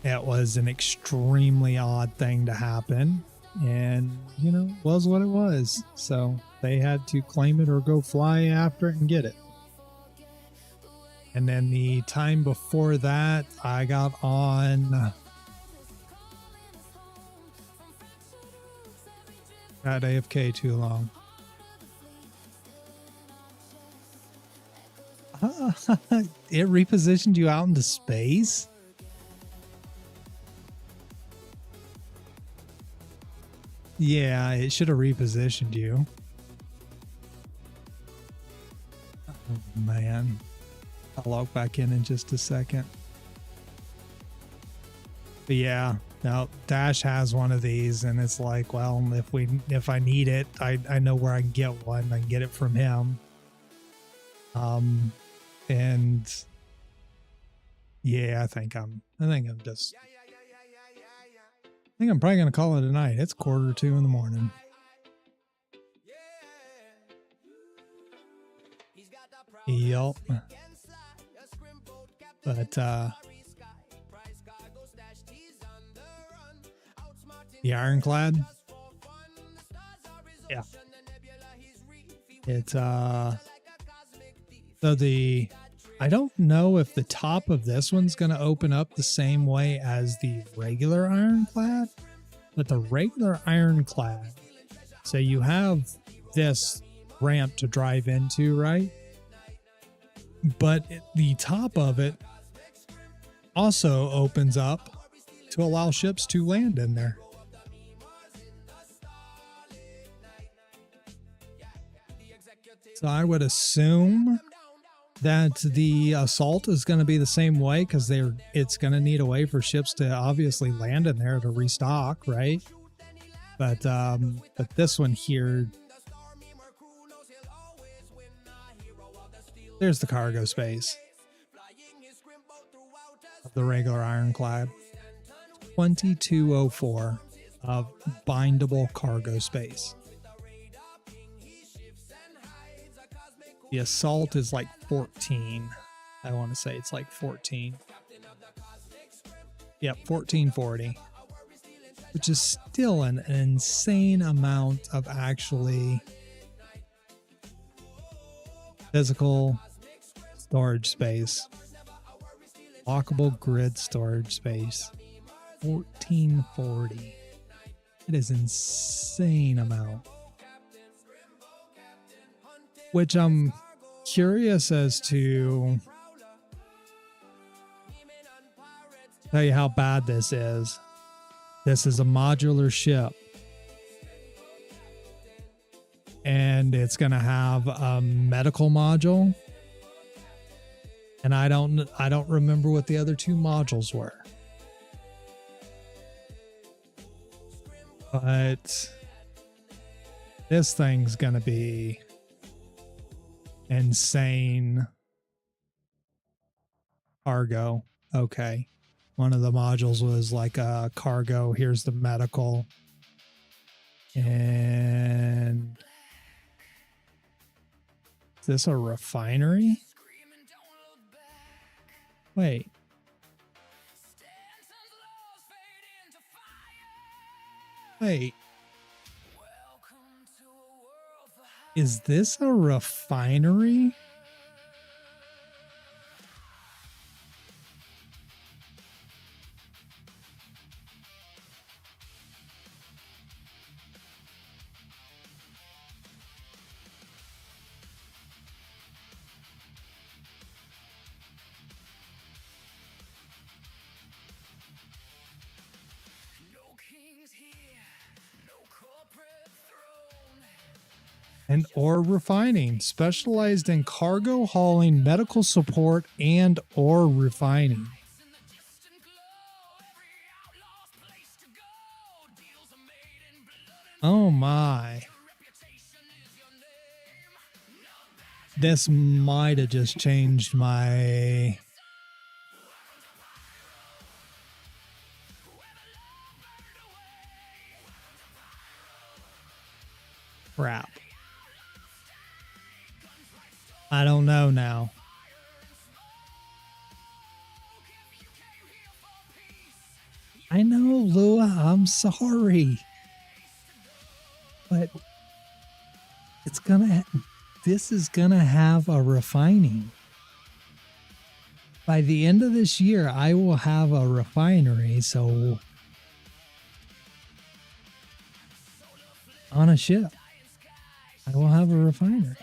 it was an extremely odd thing to happen, and you know, it was what it was. So they had to claim it or go fly after it and get it. And then the time before that, I got on got AFK too long. It repositioned you out into space? Yeah, it should have repositioned you. Oh, man. I'll log back in just a second. But yeah, now Dash has one of these, and it's like, well, if I need it, I know where I can get one. I can get it from him. And Yeah, I think I'm probably gonna call it a night. It's 1:45 in the morning. Yup. But the Ironclad. Yeah. It's so I don't know if the top of this one's going to open up the same way as the regular Ironclad, but the regular Ironclad, so you have this ramp to drive into, right? But the top of it also opens up to allow ships to land in there. So I would assume that the assault is going to be the same way, because it's going to need a way for ships to obviously land in there to restock, right? But this one here, there's the cargo space of the regular Ironclad. 2204 of bindable cargo space. The assault is like 14. I want to say it's like 14. Yep, 1440. Which is still an insane amount of actually physical storage space. Lockable grid storage space. 1440. It is insane amount. Which I'm curious as to tell you how bad this is. This is a modular ship, and it's going to have a medical module, and I don't remember what the other two modules were, but this thing's going to be insane cargo. Okay. One of the modules was like a cargo. Here's the medical. And is this a refinery? Wait. Wait. Is this a refinery? And ore refining, specialized in cargo hauling, medical support, and ore refining. Oh my. This might have just changed my... crap. I don't know now. I know, Lua, I'm sorry. But this is gonna have a refining. By the end of this year, I will have a refinery, so on a ship, I will have a refinery.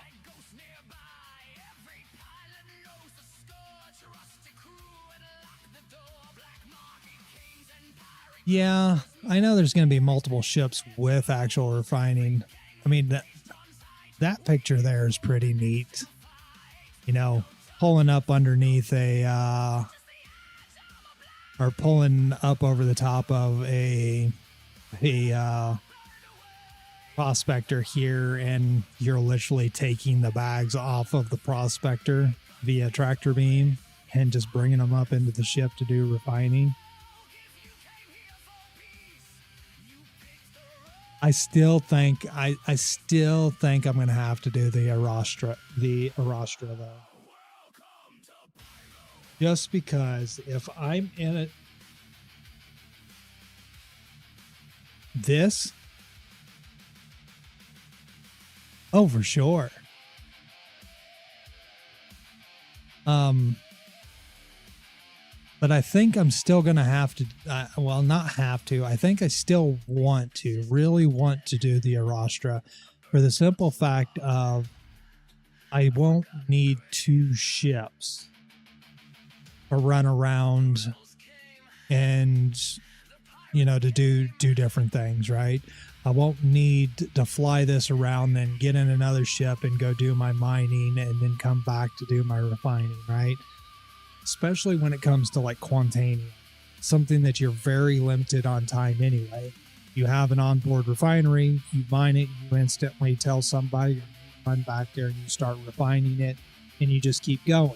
Yeah, I know there's going to be multiple ships with actual refining. I mean, that picture there is pretty neat. You know, pulling up underneath or pulling up over the top of a prospector here, and you're literally taking the bags off of the prospector via tractor beam. and just bringing them up into the ship to do refining. I still think I'm going to have to do the Arastra though. Just because if I'm in it, this, oh, for sure. But I think I'm still going to have to, well, not have to. I think I still really want to do the Arastra for the simple fact of I won't need 2 ships to run around and, you know, to do different things, right? I won't need to fly this around, then get in another ship and go do my mining and then come back to do my refining, right? Especially when it comes to like Quantanium, something that you're very limited on time anyway. You have an onboard refinery, you mine it, you instantly tell somebody, you run back there and you start refining it, and you just keep going.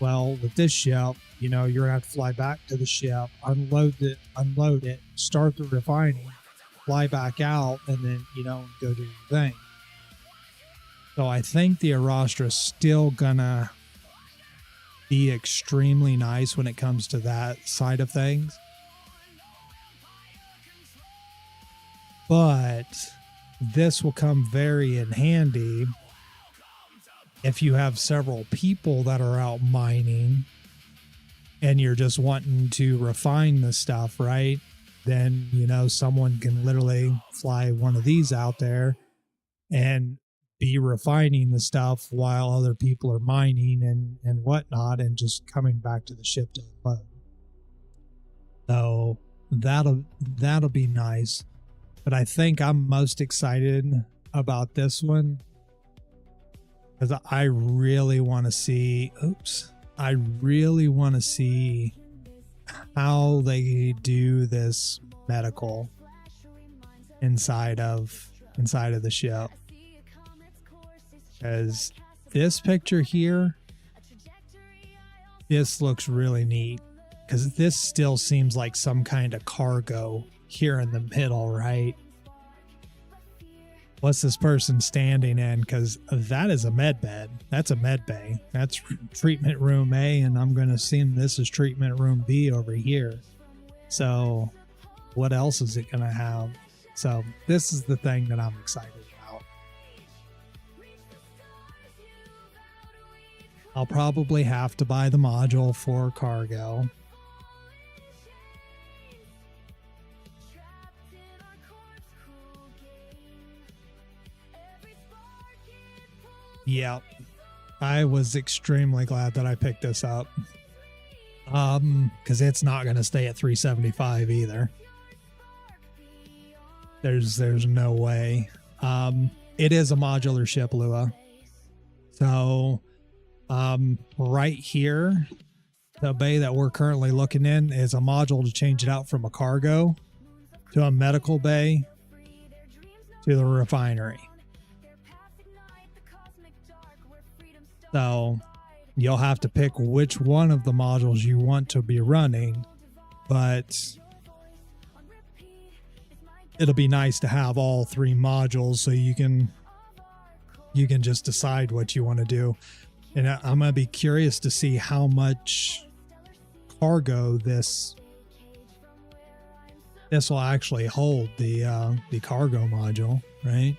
Well, with this ship, you know, you're gonna have to fly back to the ship, unload it, start the refining, fly back out, and then, you know, go do your thing. So I think the Arastra's still gonna be extremely nice when it comes to that side of things. But this will come very in handy if you have several people that are out mining and you're just wanting to refine the stuff, right? Then, you know, someone can literally fly one of these out there and be refining the stuff while other people are mining and whatnot, and just coming back to the ship to unload. So that'll be nice. But I think I'm most excited about this one because I really want to see how they do this medical inside of the ship. Because this picture here, this looks really neat. Because this still seems like some kind of cargo here in the middle, right? What's this person standing in? Because that is a med bed. That's a med bay. That's treatment room A, and I'm going to assume this is treatment room B over here. So what else is it going to have? So this is the thing that I'm excited about. I'll probably have to buy the module for cargo. Yep. I was extremely glad that I picked this up. Because it's not going to stay at 375 either. There's no way. It is a modular ship, Lua. So, right here, the bay that we're currently looking in is a module to change it out from a cargo to a medical bay to the refinery. So you'll have to pick which one of the modules you want to be running, but it'll be nice to have all 3 modules so you can just decide what you want to do. And I'm going to be curious to see how much cargo this will actually hold, the cargo module, right?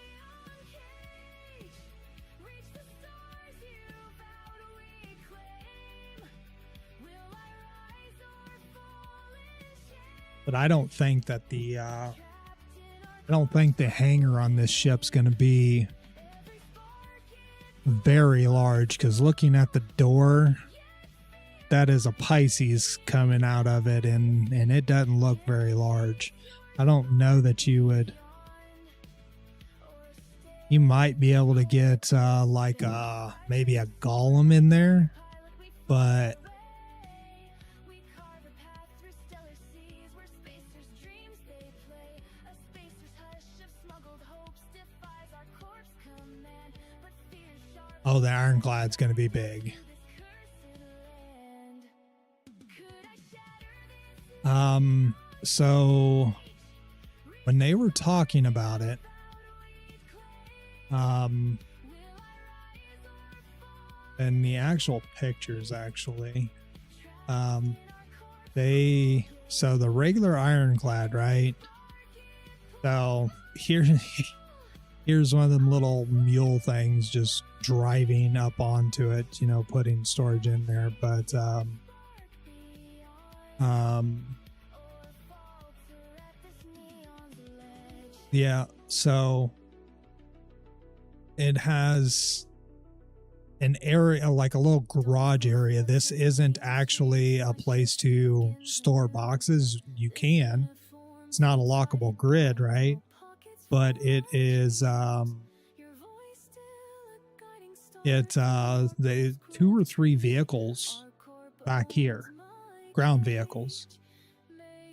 But I don't think that the hangar on this ship's going to be very large, because looking at the door, that is a Pisces coming out of it, and it doesn't look very large. I don't know that you might be able to get like maybe a golem in there, but oh, the ironclad's going to be big. So when they were talking about it, and the actual pictures actually, so the regular ironclad, right? So here's one of them little mule things just driving up onto it, you know, putting storage in there. But yeah, so it has an area, like a little garage area. This isn't actually a place to store boxes. You can. It's not a lockable grid, right? But it is the 2 or 3 vehicles back here, ground vehicles,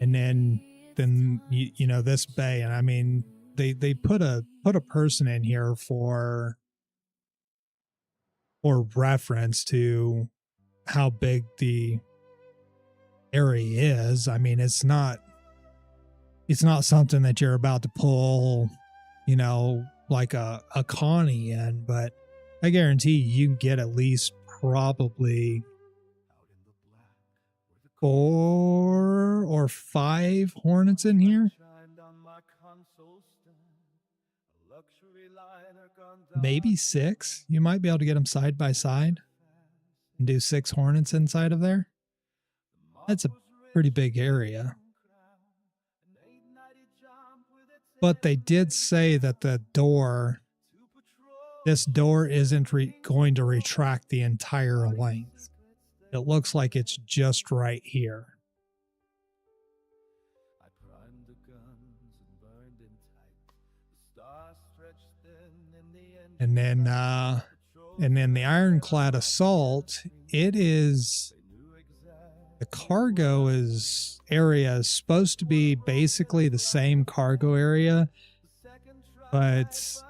and then you know, this bay. And I mean, they put a person in here for reference to how big the area is. I mean, it's not something that you're about to pull, you know, like a Connie in, but I guarantee you can get at least probably 4 or 5 Hornets in here. Maybe 6. You might be able to get them side by side and do 6 Hornets inside of there. That's a pretty big area. But they did say that this door isn't going to retract the entire length. It looks like it's just right here. And then the ironclad assault, the cargo area is supposed to be basically the same cargo area, but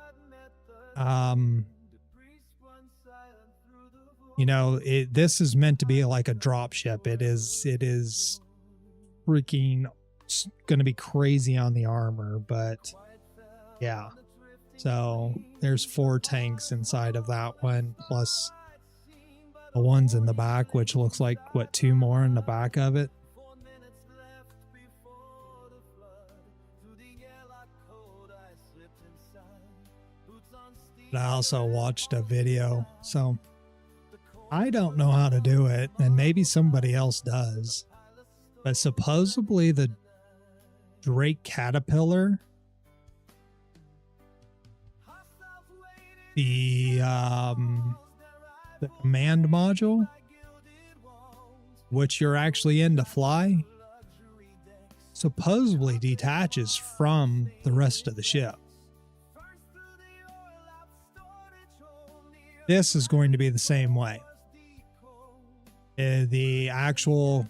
you know, this is meant to be like a drop ship. It is freaking going to be crazy on the armor, but yeah. So there's 4 tanks inside of that one, plus the ones in the back, which looks like 2 more in the back of it. But I also watched a video, so I don't know how to do it, and maybe somebody else does, but supposedly the Drake Caterpillar, the command module, which you're actually in to fly, supposedly detaches from the rest of the ship. This is going to be the same way. The actual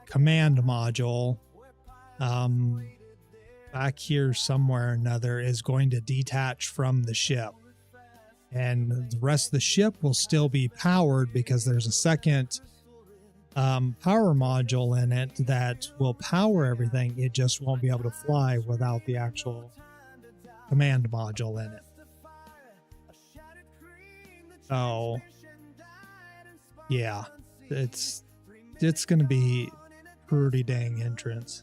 command module, back here somewhere or another, is going to detach from the ship. And the rest of the ship will still be powered because there's a second power module in it that will power everything. It just won't be able to fly without the actual command module in it. So yeah, it's going to be pretty dang entrance.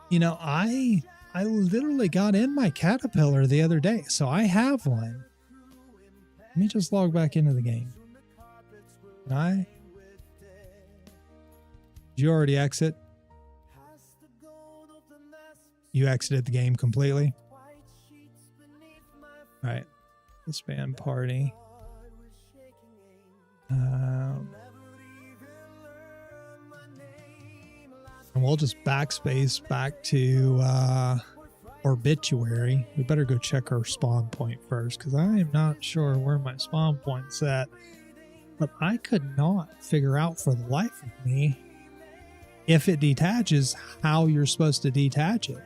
You know, I literally got in my Caterpillar the other day, so I have one. Let me just log back into the game. Did you already exit? You exited the game completely? All right. Disband party. And we'll just backspace back to Obituary. We better go check our spawn point first, because I am not sure where my spawn point's at. But I could not figure out for the life of me, if it detaches, how you're supposed to detach it.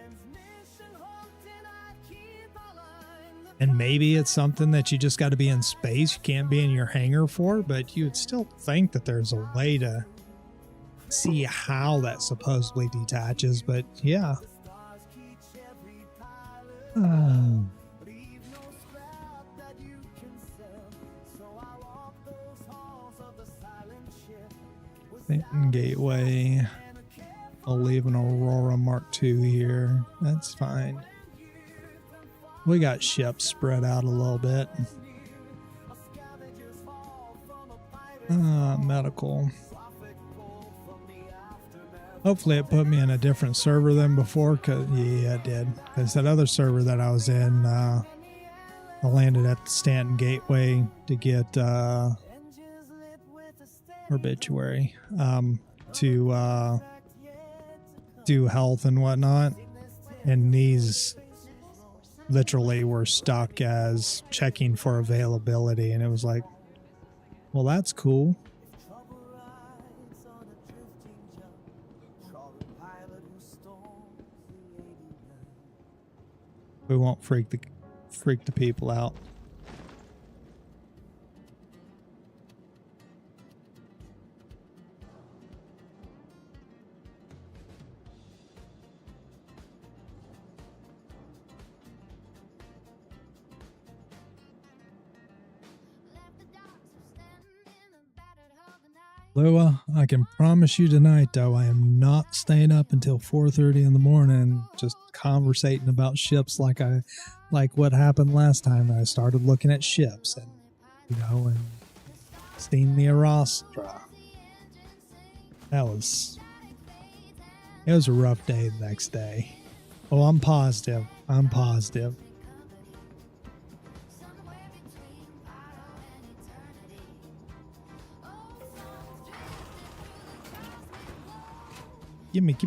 And maybe it's something that you just got to be in space. You can't be in your hangar for, but you would still think that there's a way to see how that supposedly detaches. But yeah. Clinton Gateway. I'll leave an Aurora Mark II here. That's fine. We got ships spread out a little bit. Medical. Hopefully it put me in a different server than before. Yeah, it did. Because that other server that I was in, I landed at the Stanton Gateway to get obituary to do health and whatnot. And these literally were stuck as checking for availability. And it was like, well, that's cool. We won't freak the people out. Lua, I can promise you tonight, though, I am not staying up until 4:30 in the morning just conversating about ships like what happened last time. I started looking at ships and, and seeing the Arostra. It was a rough day the next day. Oh, I'm positive. Gimme.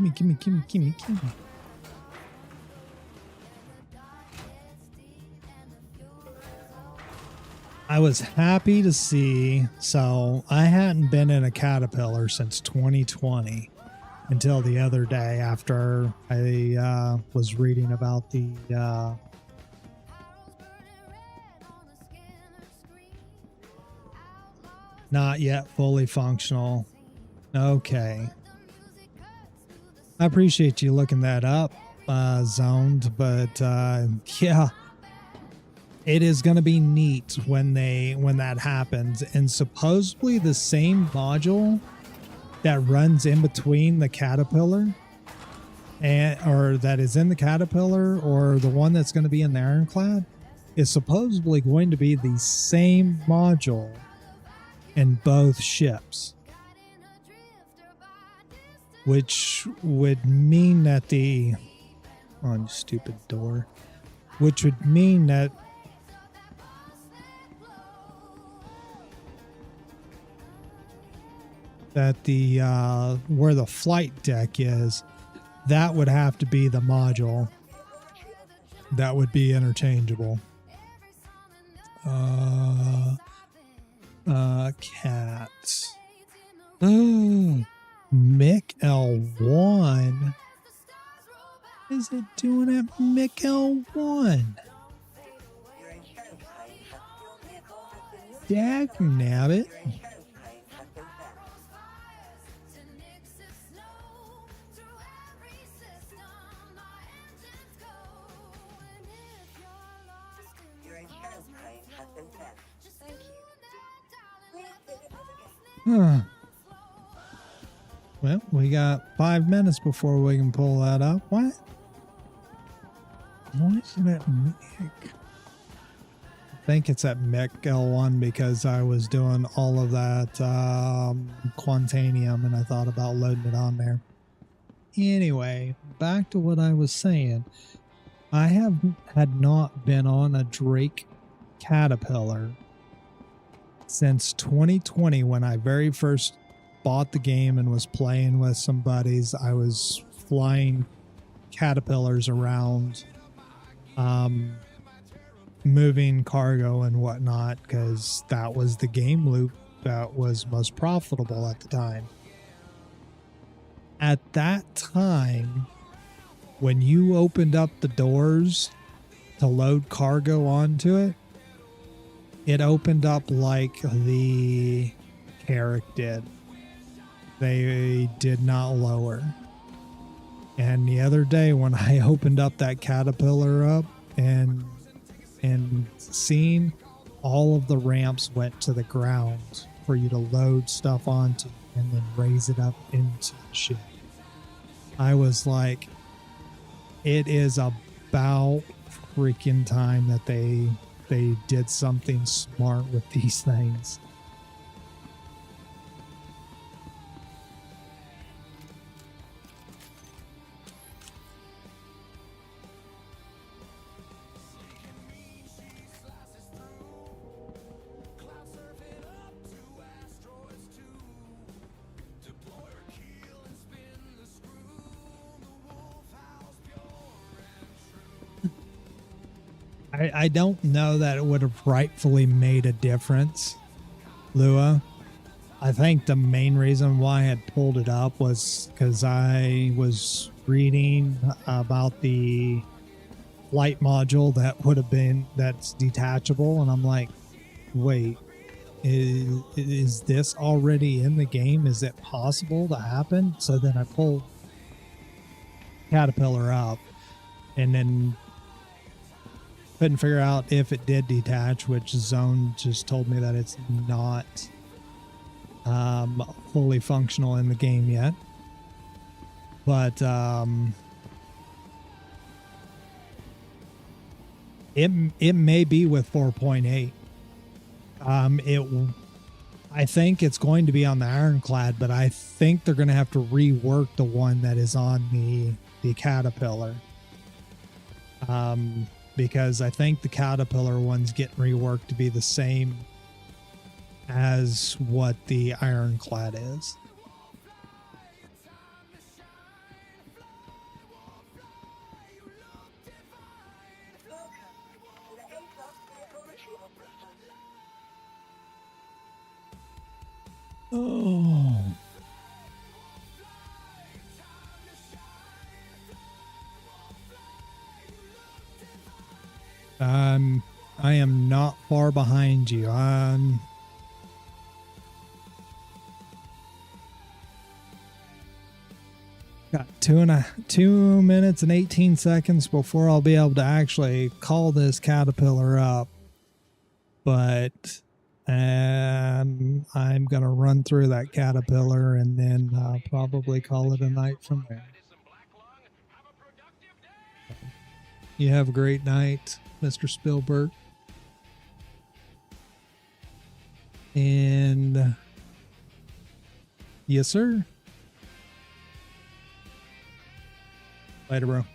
I was happy to see, so I hadn't been in a Caterpillar since 2020 until the other day after I was reading about the not yet fully functional. Okay. I appreciate you looking that up, Zoned, but yeah, it is going to be neat when that happens. And supposedly the same module that runs in between the Caterpillar or that is in the Caterpillar or the one that's going to be in the Ironclad is supposedly going to be the same module in both ships. Which would mean that stupid door. Which would mean that the where the flight deck is, that would have to be the module. That would be interchangeable. Cat. Mick L1. What is it doing at Mick L1? Dag nabbit. Well, we got 5 minutes before we can pull that up. What? What is that Mick? I think it's at Mick L1 because I was doing all of that Quantanium and I thought about loading it on there. Anyway, back to what I was saying. I had not been on a Drake Caterpillar since 2020 when I very first bought the game and was playing with some buddies. I was flying Caterpillars around, moving cargo and whatnot because that was the game loop that was most profitable at the time. At that time, when you opened up the doors to load cargo onto it, it opened up like the Carrack did. They did not lower. And the other day when I opened up that Caterpillar up and seen all of the ramps went to the ground for you to load stuff onto and then raise it up into the ship, I was like, it is about freaking time that they did something smart with these things. I don't know that it would have rightfully made a difference, Lua. I think the main reason why I had pulled it up was because I was reading about the flight module that would have been, that's detachable, and I'm like, wait, is this already in the game? Is it possible to happen? So then I pulled Caterpillar up and then couldn't figure out if it did detach, which Zone just told me that it's not fully functional in the game yet. But it may be with 4.8. I think it's going to be on the Ironclad, but I think they're going to have to rework the one that is on the Caterpillar. Because I think the Caterpillar one's getting reworked to be the same as what the Ironclad is. Oh. I am not far behind you. Got 2 minutes and 18 seconds before I'll be able to actually call this Caterpillar up. But I'm gonna run through that Caterpillar and then probably call it a night from there. You have a great night, Mr. Spielberg. And yes, sir. Later, bro.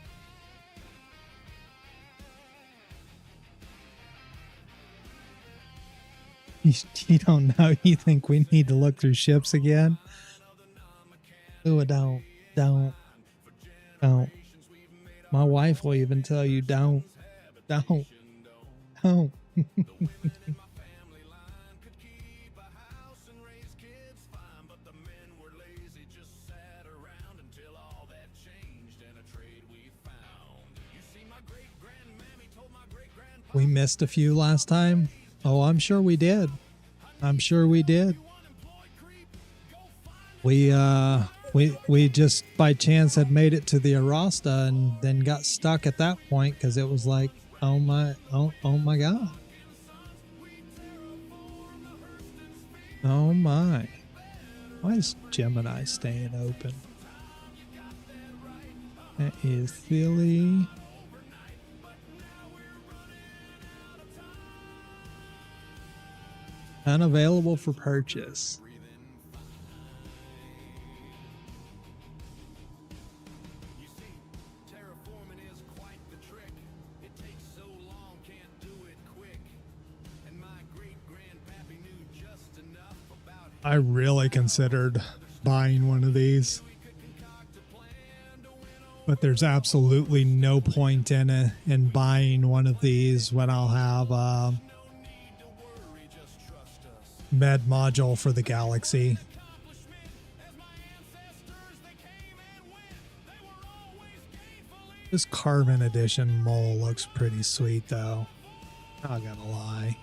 You don't know. You think we need to look through ships again? Ooh, don't. My wife will even tell you don't. We missed a few last time. Oh, I'm sure we did. We just by chance had made it to the Arasta and then got stuck at that point because it was like, oh my god. Oh my. Why is Gemini staying open? That is silly. Unavailable for purchase. I really considered buying one of these, but there's absolutely no point in buying one of these when I'll have a med module for the Galaxy. This Carbon Edition mole looks pretty sweet, though. Not gonna lie.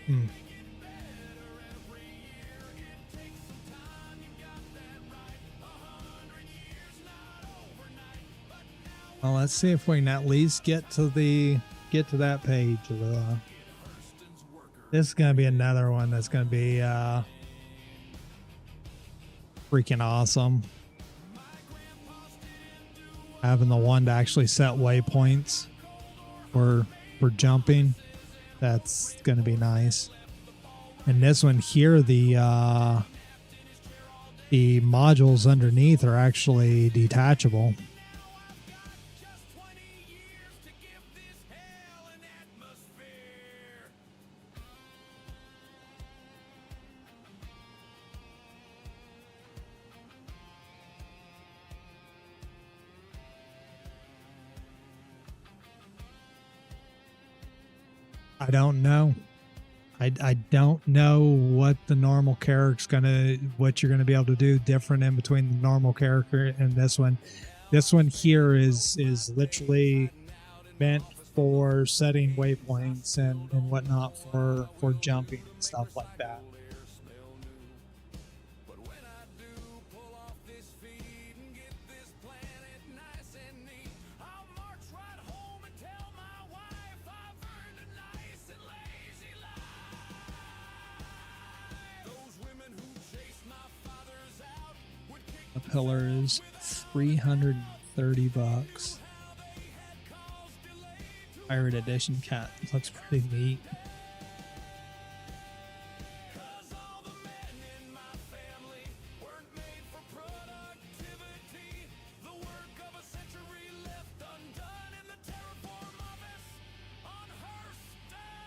Hmm. Well, let's see if we can at least get to that page. This is gonna be another one that's gonna be freaking awesome. Having the one to actually set waypoints for jumping, that's gonna be nice. And this one here, the modules underneath are actually detachable. I don't know. I don't know what the normal character's what you're gonna be able to do different in between the normal character and this one. This one here is literally meant for setting waypoints and whatnot for jumping and stuff like that. The pillar is $330. Pirate Edition cat looks pretty neat.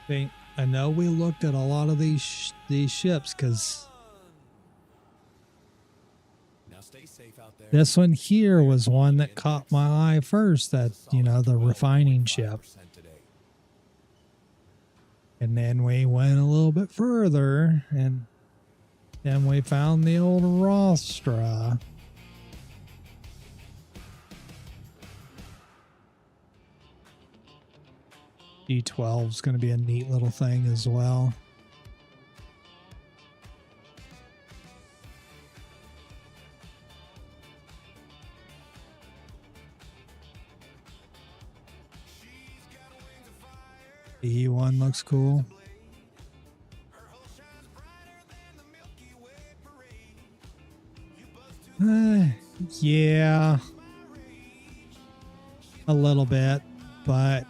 Okay, I know we looked at a lot of these ships because this one here was one that caught my eye first, that, the refining ship. And then we went a little bit further, and then we found the old Rostra. D12 is going to be a neat little thing as well. The E1 looks cool. Yeah, a little bit, but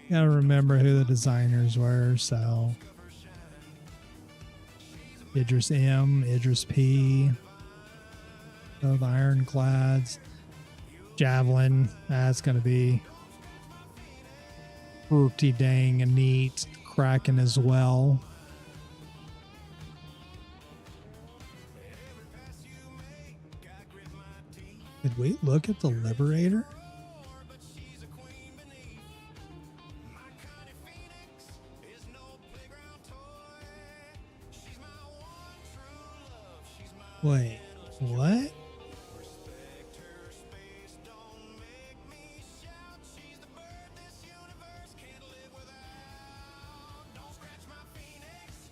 gotta remember who the designers were. So Idris M, Idris P, the Ironclads, Javelin. That's gonna be pretty dang neat. Kraken as well. Did we look at the Liberator? Wait, what?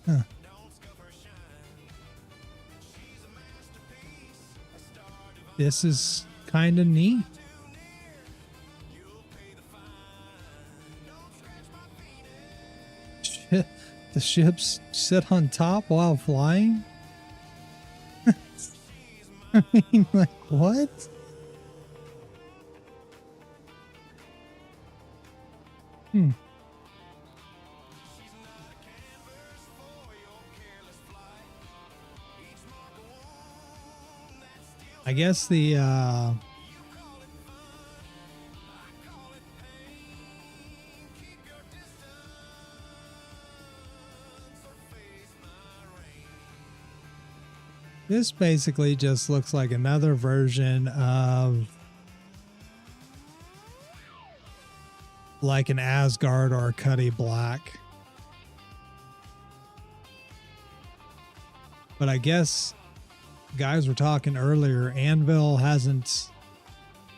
Huh. This is kind of neat. The ships sit on top while flying? I mean, like, what? I guess the this basically just looks like another version of like an Asgard or a Cuddy Black. But I guess guys were talking earlier, Anvil hasn't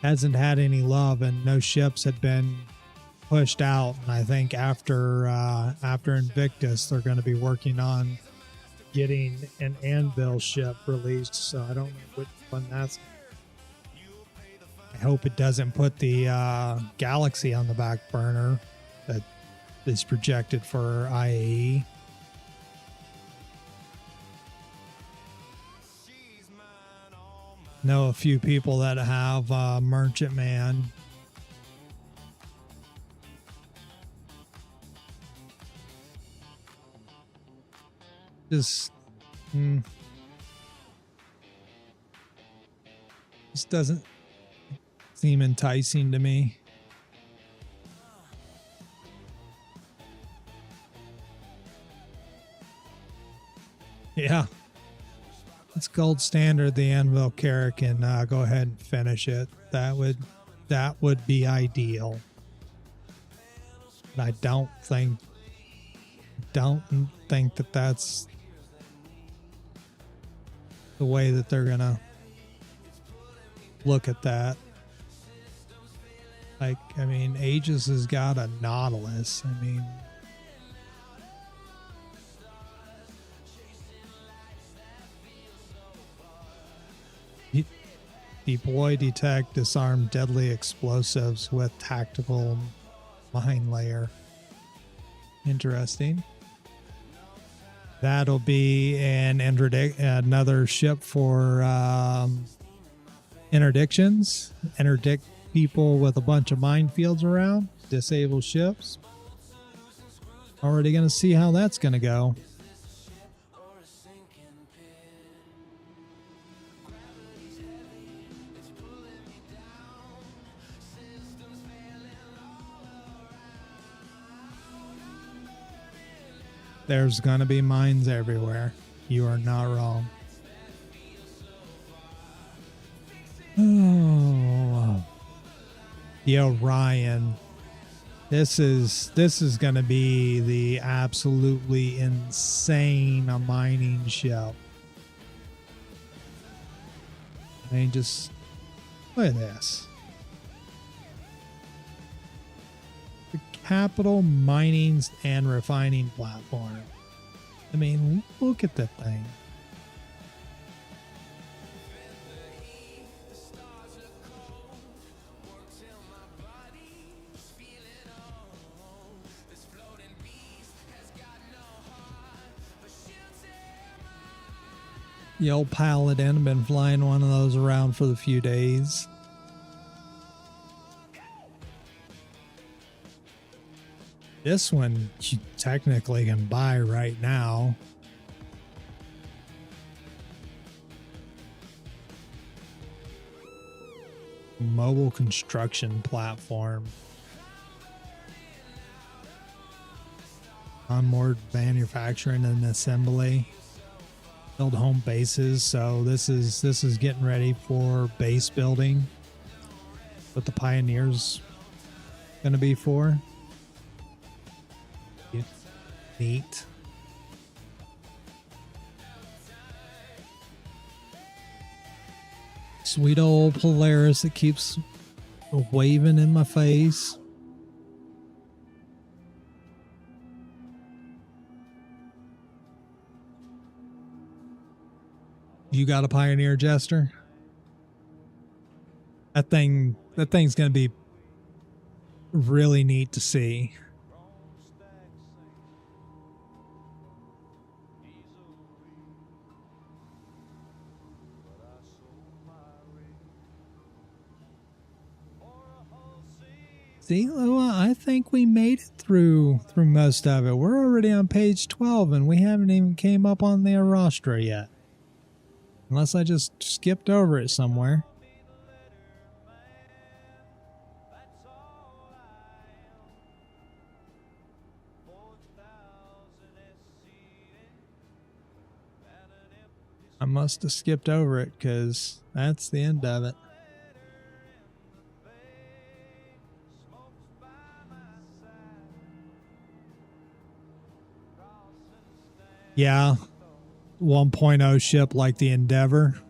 had any love and no ships had been pushed out. And I think after Invictus, they're going to be working on getting an Anvil ship released. So I don't know which one that's. I hope it doesn't put the Galaxy on the back burner that is projected for IAE. Know a few people that have Merchantman. Just doesn't seem enticing to me. Yeah. It's gold standard. The Anvil Carrick can go ahead and finish it. That would be ideal. But I don't think that that's the way that they're gonna look at that. Like, I mean, Aegis has got a Nautilus. I mean, deploy, detect, disarm deadly explosives with tactical mine layer. Interesting. That'll be another ship for interdictions. Interdict people with a bunch of minefields around. Disable ships. Already going to see how that's going to go. There's going to be mines everywhere. You are not wrong. Oh, the Orion. This is going to be the absolutely insane mining ship. I mean, just look at this. Capital mining and refining platform. I mean, look at that thing. The old Paladin, been flying one of those around for a few days. This one you technically can buy right now. Mobile construction platform. Onboard manufacturing and assembly. Build home bases. So this is getting ready for base building. What the Pioneers gonna be for. Neat. Sweet old Polaris that keeps waving in my face. You got a Pioneer, Jester? That thing's gonna be really neat to see. See, I think we made it through most of it. We're already on page 12 and we haven't even came up on the Arastra yet. Unless I just skipped over it somewhere. I must have skipped over it because that's the end of it. Yeah, 1.0 ship like the Endeavor.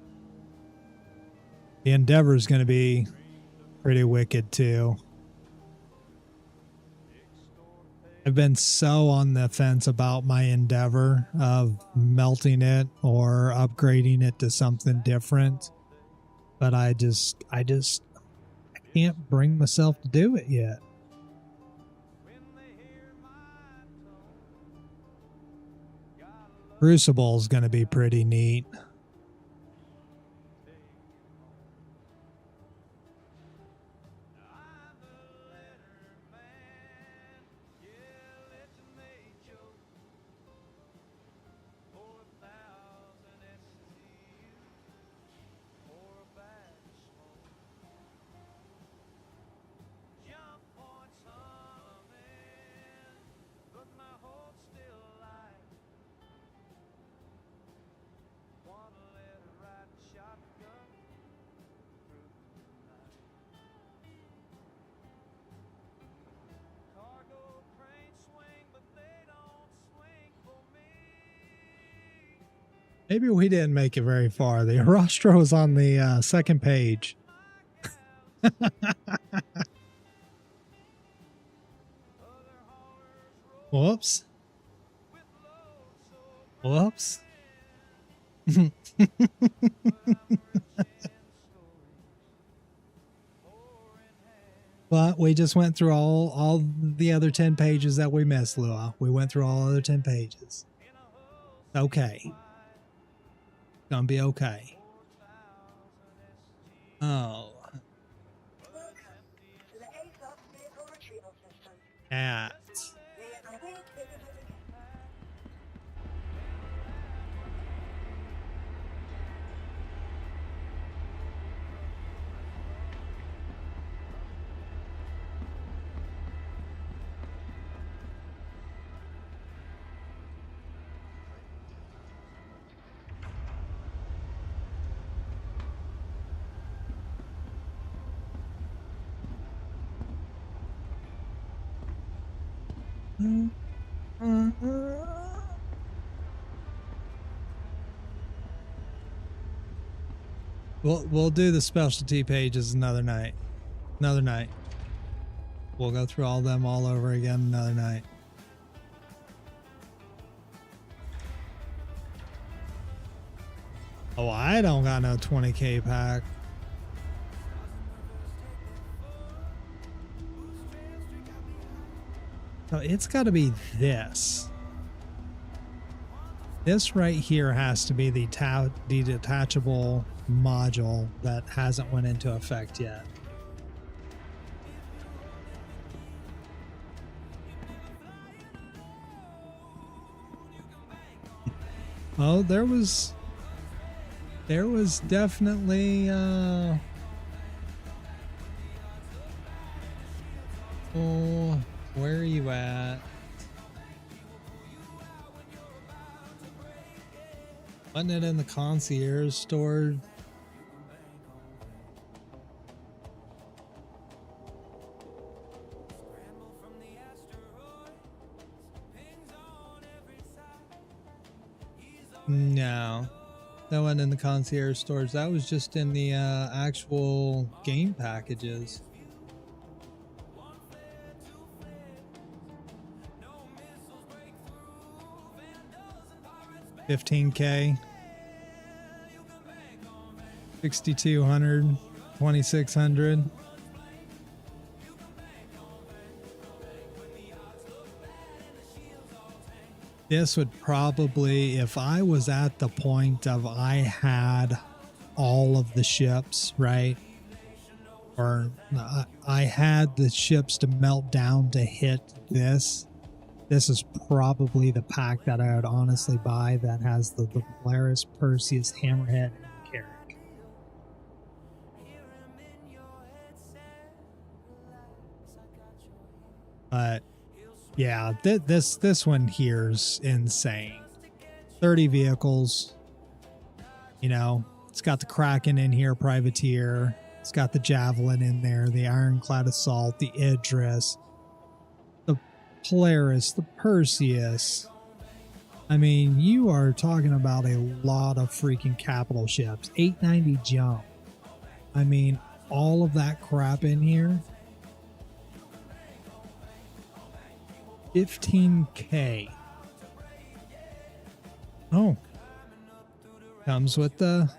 The Endeavor is going to be pretty wicked too. I've been so on the fence about my Endeavor of melting it or upgrading it to something different, but I can't bring myself to do it yet. Crucible is going to be pretty neat. Maybe we didn't make it very far. The rostro is on the second page. Whoops. Whoops. But we just went through all the other 10 pages that we missed, Lua. We went through all other 10 pages. Okay. Gonna be okay. Oh. Welcome to the ASOP vehicle retrieval system. Cat. May I wait visitors again? We'll do the specialty pages another night. Another night. We'll go through all them all over again another night. Oh, I don't got no 20k pack. So it's got to be this. This right here has to be the detachable module that hasn't went into effect yet. Oh, there was definitely oh, where are you at? Wasn't it in the concierge store? No, that wasn't in the concierge stores. That was just in the actual game packages. $15K, 6,200, 2,600. This would probably, if I was at the point of I had all of the ships, right? Or I had the ships to melt down to hit this. This is probably the pack that I would honestly buy that has the Polaris, Perseus, Hammerhead, and Carrack. But yeah, this one here's insane. 30 vehicles. You know, it's got the Kraken in here, Privateer. It's got the Javelin in there, the Ironclad Assault, the Idris, the Polaris, the Perseus. I mean, you are talking about a lot of freaking capital ships. 890 jump. I mean, all of that crap in here. 15K. Oh. Comes with the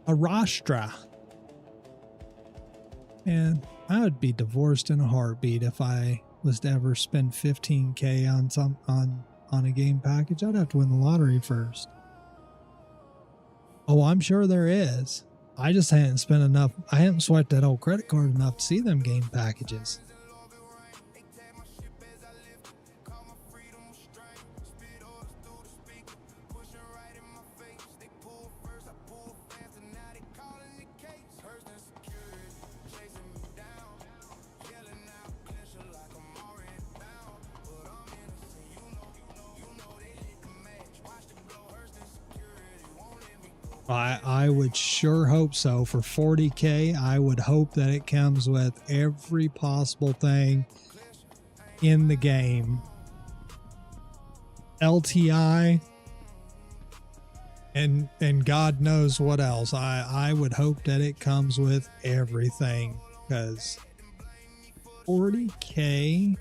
Arastra. And I would be divorced in a heartbeat if I was to ever spend 15K on a game package. I'd have to win the lottery first. Oh, I'm sure there is. I just hadn't spent enough. I haven't swiped that old credit card enough to see them game packages. I would sure hope so. For 40K, I would hope that it comes with every possible thing in the game. LTI and God knows what else. I would hope that it comes with everything, because 40K,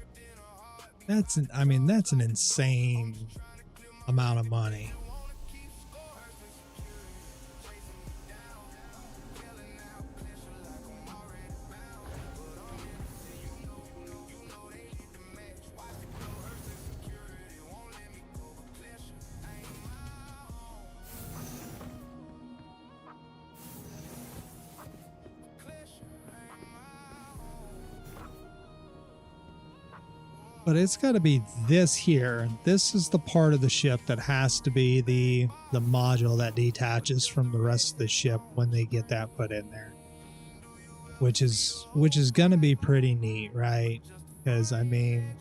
that's an insane amount of money. But it's got to be this here. This is the part of the ship that has to be the module that detaches from the rest of the ship when they get that put in there. Which is going to be pretty neat, right? Because, I mean,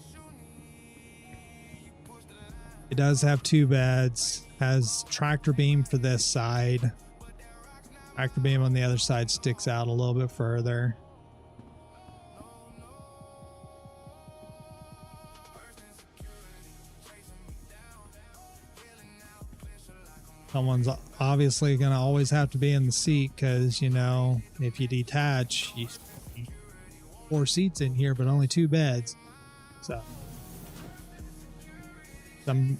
it does have 2 beds, has tractor beam for this side. Tractor beam on the other side sticks out a little bit further. Someone's obviously going to always have to be in the seat, because, you know, if you detach, you 4 seats in here, but only 2 beds. So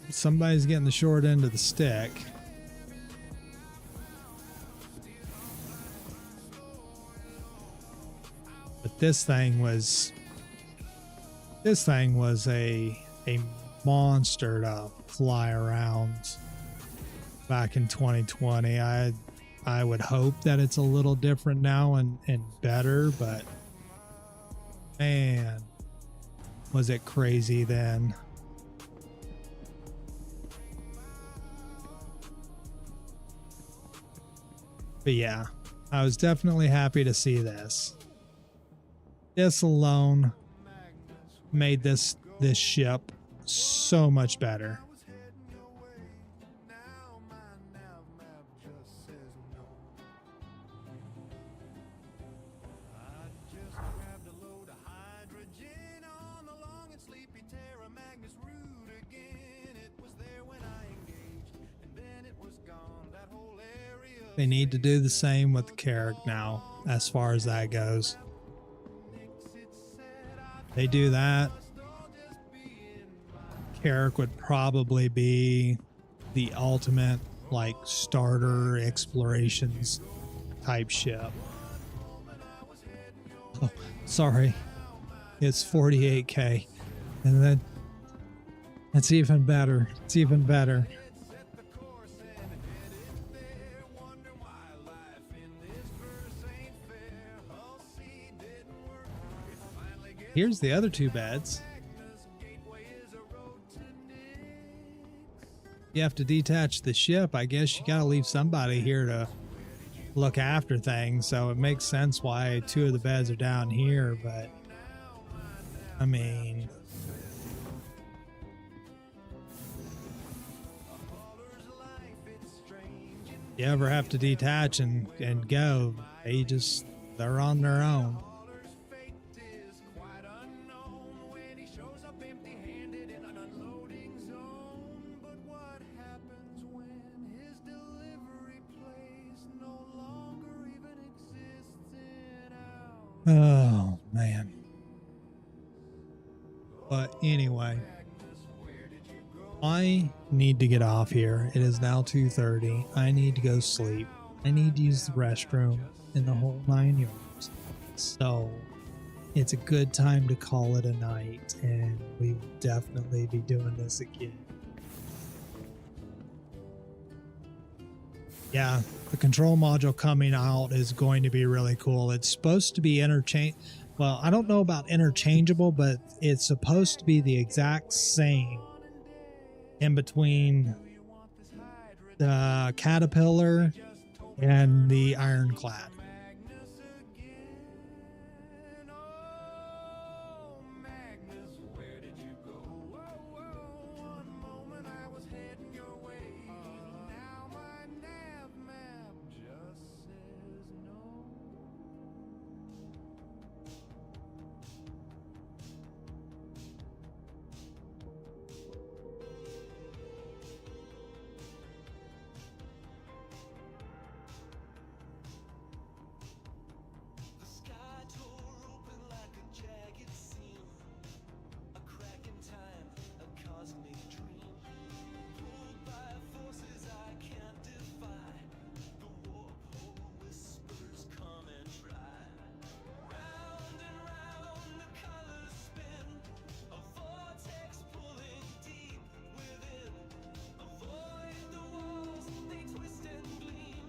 somebody's getting the short end of the stick. But this thing was a monster to fly around back in 2020. I would hope that it's a little different now and better, but man, was it crazy then. But yeah, I was definitely happy to see this. This alone made this ship so much better. They need to do the same with the Carrick now, as far as that goes. They do that, Carrick would probably be the ultimate, like, starter explorations type ship. Oh, sorry. It's 48K. And that's even better. It's even better. Here's the other 2 beds. You have to detach the ship. I guess you gotta leave somebody here to look after things, so it makes sense why 2 of the beds are down here, but I mean, you ever have to detach and go, they're on their own. Oh, man. But anyway, I need to get off here. It is now 2:30. I need to go sleep. I need to use the restroom in the whole 9 yards. So it's a good time to call it a night, and we will definitely be doing this again. Yeah, the control module coming out is going to be really cool. It's supposed to be well, I don't know about interchangeable, but it's supposed to be the exact same in between the Caterpillar and the Ironclad. The sky tore open like a jagged seam, a crack in time, a cosmic dream. Pulled by forces I can't defy, the warp hole whispers come and try. Round and round the colors spin, a vortex pulling deep within. Avoid the walls, they twist and gleam.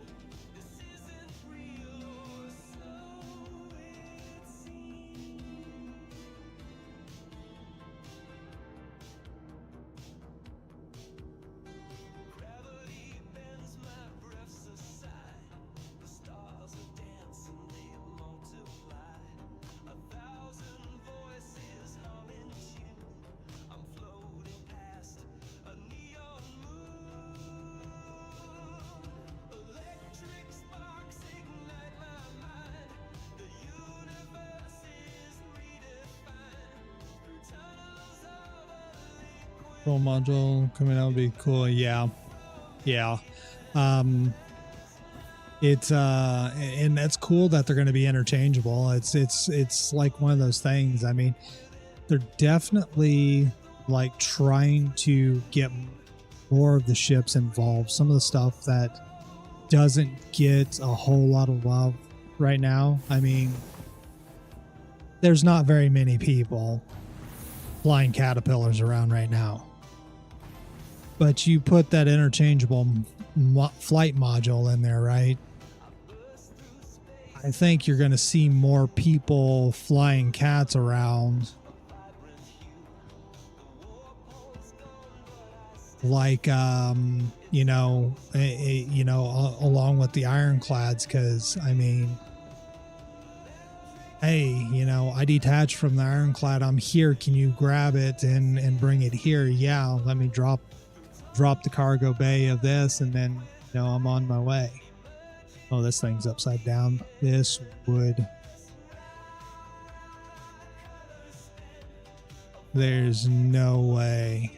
This isn't real, or so it seems. Gravity bends my breaths aside. The stars are dancing, they multiply. 1,000 voices humming tune. I'm floating past a neon moon. Electric sparks ignite my mind. The universe is redefined through tunnels of a liquid. Control module coming out would be cool. Yeah. It's and that's cool that they're going to be interchangeable. It's like one of those things. I mean, they're definitely like trying to get more of the ships involved. Some of the stuff that doesn't get a whole lot of love right now. I mean, there's not very many people flying Caterpillars around right now. But you put that interchangeable flight module in there, right? I think you're going to see more people flying cats around, like along with the Ironclads, because I mean, hey, I detached from the Ironclad. I'm here. Can you grab it and bring it here? Yeah, let me drop the cargo bay of this, and then I'm on my way. Oh, this thing's upside down. This would. There's no way.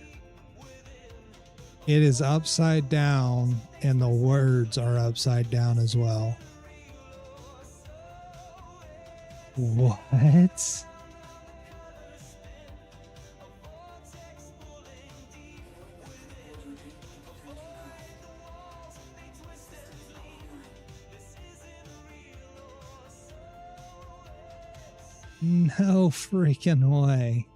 It is upside down, and the words are upside down as well. What? No freaking way.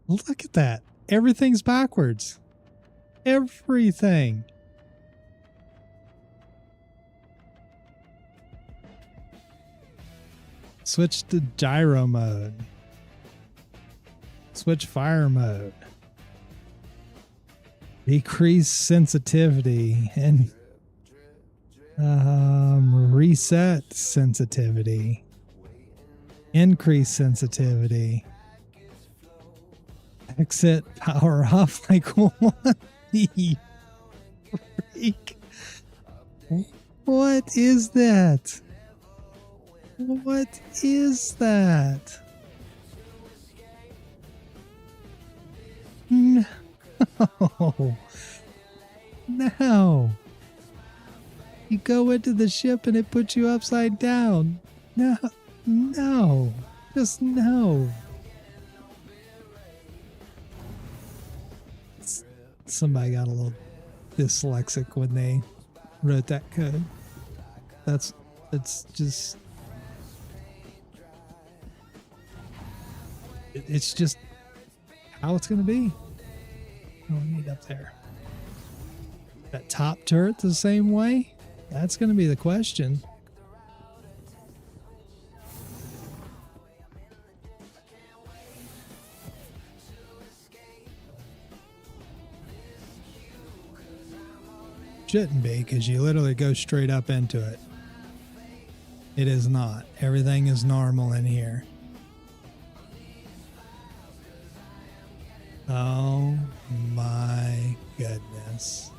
Look at that. Everything's backwards. Everything. Switch to gyro mode. Switch fire mode. Decrease sensitivity and reset sensitivity. Increase sensitivity. Exit power off. Like, what the freak? What is that? What is that? No. No. You go into the ship and it puts you upside down. No, no, just no. Somebody got a little dyslexic when they wrote that code. It's just, it's just how it's going to be. What do we need up there? That top turret the same way? That's going to be the question. Shouldn't be, because you literally go straight up into it. It is not. Everything is normal in here. Oh my goodness.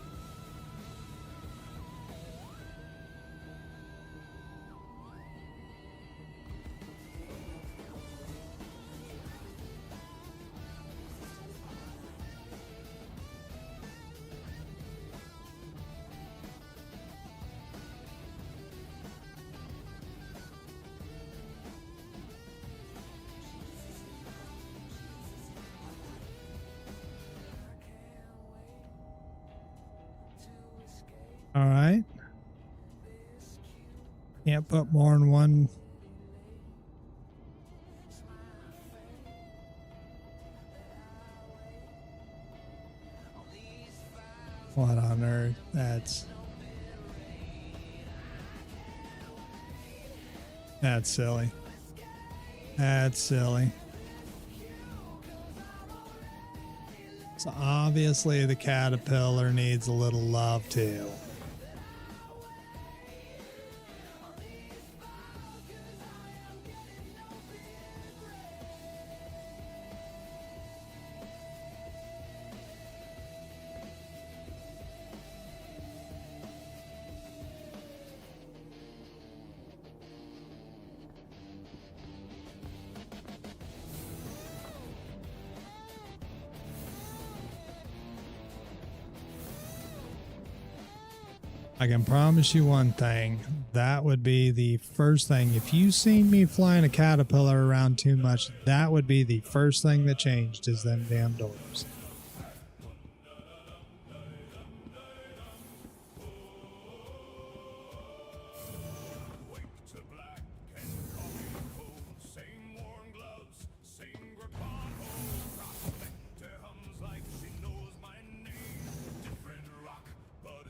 All right. Can't put more than one. What on earth? That's silly. That's silly. So obviously the caterpillar needs a little love too. I can promise you one thing. That would be the first thing. If you seen me flying a caterpillar around too much, that would be the first thing that changed, is them damn doors.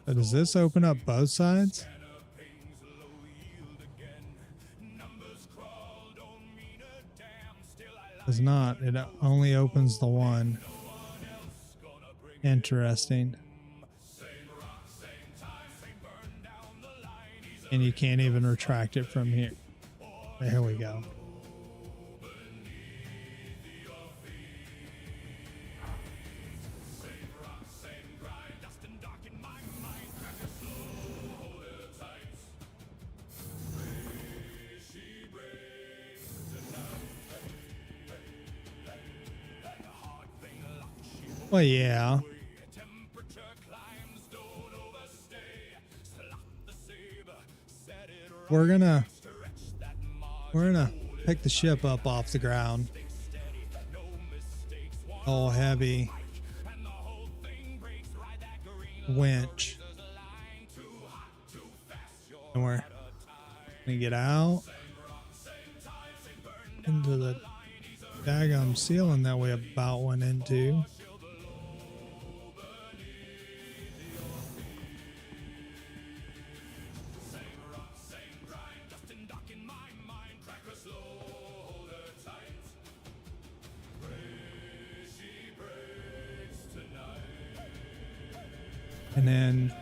So does this open up both sides? Does not. It only opens the one. Interesting. And you can't even retract it from here. There we go. Well, yeah. We're gonna pick the ship up off the ground. All heavy winch. And we're gonna get out into the daggum ceiling that we about went into. And then,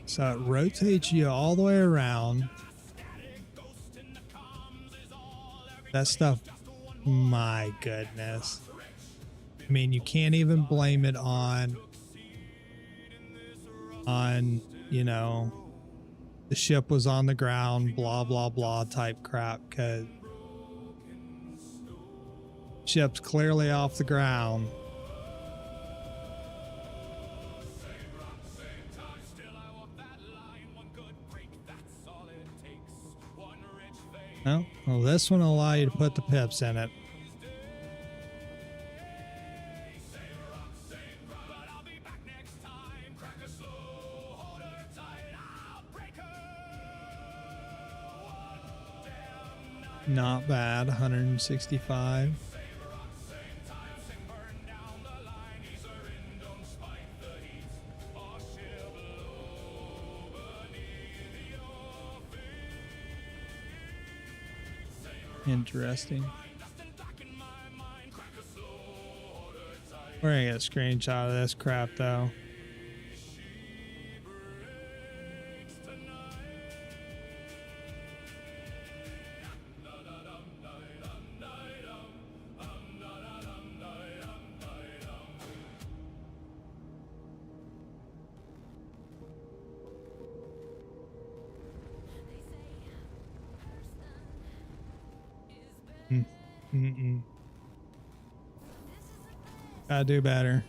so it rotates you all the way around. That stuff, my goodness. I mean, you can't even blame it on, you know, the ship was on the ground, blah, blah, blah type crap, because ship's clearly off the ground. No? Well, this one will allow you to put the pips in it. Not bad, 165. Interesting. We're gonna get a screenshot of this crap though. Gotta do better.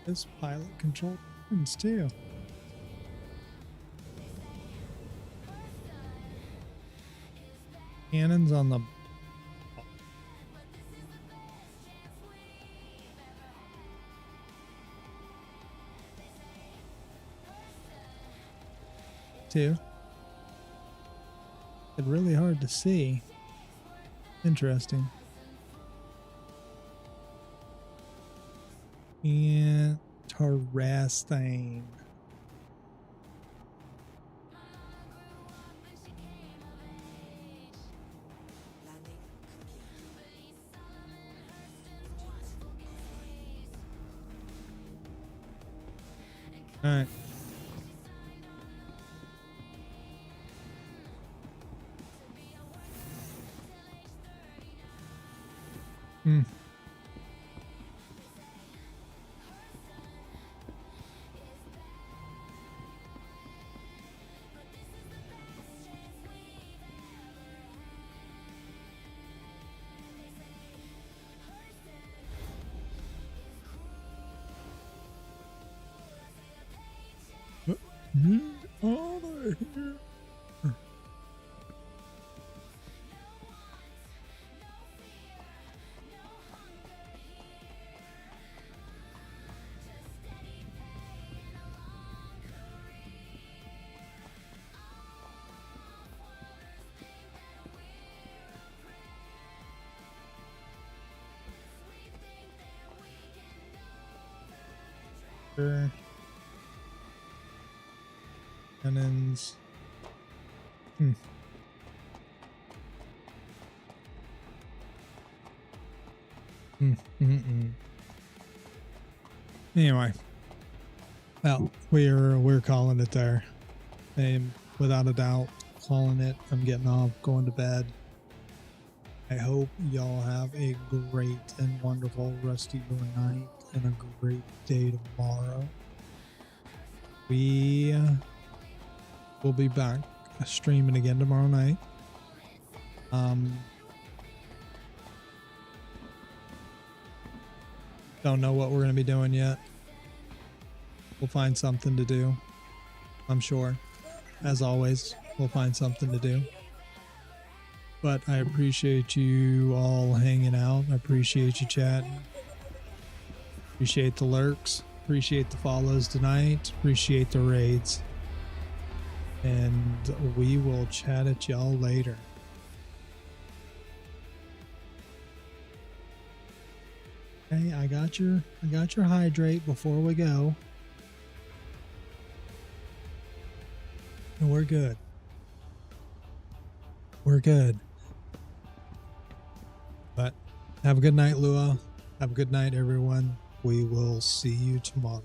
This pilot control buttons too. Cannons on the too. It's really hard to see. Interesting. Interesting. All right. Oh, they're here. Sure. Cannons. Anyway, well, we're calling it there. And without a doubt, calling it. I'm getting off, going to bed. I hope y'all have a great and wonderful rest of your night and a great day tomorrow. We will be back streaming again tomorrow night. Don't know what we're going to be doing yet. We'll find something to do. I'm sure. As always, we'll find something to do. But I appreciate you all hanging out. I appreciate you chatting. Appreciate the lurks. Appreciate the follows tonight. Appreciate the raids. And we will chat at y'all later. Okay, I got your hydrate before we go. And we're good. we're good. But have a good night, Lua. Have a good night, everyone. We will see you tomorrow.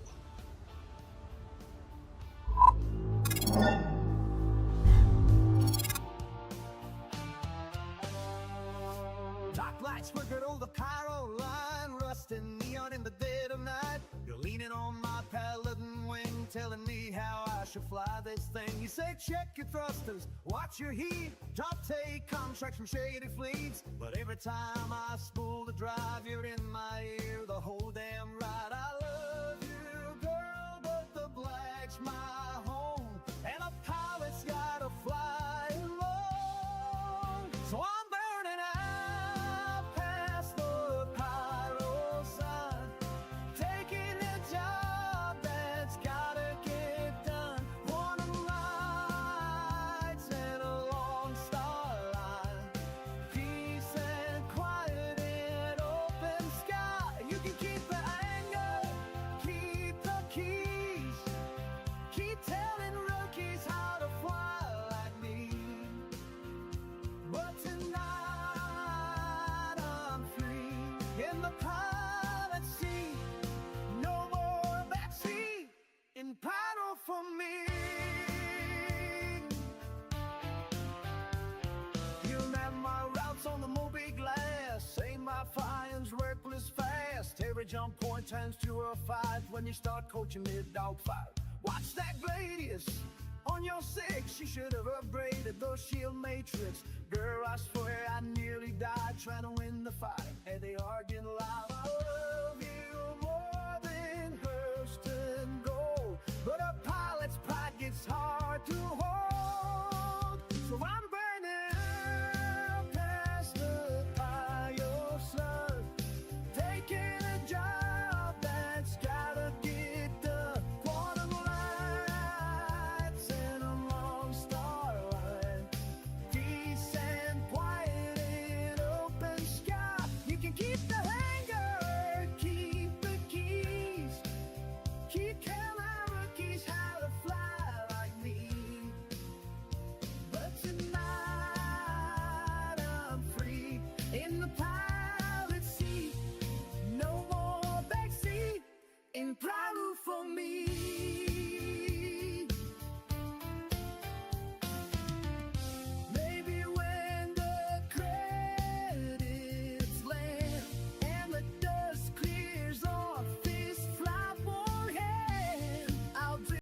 Dark lights flickered over the Cairo line, rusting neon in the dead of night. You're leaning on my paladin wing, telling me how I should fly this thing. You say check your thrusters, watch your heat, top take contracts from shady fleets. But every time I spool the drive, you're in my ear the whole damn ride. I love you, girl, but the black's my home, and a pilot's gotta fly alone. So I'm burning out past the pyro sun, taking a job that's gotta get done. Warning lights and a long star line, peace and quiet in open sky. You can keep the anger, keep the keys, keep telling rookies how to fly like me. But tonight I'm free in the pilot seat. No more backseat in pyro for me. You map my routes on the Moby glass, say my fire's reckless fast. Every jump point turns to a fight when you start coaching mid-dogfight. Watch that Gladius on your six, you should have upgraded those shield matrix. Girl, I swear I nearly died trying to win the fight. Hey, they arguing loud. I love you more than Hurston gold, but a pilot's pride gets hard to hold. So I'm burning out past the Pio slug, taking a job that's gotta get done. Quantum lights and a long star line, peace and quiet in open sky. You can keep the hanger, keep the keys, keep telling rookies how to fly like me. But tonight I'm free in the pilot seat. No more backseat in private.